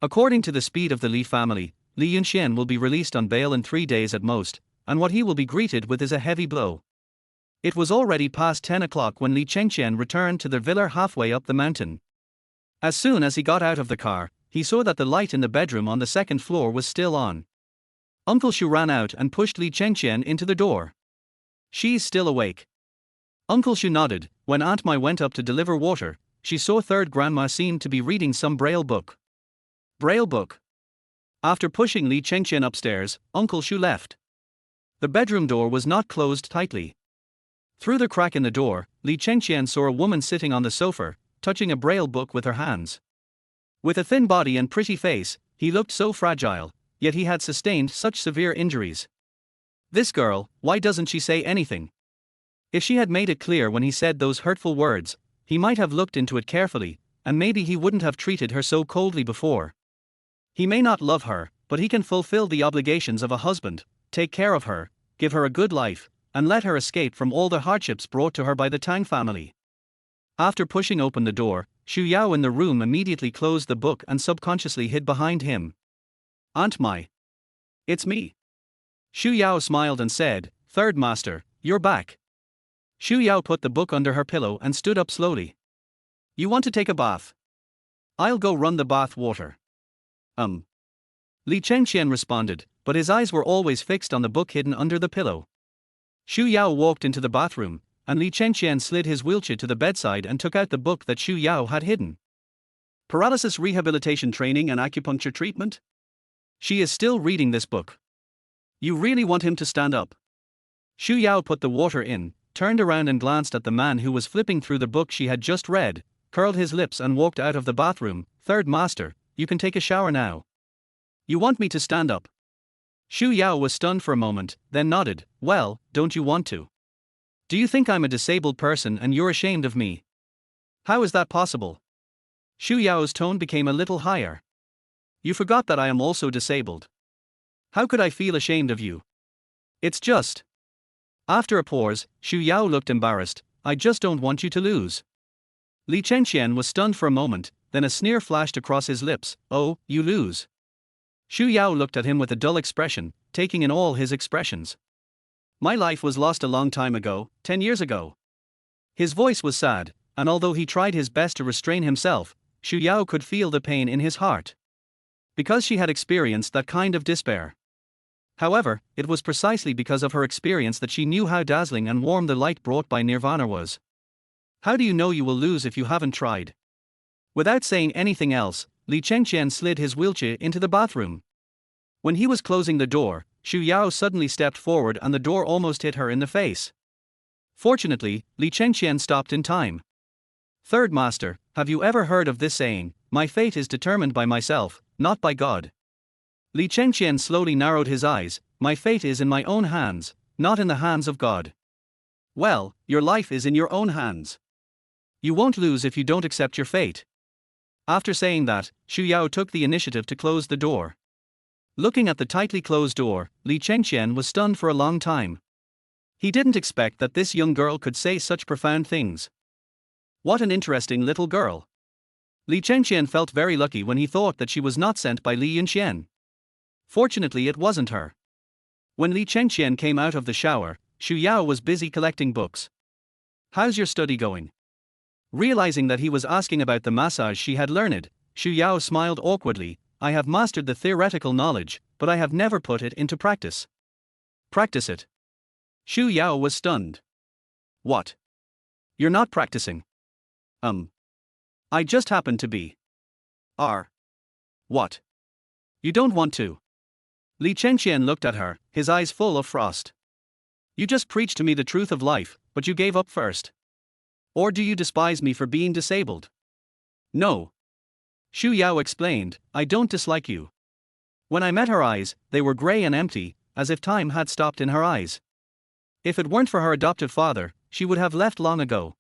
According to the speed of the Li family, Li Yunxian will be released on bail in 3 days at most, and what he will be greeted with is a heavy blow. It was already past 10 o'clock when Li Chengqian returned to their villa halfway up the mountain. As soon as he got out of the car, he saw that the light in the bedroom on the second floor was still on. Uncle Xu ran out and pushed Li Chengqian into the door. She's still awake. Uncle Xu nodded. When Aunt Mai went up to deliver water, she saw third grandma seemed to be reading some braille book. Braille book. After pushing Li Chengqian upstairs, Uncle Xu left. The bedroom door was not closed tightly. Through the crack in the door, Li Chengqian saw a woman sitting on the sofa, touching a braille book with her hands. With a thin body and pretty face, he looked so fragile, yet he had sustained such severe injuries. This girl, why doesn't she say anything? If she had made it clear when he said those hurtful words, he might have looked into it carefully, and maybe he wouldn't have treated her so coldly before. He may not love her, but he can fulfill the obligations of a husband, take care of her, give her a good life, and let her escape from all the hardships brought to her by the Tang family. After pushing open the door, Xu Yao in the room immediately closed the book and subconsciously hid behind him. Aunt Mai. It's me. Xu Yao smiled and said, Third Master, you're back. Xu Yao put the book under her pillow and stood up slowly. You want to take a bath? I'll go run the bath water. Li Chengqian responded, but his eyes were always fixed on the book hidden under the pillow. Xu Yao walked into the bathroom, and Li Chengqian slid his wheelchair to the bedside and took out the book that Xu Yao had hidden. Paralysis Rehabilitation Training and Acupuncture Treatment? She is still reading this book. You really want him to stand up? Xu Yao put the water in, turned around and glanced at the man who was flipping through the book she had just read, curled his lips and walked out of the bathroom. Third Master, you can take a shower now. You want me to stand up? Xu Yao was stunned for a moment, then nodded. Well, don't you want to? Do you think I'm a disabled person and you're ashamed of me? How is that possible? Xu Yao's tone became a little higher. You forgot that I am also disabled. How could I feel ashamed of you? It's just. After a pause, Xu Yao looked embarrassed. I just don't want you to lose. Li Chengqian was stunned for a moment, then a sneer flashed across his lips. Oh, you lose. Xu Yao looked at him with a dull expression, taking in all his expressions. My life was lost a long time ago, 10 years ago. His voice was sad, and although he tried his best to restrain himself, Xu Yao could feel the pain in his heart. Because she had experienced that kind of despair. However, it was precisely because of her experience that she knew how dazzling and warm the light brought by nirvana was. How do you know you will lose if you haven't tried? Without saying anything else, Li Chengqian slid his wheelchair into the bathroom. When he was closing the door, Xu Yao suddenly stepped forward and the door almost hit her in the face. Fortunately, Li Chengqian stopped in time. Third Master, have you ever heard of this saying, my fate is determined by myself, not by God? Li Chengqian slowly narrowed his eyes. My fate is in my own hands, not in the hands of God. Well, your life is in your own hands. You won't lose if you don't accept your fate. After saying that, Xu Yao took the initiative to close the door. Looking at the tightly closed door, Li Chengqian was stunned for a long time. He didn't expect that this young girl could say such profound things. What an interesting little girl. Li Chengqian felt very lucky when he thought that she was not sent by Li Yunxuan. Fortunately, it wasn't her. When Li Chengqian came out of the shower, Xu Yao was busy collecting books. How's your study going? Realizing that he was asking about the massage she had learned, Xu Yao smiled awkwardly. I have mastered the theoretical knowledge, but I have never put it into practice. Practice it. Xu Yao was stunned. What? You're not practicing? I just happen to be. What? You don't want to? Li Chengqian looked at her, his eyes full of frost. You just preached to me the truth of life, but you gave up first. Or do you despise me for being disabled? No. Xu Yao explained, I don't dislike you. When I met her eyes, they were grey and empty, as if time had stopped in her eyes. If it weren't for her adoptive father, she would have left long ago.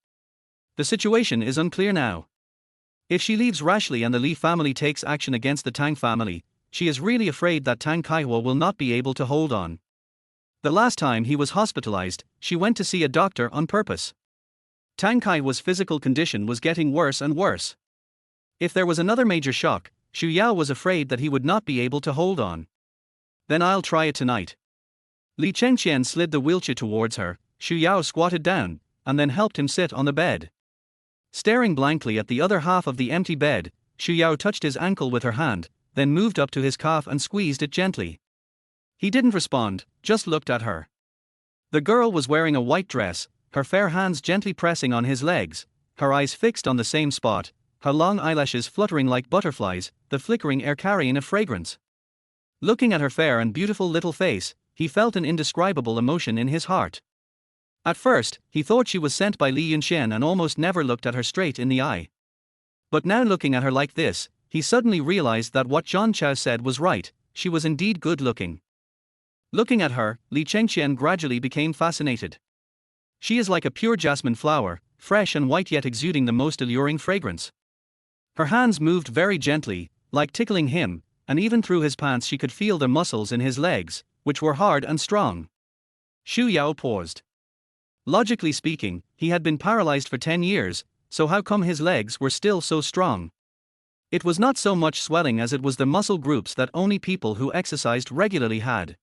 The situation is unclear now. If she leaves rashly and the Li family takes action against the Tang family, she is really afraid that Tang Kaihua will not be able to hold on. The last time he was hospitalized, she went to see a doctor on purpose. Tang Kaihua's physical condition was getting worse and worse. If there was another major shock, Xu Yao was afraid that he would not be able to hold on. Then I'll try it tonight. Li Chengqian slid the wheelchair towards her. Xu Yao squatted down, and then helped him sit on the bed. Staring blankly at the other half of the empty bed, Xu Yao touched his ankle with her hand, then moved up to his calf and squeezed it gently. He didn't respond, just looked at her. The girl was wearing a white dress, her fair hands gently pressing on his legs, her eyes fixed on the same spot, her long eyelashes fluttering like butterflies, the flickering air carrying a fragrance. Looking at her fair and beautiful little face, he felt an indescribable emotion in his heart. At first, he thought she was sent by Li Yunxuan and almost never looked at her straight in the eye. But now looking at her like this, he suddenly realized that what Zhang Chao said was right, she was indeed good looking. Looking at her, Li Chengqian gradually became fascinated. She is like a pure jasmine flower, fresh and white yet exuding the most alluring fragrance. Her hands moved very gently, like tickling him, and even through his pants she could feel the muscles in his legs, which were hard and strong. Xu Yao paused. Logically speaking, he had been paralyzed for 10 years, so how come his legs were still so strong? It was not so much swelling as it was the muscle groups that only people who exercised regularly had.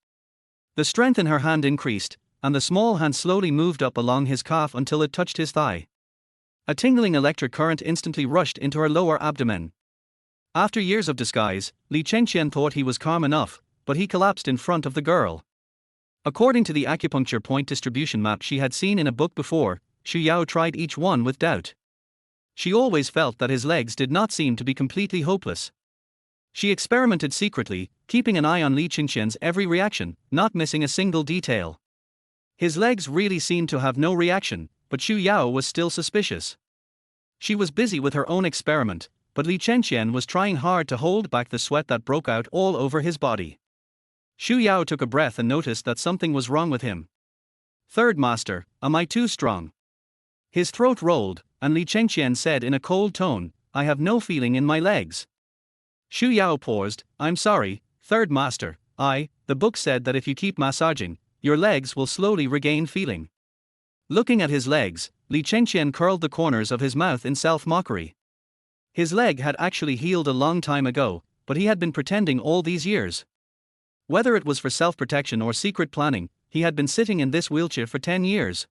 The strength in her hand increased, and the small hand slowly moved up along his calf until it touched his thigh. A tingling electric current instantly rushed into her lower abdomen. After years of disguise, Li Chengqian thought he was calm enough, but he collapsed in front of the girl. According to the acupuncture point distribution map she had seen in a book before, Xu Yao tried each one with doubt. She always felt that his legs did not seem to be completely hopeless. She experimented secretly, keeping an eye on Li Chengqian's every reaction, not missing a single detail. His legs really seemed to have no reaction, but Xu Yao was still suspicious. She was busy with her own experiment, but Li Chengqian was trying hard to hold back the sweat that broke out all over his body. Xu Yao took a breath and noticed that something was wrong with him. "Third master, am I too strong?" His throat rolled, and Li Chengqian said in a cold tone, "I have no feeling in my legs." Xu Yao paused. "I'm sorry, third master, the book said that if you keep massaging, your legs will slowly regain feeling." Looking at his legs, Li Chengqian curled the corners of his mouth in self-mockery. His leg had actually healed a long time ago, but he had been pretending all these years. Whether it was for self-protection or secret planning, he had been sitting in this wheelchair for 10 years.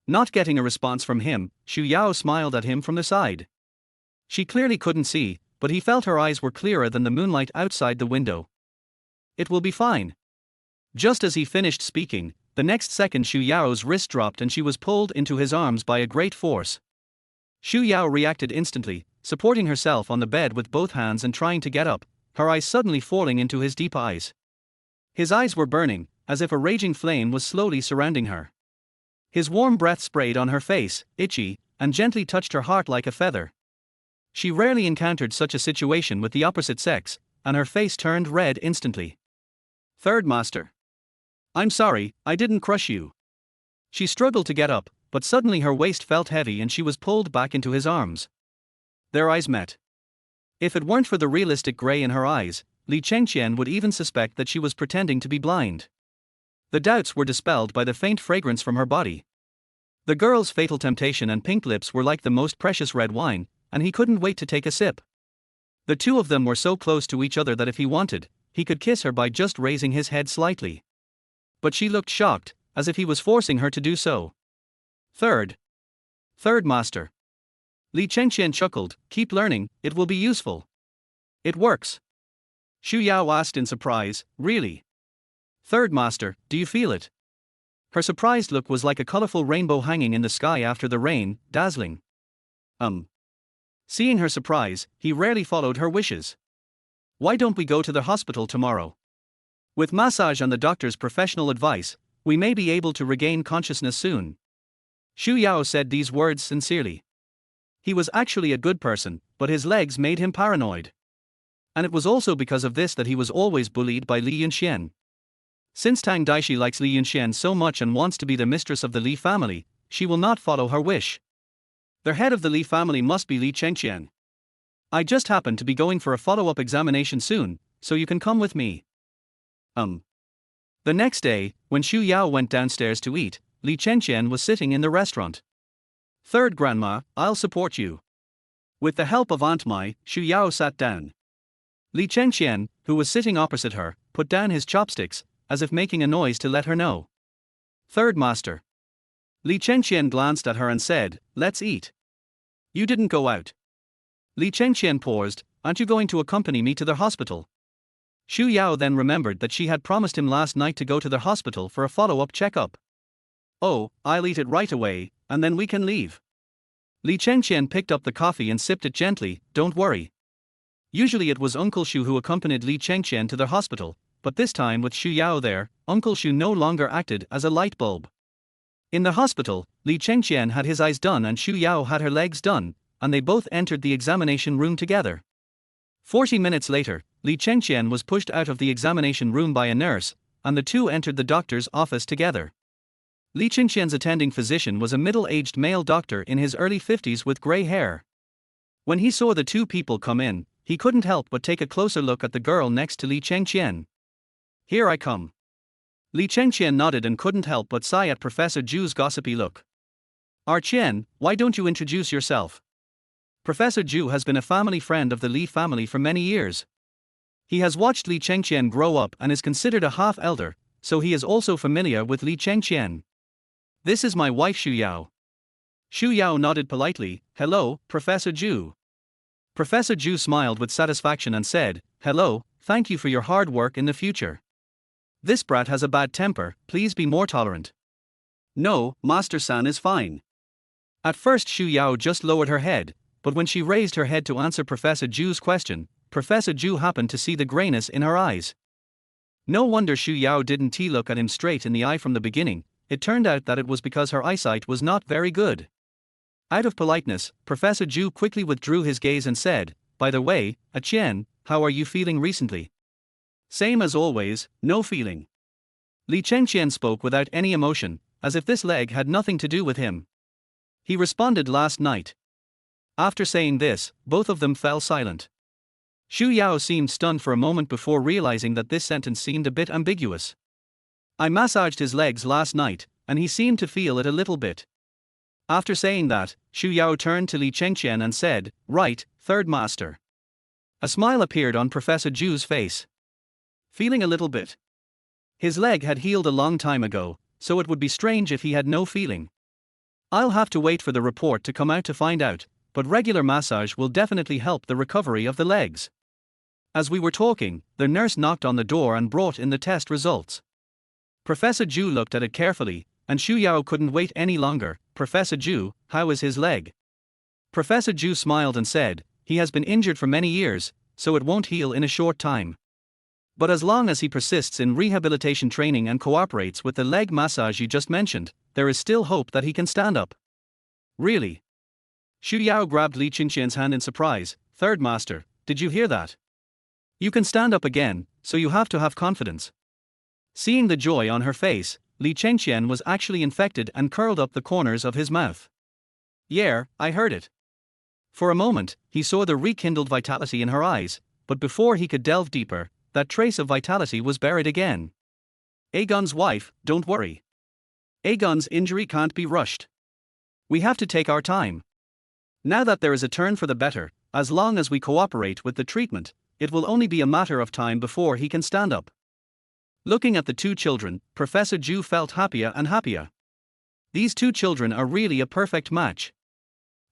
Not getting a response from him, Xu Yao smiled at him from the side. She clearly couldn't see, but he felt her eyes were clearer than the moonlight outside the window. "It will be fine." Just as he finished speaking, the next second Xu Yao's wrist dropped and she was pulled into his arms by a great force. Xu Yao reacted instantly, supporting herself on the bed with both hands and trying to get up, her eyes suddenly falling into his deep eyes. His eyes were burning, as if a raging flame was slowly surrounding her. His warm breath sprayed on her face, itchy, and gently touched her heart like a feather. She rarely encountered such a situation with the opposite sex, and her face turned red instantly. "Third master. I'm sorry, I didn't crush you." She struggled to get up, but suddenly her waist felt heavy and she was pulled back into his arms. Their eyes met. If it weren't for the realistic gray in her eyes, Li Chengqian would even suspect that she was pretending to be blind. The doubts were dispelled by the faint fragrance from her body. The girl's fatal temptation and pink lips were like the most precious red wine, and he couldn't wait to take a sip. The two of them were so close to each other that if he wanted, he could kiss her by just raising his head slightly. But she looked shocked, as if he was forcing her to do so. Third master. Li Chengqian chuckled, "Keep learning, it will be useful." "It works?" Xu Yao asked in surprise, "Really? Third master, do you feel it?" Her surprised look was like a colorful rainbow hanging in the sky after the rain, dazzling. Seeing her surprise, he rarely followed her wishes. "Why don't we go to the hospital tomorrow? With massage and the doctor's professional advice, we may be able to regain consciousness soon." Xu Yao said these words sincerely. He was actually a good person, but his legs made him paranoid. And it was also because of this that he was always bullied by Li Yunxuan. Since Tang Daixi likes Li Yunxuan so much and wants to be the mistress of the Li family, she will not follow her wish. The head of the Li family must be Li Chengqian. "I just happen to be going for a follow-up examination soon, so you can come with me." The next day, when Xu Yao went downstairs to eat, Li Chengqian was sitting in the restaurant. "Third grandma, I'll support you." With the help of Aunt Mai, Xu Yao sat down. Li Chengqian, who was sitting opposite her, put down his chopsticks, as if making a noise to let her know. "Third master." Li Chengqian glanced at her and said, "Let's eat." "You didn't go out." Li Chengqian paused. "Aren't you going to accompany me to the hospital?" Xu Yao then remembered that she had promised him last night to go to the hospital for a follow-up checkup. "Oh, I'll eat it right away, and then we can leave." Li Chengqian picked up the coffee and sipped it gently. "Don't worry." Usually it was Uncle Xu who accompanied Li Chengqian to the hospital, but this time with Xu Yao there, Uncle Xu no longer acted as a light bulb. In the hospital, Li Chengqian had his eyes done and Xu Yao had her legs done, and they both entered the examination room together. 40 minutes later, Li Chengqian was pushed out of the examination room by a nurse, and the two entered the doctor's office together. Li Chengqian's attending physician was a middle-aged male doctor in his early 50s with gray hair. When he saw the two people come in, he couldn't help but take a closer look at the girl next to Li Chengqian. "Here I come." Li Chengqian nodded and couldn't help but sigh at Professor Zhu's gossipy look. Qian, why don't you introduce yourself? Professor Zhu has been a family friend of the Li family for many years. He has watched Li Chengqian grow up and is considered a half-elder, so he is also familiar with Li Chengqian. This is my wife Xu Yao. Xu Yao nodded politely. Hello, Professor Zhu. Professor Zhu smiled with satisfaction and said, hello, thank you for your hard work in the future. This brat has a bad temper, please be more tolerant. No, Master-san is fine. At first Xu Yao just lowered her head, but when she raised her head to answer Professor Zhu's question, Professor Zhu happened to see the grayness in her eyes. No wonder Xu Yao didn't look at him straight in the eye from the beginning. It turned out that it was because her eyesight was not very good. Out of politeness, Professor Zhu quickly withdrew his gaze and said, by the way, Qian, how are you feeling recently? Same as always, no feeling. Li Chengqian spoke without any emotion, as if this leg had nothing to do with him. He responded last night. After saying this, both of them fell silent. Xu Yao seemed stunned for a moment before realizing that this sentence seemed a bit ambiguous. I massaged his legs last night, and he seemed to feel it a little bit. After saying that, Xu Yao turned to Li Chengqian and said, right, third master. A smile appeared on Professor Zhu's face. Feeling a little bit. His leg had healed a long time ago, so it would be strange if he had no feeling. I'll have to wait for the report to come out to find out, but regular massage will definitely help the recovery of the legs. As we were talking, the nurse knocked on the door and brought in the test results. Professor Zhu looked at it carefully, and Xu Yao couldn't wait any longer. Professor Zhu, how is his leg? Professor Zhu smiled and said, he has been injured for many years, so it won't heal in a short time. But as long as he persists in rehabilitation training and cooperates with the leg massage you just mentioned, there is still hope that he can stand up. Really? Xu Yao grabbed Li Chengqian's hand in surprise. Third master, did you hear that? You can stand up again, so you have to have confidence. Seeing the joy on her face, Li Chengqian was actually infected and curled up the corners of his mouth. Yeah, I heard it. For a moment, he saw the rekindled vitality in her eyes, but before he could delve deeper, that trace of vitality was buried again. Aegon's wife, don't worry. Aegon's injury can't be rushed. We have to take our time. Now that there is a turn for the better, as long as we cooperate with the treatment, it will only be a matter of time before he can stand up. Looking at the two children, Professor Zhu felt happier and happier. These two children are really a perfect match.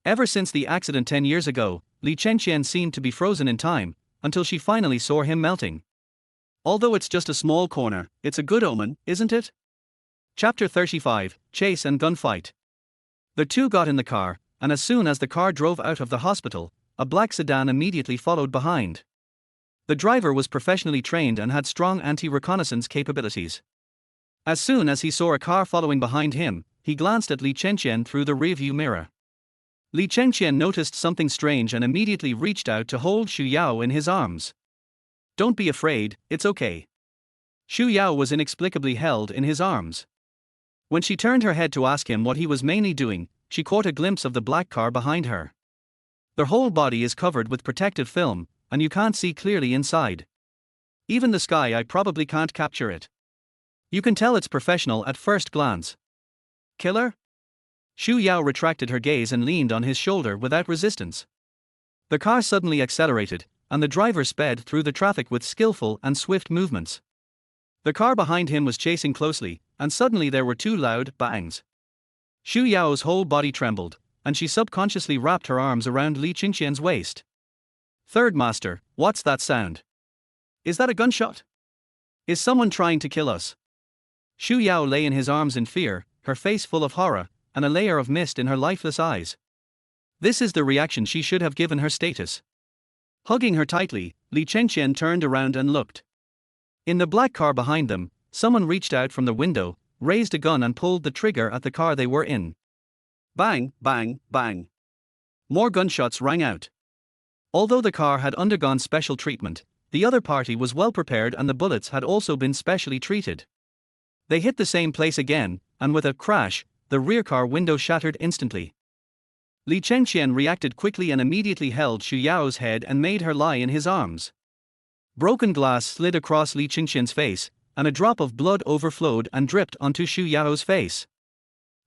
Ever since the accident 10 years ago, Li Chengqian seemed to be frozen in time, until she finally saw him melting. Although it's just a small corner, it's a good omen, isn't it? Chapter 35, Chase and Gunfight. The two got in the car, and as soon as the car drove out of the hospital, a black sedan immediately followed behind. The driver was professionally trained and had strong anti-reconnaissance capabilities. As soon as he saw a car following behind him, he glanced at Li Chengqian through the rearview mirror. Li Chengqian noticed something strange and immediately reached out to hold Xu Yao in his arms. Don't be afraid, it's okay. Xu Yao was inexplicably held in his arms. When she turned her head to ask him what he was mainly doing, she caught a glimpse of the black car behind her. Their whole body is covered with protective film, and you can't see clearly inside. Even the sky eye probably can't capture it. You can tell it's professional at first glance. Killer? Xu Yao retracted her gaze and leaned on his shoulder without resistance. The car suddenly accelerated, and the driver sped through the traffic with skillful and swift movements. The car behind him was chasing closely, and suddenly there were two loud bangs. Xu Yao's whole body trembled, and she subconsciously wrapped her arms around Li Chengqian's waist. Third master, what's that sound? Is that a gunshot? Is someone trying to kill us? Xu Yao lay in his arms in fear, her face full of horror, and a layer of mist in her lifeless eyes. This is the reaction she should have given her status. Hugging her tightly, Li Chengqian turned around and looked. In the black car behind them, someone reached out from the window, raised a gun and pulled the trigger at the car they were in. Bang, bang, bang. More gunshots rang out. Although the car had undergone special treatment, the other party was well prepared and the bullets had also been specially treated. They hit the same place again, and with a crash, the rear car window shattered instantly. Li Chengqian reacted quickly and immediately held Xu Yao's head and made her lie in his arms. Broken glass slid across Li Chengqian's face, and a drop of blood overflowed and dripped onto Xu Yao's face.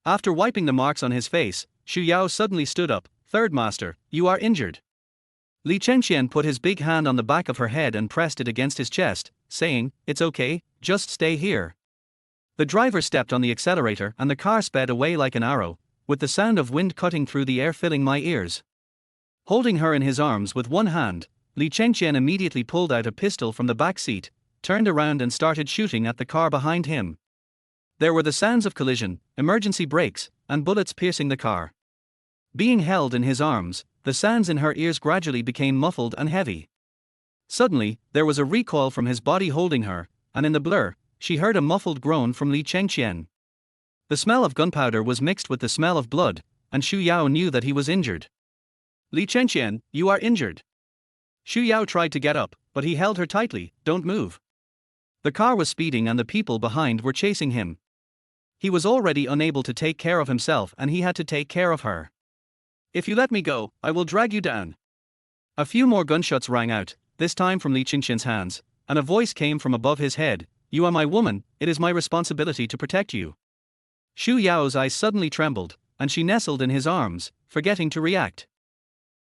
After wiping the marks on his face, Xu Yao suddenly stood up. Third master, you are injured. Li Chengqian put his big hand on the back of her head and pressed it against his chest, saying, "It's okay, just stay here." The driver stepped on the accelerator and the car sped away like an arrow, with the sound of wind cutting through the air filling my ears. Holding her in his arms with one hand, Li Chengqian immediately pulled out a pistol from the back seat, turned around and started shooting at the car behind him. There were the sounds of collision, emergency brakes, and bullets piercing the car. Being held in his arms, the sounds in her ears gradually became muffled and heavy. Suddenly, there was a recoil from his body holding her, and in the blur, she heard a muffled groan from Li Chengqian. The smell of gunpowder was mixed with the smell of blood, and Xu Yao knew that he was injured. "Li Chengqian, you are injured." Xu Yao tried to get up, but he held her tightly. "Don't move." The car was speeding and the people behind were chasing him. He was already unable to take care of himself and he had to take care of her. "If you let me go, I will drag you down." A few more gunshots rang out, this time from Li Chengqian's hands, and a voice came from above his head. "You are my woman, it is my responsibility to protect you." Xu Yao's eyes suddenly trembled, and she nestled in his arms, forgetting to react.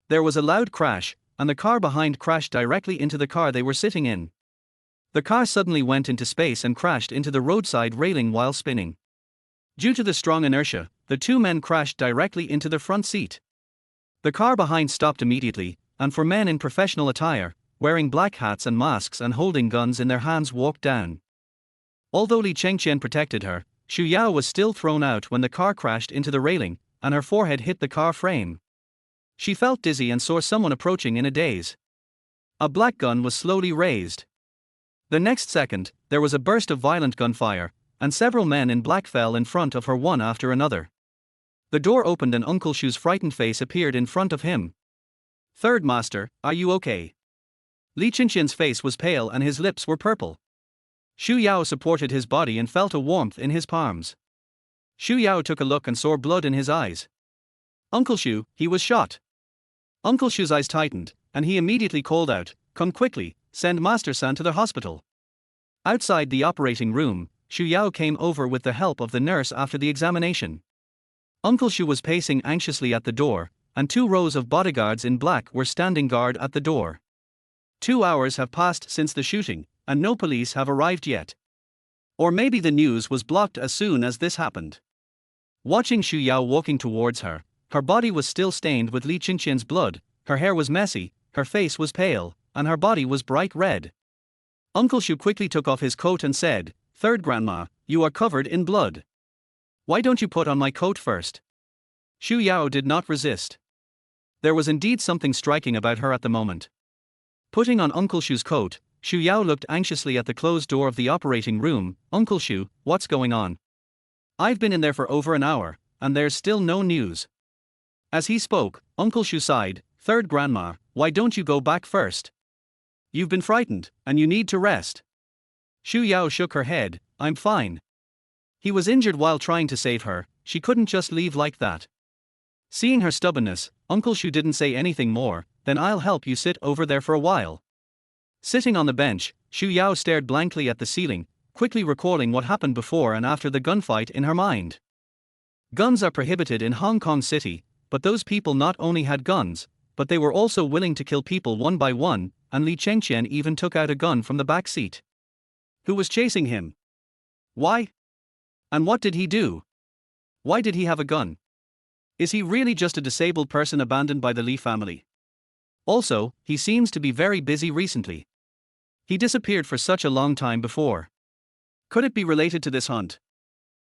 There was a loud crash, and the car behind crashed directly into the car they were sitting in. The car suddenly went into space and crashed into the roadside railing while spinning. Due to the strong inertia, the two men crashed directly into the front seat. The car behind stopped immediately, and four men in professional attire, wearing black hats and masks and holding guns in their hands walked down. Although Li Chengqian protected her, Xu Yao was still thrown out when the car crashed into the railing, and her forehead hit the car frame. She felt dizzy and saw someone approaching in a daze. A black gun was slowly raised. The next second, there was a burst of violent gunfire, and several men in black fell in front of her one after another. The door opened and Uncle Xu's frightened face appeared in front of him. "Third master, are you okay?" Li Chengqian's face was pale and his lips were purple. Xu Yao supported his body and felt a warmth in his palms. Xu Yao took a look and saw blood in his eyes. "Uncle Xu, he was shot." Uncle Xu's eyes tightened, and he immediately called out, "Come quickly, send Master San to the hospital." Outside the operating room, Xu Yao came over with the help of the nurse after the examination. Uncle Xu was pacing anxiously at the door, and 2 rows of bodyguards in black were standing guard at the door. 2 hours have passed since the shooting, and no police have arrived yet. Or maybe the news was blocked as soon as this happened. Watching Xu Yao walking towards her, her body was still stained with Li Chengqian's blood, her hair was messy, her face was pale, and her body was bright red. Uncle Xu quickly took off his coat and said, "Third grandma, you are covered in blood. Why don't you put on my coat first?" Xu Yao did not resist. There was indeed something striking about her at the moment. Putting on Uncle Xu's coat, Xu Yao looked anxiously at the closed door of the operating room. "Uncle Xu, what's going on? I've been in there for over an hour, and there's still no news." As he spoke, Uncle Xu sighed, "Third grandma, why don't you go back first? You've been frightened, and you need to rest." Xu Yao shook her head, "I'm fine." He was injured while trying to save her, she couldn't just leave like that. Seeing her stubbornness, Uncle Xu didn't say anything more. "Then I'll help you sit over there for a while." Sitting on the bench, Xu Yao stared blankly at the ceiling, quickly recalling what happened before and after the gunfight in her mind. Guns are prohibited in Hong Kong City, but those people not only had guns, but they were also willing to kill people one by one, and Li Chengqian even took out a gun from the back seat. Who was chasing him? Why? And what did he do? Why did he have a gun? Is he really just a disabled person abandoned by the Li family? Also, he seems to be very busy recently. He disappeared for such a long time before. Could it be related to this hunt?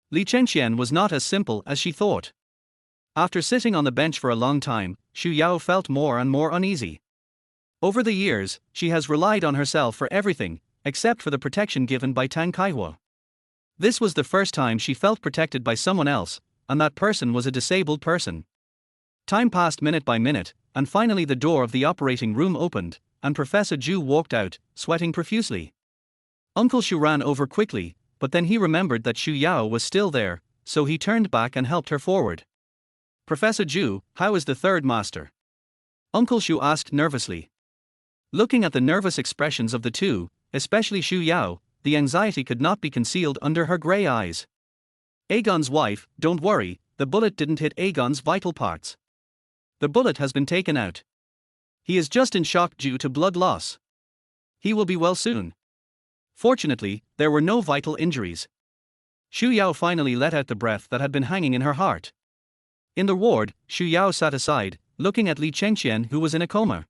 Li Chengqian was not as simple as she thought. After sitting on the bench for a long time, Xu Yao felt more and more uneasy. Over the years, she has relied on herself for everything, except for the protection given by Tang Kaihua. This was the first time she felt protected by someone else, and that person was a disabled person. Time passed minute by minute, and finally the door of the operating room opened, and Professor Zhu walked out, sweating profusely. Uncle Xu ran over quickly, but then he remembered that Xu Yao was still there, so he turned back and helped her forward. "Professor Zhu, how is the third master?" Uncle Xu asked nervously. Looking at the nervous expressions of the two, especially Xu Yao, the anxiety could not be concealed under her grey eyes. "Agon's wife, don't worry, the bullet didn't hit Agon's vital parts. The bullet has been taken out. He is just in shock due to blood loss. He will be well soon. Fortunately, there were no vital injuries. Xu Yao finally let out the breath that had been hanging in her heart. In the ward, Xu Yao sat aside, looking at Li Chengqian, who was in a coma.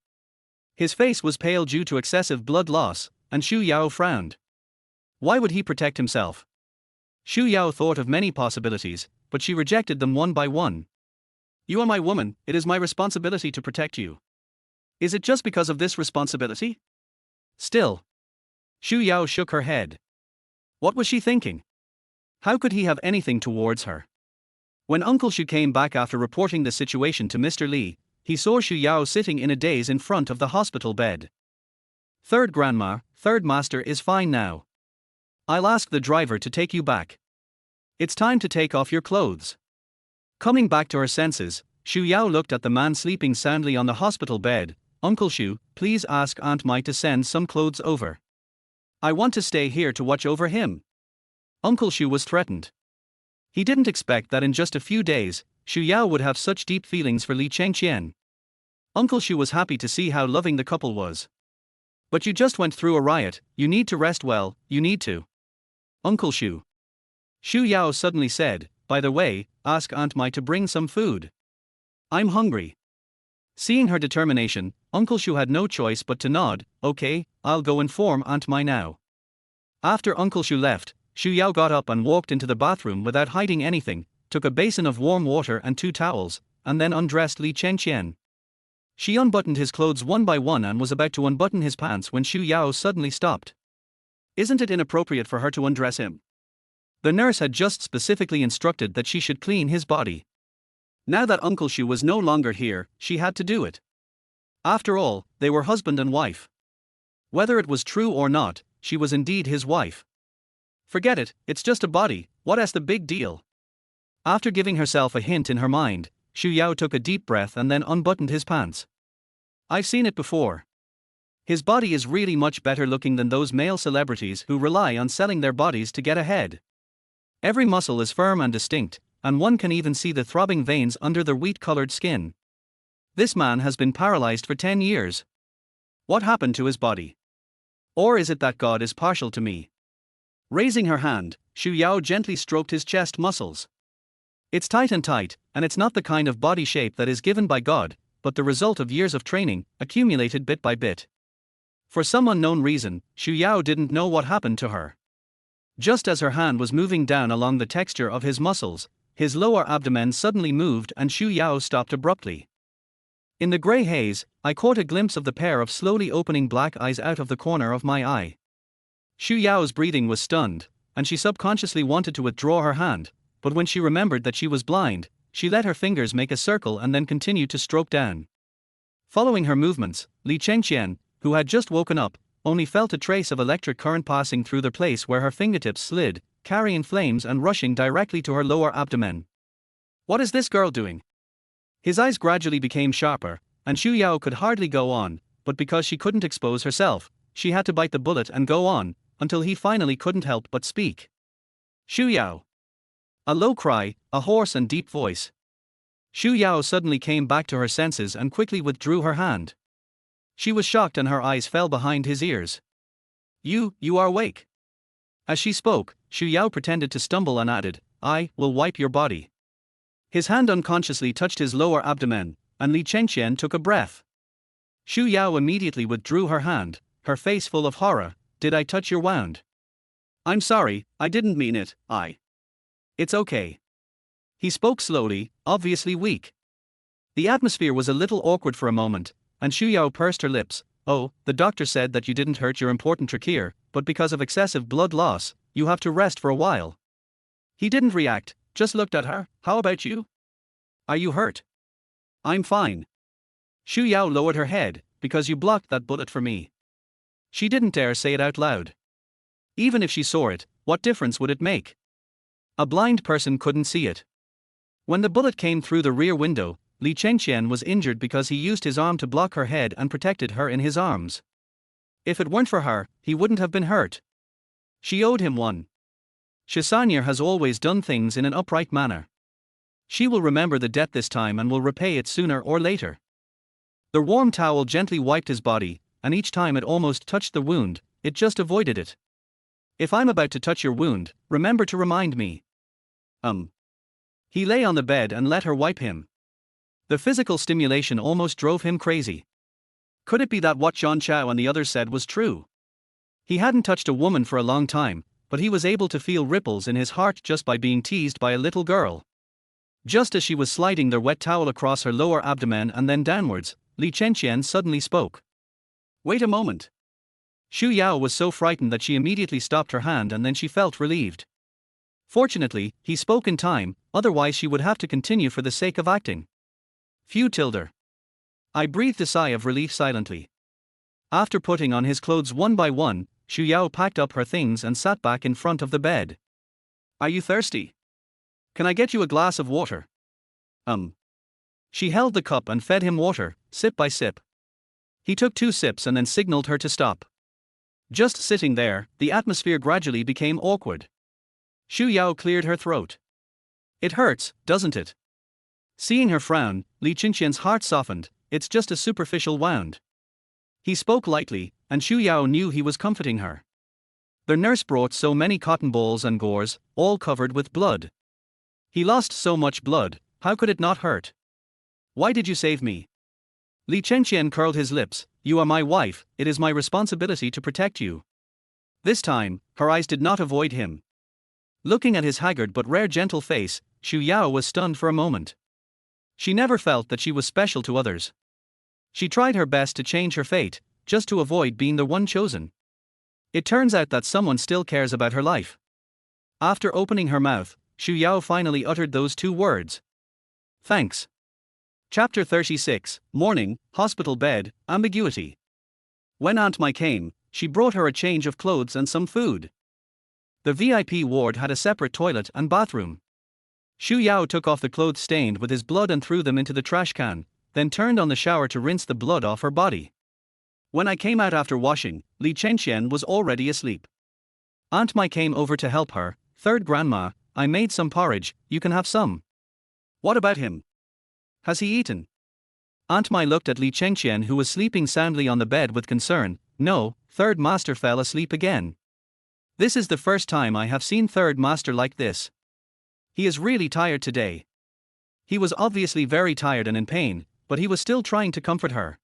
His face was pale due to excessive blood loss, and Xu Yao frowned. Why would he protect himself? Xu Yao thought of many possibilities, but she rejected them one by one. You are my woman, it is my responsibility to protect you. Is it just because of this responsibility? Still. Xu Yao shook her head. What was she thinking? How could he have anything towards her? When Uncle Xu came back after reporting the situation to Mr. Li, he saw Xu Yao sitting in a daze in front of the hospital bed. Third grandma, third master is fine now. I'll ask the driver to take you back. It's time to take off your clothes. Coming back to her senses, Xu Yao looked at the man sleeping soundly on the hospital bed. Uncle Xu, please ask Aunt Mai to send some clothes over. I want to stay here to watch over him. Uncle Xu was threatened. He didn't expect that in just a few days, Xu Yao would have such deep feelings for Li Chengqian. Uncle Xu was happy to see how loving the couple was. But you just went through a riot, you need to rest well, you need to. Uncle Xu. Xu Yao suddenly said, by the way, ask Aunt Mai to bring some food. I'm hungry. Seeing her determination, Uncle Xu had no choice but to nod. Okay, I'll go inform Aunt Mai now. After Uncle Xu left, Xu Yao got up and walked into the bathroom without hiding anything, took a basin of warm water and 2 towels, and then undressed Li Chengqian. She unbuttoned his clothes one by one and was about to unbutton his pants when Xu Yao suddenly stopped. Isn't it inappropriate for her to undress him? The nurse had just specifically instructed that she should clean his body. Now that Uncle Xu was no longer here, she had to do it. After all, they were husband and wife. Whether it was true or not, she was indeed his wife. Forget it, it's just a body, what's the big deal? After giving herself a hint in her mind, Xu Yao took a deep breath and then unbuttoned his pants. I've seen it before. His body is really much better looking than those male celebrities who rely on selling their bodies to get ahead. Every muscle is firm and distinct, and one can even see the throbbing veins under the wheat-colored skin. This man has been paralyzed for 10 years. What happened to his body? Or is it that God is partial to me? Raising her hand, Xu Yao gently stroked his chest muscles. It's tight, and it's not the kind of body shape that is given by God, but the result of years of training, accumulated bit by bit. For some unknown reason, Xu Yao didn't know what happened to her. Just as her hand was moving down along the texture of his muscles, his lower abdomen suddenly moved and Xu Yao stopped abruptly. In the grey haze, I caught a glimpse of the pair of slowly opening black eyes out of the corner of my eye. Xu Yao's breathing was stunned, and she subconsciously wanted to withdraw her hand, but when she remembered that she was blind, she let her fingers make a circle and then continued to stroke down. Following her movements, Li Chengqian, who had just woken up, only felt a trace of electric current passing through the place where her fingertips slid, carrying flames and rushing directly to her lower abdomen. What is this girl doing? His eyes gradually became sharper, and Xu Yao could hardly go on, but because she couldn't expose herself, she had to bite the bullet and go on, until he finally couldn't help but speak. Xu Yao. A low cry, a hoarse and deep voice. Xu Yao suddenly came back to her senses and quickly withdrew her hand. She was shocked and her eyes fell behind his ears. You are awake. As she spoke, Xu Yao pretended to stumble and added, I will wipe your body. His hand unconsciously touched his lower abdomen, and Li Chengqian took a breath. Xu Yao immediately withdrew her hand, her face full of horror. Did I touch your wound? I'm sorry, I didn't mean it, It's okay. He spoke slowly, obviously weak. The atmosphere was a little awkward for a moment, and Xu Yao pursed her lips. Oh, the doctor said that you didn't hurt your important trachea, but because of excessive blood loss, you have to rest for a while. He didn't react, just looked at her. How about you? Are you hurt? I'm fine. Xu Yao lowered her head, because you blocked that bullet for me. She didn't dare say it out loud. Even if she saw it, what difference would it make? A blind person couldn't see it. When the bullet came through the rear window, Li Chengqian was injured because he used his arm to block her head and protected her in his arms. If it weren't for her, he wouldn't have been hurt. She owed him one. Shisanyar has always done things in an upright manner. She will remember the debt this time and will repay it sooner or later. The warm towel gently wiped his body, and each time it almost touched the wound, it just avoided it. If I'm about to touch your wound, remember to remind me. He lay on the bed and let her wipe him. The physical stimulation almost drove him crazy. Could it be that what John Chow and the others said was true? He hadn't touched a woman for a long time, but he was able to feel ripples in his heart just by being teased by a little girl. Just as she was sliding their wet towel across her lower abdomen and then downwards, Li Chengqian suddenly spoke. Wait a moment. Xu Yao was so frightened that she immediately stopped her hand and then she felt relieved. Fortunately, he spoke in time, otherwise she would have to continue for the sake of acting. Phew tilde. I breathed a sigh of relief silently. After putting on his clothes one by one, Xu Yao packed up her things and sat back in front of the bed. Are you thirsty? Can I get you a glass of water? She held the cup and fed him water, sip by sip. He took 2 sips and then signaled her to stop. Just sitting there, the atmosphere gradually became awkward. Xu Yao cleared her throat. It hurts, doesn't it? Seeing her frown, Li Chengqian's heart softened. It's just a superficial wound. He spoke lightly, and Xu Yao knew he was comforting her. The nurse brought so many cotton balls and gauze, all covered with blood. He lost so much blood, how could it not hurt? Why did you save me? Li Chengqian curled his lips. You are my wife, it is my responsibility to protect you. This time, her eyes did not avoid him. Looking at his haggard but rare gentle face, Xu Yao was stunned for a moment. She never felt that she was special to others. She tried her best to change her fate, just to avoid being the one chosen. It turns out that someone still cares about her life. After opening her mouth, Xu Yao finally uttered those 2 words. Thanks. Chapter 36, Morning, Hospital Bed, Ambiguity. When Aunt Mai came, she brought her a change of clothes and some food. The VIP ward had a separate toilet and bathroom. Xu Yao took off the clothes stained with his blood and threw them into the trash can, then turned on the shower to rinse the blood off her body. When I came out after washing, Li Chengqian was already asleep. Aunt Mai came over to help her. Third grandma, I made some porridge, you can have some. What about him? Has he eaten? Aunt Mai looked at Li Chengqian who was sleeping soundly on the bed with concern. No, third master fell asleep again. This is the first time I have seen third master like this. He is really tired today. He was obviously very tired and in pain, but he was still trying to comfort her.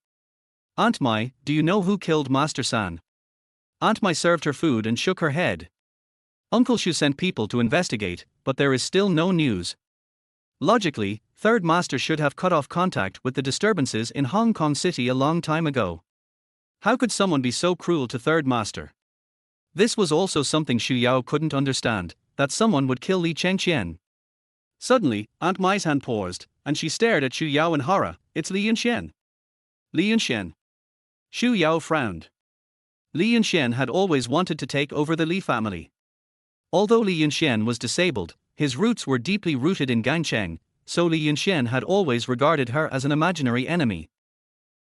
Aunt Mai, do you know who killed Master San? Aunt Mai served her food and shook her head. Uncle Shu sent people to investigate, but there is still no news. Logically, Third Master should have cut off contact with the disturbances in Hong Kong City a long time ago. How could someone be so cruel to Third Master? This was also something Xu Yao couldn't understand, that someone would kill Li Chengqian. Suddenly, Aunt Mai's hand paused, and she stared at Xu Yao in horror. It's Li Yunxuan. Li Yunxuan. Xu Yao frowned. Li Yunxuan had always wanted to take over the Li family. Although Li Yunxuan was disabled, his roots were deeply rooted in Gangcheng, so Li Yunxuan had always regarded her as an imaginary enemy.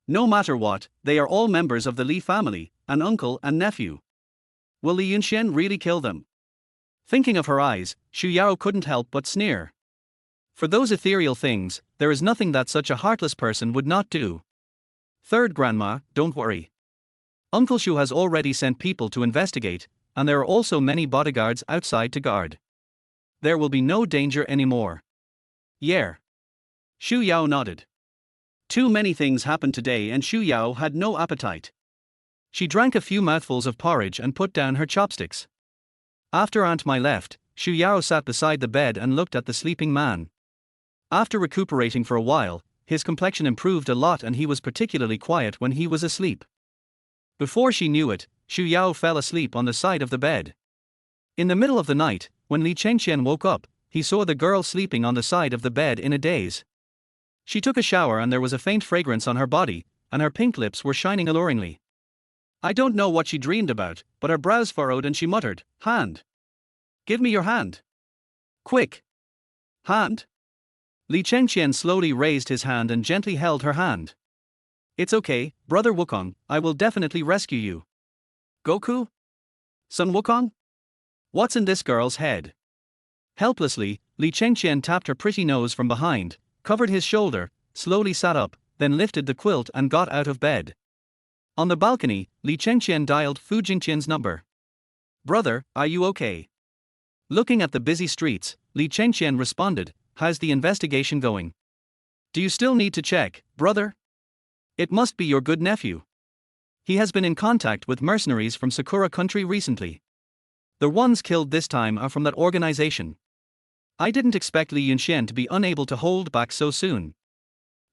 No matter what, they are all members of the Li family, an uncle and nephew. Will Li Yunxuan really kill them? Thinking of her eyes, Xu Yao couldn't help but sneer. For those ethereal things, there is nothing that such a heartless person would not do. Third grandma, don't worry. Uncle Shu has already sent people to investigate, and there are also many bodyguards outside to guard. There will be no danger anymore. Yeah. Xu Yao nodded. Too many things happened today and Xu Yao had no appetite. She drank a few mouthfuls of porridge and put down her chopsticks. After Aunt Mai left, Xu Yao sat beside the bed and looked at the sleeping man. After recuperating for a while, his complexion improved a lot and he was particularly quiet when he was asleep. Before she knew it, Xu Yao fell asleep on the side of the bed. In the middle of the night, when Li Chengqian woke up, he saw the girl sleeping on the side of the bed in a daze. She took a shower and there was a faint fragrance on her body, and her pink lips were shining alluringly. I don't know what she dreamed about, but her brows furrowed and she muttered, "Hand. Give me your hand. Quick. Hand." Li Chengqian slowly raised his hand and gently held her hand. It's okay, Brother Wukong, I will definitely rescue you. Goku? Son Wukong? What's in this girl's head? Helplessly, Li Chengqian tapped her pretty nose from behind, covered his shoulder, slowly sat up, then lifted the quilt and got out of bed. On the balcony, Li Chengqian dialed Fu Jingqian's number. "Brother, are you okay?" Looking at the busy streets, Li Chengqian responded, "How's the investigation going? Do you still need to check, brother? It must be your good nephew. He has been in contact with mercenaries from Sakura country recently. The ones killed this time are from that organization. I didn't expect Li Yunxuan to be unable to hold back so soon."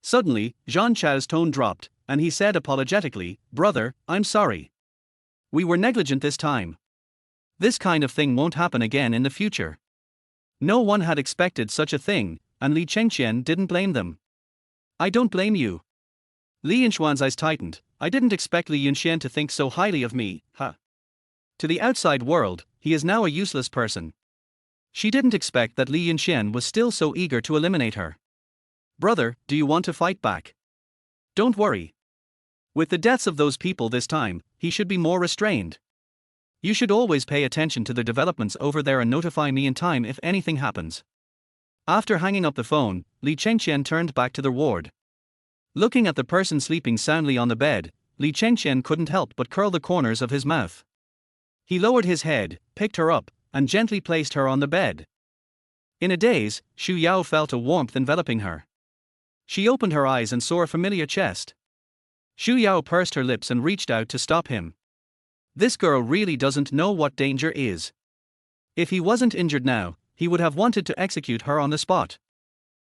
Suddenly, Zhang Chao's tone dropped, and he said apologetically, "Brother, I'm sorry. We were negligent this time. This kind of thing won't happen again in the future." No one had expected such a thing, and Li Chengqian didn't blame them. "I don't blame you." Li Yunxuan's eyes tightened. "I didn't expect Li Yunxian to think so highly of me, huh? To the outside world, he is now a useless person." She didn't expect that Li Yunxian was still so eager to eliminate her. "Brother, do you want to fight back?" "Don't worry. With the deaths of those people this time, he should be more restrained. You should always pay attention to the developments over there and notify me in time if anything happens." After hanging up the phone, Li Chengqian turned back to the ward. Looking at the person sleeping soundly on the bed, Li Chengqian couldn't help but curl the corners of his mouth. He lowered his head, picked her up, and gently placed her on the bed. In a daze, Xu Yao felt a warmth enveloping her. She opened her eyes and saw a familiar chest. Xu Yao pursed her lips and reached out to stop him. This girl really doesn't know what danger is. If he wasn't injured now, he would have wanted to execute her on the spot.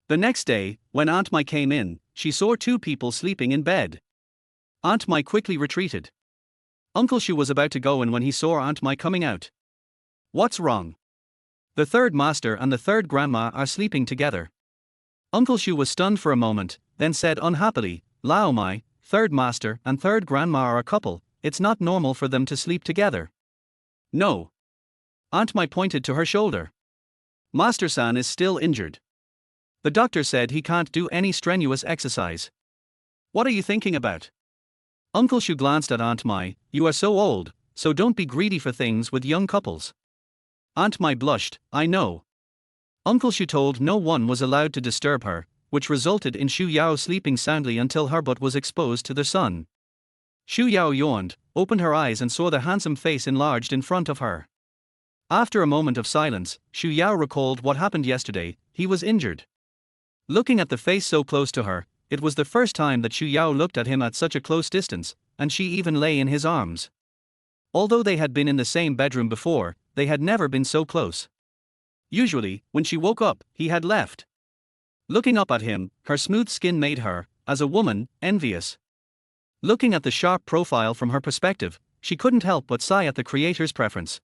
The next day, when Aunt Mai came in, she saw two people sleeping in bed. Aunt Mai quickly retreated. Uncle Xu was about to go in when he saw Aunt Mai coming out. "What's wrong? The third master and the third grandma are sleeping together." Uncle Xu was stunned for a moment, then said unhappily, "Lao Mai, third master and third grandma are a couple. It's not normal for them to sleep together." "No." Aunt Mai pointed to her shoulder. "Master-san is still injured. The doctor said he can't do any strenuous exercise." "What are you thinking about?" Uncle Xu glanced at Aunt Mai. "You are so old, so don't be greedy for things with young couples." Aunt Mai blushed. "I know." Uncle Xu told no one was allowed to disturb her, which resulted in Xu Yao sleeping soundly until her butt was exposed to the sun. Xu Yao yawned, opened her eyes and saw the handsome face enlarged in front of her. After a moment of silence, Xu Yao recalled what happened yesterday. He was injured. Looking at the face so close to her, it was the first time that Xu Yao looked at him at such a close distance, and she even lay in his arms. Although they had been in the same bedroom before, they had never been so close. Usually, when she woke up, he had left. Looking up at him, her smooth skin made her, as a woman, envious. Looking at the sharp profile from her perspective, she couldn't help but sigh at the creator's preference.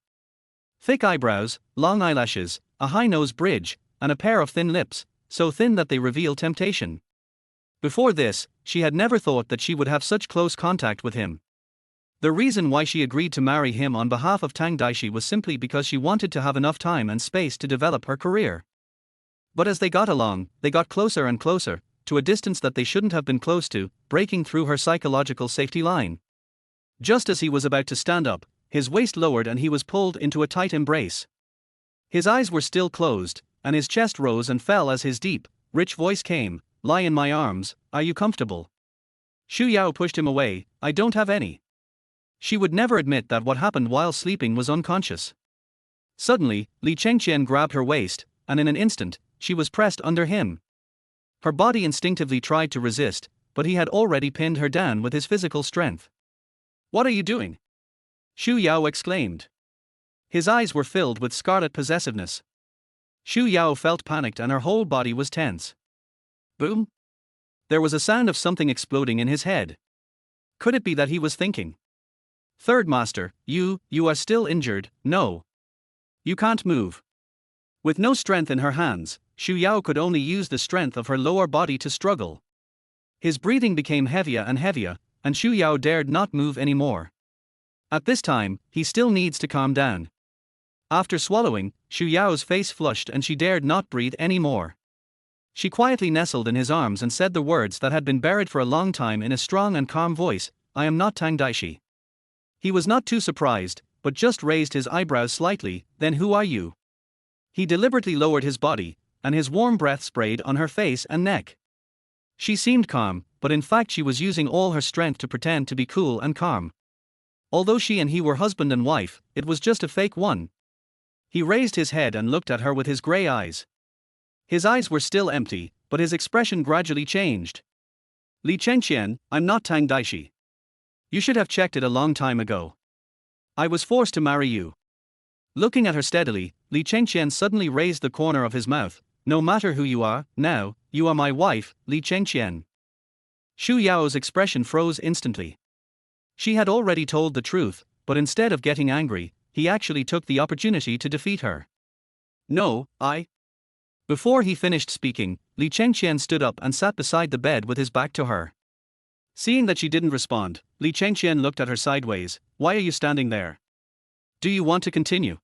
Thick eyebrows, long eyelashes, a high nose bridge, and a pair of thin lips, so thin that they reveal temptation. Before this, she had never thought that she would have such close contact with him. The reason why she agreed to marry him on behalf of Tang Daixi was simply because she wanted to have enough time and space to develop her career. But as they got along, they got closer and closer, to a distance that they shouldn't have been close to, breaking through her psychological safety line. Just as he was about to stand up, his waist lowered and he was pulled into a tight embrace. His eyes were still closed, and his chest rose and fell as his deep, rich voice came, "Lie in my arms, are you comfortable?" Xu Yao pushed him away. "I don't have any." She would never admit that what happened while sleeping was unconscious. Suddenly, Li Chengqian grabbed her waist, and in an instant, she was pressed under him. Her body instinctively tried to resist, but he had already pinned her down with his physical strength. "What are you doing?" Xu Yao exclaimed. His eyes were filled with scarlet possessiveness. Xu Yao felt panicked and her whole body was tense. Boom! There was a sound of something exploding in his head. Could it be that he was thinking? "Third master, you are still injured, no. You can't move." With no strength in her hands, Xu Yao could only use the strength of her lower body to struggle. His breathing became heavier and heavier, and Xu Yao dared not move anymore. At this time, he still needs to calm down. After swallowing, Xu Yao's face flushed and she dared not breathe anymore. She quietly nestled in his arms and said the words that had been buried for a long time in a strong and calm voice, "I am not Tang Daixi." He was not too surprised, but just raised his eyebrows slightly. "Then who are you?" He deliberately lowered his body, and his warm breath sprayed on her face and neck. She seemed calm, but in fact she was using all her strength to pretend to be cool and calm. Although she and he were husband and wife, it was just a fake one. He raised his head and looked at her with his grey eyes. His eyes were still empty, but his expression gradually changed. Li Chengqian, I'm not Tang Daixi. You should have checked it a long time ago. I was forced to marry you. Looking at her steadily, Li Chengqian suddenly raised the corner of his mouth. No matter who you are, now, you are my wife, Li Chengqian. Xu Yao's expression froze instantly. She had already told the truth, but instead of getting angry, he actually took the opportunity to defeat her. No, I. Before he finished speaking, Li Chengqian stood up and sat beside the bed with his back to her. Seeing that she didn't respond, Li Chengqian looked at her sideways. Why are you standing there? Do you want to continue?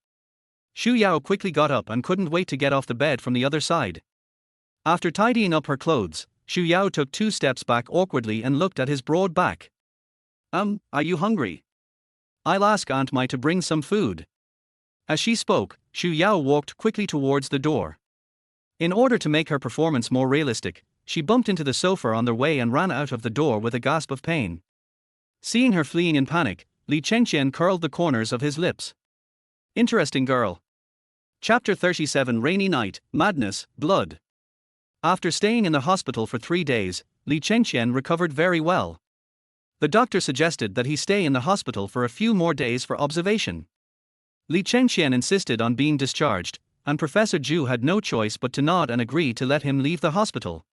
Xu Yao quickly got up and couldn't wait to get off the bed from the other side. After tidying up her clothes, Xu Yao took 2 steps back awkwardly and looked at his broad back. Are you hungry? I'll ask Aunt Mai to bring some food. As she spoke, Xu Yao walked quickly towards the door. In order to make her performance more realistic, she bumped into the sofa on their way and ran out of the door with a gasp of pain. Seeing her fleeing in panic, Li Chengqian curled the corners of his lips. Interesting girl. Chapter 37 Rainy Night, Madness, Blood. After staying in the hospital for 3 days, Li Chengqian recovered very well. The doctor suggested that he stay in the hospital for a few more days for observation. Li Chengqian insisted on being discharged, and Professor Zhu had no choice but to nod and agree to let him leave the hospital.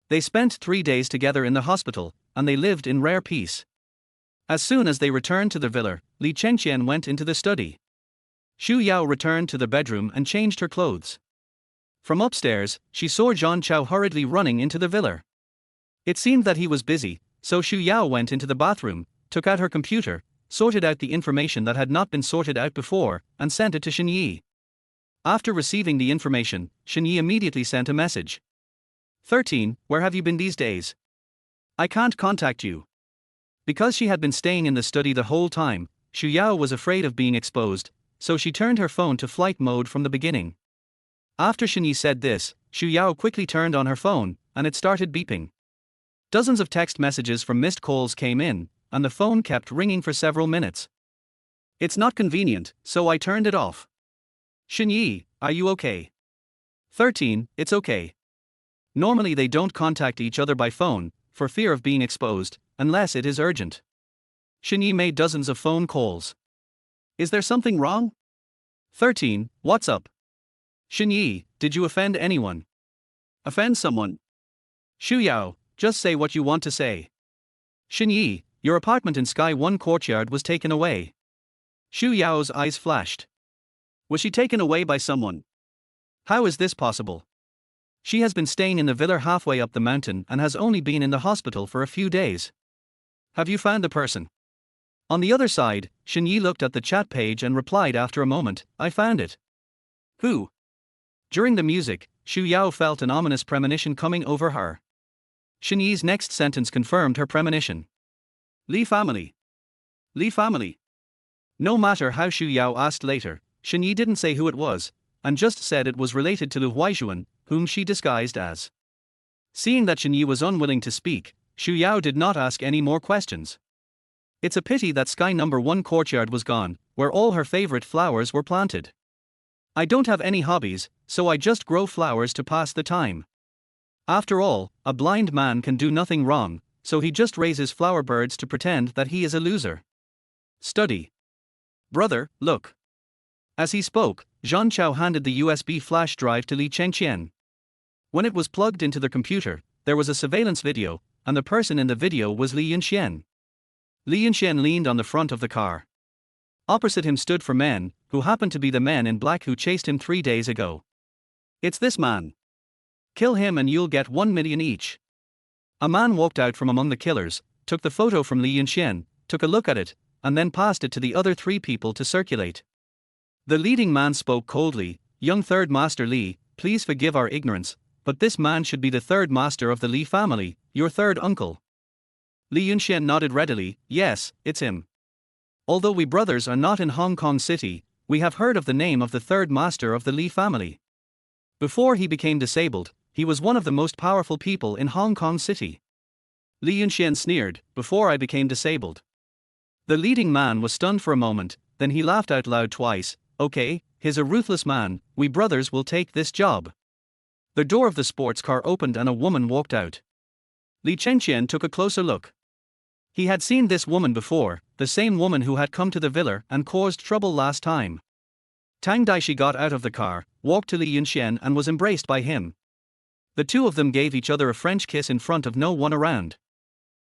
They spent 3 days together in the hospital, and they lived in rare peace. As soon as they returned to the villa, Li Chengqian went into the study. Xu Yao returned to the bedroom and changed her clothes. From upstairs, she saw Zhang Chao hurriedly running into the villa. It seemed that he was busy, so Xu Yao went into the bathroom, took out her computer, sorted out the information that had not been sorted out before, and sent it to Shen Yi. After receiving the information, Shen Yi immediately sent a message. 13, where have you been these days? I can't contact you. Because she had been staying in the study the whole time, Xu Yao was afraid of being exposed, so she turned her phone to flight mode from the beginning. After Shen Yi said this, Xu Yao quickly turned on her phone, and it started beeping. Dozens of text messages from missed calls came in, and the phone kept ringing for several minutes. It's not convenient, so I turned it off. Shen Yi, are you okay? 13, it's okay. Normally they don't contact each other by phone, for fear of being exposed, unless it is urgent. Shen Yi made dozens of phone calls. Is there something wrong? 13, what's up? Shen Yi, did you offend anyone? Offend someone? Xu Yao, just say what you want to say. Shen Yi, your apartment in Sky 1 courtyard was taken away. Xu Yao's eyes flashed. Was she taken away by someone? How is this possible? She has been staying in the villa halfway up the mountain and has only been in the hospital for a few days. Have you found the person? On the other side, Shen Yi looked at the chat page and replied after a moment, I found it. Who? During the music, Xu Yao felt an ominous premonition coming over her. Shen Yi's next sentence confirmed her premonition. Li family. Li family. No matter how Xu Yao asked later, Shen Yi didn't say who it was, and just said it was related to Lu Huaixuan, whom she disguised as. Seeing that Shen Yi was unwilling to speak, Xu Yao did not ask any more questions. It's a pity that Sky number 1 courtyard was gone, where all her favorite flowers were planted. I don't have any hobbies, so I just grow flowers to pass the time. After all, a blind man can do nothing wrong, so he just raises flower birds to pretend that he is a loser. Study. Brother, look. As he spoke, Zhang Chao handed the USB flash drive to Li Chengqian. When it was plugged into the computer, there was a surveillance video, and the person in the video was Li Yunxuan. Li Yunxuan leaned on the front of the car. Opposite him stood 4 men, who happened to be the men in black who chased him 3 days ago. It's this man. Kill him and you'll get 1 million each. A man walked out from among the killers, took the photo from Li Yunxuan, took a look at it, and then passed it to the other 3 people to circulate. The leading man spoke coldly, Young Third Master Li, please forgive our ignorance, but this man should be the 3rd master of the Li family, your 3rd uncle. Li Yunxuan nodded readily, yes, it's him. Although we brothers are not in Hong Kong City, we have heard of the name of the third master of the Li family. Before he became disabled, he was one of the most powerful people in Hong Kong City. Li Yunxuan sneered, before I became disabled. The leading man was stunned for a moment, then he laughed out loud twice. Okay, he's a ruthless man, we brothers will take this job. The door of the sports car opened and a woman walked out. Li Chengqian took a closer look. He had seen this woman before, the same woman who had come to the villa and caused trouble last time. Tang Daixi got out of the car, walked to Li Yunxuan and was embraced by him. The two of them gave each other a French kiss in front of no one around.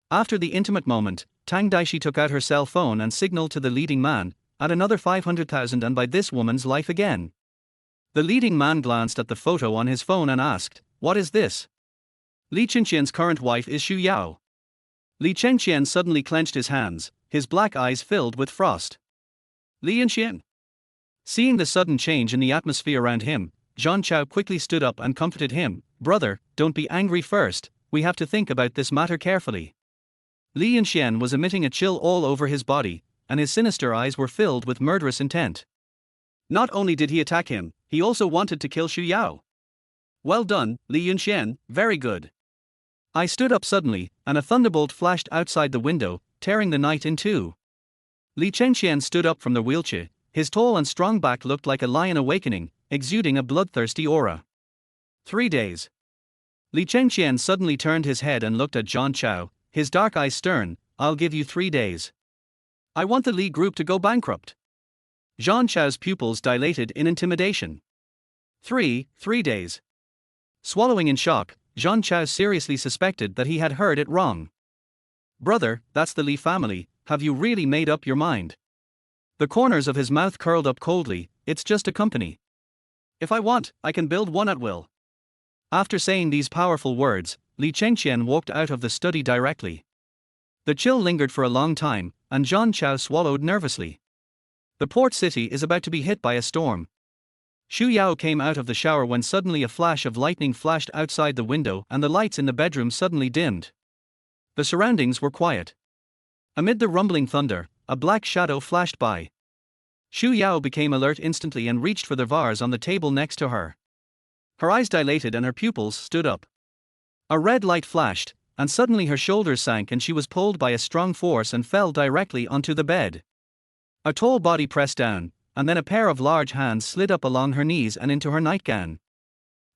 After the intimate moment, Tang Daixi took out her cell phone and signaled to the leading man, add another 500,000 and buy this woman's life again. The leading man glanced at the photo on his phone and asked, what is this? Li Chengqian's current wife is Xu Yao. Li Chengqian suddenly clenched his hands, his black eyes filled with frost. Li Yunxuan. Seeing the sudden change in the atmosphere around him, Zhang Chao quickly stood up and comforted him. Brother, don't be angry first, we have to think about this matter carefully. Li Yunxuan was emitting a chill all over his body, and his sinister eyes were filled with murderous intent. Not only did he attack him, he also wanted to kill Xu Yao. Well done, Li Yunxuan, very good. I stood up suddenly, and a thunderbolt flashed outside the window, tearing the night in two. Li Chengqian stood up from the wheelchair, his tall and strong back looked like a lion awakening, exuding a bloodthirsty aura. 3 days. Li Chengqian suddenly turned his head and looked at Zhang Chao, his dark eyes stern. I'll give you 3 days. I want the Li group to go bankrupt. Zhang Chao's pupils dilated in intimidation. 3 days. Swallowing in shock, Zhang Chao seriously suspected that he had heard it wrong. Brother, that's the Li family, have you really made up your mind? The corners of his mouth curled up coldly, it's just a company. If I want, I can build one at will. After saying these powerful words, Li Chengqian walked out of the study directly. The chill lingered for a long time, and Zhang Chao swallowed nervously. The port city is about to be hit by a storm. Xu Yao came out of the shower when suddenly a flash of lightning flashed outside the window and the lights in the bedroom suddenly dimmed. The surroundings were quiet. Amid the rumbling thunder, a black shadow flashed by. Xu Yao became alert instantly and reached for the vase on the table next to her. Her eyes dilated and her pupils stood up. A red light flashed, and suddenly her shoulders sank and she was pulled by a strong force and fell directly onto the bed. A tall body pressed down, and then a pair of large hands slid up along her knees and into her nightgown.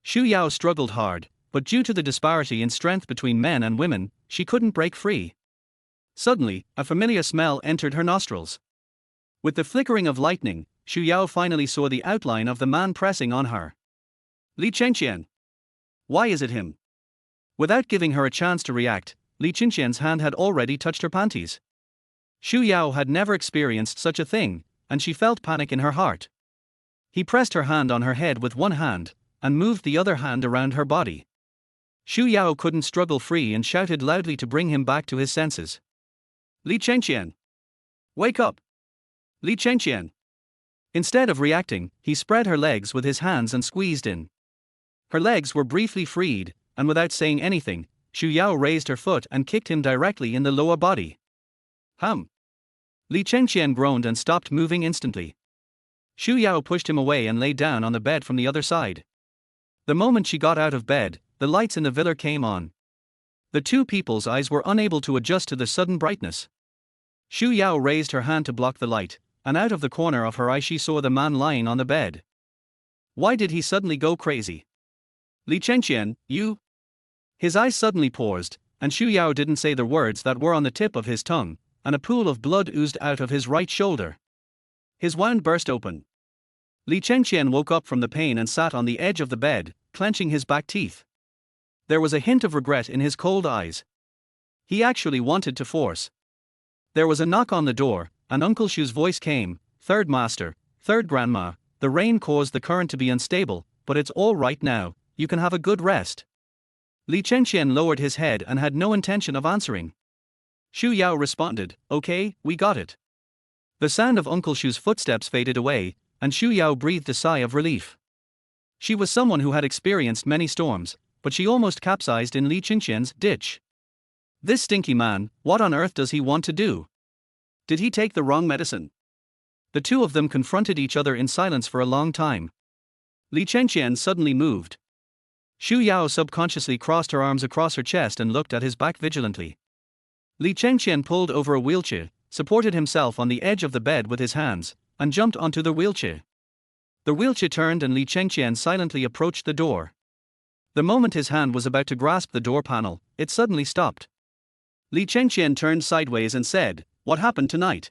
Xu Yao struggled hard, but due to the disparity in strength between men and women, she couldn't break free. Suddenly, a familiar smell entered her nostrils. With the flickering of lightning, Xu Yao finally saw the outline of the man pressing on her. Li Chengqian. Why is it him? Without giving her a chance to react, Li Chengqian's hand had already touched her panties. Xu Yao had never experienced such a thing, and she felt panic in her heart. He pressed her hand on her head with one hand, and moved the other hand around her body. Xu Yao couldn't struggle free and shouted loudly to bring him back to his senses. Li Chengqian! Wake up! Li Chengqian! Instead of reacting, he spread her legs with his hands and squeezed in. Her legs were briefly freed, and without saying anything, Xu Yao raised her foot and kicked him directly in the lower body. Hum! Li Chengqian groaned and stopped moving instantly. Xu Yao pushed him away and lay down on the bed from the other side. The moment she got out of bed, the lights in the villa came on. The two people's eyes were unable to adjust to the sudden brightness. Xu Yao raised her hand to block the light, and out of the corner of her eye she saw the man lying on the bed. Why did he suddenly go crazy? Li Chengqian, you? His eyes suddenly paused, and Xu Yao didn't say the words that were on the tip of his tongue, and a pool of blood oozed out of his right shoulder. His wound burst open. Li Chengqian woke up from the pain and sat on the edge of the bed, clenching his back teeth. There was a hint of regret in his cold eyes. He actually wanted to force. There was a knock on the door, and Uncle Xu's voice came, "Third master, third grandma, the rain caused the current to be unstable, but it's all right now, you can have a good rest." Li Chengqian lowered his head and had no intention of answering. Xu Yao responded, "Okay, we got it." The sound of Uncle Xu's footsteps faded away, and Xu Yao breathed a sigh of relief. She was someone who had experienced many storms, but she almost capsized in Li Chengqian's ditch. This stinky man, what on earth does he want to do? Did he take the wrong medicine? The two of them confronted each other in silence for a long time. Li Chengqian suddenly moved. Xu Yao subconsciously crossed her arms across her chest and looked at his back vigilantly. Li Chengqian pulled over a wheelchair, supported himself on the edge of the bed with his hands, and jumped onto the wheelchair. The wheelchair turned and Li Chengqian silently approached the door. The moment his hand was about to grasp the door panel, it suddenly stopped. Li Chengqian turned sideways and said, "What happened tonight?"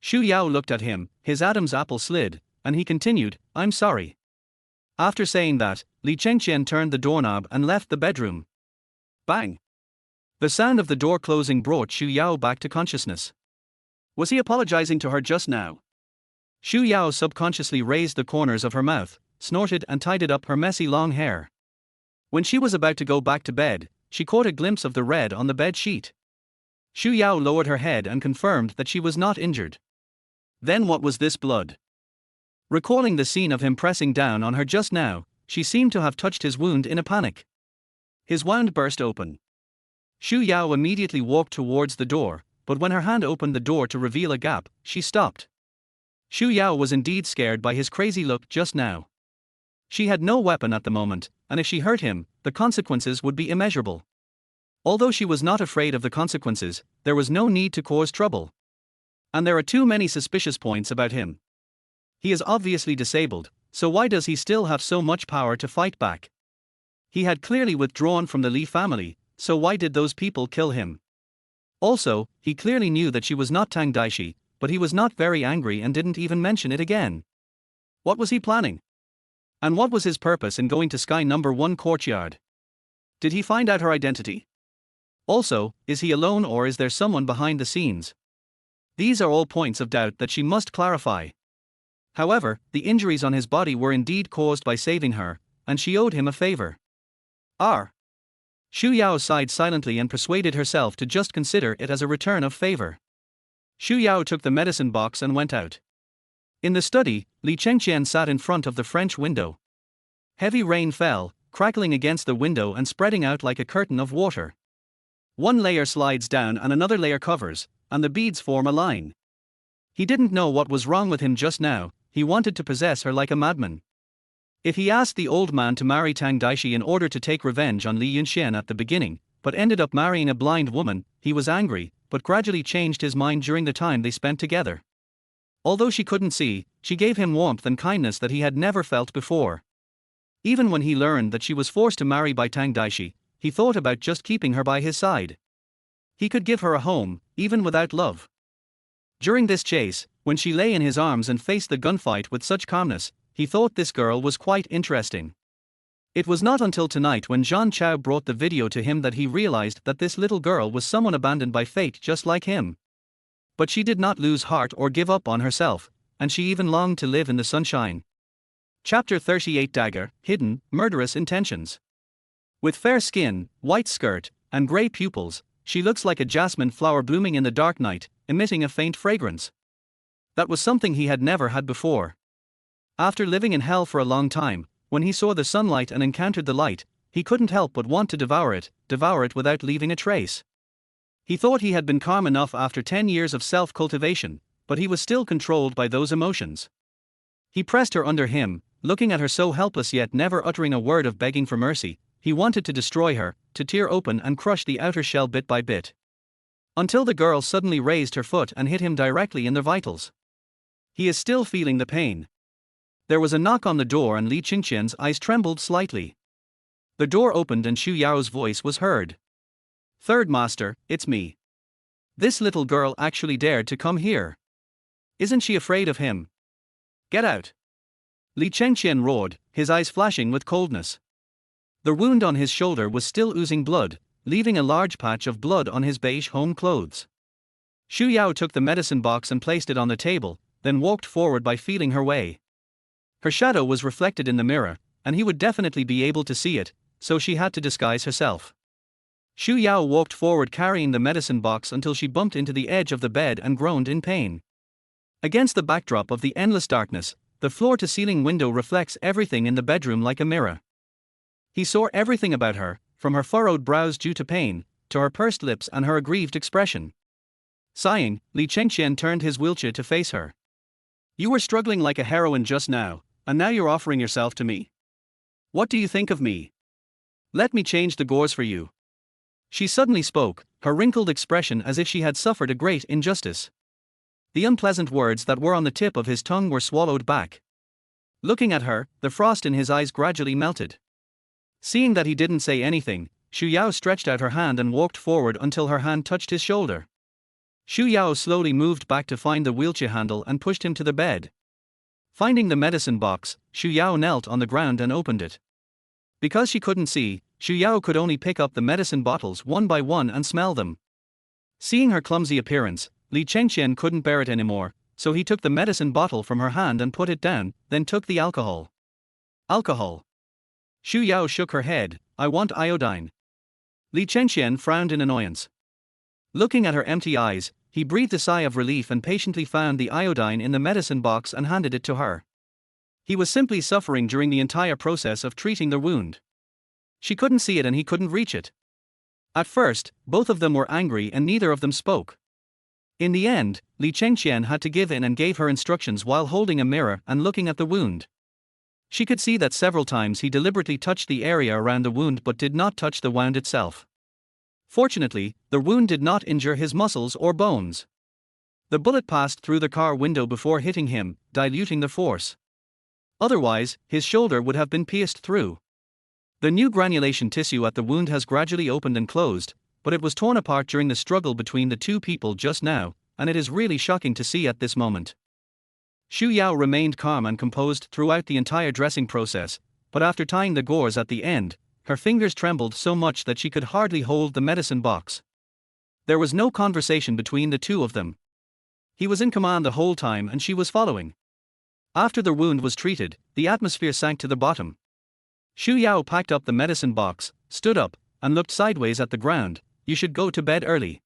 Xu Yao looked at him, his Adam's apple slid, and he continued, "I'm sorry." After saying that, Li Chengqian turned the doorknob and left the bedroom. Bang! The sound of the door closing brought Xu Yao back to consciousness. Was he apologizing to her just now? Xu Yao subconsciously raised the corners of her mouth, snorted and tidied up her messy long hair. When she was about to go back to bed, she caught a glimpse of the red on the bed sheet. Xu Yao lowered her head and confirmed that she was not injured. Then what was this blood? Recalling the scene of him pressing down on her just now, she seemed to have touched his wound in a panic. His wound burst open. Xu Yao immediately walked towards the door, but when her hand opened the door to reveal a gap, she stopped. Xu Yao was indeed scared by his crazy look just now. She had no weapon at the moment, and if she hurt him, the consequences would be immeasurable. Although she was not afraid of the consequences, there was no need to cause trouble. And there are too many suspicious points about him. He is obviously disabled, so why does he still have so much power to fight back? He had clearly withdrawn from the Li family, so why did those people kill him? Also, he clearly knew that she was not Tang Daixi, but he was not very angry and didn't even mention it again. What was he planning? And what was his purpose in going to Sky Number 1 courtyard? Did he find out her identity? Also, is he alone or is there someone behind the scenes? These are all points of doubt that she must clarify. However, the injuries on his body were indeed caused by saving her, and she owed him a favor. Xu Yao sighed silently and persuaded herself to just consider it as a return of favor. Xu Yao took the medicine box and went out. In the study, Li Chengqian sat in front of the French window. Heavy rain fell, crackling against the window and spreading out like a curtain of water. One layer slides down and another layer covers, and the beads form a line. He didn't know what was wrong with him just now, he wanted to possess her like a madman. If he asked the old man to marry Tang Daixi in order to take revenge on Li Yunxuan at the beginning, but ended up marrying a blind woman, he was angry, but gradually changed his mind during the time they spent together. Although she couldn't see, she gave him warmth and kindness that he had never felt before. Even when he learned that she was forced to marry by Tang Daixi, he thought about just keeping her by his side. He could give her a home, even without love. During this chase, when she lay in his arms and faced the gunfight with such calmness, he thought this girl was quite interesting. It was not until tonight when Zhang Chao brought the video to him that he realized that this little girl was someone abandoned by fate just like him. But she did not lose heart or give up on herself, and she even longed to live in the sunshine. Chapter 38 Dagger, Hidden, Murderous Intentions. With fair skin, white skirt, and grey pupils, she looks like a jasmine flower blooming in the dark night, emitting a faint fragrance. That was something he had never had before. After living in hell for a long time, when he saw the sunlight and encountered the light, he couldn't help but want to devour it without leaving a trace. He thought he had been calm enough after 10 years of self-cultivation, but he was still controlled by those emotions. He pressed her under him, looking at her so helpless yet never uttering a word of begging for mercy. He wanted to destroy her, to tear open and crush the outer shell bit by bit. Until the girl suddenly raised her foot and hit him directly in the vitals. He is still feeling the pain. There was a knock on the door and Li Chengqian's eyes trembled slightly. The door opened and Xu Yao's voice was heard. "Third master, it's me. This little girl actually dared to come here. Isn't she afraid of him? Get out!" Li Chengqian roared, his eyes flashing with coldness. The wound on his shoulder was still oozing blood, leaving a large patch of blood on his beige home clothes. Xu Yao took the medicine box and placed it on the table, then walked forward by feeling her way. Her shadow was reflected in the mirror, and he would definitely be able to see it, so she had to disguise herself. Xu Yao walked forward carrying the medicine box until she bumped into the edge of the bed and groaned in pain. Against the backdrop of the endless darkness, the floor-to-ceiling window reflects everything in the bedroom like a mirror. He saw everything about her, from her furrowed brows due to pain, to her pursed lips and her aggrieved expression. Sighing, Li Chengqian turned his wheelchair to face her. You were struggling like a heroine just now, and now you're offering yourself to me? What do you think of me? Let me change the gauze for you. She suddenly spoke, her wrinkled expression as if she had suffered a great injustice. The unpleasant words that were on the tip of his tongue were swallowed back. Looking at her, the frost in his eyes gradually melted. Seeing that he didn't say anything, Xu Yao stretched out her hand and walked forward until her hand touched his shoulder. Xu Yao slowly moved back to find the wheelchair handle and pushed him to the bed. Finding the medicine box, Xu Yao knelt on the ground and opened it. Because she couldn't see, Xu Yao could only pick up the medicine bottles one by one and smell them. Seeing her clumsy appearance, Li Chengqian couldn't bear it anymore, so he took the medicine bottle from her hand and put it down, then took the alcohol. Alcohol. Xu Yao shook her head. I want iodine. Li Chengqian frowned in annoyance. Looking at her empty eyes, he breathed a sigh of relief and patiently found the iodine in the medicine box and handed it to her. He was simply suffering during the entire process of treating the wound. She couldn't see it and he couldn't reach it. At first, both of them were angry and neither of them spoke. In the end, Li Chengqian had to give in and gave her instructions while holding a mirror and looking at the wound. She could see that several times he deliberately touched the area around the wound but did not touch the wound itself. Fortunately, the wound did not injure his muscles or bones. The bullet passed through the car window before hitting him, diluting the force. Otherwise, his shoulder would have been pierced through. The new granulation tissue at the wound has gradually opened and closed, but it was torn apart during the struggle between the two people just now, and it is really shocking to see at this moment. Xu Yao remained calm and composed throughout the entire dressing process, but after tying the gauze at the end, her fingers trembled so much that she could hardly hold the medicine box. There was no conversation between the two of them. He was in command the whole time and she was following. After the wound was treated, the atmosphere sank to the bottom. Xu Yao packed up the medicine box, stood up, and looked sideways at the ground. You should go to bed early.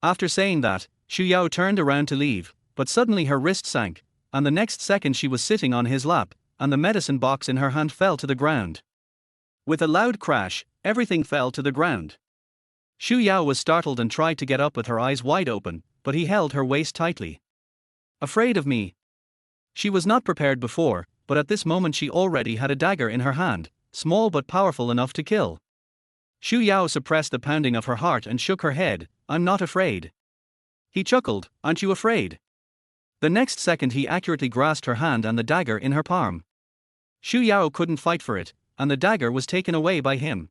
After saying that, Xu Yao turned around to leave, but suddenly her wrist sank, and the next second she was sitting on his lap, and the medicine box in her hand fell to the ground. With a loud crash, everything fell to the ground. Xu Yao was startled and tried to get up with her eyes wide open, but he held her waist tightly. Afraid of me? She was not prepared before, but at this moment she already had a dagger in her hand, small but powerful enough to kill. Xu Yao suppressed the pounding of her heart and shook her head. I'm not afraid. He chuckled. Aren't you afraid? The next second he accurately grasped her hand and the dagger in her palm. Xu Yao couldn't fight for it, and the dagger was taken away by him.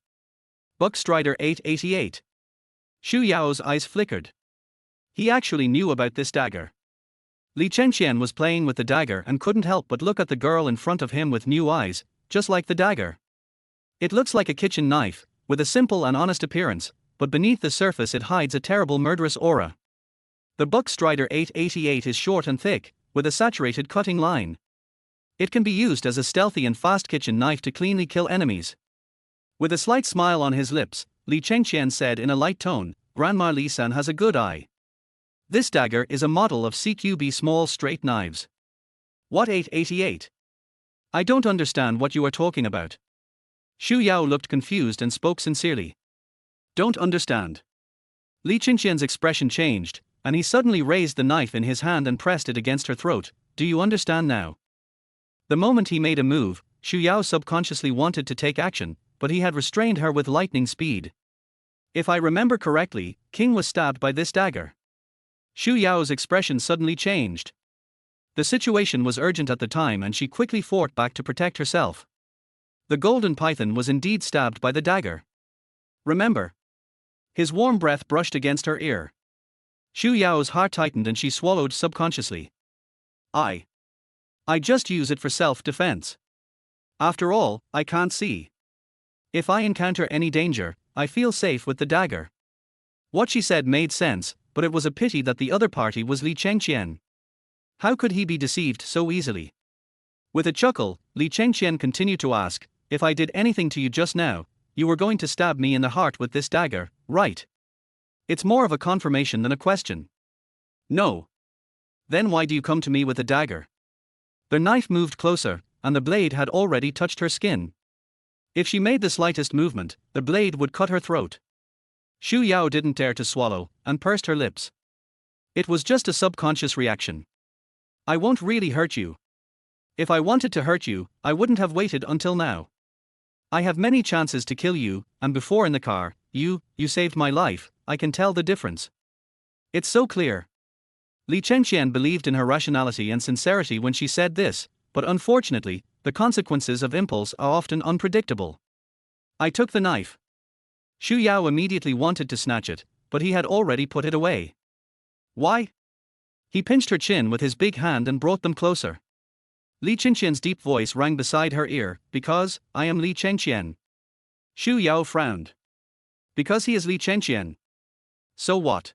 Buckstrider 888. Xu Yao's eyes flickered. He actually knew about this dagger. Li Chengqian was playing with the dagger and couldn't help but look at the girl in front of him with new eyes, just like the dagger. It looks like a kitchen knife, with a simple and honest appearance, but beneath the surface it hides a terrible murderous aura. The Buckstrider 888 is short and thick, with a saturated cutting line. It can be used as a stealthy and fast kitchen knife to cleanly kill enemies. With a slight smile on his lips, Li Chengqian said in a light tone, Grandma Li-san has a good eye. This dagger is a model of CQB small straight knives. What 888? I don't understand what you are talking about. Xu Yao looked confused and spoke sincerely. Don't understand. Li Chengqian's expression changed, and he suddenly raised the knife in his hand and pressed it against her throat. Do you understand now? The moment he made a move, Xu Yao subconsciously wanted to take action, but he had restrained her with lightning speed. If I remember correctly, King was stabbed by this dagger. Xu Yao's expression suddenly changed. The situation was urgent at the time and she quickly fought back to protect herself. The golden python was indeed stabbed by the dagger. Remember. His warm breath brushed against her ear. Xu Yao's heart tightened and she swallowed subconsciously. I just use it for self-defense. After all, I can't see. If I encounter any danger, I feel safe with the dagger. What she said made sense, but it was a pity that the other party was Li Chengqian. How could he be deceived so easily? With a chuckle, Li Chengqian continued to ask, if I did anything to you just now, you were going to stab me in the heart with this dagger, right? It's more of a confirmation than a question. No. Then why do you come to me with a dagger? The knife moved closer, and the blade had already touched her skin. If she made the slightest movement, the blade would cut her throat. Xu Yao didn't dare to swallow, and pursed her lips. It was just a subconscious reaction. I won't really hurt you. If I wanted to hurt you, I wouldn't have waited until now. I have many chances to kill you, and before in the car, you saved my life. I can tell the difference. It's so clear. Li Chengqian believed in her rationality and sincerity when she said this, but unfortunately, the consequences of impulse are often unpredictable. I took the knife. Xu Yao immediately wanted to snatch it, but he had already put it away. Why? He pinched her chin with his big hand and brought them closer. Li Chengqian's deep voice rang beside her ear, because I am Li Chengqian. Xu Yao frowned. Because he is Li Chengqian. So what?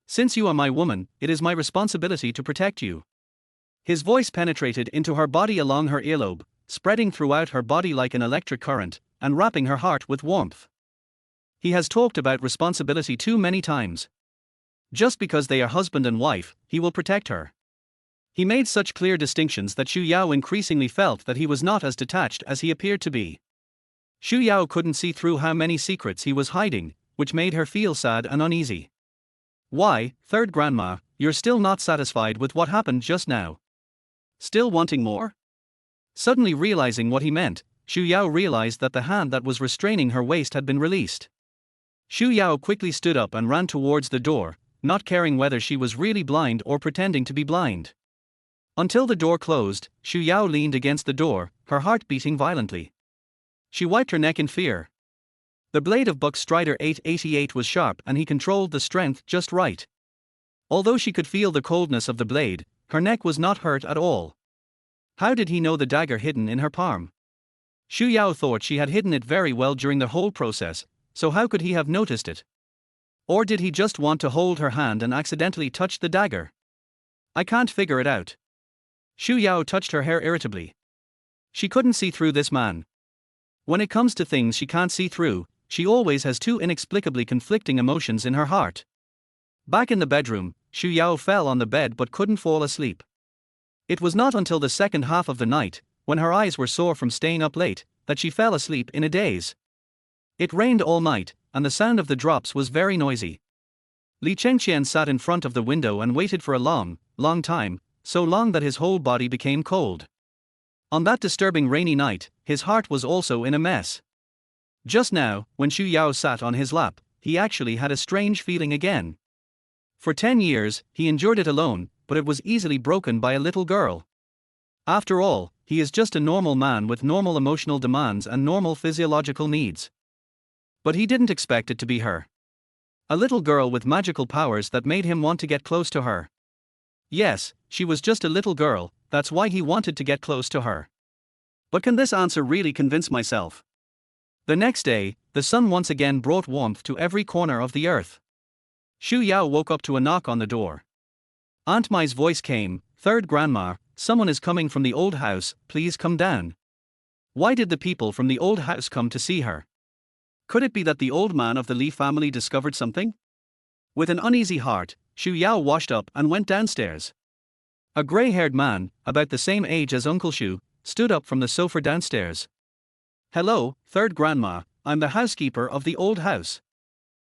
Since you are my woman, it is my responsibility to protect you. His voice penetrated into her body along her earlobe, spreading throughout her body like an electric current, and wrapping her heart with warmth. He has talked about responsibility too many times. Just because they are husband and wife, he will protect her. He made such clear distinctions that Xu Yao increasingly felt that he was not as detached as he appeared to be. Xu Yao couldn't see through how many secrets he was hiding, which made her feel sad and uneasy. Why, third grandma, you're still not satisfied with what happened just now? Still wanting more? Suddenly realizing what he meant, Xu Yao realized that the hand that was restraining her waist had been released. Xu Yao quickly stood up and ran towards the door, not caring whether she was really blind or pretending to be blind. Until the door closed, Xu Yao leaned against the door, her heart beating violently. She wiped her neck in fear. The blade of Buck Strider 888 was sharp and he controlled the strength just right. Although she could feel the coldness of the blade, her neck was not hurt at all. How did he know the dagger hidden in her palm? Xu Yao thought she had hidden it very well during the whole process, so how could he have noticed it? Or did he just want to hold her hand and accidentally touch the dagger? I can't figure it out. Xu Yao touched her hair irritably. She couldn't see through this man. When it comes to things she can't see through, she always has two inexplicably conflicting emotions in her heart. Back in the bedroom, Xu Yao fell on the bed but couldn't fall asleep. It was not until the second half of the night, when her eyes were sore from staying up late, that she fell asleep in a daze. It rained all night, and the sound of the drops was very noisy. Li Chengqian sat in front of the window and waited for a long time, so long that his whole body became cold. On that disturbing rainy night, his heart was also in a mess. Just now, when Xu Yao sat on his lap, he actually had a strange feeling again. For 10 years, he endured it alone, but it was easily broken by a little girl. After all, he is just a normal man with normal emotional demands and normal physiological needs. But he didn't expect it to be her. A little girl with magical powers that made him want to get close to her. Yes, she was just a little girl, that's why he wanted to get close to her. But can this answer really convince myself? The next day, the sun once again brought warmth to every corner of the earth. Xu Yao woke up to a knock on the door. Aunt Mai's voice came, "Third grandma, someone is coming from the old house, please come down." Why did the people from the old house come to see her? Could it be that the old man of the Li family discovered something? With an uneasy heart, Xu Yao washed up and went downstairs. A grey-haired man, about the same age as Uncle Xu, stood up from the sofa downstairs. "Hello, third grandma, I'm the housekeeper of the old house.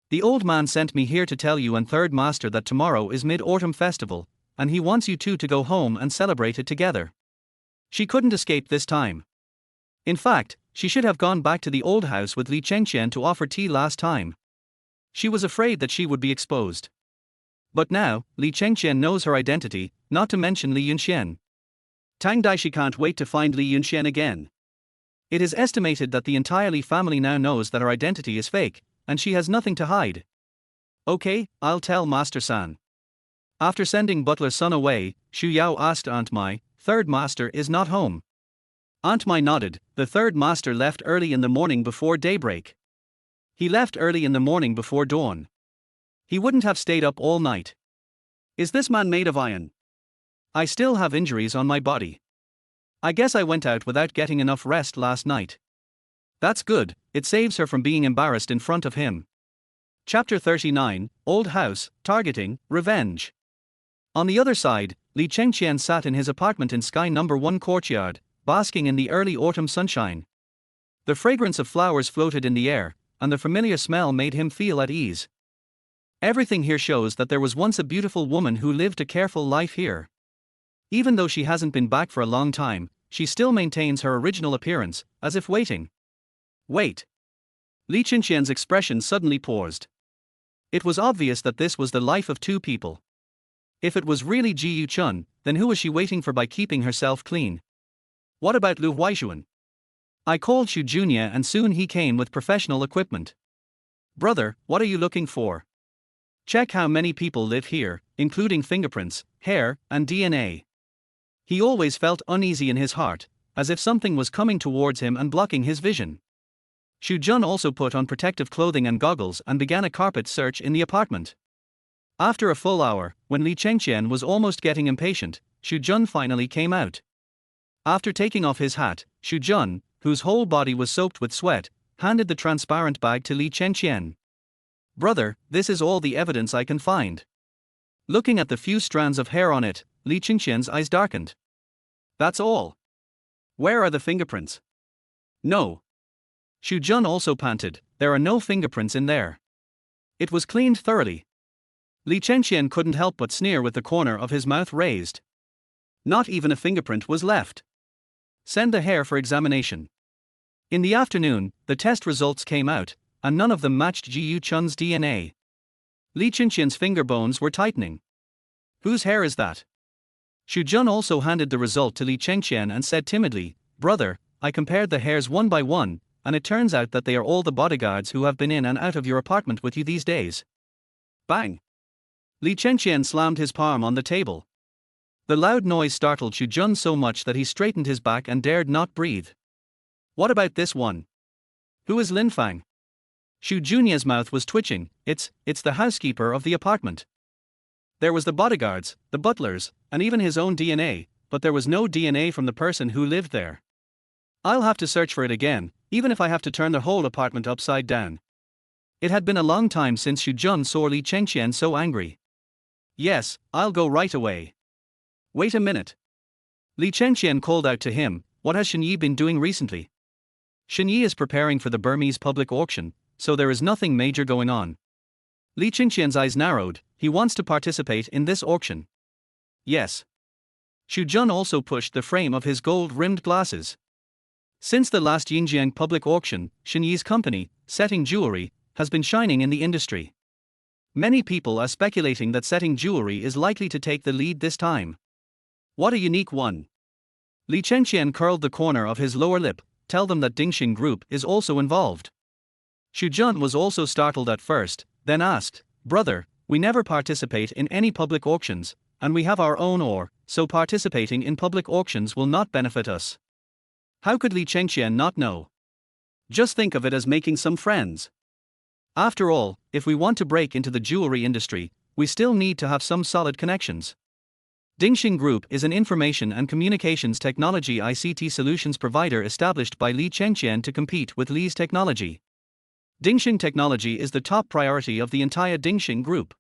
The old man sent me here to tell you and third master that tomorrow is Mid-Autumn Festival, and he wants you two to go home and celebrate it together." She couldn't escape this time. In fact, she should have gone back to the old house with Li Chengqian to offer tea last time. She was afraid that she would be exposed. But now, Li Chengqian knows her identity, not to mention Li Yunxuan. Tang Daixi can't wait to find Li Yunxuan again. It is estimated that the entire Li family now knows that her identity is fake, and she has nothing to hide. "Okay, I'll tell Master San." After sending Butler Sun away, Xu Yao asked Aunt Mai, "Third master is not home?" Aunt Mai nodded. The third master left early in the morning before daybreak. He left early in the morning before dawn. He wouldn't have stayed up all night. Is this man made of iron? I still have injuries on my body. I guess I went out without getting enough rest last night. That's good, it saves her from being embarrassed in front of him. Chapter 39, Old House, Targeting, Revenge. On the other side, Li Chengqian sat in his apartment in Sky No. 1 courtyard, basking in the early autumn sunshine. The fragrance of flowers floated in the air, and the familiar smell made him feel at ease. Everything here shows that there was once a beautiful woman who lived a careful life here. Even though she hasn't been back for a long time, she still maintains her original appearance, as if waiting. Wait. Li Chengqian's expression suddenly paused. It was obvious that this was the life of two people. If it was really Ji Yuchun, then who was she waiting for by keeping herself clean? What about Lu Huaixuan? I called Xu Junior and soon he came with professional equipment. Brother, what are you looking for? Check how many people live here, including fingerprints, hair, and DNA. He always felt uneasy in his heart, as if something was coming towards him and blocking his vision. Xu Jun also put on protective clothing and goggles and began a carpet search in the apartment. After a full hour, when Li Chengqian was almost getting impatient, Xu Jun finally came out. After taking off his hat, Xu Jun, whose whole body was soaked with sweat, handed the transparent bag to Li Chengqian. Brother, this is all the evidence I can find. Looking at the few strands of hair on it, Li Chengqian's eyes darkened. That's all. Where are the fingerprints? No. Xu Jun also panted, there are no fingerprints in there. It was cleaned thoroughly. Li Chengqian couldn't help but sneer with the corner of his mouth raised. Not even a fingerprint was left. Send the hair for examination. In the afternoon, the test results came out, and none of them matched Ji Yuchun's DNA. Li Chengqian's finger bones were tightening. Whose hair is that? Xu Jun also handed the result to Li Chengqian and said timidly, Brother, I compared the hairs one by one, and it turns out that they are all the bodyguards who have been in and out of your apartment with you these days. Bang! Li Chengqian slammed his palm on the table. The loud noise startled Xu Jun so much that he straightened his back and dared not breathe. What about this one? Who is Lin Fang? Xu Junior's mouth was twitching. It's the housekeeper of the apartment. There was the bodyguards, the butlers, and even his own DNA, but there was no DNA from the person who lived there. I'll have to search for it again, even if I have to turn the whole apartment upside down. It had been a long time since Xu Jun saw Li Chengqian so angry. Yes, I'll go right away. Wait a minute. Li Chengqian called out to him, what has Shen Yi been doing recently? Shen Yi is preparing for the Burmese public auction, so there is nothing major going on. Li Chengqian's eyes narrowed, he wants to participate in this auction. Yes. Xu Jun also pushed the frame of his gold-rimmed glasses. Since the last Yinjiang public auction, Shen Yi's company, Setting Jewelry, has been shining in the industry. Many people are speculating that Setting Jewelry is likely to take the lead this time. What a unique one. Li Chengqian curled the corner of his lower lip, tell them that Dingxing Group is also involved. Xu Jun was also startled at first, then asked, Brother, we never participate in any public auctions, and we have our own ore, so participating in public auctions will not benefit us. How could Li Chengqian not know? Just think of it as making some friends. After all, if we want to break into the jewelry industry, we still need to have some solid connections. Dingxing Group is an information and communications technology ICT solutions provider established by Li Chengqian to compete with Li's technology. Dingxing technology is the top priority of the entire Dingxing Group.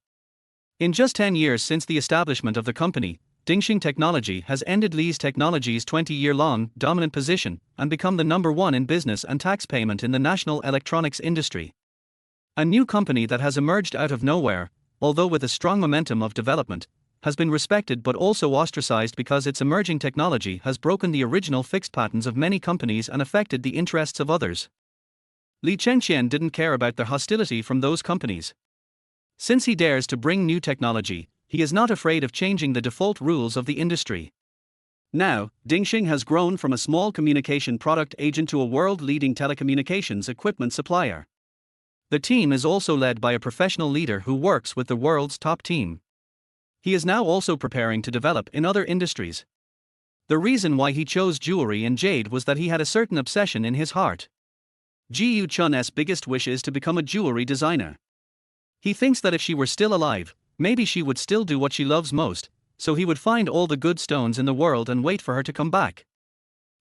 In just 10 years since the establishment of the company, Dingxing Technology has ended Li's Technology's 20-year-long dominant position and become the number one in business and tax payment in the national electronics industry. A new company that has emerged out of nowhere, although with a strong momentum of development, has been respected but also ostracized because its emerging technology has broken the original fixed patterns of many companies and affected the interests of others. Li Chengqian didn't care about the hostility from those companies. Since he dares to bring new technology, he is not afraid of changing the default rules of the industry. Now, Dingxing has grown from a small communication product agent to a world-leading telecommunications equipment supplier. The team is also led by a professional leader who works with the world's top team. He is now also preparing to develop in other industries. The reason why he chose jewelry and jade was that he had a certain obsession in his heart. Ji Yuchun's biggest wish is to become a jewelry designer. He thinks that if she were still alive, maybe she would still do what she loves most, so he would find all the good stones in the world and wait for her to come back.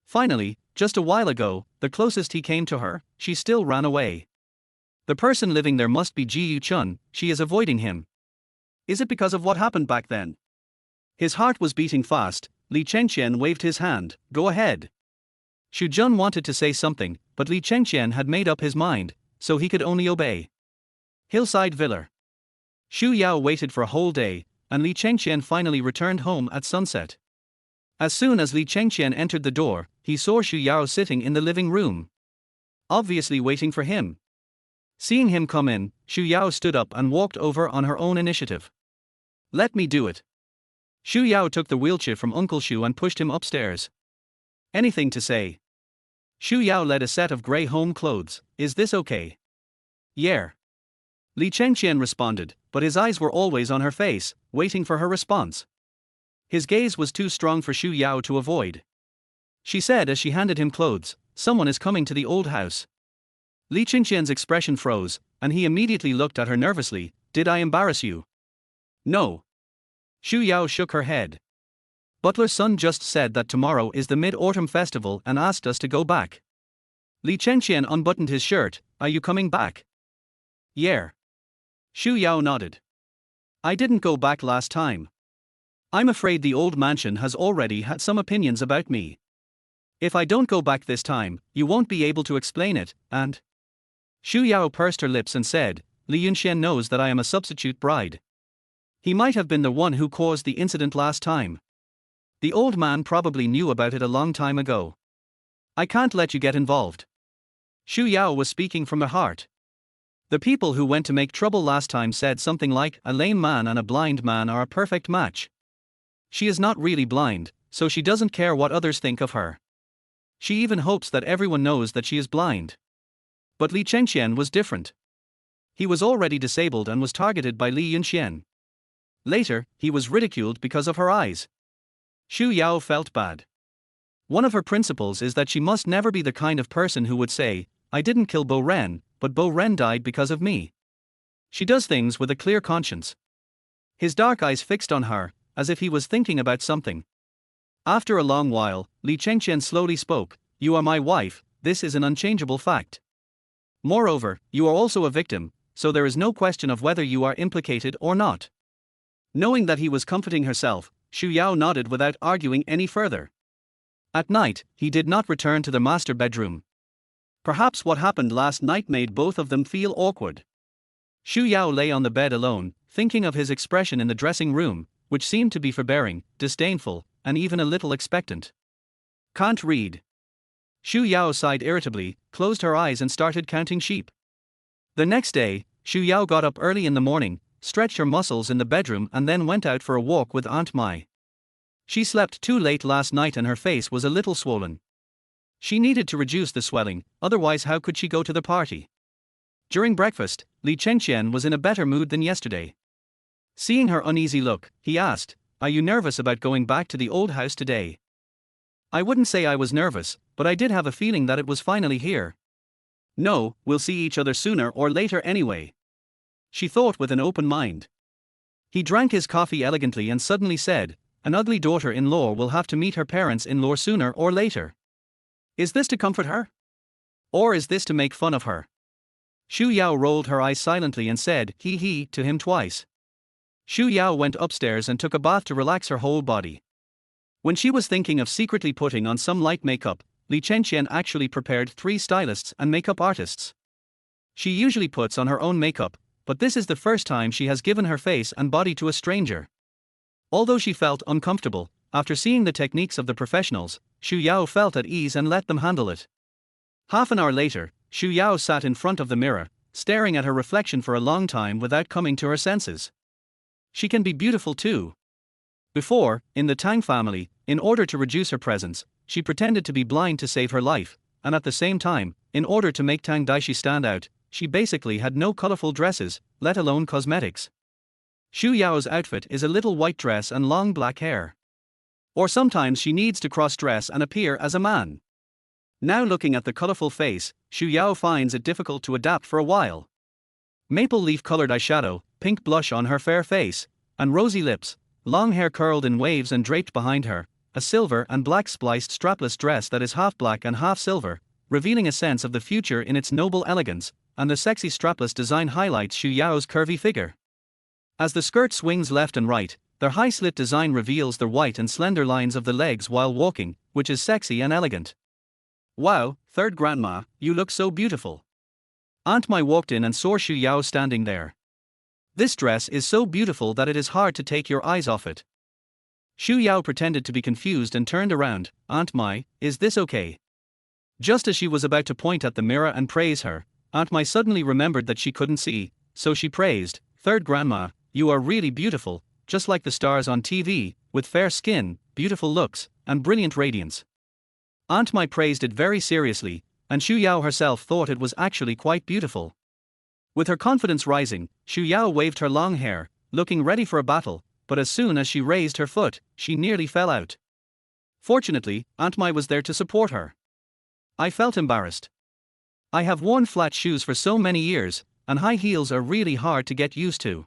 Finally, just a while ago, the closest he came to her, she still ran away. The person living there must be Ji Yuchun, she is avoiding him. Is it because of what happened back then? His heart was beating fast. Li Chengqian waved his hand, go ahead. Xu Jun wanted to say something, but Li Chengqian had made up his mind, so he could only obey. Hillside Villa. Xu Yao waited for a whole day, and Li Chengqian finally returned home at sunset. As soon as Li Chengqian entered the door, he saw Xu Yao sitting in the living room, obviously waiting for him. Seeing him come in, Xu Yao stood up and walked over on her own initiative. Let me do it. Xu Yao took the wheelchair from Uncle Xu and pushed him upstairs. Anything to say? Xu Yao led a set of grey home clothes. Is this okay? Yeah. Li Chengqian responded, but his eyes were always on her face, waiting for her response. His gaze was too strong for Xu Yao to avoid. She said as she handed him clothes, someone is coming to the old house. Li Chengqian's expression froze, and he immediately looked at her nervously. Did I embarrass you? No. Xu Yao shook her head. Butler's son just said that tomorrow is the Mid-Autumn Festival and asked us to go back. Li Chengqian unbuttoned his shirt. Are you coming back? Yeah. Xu Yao nodded. I didn't go back last time. I'm afraid the old mansion has already had some opinions about me. If I don't go back this time, you won't be able to explain it, and… Xu Yao pursed her lips and said, Li Yunxuan knows that I am a substitute bride. He might have been the one who caused the incident last time. The old man probably knew about it a long time ago. I can't let you get involved. Xu Yao was speaking from her heart. The people who went to make trouble last time said something like, a lame man and a blind man are a perfect match. She is not really blind, so she doesn't care what others think of her. She even hopes that everyone knows that she is blind. But Li Chengqian was different. He was already disabled and was targeted by Li Yunxuan. Later, he was ridiculed because of her eyes. Xu Yao felt bad. One of her principles is that she must never be the kind of person who would say, I didn't kill Bo Ren, but Bo Ren died because of me. She does things with a clear conscience. His dark eyes fixed on her, as if he was thinking about something. After a long while, Li Chengqian slowly spoke, You are my wife, this is an unchangeable fact. Moreover, you are also a victim, so there is no question of whether you are implicated or not. Knowing that he was comforting herself, Xu Yao nodded without arguing any further. At night, he did not return to the master bedroom. Perhaps what happened last night made both of them feel awkward. Xu Yao lay on the bed alone, thinking of his expression in the dressing room, which seemed to be forbearing, disdainful, and even a little expectant. Can't read. Xu Yao sighed irritably, closed her eyes and started counting sheep. The next day, Xu Yao got up early in the morning, stretched her muscles in the bedroom and then went out for a walk with Aunt Mai. She slept too late last night and her face was a little swollen. She needed to reduce the swelling, otherwise how could she go to the party? During breakfast, Li Chengqian was in a better mood than yesterday. Seeing her uneasy look, he asked, Are you nervous about going back to the old house today? I wouldn't say I was nervous, but I did have a feeling that it was finally here. No, we'll see each other sooner or later anyway. She thought with an open mind. He drank his coffee elegantly and suddenly said, An ugly daughter-in-law will have to meet her parents-in-law sooner or later. Is this to comfort her? Or is this to make fun of her? Xu Yao rolled her eyes silently and said, he, to him twice. Xu Yao went upstairs and took a bath to relax her whole body. When she was thinking of secretly putting on some light makeup, Li Chengqian actually prepared 3 stylists and makeup artists. She usually puts on her own makeup, but this is the first time she has given her face and body to a stranger. Although she felt uncomfortable, after seeing the techniques of the professionals, Xu Yao felt at ease and let them handle it. Half an hour later, Xu Yao sat in front of the mirror, staring at her reflection for a long time without coming to her senses. She can be beautiful too. Before, in the Tang family, in order to reduce her presence, she pretended to be blind to save her life, and at the same time, in order to make Tang Daixi stand out, she basically had no colorful dresses, let alone cosmetics. Xu Yao's outfit is a little white dress and long black hair. Or sometimes she needs to cross-dress and appear as a man. Now looking at the colorful face, Xu Yao finds it difficult to adapt for a while. Maple leaf-colored eyeshadow, pink blush on her fair face, and rosy lips, long hair curled in waves and draped behind her, a silver and black spliced strapless dress that is half black and half silver, revealing a sense of the future in its noble elegance, and the sexy strapless design highlights Xu Yao's curvy figure. As the skirt swings left and right, their high-slit design reveals the white and slender lines of the legs while walking, which is sexy and elegant. Wow, third grandma, you look so beautiful. Aunt Mai walked in and saw Xu Yao standing there. This dress is so beautiful that it is hard to take your eyes off it. Xu Yao pretended to be confused and turned around. Aunt Mai, is this okay? Just as she was about to point at the mirror and praise her, Aunt Mai suddenly remembered that she couldn't see, so she praised, Third Grandma, you are really beautiful, just like the stars on TV, with fair skin, beautiful looks, and brilliant radiance. Aunt Mai praised it very seriously, and Xu Yao herself thought it was actually quite beautiful. With her confidence rising, Xu Yao waved her long hair, looking ready for a battle, but as soon as she raised her foot, she nearly fell out. Fortunately, Aunt Mai was there to support her. I felt embarrassed. I have worn flat shoes for so many years, and high heels are really hard to get used to.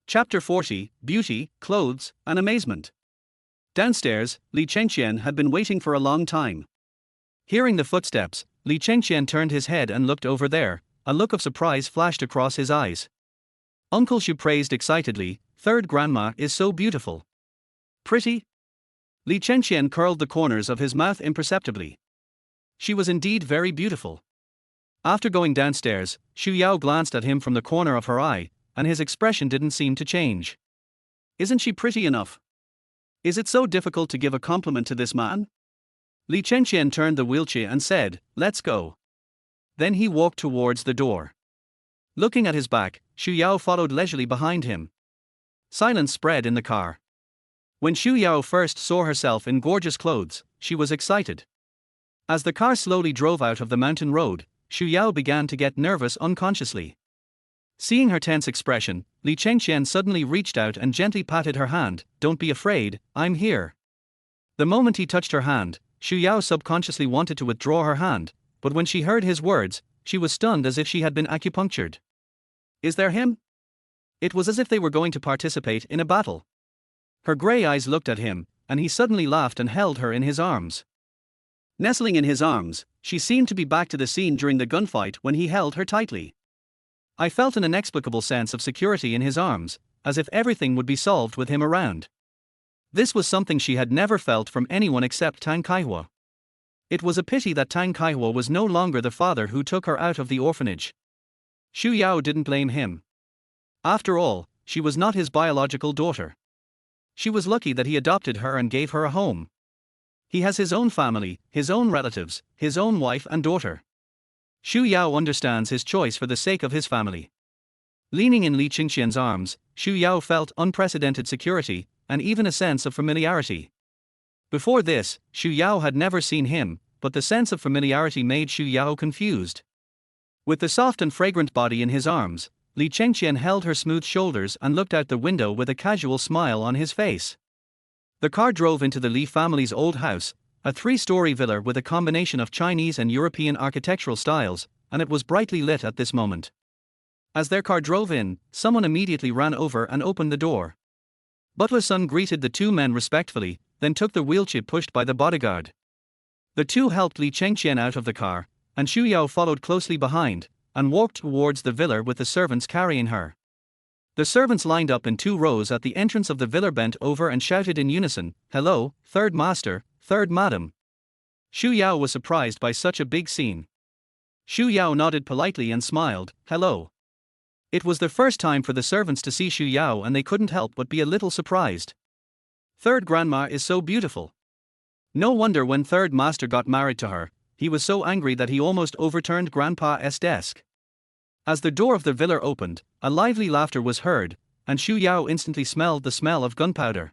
Chapter 40, Beauty, Clothes, and Amazement. Downstairs, Li Chengqian had been waiting for a long time. Hearing the footsteps, Li Chengqian turned his head and looked over there. A look of surprise flashed across his eyes. Uncle Xu praised excitedly, Third Grandma is so beautiful. Pretty? Li Chengqian curled the corners of his mouth imperceptibly. She was indeed very beautiful. After going downstairs, Xu Yao glanced at him from the corner of her eye, and his expression didn't seem to change. Isn't she pretty enough? Is it so difficult to give a compliment to this man? Li Chengqian turned the wheelchair and said, let's go. Then he walked towards the door. Looking at his back, Xu Yao followed leisurely behind him. Silence spread in the car. When Xu Yao first saw herself in gorgeous clothes, she was excited. As the car slowly drove out of the mountain road, Xu Yao began to get nervous unconsciously. Seeing her tense expression, Li Chengqian suddenly reached out and gently patted her hand. Don't be afraid, I'm here. The moment he touched her hand, Xu Yao subconsciously wanted to withdraw her hand, but when she heard his words, she was stunned as if she had been acupunctured. Is there him? It was as if they were going to participate in a battle. Her grey eyes looked at him, and he suddenly laughed and held her in his arms. Nestling in his arms, she seemed to be back to the scene during the gunfight when he held her tightly. I felt an inexplicable sense of security in his arms, as if everything would be solved with him around. This was something she had never felt from anyone except Tang Kaihua. It was a pity that Tang Kaihua was no longer the father who took her out of the orphanage. Xu Yao didn't blame him. After all, she was not his biological daughter. She was lucky that he adopted her and gave her a home. He has his own family, his own relatives, his own wife and daughter. Xu Yao understands his choice for the sake of his family. Leaning in Li Chengqian's arms, Xu Yao felt unprecedented security, and even a sense of familiarity. Before this, Xu Yao had never seen him, but the sense of familiarity made Xu Yao confused. With the soft and fragrant body in his arms, Li Chengqian held her smooth shoulders and looked out the window with a casual smile on his face. The car drove into the Li family's old house, a 3-story villa with a combination of Chinese and European architectural styles, and it was brightly lit at this moment. As their car drove in, someone immediately ran over and opened the door. Butler's son greeted the two men respectfully, then took the wheelchair pushed by the bodyguard. The two helped Li Chengqian out of the car, and Xu Yao followed closely behind, and walked towards the villa with the servants carrying her. The servants lined up in 2 rows at the entrance of the villa, bent over and shouted in unison, "Hello, third master, third madam." Xu Yao was surprised by such a big scene. Xu Yao nodded politely and smiled, "Hello." It was the first time for the servants to see Xu Yao, and they couldn't help but be a little surprised. Third Grandma is so beautiful. No wonder when Third Master got married to her, he was so angry that he almost overturned Grandpa's desk. As the door of the villa opened, a lively laughter was heard, and Xu Yao instantly smelled the smell of gunpowder.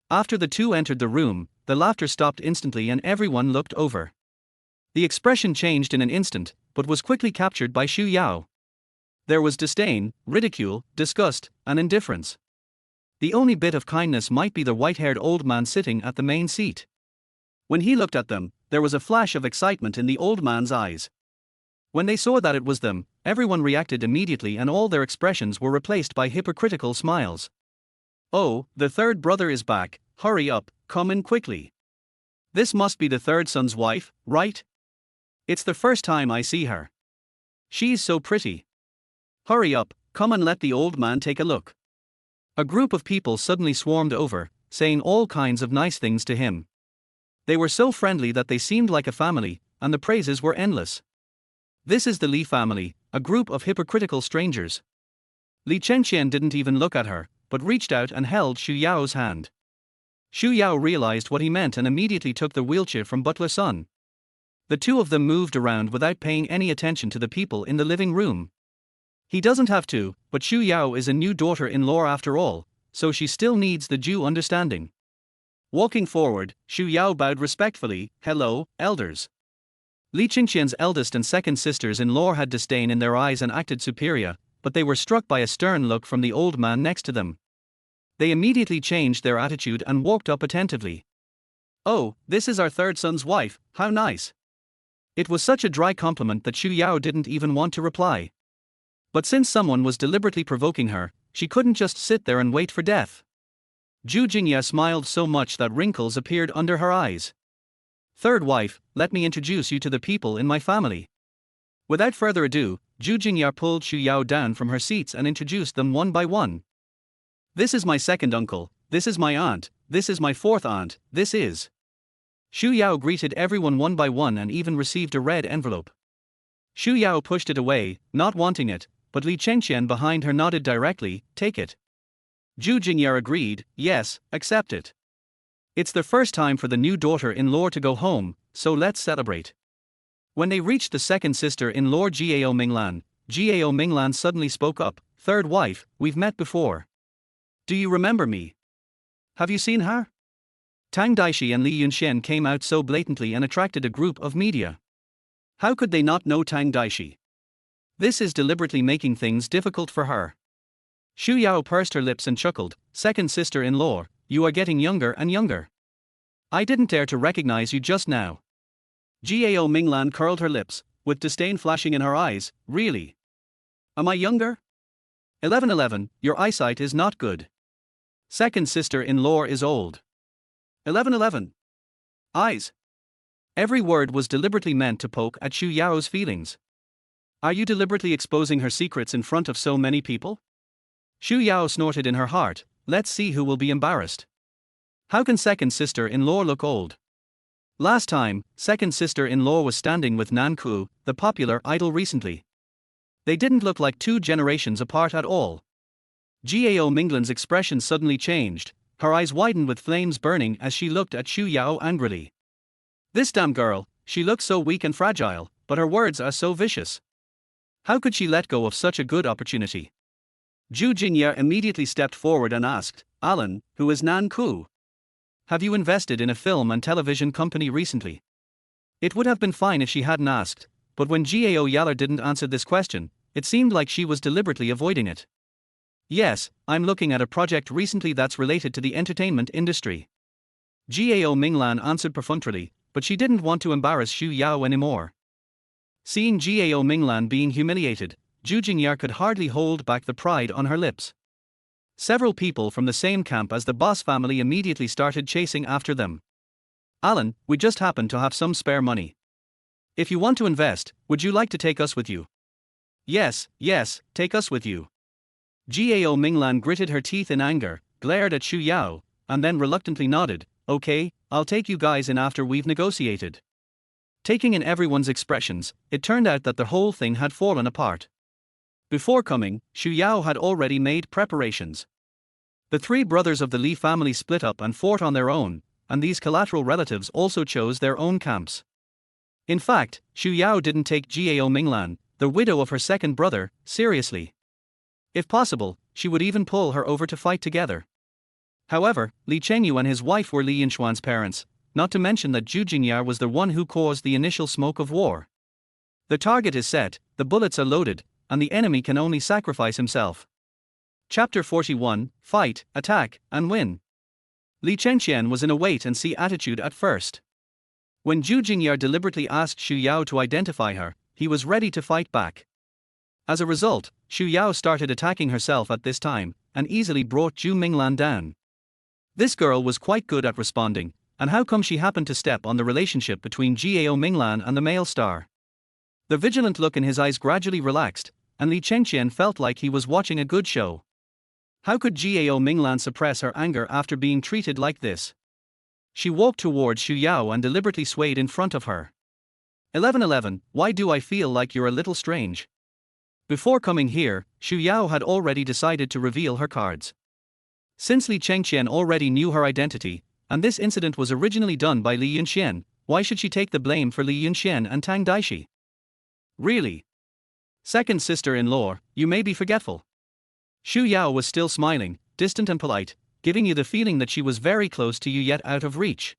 After the two entered the room, the laughter stopped instantly and everyone looked over. The expression changed in an instant, but was quickly captured by Xu Yao. There was disdain, ridicule, disgust, and indifference. The only bit of kindness might be the white-haired old man sitting at the main seat. When he looked at them, there was a flash of excitement in the old man's eyes. When they saw that it was them, everyone reacted immediately and all their expressions were replaced by hypocritical smiles. "Oh, the third brother is back, hurry up, come in quickly. This must be the third son's wife, right? It's the first time I see her. She's so pretty. Hurry up, come and let the old man take a look." A group of people suddenly swarmed over, saying all kinds of nice things to him. They were so friendly that they seemed like a family, and the praises were endless. This is the Li family, a group of hypocritical strangers. Li Chengqian didn't even look at her, but reached out and held Xu Yao's hand. Xu Yao realized what he meant and immediately took the wheelchair from Butler Sun. The two of them moved around without paying any attention to the people in the living room. He doesn't have to, but Xu Yao is a new daughter-in-law after all, so she still needs the due understanding. Walking forward, Xu Yao bowed respectfully, "Hello, elders." Li Chengqian's eldest and second sisters-in-law had disdain in their eyes and acted superior, but they were struck by a stern look from the old man next to them. They immediately changed their attitude and walked up attentively. "Oh, this is our third son's wife, how nice." It was such a dry compliment that Xu Yao didn't even want to reply. But since someone was deliberately provoking her, she couldn't just sit there and wait for death. Zhu Jingya smiled so much that wrinkles appeared under her eyes. "Third wife, let me introduce you to the people in my family." Without further ado, Zhu Jingya pulled Xu Yao down from her seats and introduced them one by one. "This is my second uncle, this is my aunt, this is my fourth aunt, this is..." Xu Yao greeted everyone one by one and even received a red envelope. Xu Yao pushed it away, not wanting it, but Li Chengqian behind her nodded directly, "Take it." Zhu Jingya agreed, "Yes, accept it. It's the first time for the new daughter-in-law to go home, so let's celebrate." When they reached the second sister-in-law Gao Minglan suddenly spoke up, "Third wife, we've met before. Do you remember me? Have you seen her?" Tang Daixi and Li Yunxuan came out so blatantly and attracted a group of media. How could they not know Tang Daixi? This is deliberately making things difficult for her. Xu Yao pursed her lips and chuckled, "Second sister-in-law, you are getting younger and younger. I didn't dare to recognize you just now." Gao Minglan curled her lips, with disdain flashing in her eyes, "Really? Am I younger? 1111, your eyesight is not good. Second sister-in-law is old. 1111. Eyes." Every word was deliberately meant to poke at Xu Yao's feelings. Are you deliberately exposing her secrets in front of so many people? Xu Yao snorted in her heart, "Let's see who will be embarrassed. How can second sister-in-law look old?" Last time, second sister-in-law was standing with Nan Ku, the popular idol recently. They didn't look like two generations apart at all. Gao Minglan's expression suddenly changed, her eyes widened with flames burning as she looked at Xu Yao angrily. This damn girl, she looks so weak and fragile, but her words are so vicious. How could she let go of such a good opportunity? Zhu Jingya immediately stepped forward and asked, "Alan, who is Nan Ku? Have you invested in a film and television company recently?" It would have been fine if she hadn't asked, but when Gao Yaller didn't answer this question, it seemed like she was deliberately avoiding it. "Yes, I'm looking at a project recently that's related to the entertainment industry." Gao Minglan answered perfunctorily, but she didn't want to embarrass Xu Yao anymore. Seeing Gao Minglan being humiliated, Zhu Jingya could hardly hold back the pride on her lips. Several people from the same camp as the boss family immediately started chasing after them. "Alan, we just happen to have some spare money. If you want to invest, would you like to take us with you?" Yes, take us with you." Gao Minglan gritted her teeth in anger, glared at Xu Yao, and then reluctantly nodded, "Okay, I'll take you guys in after we've negotiated." Taking in everyone's expressions, it turned out that the whole thing had fallen apart. Before coming, Xu Yao had already made preparations. The three brothers of the Li family split up and fought on their own, and these collateral relatives also chose their own camps. In fact, Xu Yao didn't take Gao Minglan, the widow of her second brother, seriously. If possible, she would even pull her over to fight together. However, Li Chengqian and his wife were Li Yunxuan's parents, not to mention that Zhu Jingya was the one who caused the initial smoke of war. The target is set, the bullets are loaded, and the enemy can only sacrifice himself. Chapter 41, Fight, Attack, and Win. Li Chengqian was in a wait-and-see attitude at first. When Zhu Jingya deliberately asked Xu Yao to identify her, he was ready to fight back. As a result, Xu Yao started attacking herself at this time, and easily brought Zhu Minglan down. This girl was quite good at responding, and how come she happened to step on the relationship between Gao Minglan and the male star? The vigilant look in his eyes gradually relaxed, and Li Chengqian felt like he was watching a good show. How could Gao Minglan suppress her anger after being treated like this? She walked towards Xu Yao and deliberately swayed in front of her. 1111, why do I feel like you're a little strange? Before coming here, Xu Yao had already decided to reveal her cards. Since Li Chengqian already knew her identity, And this incident was originally done by Li Yunxuan. Why should she take the blame for Li Yunxuan and Tang Daixi? Really? Second sister-in-law, you may be forgetful. Xu Yao was still smiling, distant and polite, giving you the feeling that she was very close to you yet out of reach.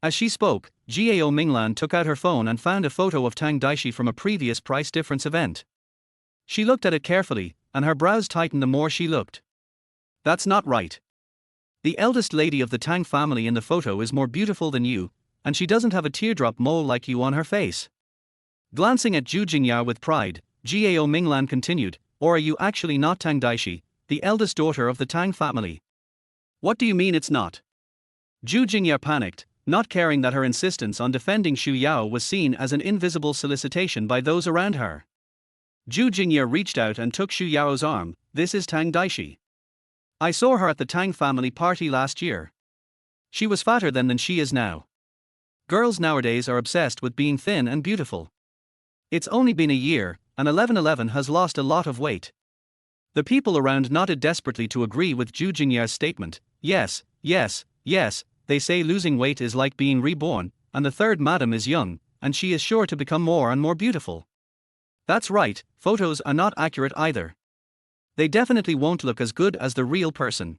As she spoke, Gao Minglan took out her phone and found a photo of Tang Daixi from a previous price difference event. She looked at it carefully, and her brows tightened the more she looked. That's not right. The eldest lady of the Tang family in the photo is more beautiful than you, and she doesn't have a teardrop mole like you on her face. Glancing at Zhu Jingyao with pride, Gao Minglan continued, or are you actually not Tang Daixi, the eldest daughter of the Tang family? What do you mean it's not? Zhu Jingyao panicked, not caring that her insistence on defending Xu Yao was seen as an invisible solicitation by those around her. Zhu Jingyao reached out and took Xu Yao's arm. This is Tang Daixi. I saw her at the Tang family party last year. She was fatter than she is now. Girls nowadays are obsessed with being thin and beautiful. It's only been a year, and 1111 has lost a lot of weight. The people around nodded desperately to agree with Zhu Jingya's statement. Yes, yes, yes, they say losing weight is like being reborn, and the third madam is young, and she is sure to become more and more beautiful. That's right, photos are not accurate either. They definitely won't look as good as the real person.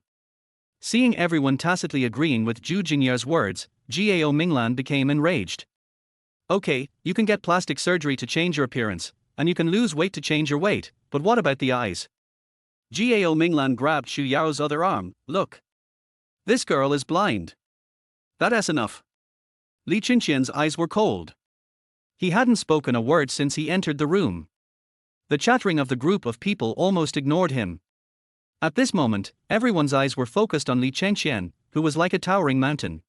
Seeing everyone tacitly agreeing with Zhu Jingya's words, Gao Minglan became enraged. Okay, you can get plastic surgery to change your appearance, and you can lose weight to change your weight, but what about the eyes? Gao Minglan grabbed Xu Yao's other arm. Look. This girl is blind. That's enough. Li Chengqian's eyes were cold. He hadn't spoken a word since he entered the room. The chattering of the group of people almost ignored him. At this moment, everyone's eyes were focused on Li Chengqian, who was like a towering mountain.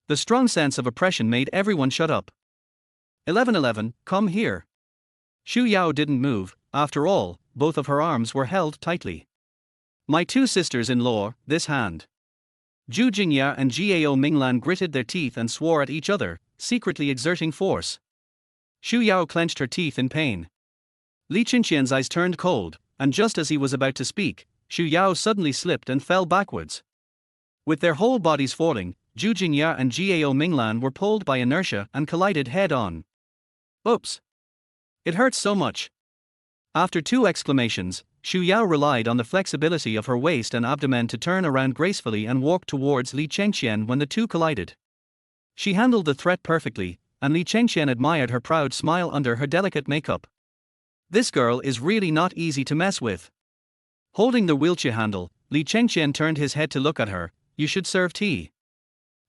The strong sense of oppression made everyone shut up. 1111, come here. Xu Yao didn't move. After all, both of her arms were held tightly. My two sisters-in-law, this hand. Zhu Jingya and Gao Minglan gritted their teeth and swore at each other, secretly exerting force. Xu Yao clenched her teeth in pain. Li Chengqian's eyes turned cold, and just as he was about to speak, Xu Yao suddenly slipped and fell backwards. With their whole bodies falling, Zhu Jingya and Gao Minglan were pulled by inertia and collided head-on. Oops! It hurts so much. After two exclamations, Xu Yao relied on the flexibility of her waist and abdomen to turn around gracefully and walk towards Li Chengqian when the two collided. She handled the threat perfectly, and Li Chengqian admired her proud smile under her delicate makeup. This girl is really not easy to mess with. Holding the wheelchair handle, Li Chengqian turned his head to look at her. You should serve tea.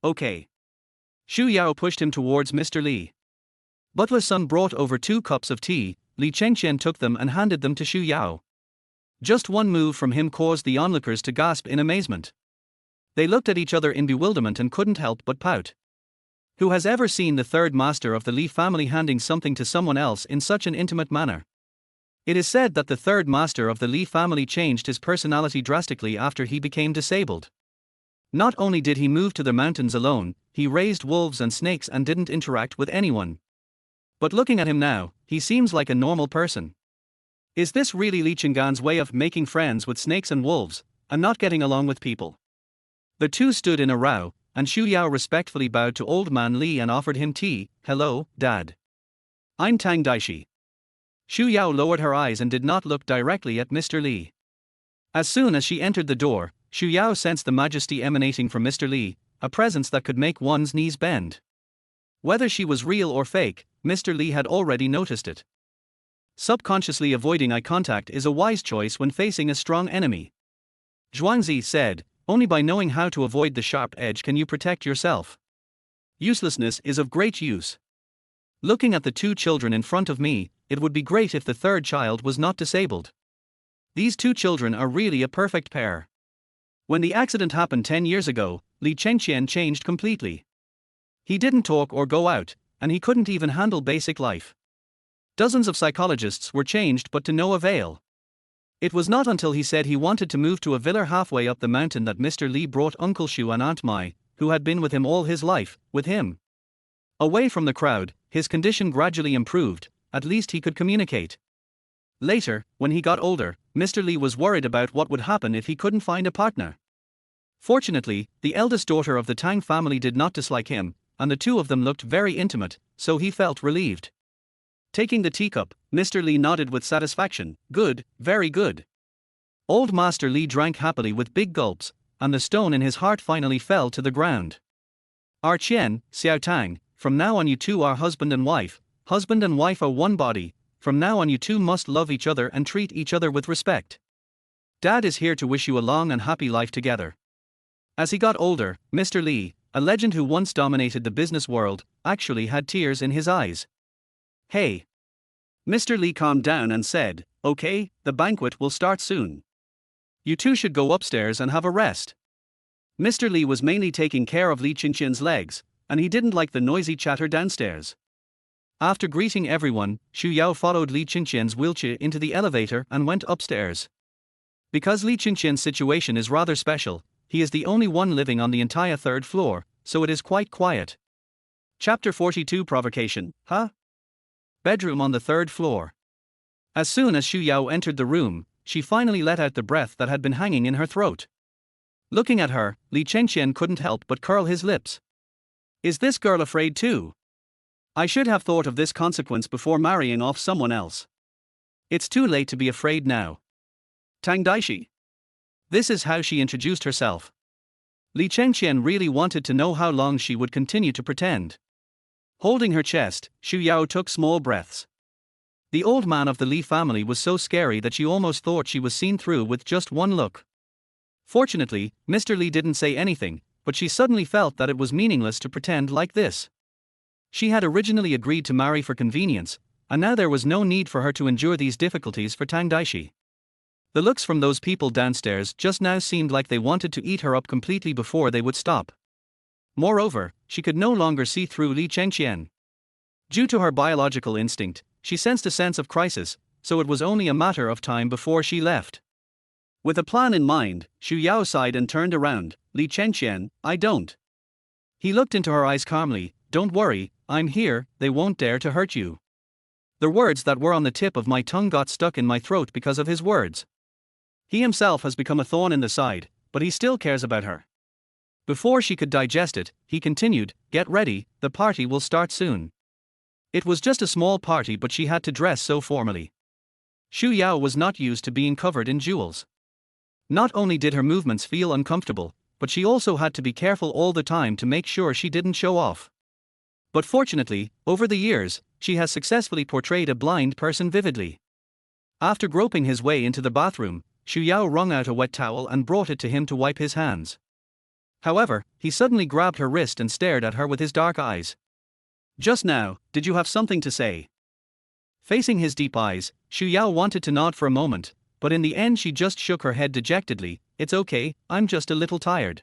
Okay. Xu Yao pushed him towards Mr. Li. Butler's son brought over 2 cups of tea. Li Chengqian took them and handed them to Xu Yao. Just one move from him caused the onlookers to gasp in amazement. They looked at each other in bewilderment and couldn't help but pout. Who has ever seen the third master of the Li family handing something to someone else in such an intimate manner? It is said that the third master of the Li family changed his personality drastically after he became disabled. Not only did he move to the mountains alone, he raised wolves and snakes and didn't interact with anyone. But looking at him now, he seems like a normal person. Is this really Li Chengqian's way of making friends with snakes and wolves, and not getting along with people? The two stood in a row, and Xu Yao respectfully bowed to old man Li and offered him tea. Hello, Dad. I'm Tang Daixi. Xu Yao lowered her eyes and did not look directly at Mr. Li. As soon as she entered the door, Xu Yao sensed the majesty emanating from Mr. Li, a presence that could make one's knees bend. Whether she was real or fake, Mr. Li had already noticed it. Subconsciously avoiding eye contact is a wise choice when facing a strong enemy. Zhuangzi said, only by knowing how to avoid the sharp edge can you protect yourself. Uselessness is of great use. Looking at the 2 children in front of me, it would be great if the third child was not disabled. These 2 children are really a perfect pair. When the accident happened 10 years ago, Li Chengqian changed completely. He didn't talk or go out, and he couldn't even handle basic life. Dozens of psychologists were changed but to no avail. It was not until he said he wanted to move to a villa halfway up the mountain that Mr. Li brought Uncle Xu and Aunt Mai, who had been with him all his life, with him. Away from the crowd, his condition gradually improved, at least he could communicate. Later, when he got older, Mr. Li was worried about what would happen if he couldn't find a partner. Fortunately, the eldest daughter of the Tang family did not dislike him, and the two of them looked very intimate, so he felt relieved. Taking the teacup, Mr. Li nodded with satisfaction. Good, very good. Old Master Li drank happily with big gulps, and the stone in his heart finally fell to the ground. Our Qian, Xiao Tang, from now on you two are husband and wife are one body, from now on you two must love each other and treat each other with respect. Dad is here to wish you a long and happy life together. As he got older, Mr. Li, a legend who once dominated the business world, actually had tears in his eyes. Hey. Mr. Li calmed down and said, okay, the banquet will start soon. You two should go upstairs and have a rest. Mr. Li was mainly taking care of Li Chengqian's legs, and he didn't like the noisy chatter downstairs. After greeting everyone, Xu Yao followed Li Chengqian's wheelchair into the elevator and went upstairs. Because Li Chengqian's situation is rather special, he is the only one living on the entire third floor, so it is quite quiet. Chapter 42 Provocation, huh? Bedroom on the third floor. As soon as Xu Yao entered the room, she finally let out the breath that had been hanging in her throat. Looking at her, Li Chengqian couldn't help but curl his lips. Is this girl afraid too? I should have thought of this consequence before marrying off someone else. It's too late to be afraid now. Tang Daixi. This is how she introduced herself. Li Chengqian really wanted to know how long she would continue to pretend. Holding her chest, Xu Yao took small breaths. The old man of the Li family was so scary that she almost thought she was seen through with just one look. Fortunately, Mr. Li didn't say anything, but she suddenly felt that it was meaningless to pretend like this. She had originally agreed to marry for convenience, and now there was no need for her to endure these difficulties for Tang Daixi. The looks from those people downstairs just now seemed like they wanted to eat her up completely before they would stop. Moreover, she could no longer see through Li Chengqian. Due to her biological instinct, she sensed a sense of crisis, so it was only a matter of time before she left. With a plan in mind, Xu Yao sighed and turned around. Li Chengqian, I don't. He looked into her eyes calmly. Don't worry, I'm here, they won't dare to hurt you. The words that were on the tip of my tongue got stuck in my throat because of his words. He himself has become a thorn in the side, but he still cares about her. Before she could digest it, he continued, get ready, the party will start soon. It was just a small party, but she had to dress so formally. Xu Yao was not used to being covered in jewels. Not only did her movements feel uncomfortable, but she also had to be careful all the time to make sure she didn't show off. But fortunately, over the years, she has successfully portrayed a blind person vividly. After groping his way into the bathroom, Xu Yao wrung out a wet towel and brought it to him to wipe his hands. However, he suddenly grabbed her wrist and stared at her with his dark eyes. Just now, did you have something to say? Facing his deep eyes, Xu Yao wanted to nod for a moment, but in the end she just shook her head dejectedly. It's okay, I'm just a little tired.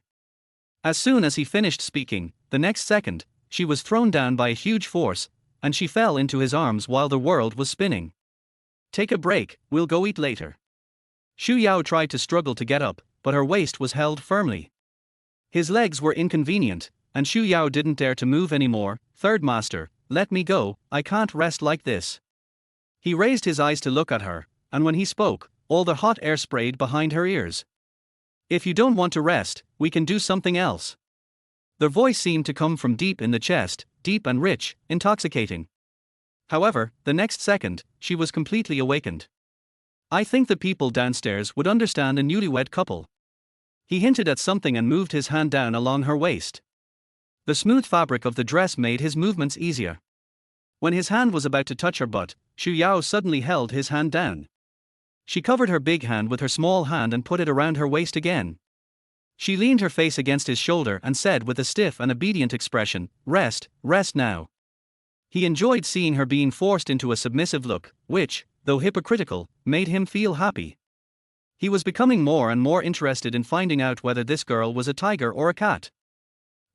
As soon as he finished speaking, the next second, she was thrown down by a huge force, and she fell into his arms while the world was spinning. Take a break, we'll go eat later. Xu Yao tried to struggle to get up, but her waist was held firmly. His legs were inconvenient, and Xu Yao didn't dare to move anymore. Third master, let me go, I can't rest like this. He raised his eyes to look at her, and when he spoke, all the hot air sprayed behind her ears. If you don't want to rest, we can do something else. The voice seemed to come from deep in the chest, deep and rich, intoxicating. However, the next second, she was completely awakened. I think the people downstairs would understand a newlywed couple. He hinted at something and moved his hand down along her waist. The smooth fabric of the dress made his movements easier. When his hand was about to touch her butt, Xu Yao suddenly held his hand down. She covered her big hand with her small hand and put it around her waist again. She leaned her face against his shoulder and said with a stiff and obedient expression, rest now. He enjoyed seeing her being forced into a submissive look, which, though hypocritical, made him feel happy. He was becoming more and more interested in finding out whether this girl was a tiger or a cat.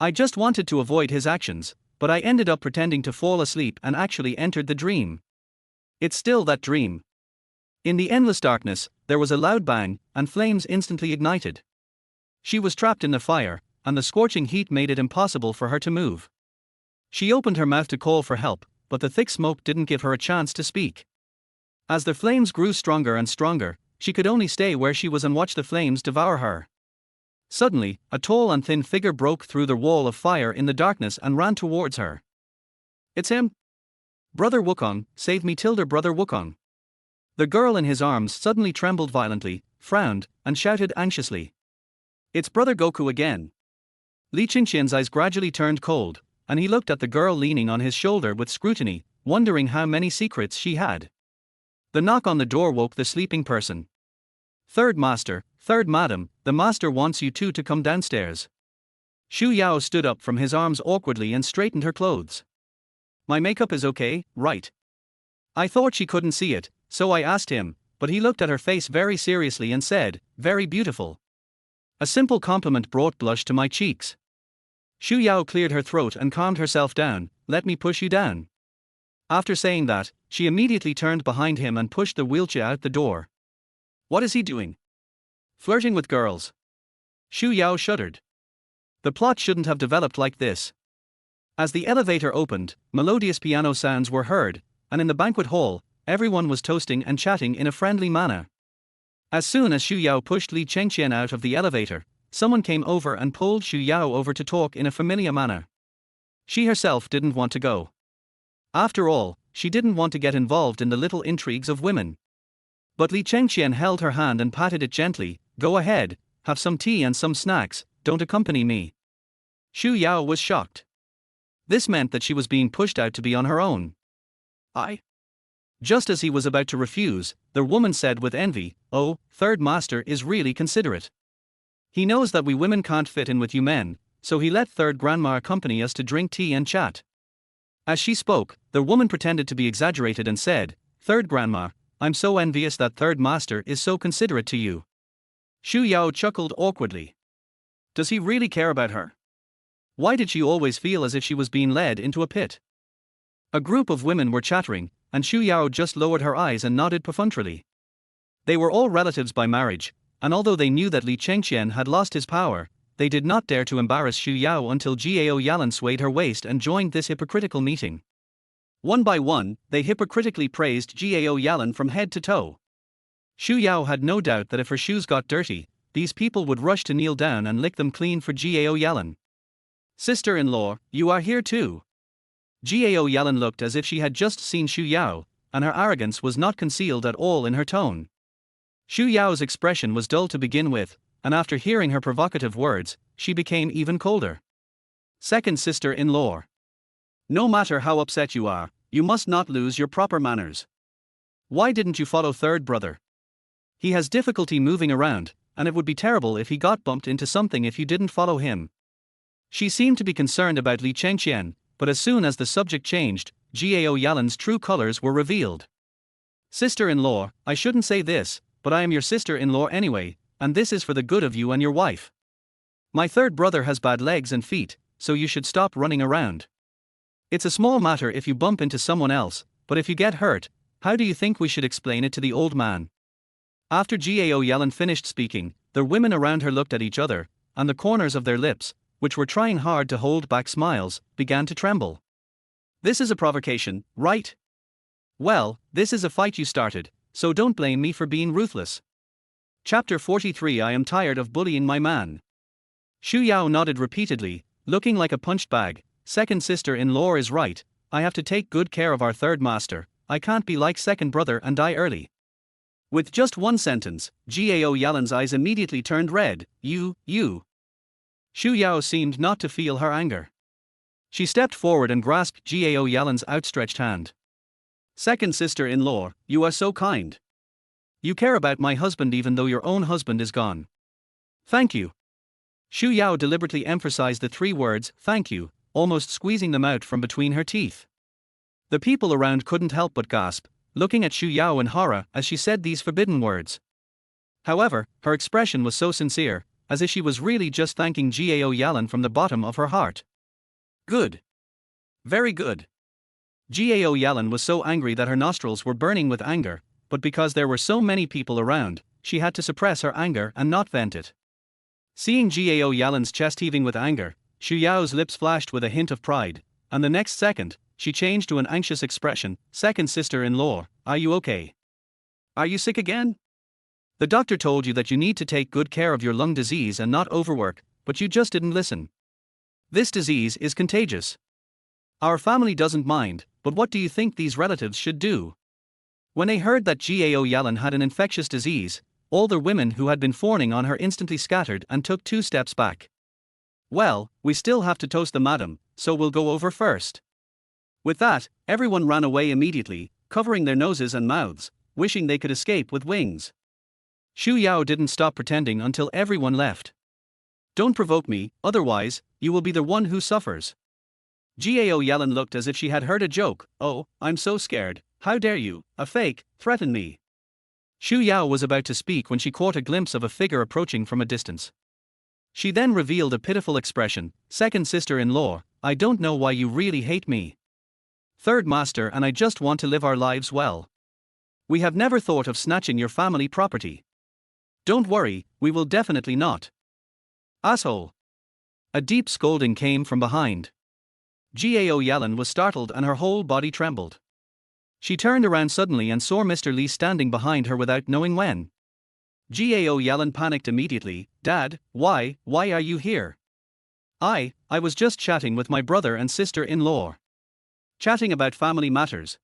I just wanted to avoid his actions, but I ended up pretending to fall asleep and actually entered the dream. It's still that dream. In the endless darkness, there was a loud bang, and flames instantly ignited. She was trapped in the fire, and the scorching heat made it impossible for her to move. She opened her mouth to call for help, but the thick smoke didn't give her a chance to speak. As the flames grew stronger and stronger, she could only stay where she was and watch the flames devour her. Suddenly, a tall and thin figure broke through the wall of fire in the darkness and ran towards her. It's him! Brother Wukong, save me, Brother Wukong. The girl in his arms suddenly trembled violently, frowned, and shouted anxiously. It's Brother Goku again. Li Chengqian's eyes gradually turned cold, and he looked at the girl leaning on his shoulder with scrutiny, wondering how many secrets she had. The knock on the door woke the sleeping person. Third master, third madam, the master wants you two to come downstairs. Xu Yao stood up from his arms awkwardly and straightened her clothes. My makeup is okay, right? I thought she couldn't see it, so I asked him, but he looked at her face very seriously and said, very beautiful. A simple compliment brought blush to my cheeks. Xu Yao cleared her throat and calmed herself down. Let me push you down. After saying that, she immediately turned behind him and pushed the wheelchair out the door. What is he doing? Flirting with girls. Xu Yao shuddered. The plot shouldn't have developed like this. As the elevator opened, melodious piano sounds were heard, and in the banquet hall, everyone was toasting and chatting in a friendly manner. As soon as Xu Yao pushed Li Chengqian out of the elevator, someone came over and pulled Xu Yao over to talk in a familiar manner. She herself didn't want to go. After all, she didn't want to get involved in the little intrigues of women. But Li Chengqian held her hand and patted it gently. Go ahead, have some tea and some snacks, don't accompany me. Xu Yao was shocked. This meant that she was being pushed out to be on her own. Just as he was about to refuse, the woman said with envy, oh, third master is really considerate. He knows that we women can't fit in with you men, so he let third grandma accompany us to drink tea and chat. As she spoke, the woman pretended to be exaggerated and said, third grandma, I'm so envious that third master is so considerate to you. Xu Yao chuckled awkwardly. Does he really care about her? Why did she always feel as if she was being led into a pit? A group of women were chattering, and Xu Yao just lowered her eyes and nodded perfunctorily. They were all relatives by marriage, and although they knew that Li Chengqian had lost his power, they did not dare to embarrass Xu Yao until Gao Yalan swayed her waist and joined this hypocritical meeting. One by one, they hypocritically praised Gao Yalan from head to toe. Xu Yao had no doubt that if her shoes got dirty, these people would rush to kneel down and lick them clean for Gao Yalan. Sister-in-law, you are here too. Gao Yalan looked as if she had just seen Xu Yao, and her arrogance was not concealed at all in her tone. Xu Yao's expression was dull to begin with, and after hearing her provocative words, she became even colder. Second sister-in-law. No matter how upset you are, you must not lose your proper manners. Why didn't you follow third brother? He has difficulty moving around, and it would be terrible if he got bumped into something if you didn't follow him. She seemed to be concerned about Li Chengqian, but as soon as the subject changed, Gao Yalan's true colors were revealed. Sister-in-law, I shouldn't say this, but I am your sister-in-law anyway, and this is for the good of you and your wife. My third brother has bad legs and feet, so you should stop running around. It's a small matter if you bump into someone else, but if you get hurt, how do you think we should explain it to the old man? After Gao Yalan finished speaking, the women around her looked at each other, and the corners of their lips, which were trying hard to hold back smiles, began to tremble. This is a provocation, right? Well, this is a fight you started, so don't blame me for being ruthless. Chapter 43 I am tired of bullying my man. Xu Yao nodded repeatedly, looking like a punched bag. Second sister-in-law is right, I have to take good care of our third master, I can't be like second brother and die early. With just one sentence, Gao Yalan's eyes immediately turned red. You. Xu Yao seemed not to feel her anger. She stepped forward and grasped Gao Yalan's outstretched hand. Second sister-in-law, you are so kind. You care about my husband even though your own husband is gone. Thank you. Xu Yao deliberately emphasized the three words, thank you, almost squeezing them out from between her teeth. The people around couldn't help but gasp, looking at Xu Yao in horror as she said these forbidden words. However, her expression was so sincere, as if she was really just thanking Gao Yalan from the bottom of her heart. Good. Very good. Gao Yalan was so angry that her nostrils were burning with anger, but because there were so many people around, she had to suppress her anger and not vent it. Seeing Gao Yalan's chest heaving with anger, Xu Yao's lips flashed with a hint of pride, and the next second, she changed to an anxious expression. Second sister-in-law, are you okay? Are you sick again? The doctor told you that you need to take good care of your lung disease and not overwork, but you just didn't listen. This disease is contagious. Our family doesn't mind, but what do you think these relatives should do? When they heard that Gao Yalan had an infectious disease, all the women who had been fawning on her instantly scattered and took 2 steps back. Well, we still have to toast the madam, so we'll go over first. With that, everyone ran away immediately, covering their noses and mouths, wishing they could escape with wings. Xu Yao didn't stop pretending until everyone left. Don't provoke me, otherwise, you will be the one who suffers. Gao Yalan looked as if she had heard a joke. Oh, I'm so scared, how dare you, a fake, threaten me. Xu Yao was about to speak when she caught a glimpse of a figure approaching from a distance. She then revealed a pitiful expression, second sister-in-law, I don't know why you really hate me. Third master and I just want to live our lives well. We have never thought of snatching your family property. Don't worry, we will definitely not. Asshole. A deep scolding came from behind. Gao Yalan was startled and her whole body trembled. She turned around suddenly and saw Mr. Li standing behind her without knowing when. Gao Yalan panicked immediately. Dad, why are you here? I was just chatting with my brother and sister-in-law. Chatting about family matters.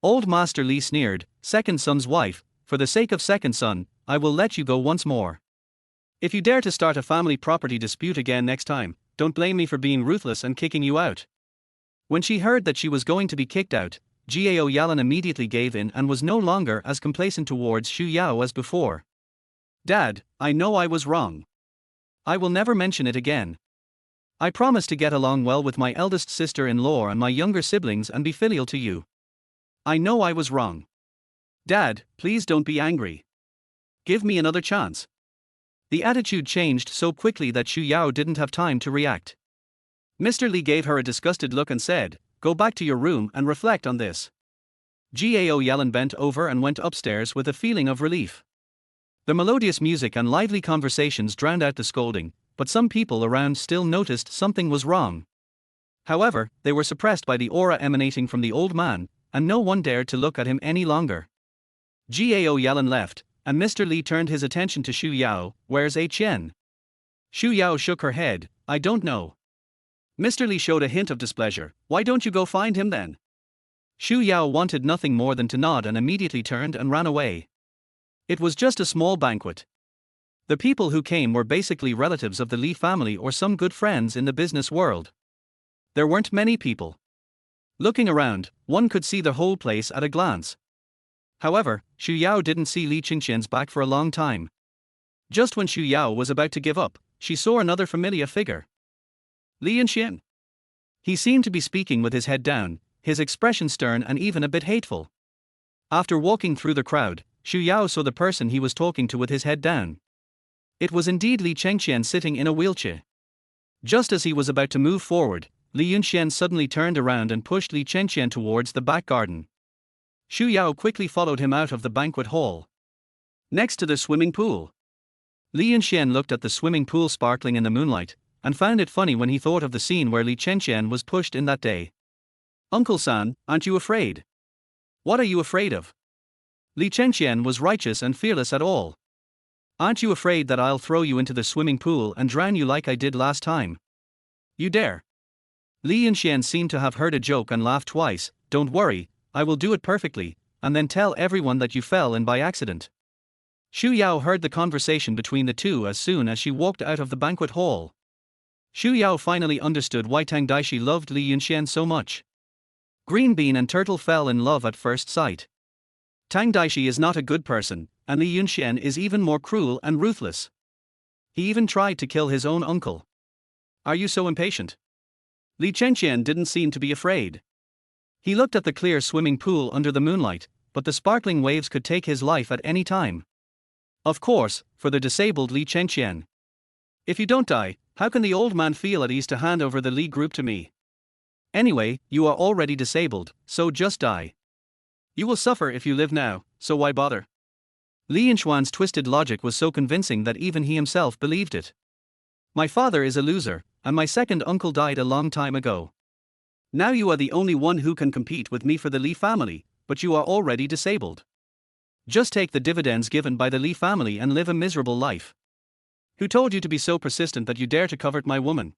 Old Master Li sneered, second son's wife, for the sake of second son, I will let you go once more. If you dare to start a family property dispute again next time, don't blame me for being ruthless and kicking you out. When she heard that she was going to be kicked out, Gao Yalan immediately gave in and was no longer as complacent towards Xu Yao as before. Dad, I know I was wrong. I will never mention it again. I promise to get along well with my eldest sister-in-law and my younger siblings and be filial to you. I know I was wrong. Dad, please don't be angry. Give me another chance. The attitude changed so quickly that Xu Yao didn't have time to react. Mr. Li gave her a disgusted look and said, go back to your room and reflect on this. Gao Yalan bent over and went upstairs with a feeling of relief. The melodious music and lively conversations drowned out the scolding, but some people around still noticed something was wrong. However, they were suppressed by the aura emanating from the old man, and no one dared to look at him any longer. Gao Yalan left, and Mr. Li turned his attention to Xu Yao. Where's Chen? Xu Yao shook her head. I don't know. Mr. Li showed a hint of displeasure. Why don't you go find him then? Xu Yao wanted nothing more than to nod and immediately turned and ran away. It was just a small banquet. The people who came were basically relatives of the Li family or some good friends in the business world. There weren't many people. Looking around, one could see the whole place at a glance. However, Xu Yao didn't see Li Chengqian's back for a long time. Just when Xu Yao was about to give up, she saw another familiar figure. Li Yunxuan. He seemed to be speaking with his head down, his expression stern and even a bit hateful. After walking through the crowd, Xu Yao saw the person he was talking to with his head down. It was indeed Li Chengqian sitting in a wheelchair. Just as he was about to move forward, Li Yunxuan suddenly turned around and pushed Li Chengqian towards the back garden. Xu Yao quickly followed him out of the banquet hall. Next to the swimming pool. Li Yunxuan looked at the swimming pool sparkling in the moonlight, and found it funny when he thought of the scene where Li Chengqian was pushed in that day. Uncle-san, aren't you afraid? What are you afraid of? Li Chengqian was righteous and fearless at all. Aren't you afraid that I'll throw you into the swimming pool and drown you like I did last time? You dare. Li Yunxuan seemed to have heard a joke and laughed twice. Don't worry, I will do it perfectly, and then tell everyone that you fell in by accident. Xu Yao heard the conversation between the two as soon as she walked out of the banquet hall. Xu Yao finally understood why Tang Daixi loved Li Yunxuan so much. Green Bean and Turtle fell in love at first sight. Tang Daixi is not a good person, and Li Yunxuan is even more cruel and ruthless. He even tried to kill his own uncle. Are you so impatient? Li Chengqian didn't seem to be afraid. He looked at the clear swimming pool under the moonlight, but the sparkling waves could take his life at any time. Of course, for the disabled Li Chengqian. If you don't die, how can the old man feel at ease to hand over the Li group to me? Anyway, you are already disabled, so just die. You will suffer if you live now, so why bother? Li Yunxuan's twisted logic was so convincing that even he himself believed it. My father is a loser, and my second uncle died a long time ago. Now you are the only one who can compete with me for the Li family, but you are already disabled. Just take the dividends given by the Li family and live a miserable life. Who told you to be so persistent that you dare to covet my woman?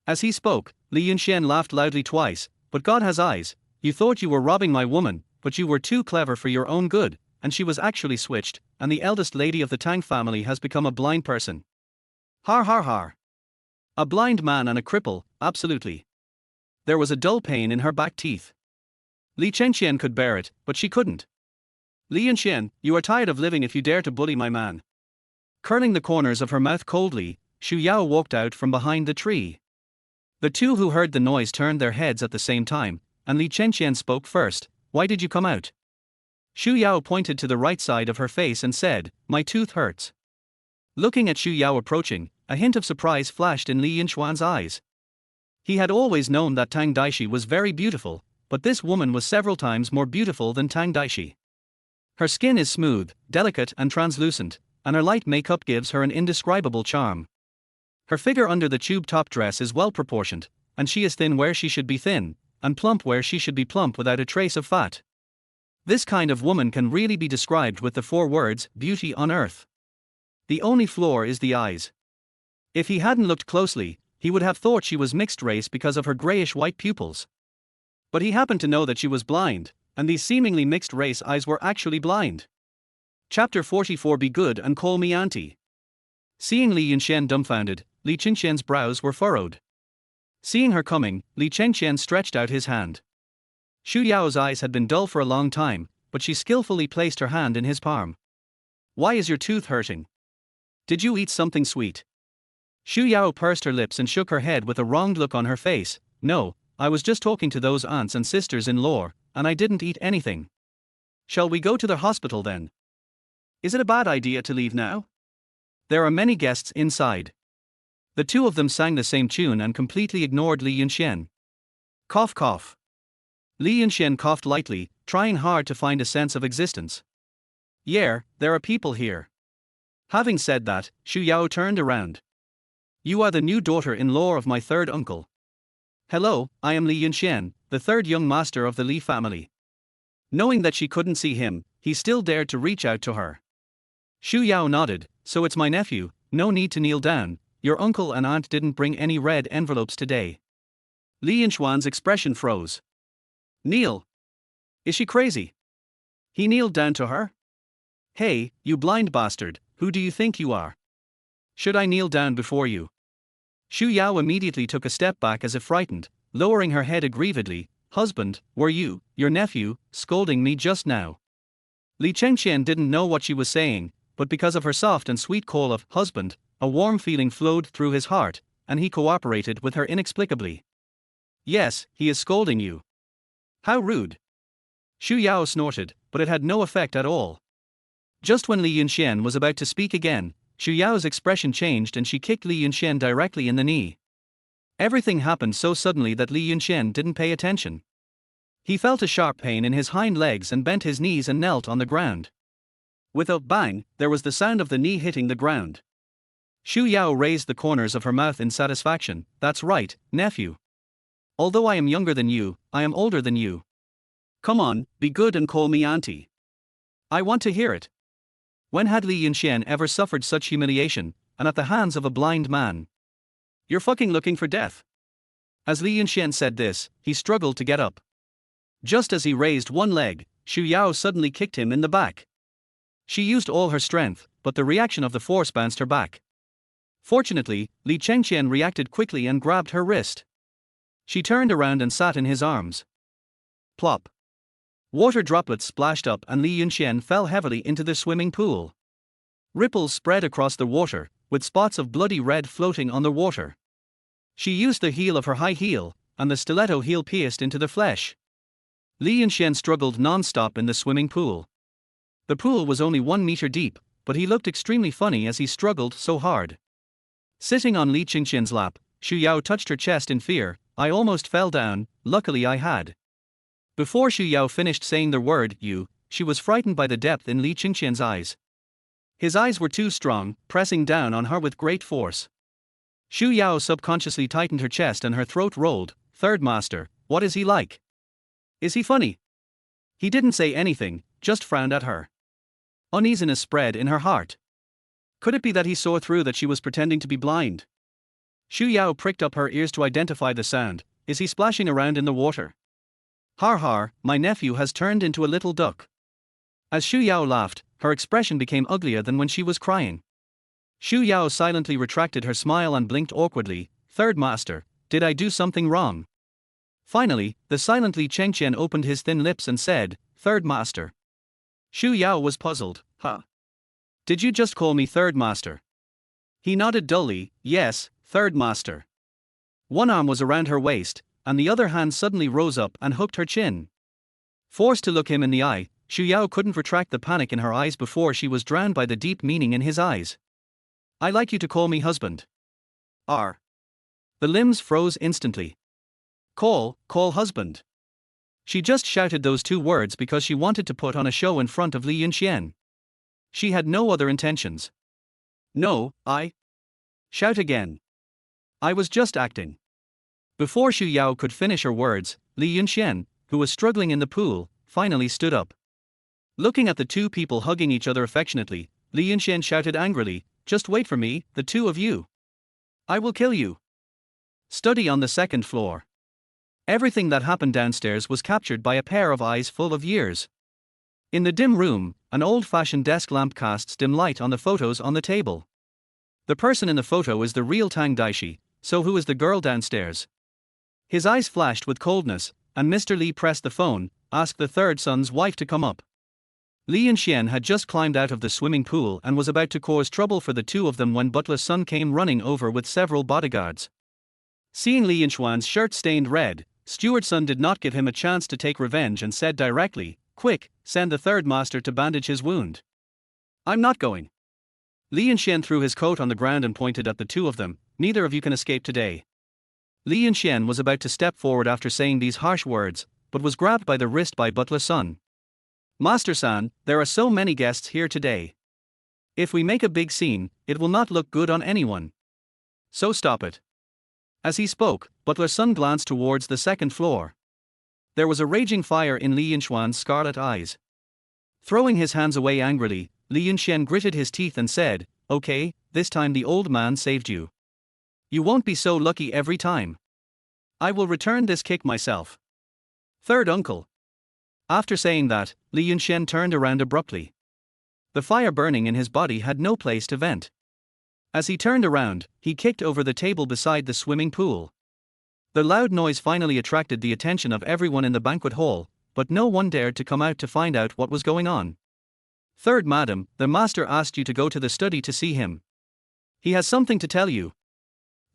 As he spoke, Li Yunxuan laughed loudly twice. But God has eyes. You thought you were robbing my woman, but you were too clever for your own good, and she was actually switched, and the eldest lady of the Tang family has become a blind person. Har har har. A blind man and a cripple, absolutely. There was a dull pain in her back teeth. Li Chengqian could bear it, but she couldn't. Li Yunxuan, you are tired of living if you dare to bully my man. Curling the corners of her mouth coldly, Xu Yao walked out from behind the tree. The two who heard the noise turned their heads at the same time, and Li Chengqian spoke first. Why did you come out? Xu Yao pointed to the right side of her face and said, my tooth hurts. Looking at Xu Yao approaching, a hint of surprise flashed in Li Yunxuan's eyes. He had always known that Tang Daixi was very beautiful, but this woman was several times more beautiful than Tang Daixi. Her skin is smooth, delicate and translucent, and her light makeup gives her an indescribable charm. Her figure under the tube top dress is well proportioned, and she is thin where she should be thin, and plump where she should be plump without a trace of fat. This kind of woman can really be described with the 4 words, beauty on earth. The only flaw is the eyes. If he hadn't looked closely, he would have thought she was mixed race because of her grayish-white pupils. But he happened to know that she was blind, and these seemingly mixed race eyes were actually blind. Chapter 44. Be good and call me auntie. Seeing Li Yunxuan dumbfounded, Li Chengqian's brows were furrowed. Seeing her coming, Li Chengqian stretched out his hand. Xu Yao's eyes had been dull for a long time, but she skillfully placed her hand in his palm. Why is your tooth hurting? Did you eat something sweet? Xu Yao pursed her lips and shook her head with a wronged look on her face. No, I was just talking to those aunts and sisters-in-law, and I didn't eat anything. Shall we go to the hospital then? Is it a bad idea to leave now? There are many guests inside. The two of them sang the same tune and completely ignored Li Yunxuan. Cough cough. Li Yunxuan coughed lightly, trying hard to find a sense of existence. Yeah, there are people here. Having said that, Xu Yao turned around. You are the new daughter-in-law of my third uncle. Hello, I am Li Yunxuan, the third young master of the Li family. Knowing that she couldn't see him, he still dared to reach out to her. Xu Yao nodded. So it's my nephew, no need to kneel down, your uncle and aunt didn't bring any red envelopes today. Li Yunxuan's expression froze. Kneel? Is she crazy? He kneeled down to her? Hey, you blind bastard, who do you think you are? Should I kneel down before you? Xu Yao immediately took a step back as if frightened, lowering her head aggrievedly. Husband, were you, your nephew, scolding me just now? Li Chengqian didn't know what she was saying, but because of her soft and sweet call of husband, a warm feeling flowed through his heart, and he cooperated with her inexplicably. Yes, he is scolding you. How rude. Xu Yao snorted, but it had no effect at all. Just when Li Yunxuan was about to speak again, Xu Yao's expression changed and she kicked Li Yunxuan directly in the knee. Everything happened so suddenly that Li Yunxuan didn't pay attention. He felt a sharp pain in his hind legs and bent his knees and knelt on the ground. With a bang, there was the sound of the knee hitting the ground. Xu Yao raised the corners of her mouth in satisfaction. That's right, nephew. Although I am younger than you, I am older than you. Come on, be good and call me auntie. I want to hear it. When had Li Yunxuan ever suffered such humiliation, and at the hands of a blind man? You're fucking looking for death. As Li Yunxuan said this, he struggled to get up. Just as he raised one leg, Xu Yao suddenly kicked him in the back. She used all her strength, but the reaction of the force bounced her back. Fortunately, Li Chengqian reacted quickly and grabbed her wrist. She turned around and sat in his arms. Plop. Water droplets splashed up and Li Yunxuan fell heavily into the swimming pool. Ripples spread across the water, with spots of bloody red floating on the water. She used the heel of her high heel, and the stiletto heel pierced into the flesh. Li Yunxuan struggled non-stop in the swimming pool. The pool was only 1 meter deep, but he looked extremely funny as he struggled so hard. Sitting on Li Chengqian's lap, Xu Yao touched her chest in fear. I almost fell down, luckily I had. Before Xu Yao finished saying the word, you, she was frightened by the depth in Li Chengqian's eyes. His eyes were too strong, pressing down on her with great force. Xu Yao subconsciously tightened her chest and her throat rolled. Third master, what is he like? Is he funny? He didn't say anything, just frowned at her. Uneasiness spread in her heart. Could it be that he saw through that she was pretending to be blind? Xu Yao pricked up her ears to identify the sound. Is he splashing around in the water? Har har, my nephew has turned into a little duck. As Xu Yao laughed, her expression became uglier than when she was crying. Xu Yao silently retracted her smile and blinked awkwardly. Third master, did I do something wrong? Finally, the silent Li Chengqian opened his thin lips and said, Third master. Xu Yao was puzzled. Huh? Did you just call me third master? He nodded dully. Yes, third master. One arm was around her waist, and the other hand suddenly rose up and hooked her chin. Forced to look him in the eye, Xu Yao couldn't retract the panic in her eyes before she was drowned by the deep meaning in his eyes. I like you to call me husband. R. The limbs froze instantly. Call husband. She just shouted those two words because she wanted to put on a show in front of Li Yunxuan. She had no other intentions. No, Shout again. I was just acting. Before Xu Yao could finish her words, Li Yunxuan, who was struggling in the pool, finally stood up. Looking at the two people hugging each other affectionately, Li Yunxuan shouted angrily, Just wait for me, the two of you. I will kill you. Study on the second floor. Everything that happened downstairs was captured by a pair of eyes full of years. In the dim room, an old-fashioned desk lamp casts dim light on the photos on the table. The person in the photo is the real Tang Daixi, so who is the girl downstairs? His eyes flashed with coldness, and Mr. Li pressed the phone, asked the third son's wife to come up. Li Yunxuan had just climbed out of the swimming pool and was about to cause trouble for the two of them when Butler's son came running over with several bodyguards. Seeing Li Yunxuan's shirt stained red, Steward's son did not give him a chance to take revenge and said directly, Quick, send the third master to bandage his wound. I'm not going. Li Yunxuan threw his coat on the ground and pointed at the two of them. Neither of you can escape today. Li Yunxuan was about to step forward after saying these harsh words, but was grabbed by the wrist by Butler's son. Master-san, there are so many guests here today. If we make a big scene, it will not look good on anyone. So stop it. As he spoke, Butler's son glanced towards the second floor. There was a raging fire in Li Yunxuan's scarlet eyes. Throwing his hands away angrily, Li Yunxuan gritted his teeth and said, Okay, this time the old man saved you. You won't be so lucky every time. I will return this kick myself. Third uncle. After saying that, Li Yunxuan turned around abruptly. The fire burning in his body had no place to vent. As he turned around, he kicked over the table beside the swimming pool. The loud noise finally attracted the attention of everyone in the banquet hall, but no one dared to come out to find out what was going on. Third madam, the master asked you to go to the study to see him. He has something to tell you.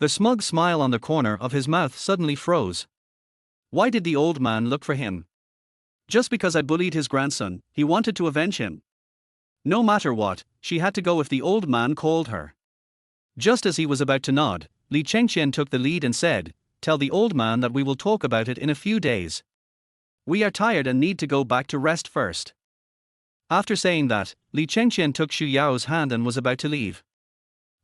The smug smile on the corner of his mouth suddenly froze. Why did the old man look for him? Just because I bullied his grandson, he wanted to avenge him. No matter what, she had to go if the old man called her. Just as he was about to nod, Li Chengqian took the lead and said, Tell the old man that we will talk about it in a few days. We are tired and need to go back to rest first. After saying that, Li Chengqian took Xu Yao's hand and was about to leave.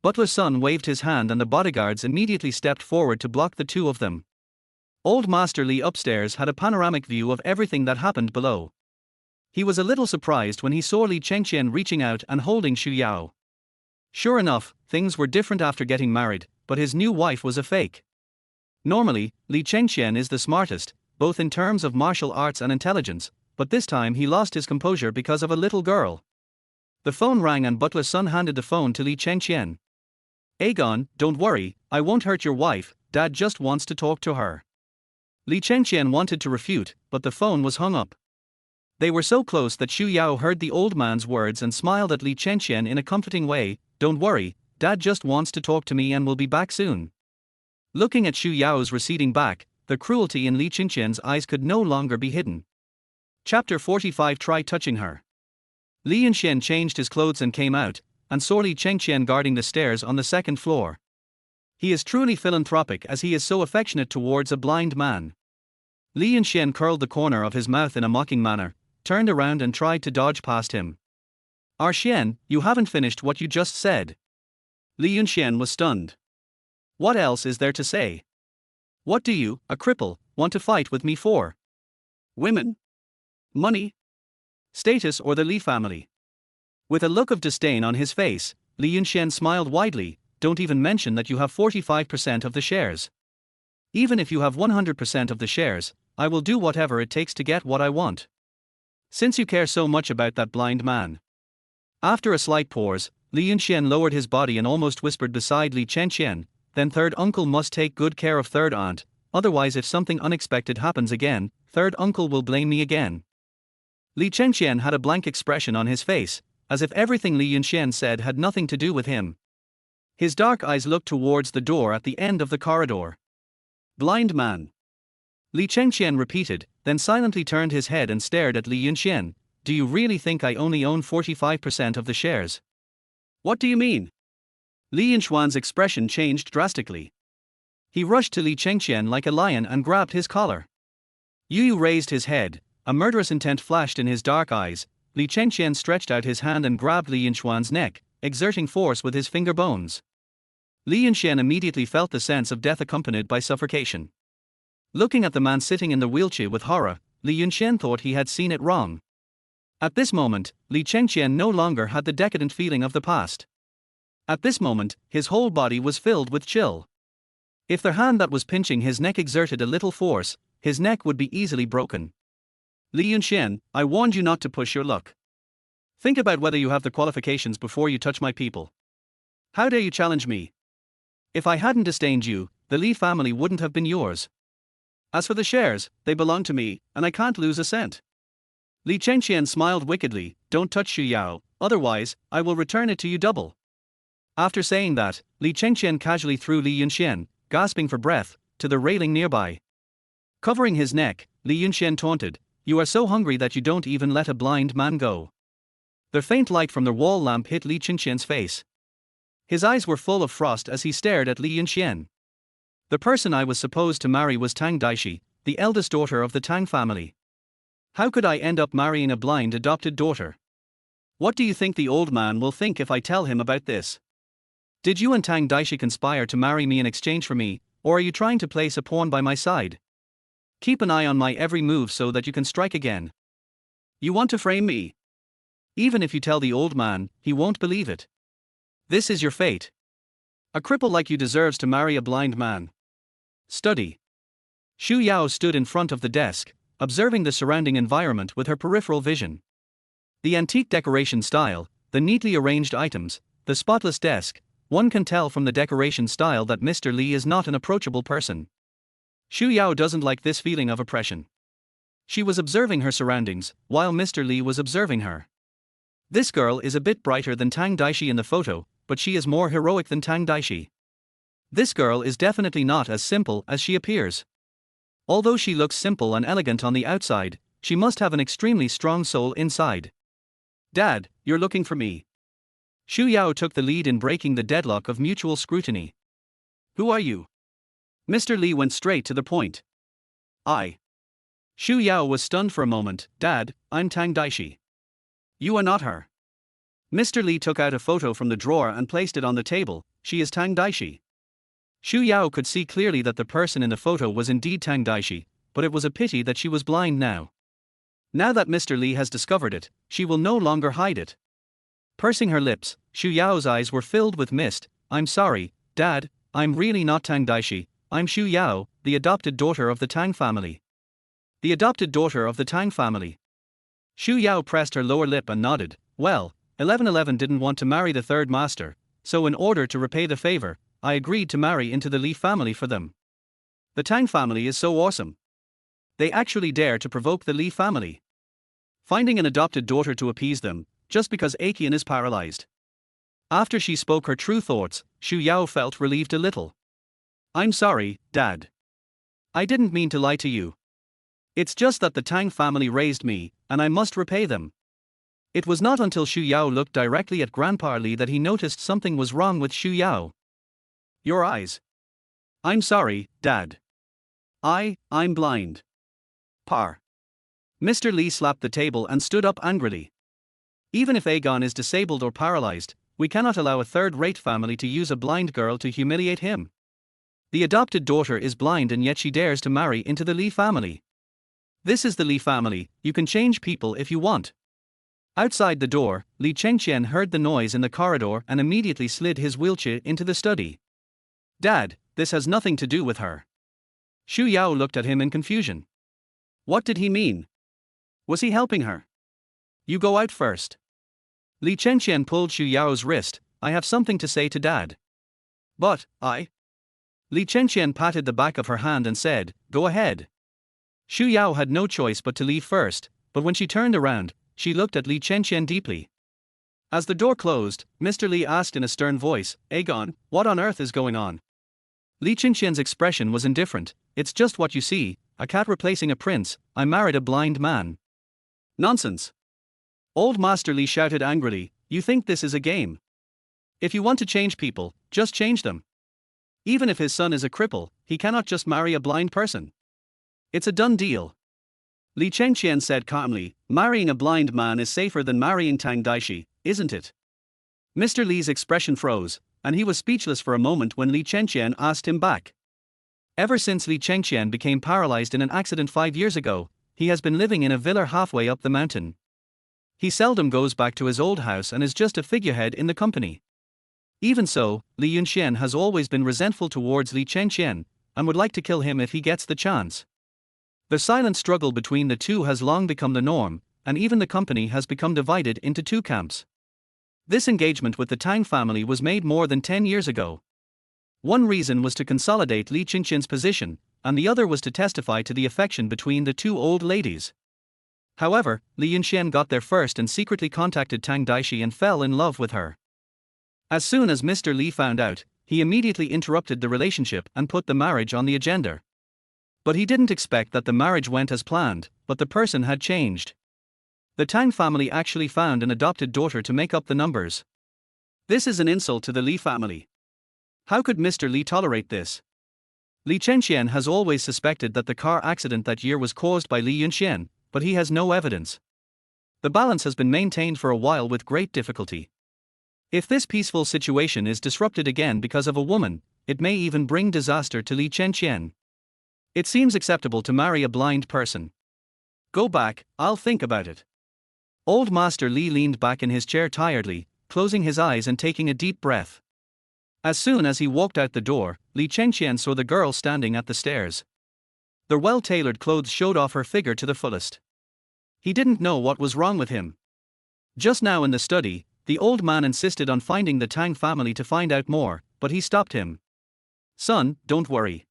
Butler's son waved his hand and the bodyguards immediately stepped forward to block the two of them. Old Master Li upstairs had a panoramic view of everything that happened below. He was a little surprised when he saw Li Chengqian reaching out and holding Xu Yao. Sure enough, things were different after getting married, but his new wife was a fake. Normally, Li Chengqian is the smartest, both in terms of martial arts and intelligence, but this time he lost his composure because of a little girl. The phone rang and Butler's son handed the phone to Li Chengqian. Aegon, don't worry, I won't hurt your wife, Dad just wants to talk to her. Li Chengqian wanted to refute, but the phone was hung up. They were so close that Xu Yao heard the old man's words and smiled at Li Chengqian in a comforting way. Don't worry, Dad just wants to talk to me and will be back soon. Looking at Xu Yao's receding back, the cruelty in Li Chengqian's eyes could no longer be hidden. Chapter 45 Try touching her. Li Yunxuan changed his clothes and came out, and saw Li Chengqian guarding the stairs on the second floor. He is truly philanthropic as he is so affectionate towards a blind man. Li Yunxuan curled the corner of his mouth in a mocking manner, turned around and tried to dodge past him. Xian, you haven't finished what you just said. Li Yunxuan was stunned. What else is there to say? What do you, a cripple, want to fight with me for? Women? Money? Status or the Li family? With a look of disdain on his face, Li Yunxuan smiled widely. Don't even mention that you have 45% of the shares. Even if you have 100% of the shares, I will do whatever it takes to get what I want. Since you care so much about that blind man. After a slight pause, Li Yunxuan lowered his body and almost whispered beside Li Chengqian, then third uncle must take good care of third aunt, otherwise if something unexpected happens again, third uncle will blame me again. Li Chengqian had a blank expression on his face, as if everything Li Yunxuan said had nothing to do with him. His dark eyes looked towards the door at the end of the corridor. Blind man. Li Chengqian repeated, then silently turned his head and stared at Li Yunxuan. Do you really think I only own 45% of the shares? What do you mean? Li Yunxuan's expression changed drastically. He rushed to Li Chengqian like a lion and grabbed his collar. Yu raised his head, a murderous intent flashed in his dark eyes. Li Chengqian stretched out his hand and grabbed Li Yunxuan's neck, exerting force with his finger bones. Li Yunxuan immediately felt the sense of death accompanied by suffocation. Looking at the man sitting in the wheelchair with horror, Li Yunxuan thought he had seen it wrong. At this moment, Li Chengqian no longer had the decadent feeling of the past. At this moment, his whole body was filled with chill. If the hand that was pinching his neck exerted a little force, his neck would be easily broken. Li Yunxuan, I warned you not to push your luck. Think about whether you have the qualifications before you touch my people. How dare you challenge me? If I hadn't disdained you, the Li family wouldn't have been yours. As for the shares, they belong to me, and I can't lose a cent. Li Chengqian smiled wickedly, don't touch Xu Yao, otherwise, I will return it to you double. After saying that, Li Chengqian casually threw Li Yunxuan, gasping for breath, to the railing nearby. Covering his neck, Li Yunxuan taunted, you are so hungry that you don't even let a blind man go. The faint light from the wall lamp hit Li Chengqian's face. His eyes were full of frost as he stared at Li Yunxuan. The person I was supposed to marry was Tang Daixi, the eldest daughter of the Tang family. How could I end up marrying a blind adopted daughter? What do you think the old man will think if I tell him about this? Did you and Tang Daixi conspire to marry me in exchange for me, or are you trying to place a pawn by my side? Keep an eye on my every move so that you can strike again. You want to frame me? Even if you tell the old man, he won't believe it. This is your fate. A cripple like you deserves to marry a blind man. Study. Xu Yao stood in front of the desk, observing the surrounding environment with her peripheral vision. The antique decoration style, the neatly arranged items, the spotless desk, one can tell from the decoration style that Mr. Li is not an approachable person. Xu Yao doesn't like this feeling of oppression. She was observing her surroundings, while Mr. Li was observing her. This girl is a bit brighter than Tang Daixi in the photo, but she is more heroic than Tang Daixi. This girl is definitely not as simple as she appears. Although she looks simple and elegant on the outside, she must have an extremely strong soul inside. Dad, you're looking for me. Xu Yao took the lead in breaking the deadlock of mutual scrutiny. Who are you? Mr. Li went straight to the point. Xu Yao was stunned for a moment. Dad, I'm Tang Daixi. You are not her. Mr. Li took out a photo from the drawer and placed it on the table. She is Tang Daixi. Xu Yao could see clearly that the person in the photo was indeed Tang Daixi, but it was a pity that she was blind now. Now that Mr. Li has discovered it, she will no longer hide it. Pursing her lips, Xu Yao's eyes were filled with mist. I'm sorry, Dad, I'm really not Tang Daixi, I'm Xu Yao, the adopted daughter of the Tang family. The adopted daughter of the Tang family. Xu Yao pressed her lower lip and nodded. Well, 1111 didn't want to marry the third master, so in order to repay the favor, I agreed to marry into the Li family for them. The Tang family is so awesome. They actually dare to provoke the Li family. Finding an adopted daughter to appease them, just because Aikian is paralyzed. After she spoke her true thoughts, Xu Yao felt relieved a little. I'm sorry, Dad. I didn't mean to lie to you. It's just that the Tang family raised me, and I must repay them. It was not until Xu Yao looked directly at Grandpa Li that he noticed something was wrong with Xu Yao. Your eyes. I'm sorry, Dad. I'm blind. Par. Mr. Li slapped the table and stood up angrily. Even if Aegon is disabled or paralyzed, we cannot allow a third-rate family to use a blind girl to humiliate him. The adopted daughter is blind and yet she dares to marry into the Li family. This is the Li family, you can change people if you want. Outside the door, Li Chengqian heard the noise in the corridor and immediately slid his wheelchair into the study. Dad, this has nothing to do with her. Xu Yao looked at him in confusion. What did he mean? Was he helping her? You go out first. Li Chengqian pulled Xu Yao's wrist. I have something to say to Dad. But, Li Chengqian patted the back of her hand and said, go ahead. Xu Yao had no choice but to leave first, but when she turned around, she looked at Li Chengqian deeply. As the door closed, Mr. Li asked in a stern voice, Aegon, what on earth is going on? Li Chengqian's expression was indifferent. It's just what you see, a cat replacing a prince. I married a blind man. Nonsense. Old Master Li shouted angrily, you think this is a game? If you want to change people, just change them. Even if his son is a cripple, he cannot just marry a blind person. It's a done deal. Li Chengqian said calmly, marrying a blind man is safer than marrying Tang Daixi, isn't it? Mr. Li's expression froze, and he was speechless for a moment when Li Chengqian asked him back. Ever since Li Chengqian became paralyzed in an accident 5 years ago, he has been living in a villa halfway up the mountain. He seldom goes back to his old house and is just a figurehead in the company. Even so, Li Yunxuan has always been resentful towards Li Chengqian, and would like to kill him if he gets the chance. The silent struggle between the two has long become the norm, and even the company has become divided into two camps. This engagement with the Tang family was made more than 10 years ago. One reason was to consolidate Li Chengqian's position, and the other was to testify to the affection between the two old ladies. However, Li Yunxuan got there first and secretly contacted Tang Daixi and fell in love with her. As soon as Mr. Li found out, he immediately interrupted the relationship and put the marriage on the agenda. But he didn't expect that the marriage went as planned, but the person had changed. The Tang family actually found an adopted daughter to make up the numbers. This is an insult to the Li family. How could Mr. Li tolerate this? Li Chengqian has always suspected that the car accident that year was caused by Li Yunxuan, but he has no evidence. The balance has been maintained for a while with great difficulty. If this peaceful situation is disrupted again because of a woman, it may even bring disaster to Li Chengqian. It seems acceptable to marry a blind person. Go back, I'll think about it. Old Master Li leaned back in his chair tiredly, closing his eyes and taking a deep breath. As soon as he walked out the door, Li Chengqian saw the girl standing at the stairs. The well-tailored clothes showed off her figure to the fullest. He didn't know what was wrong with him. Just now in the study, the old man insisted on finding the Tang family to find out more, but he stopped him. Son, don't worry.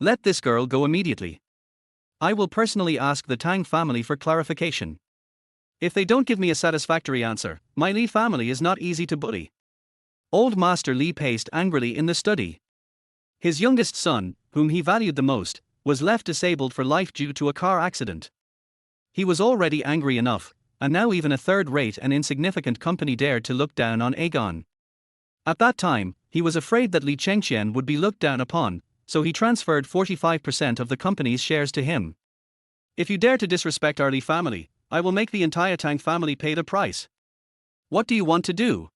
Let this girl go immediately. I will personally ask the Tang family for clarification. If they don't give me a satisfactory answer, my Li family is not easy to bully. Old Master Li paced angrily in the study. His youngest son, whom he valued the most, was left disabled for life due to a car accident. He was already angry enough, and now even a third-rate and insignificant company dared to look down on Aegon. At that time, he was afraid that Li Chengqian would be looked down upon, so he transferred 45% of the company's shares to him. If you dare to disrespect our Li family, I will make the entire Tang family pay the price. What do you want to do?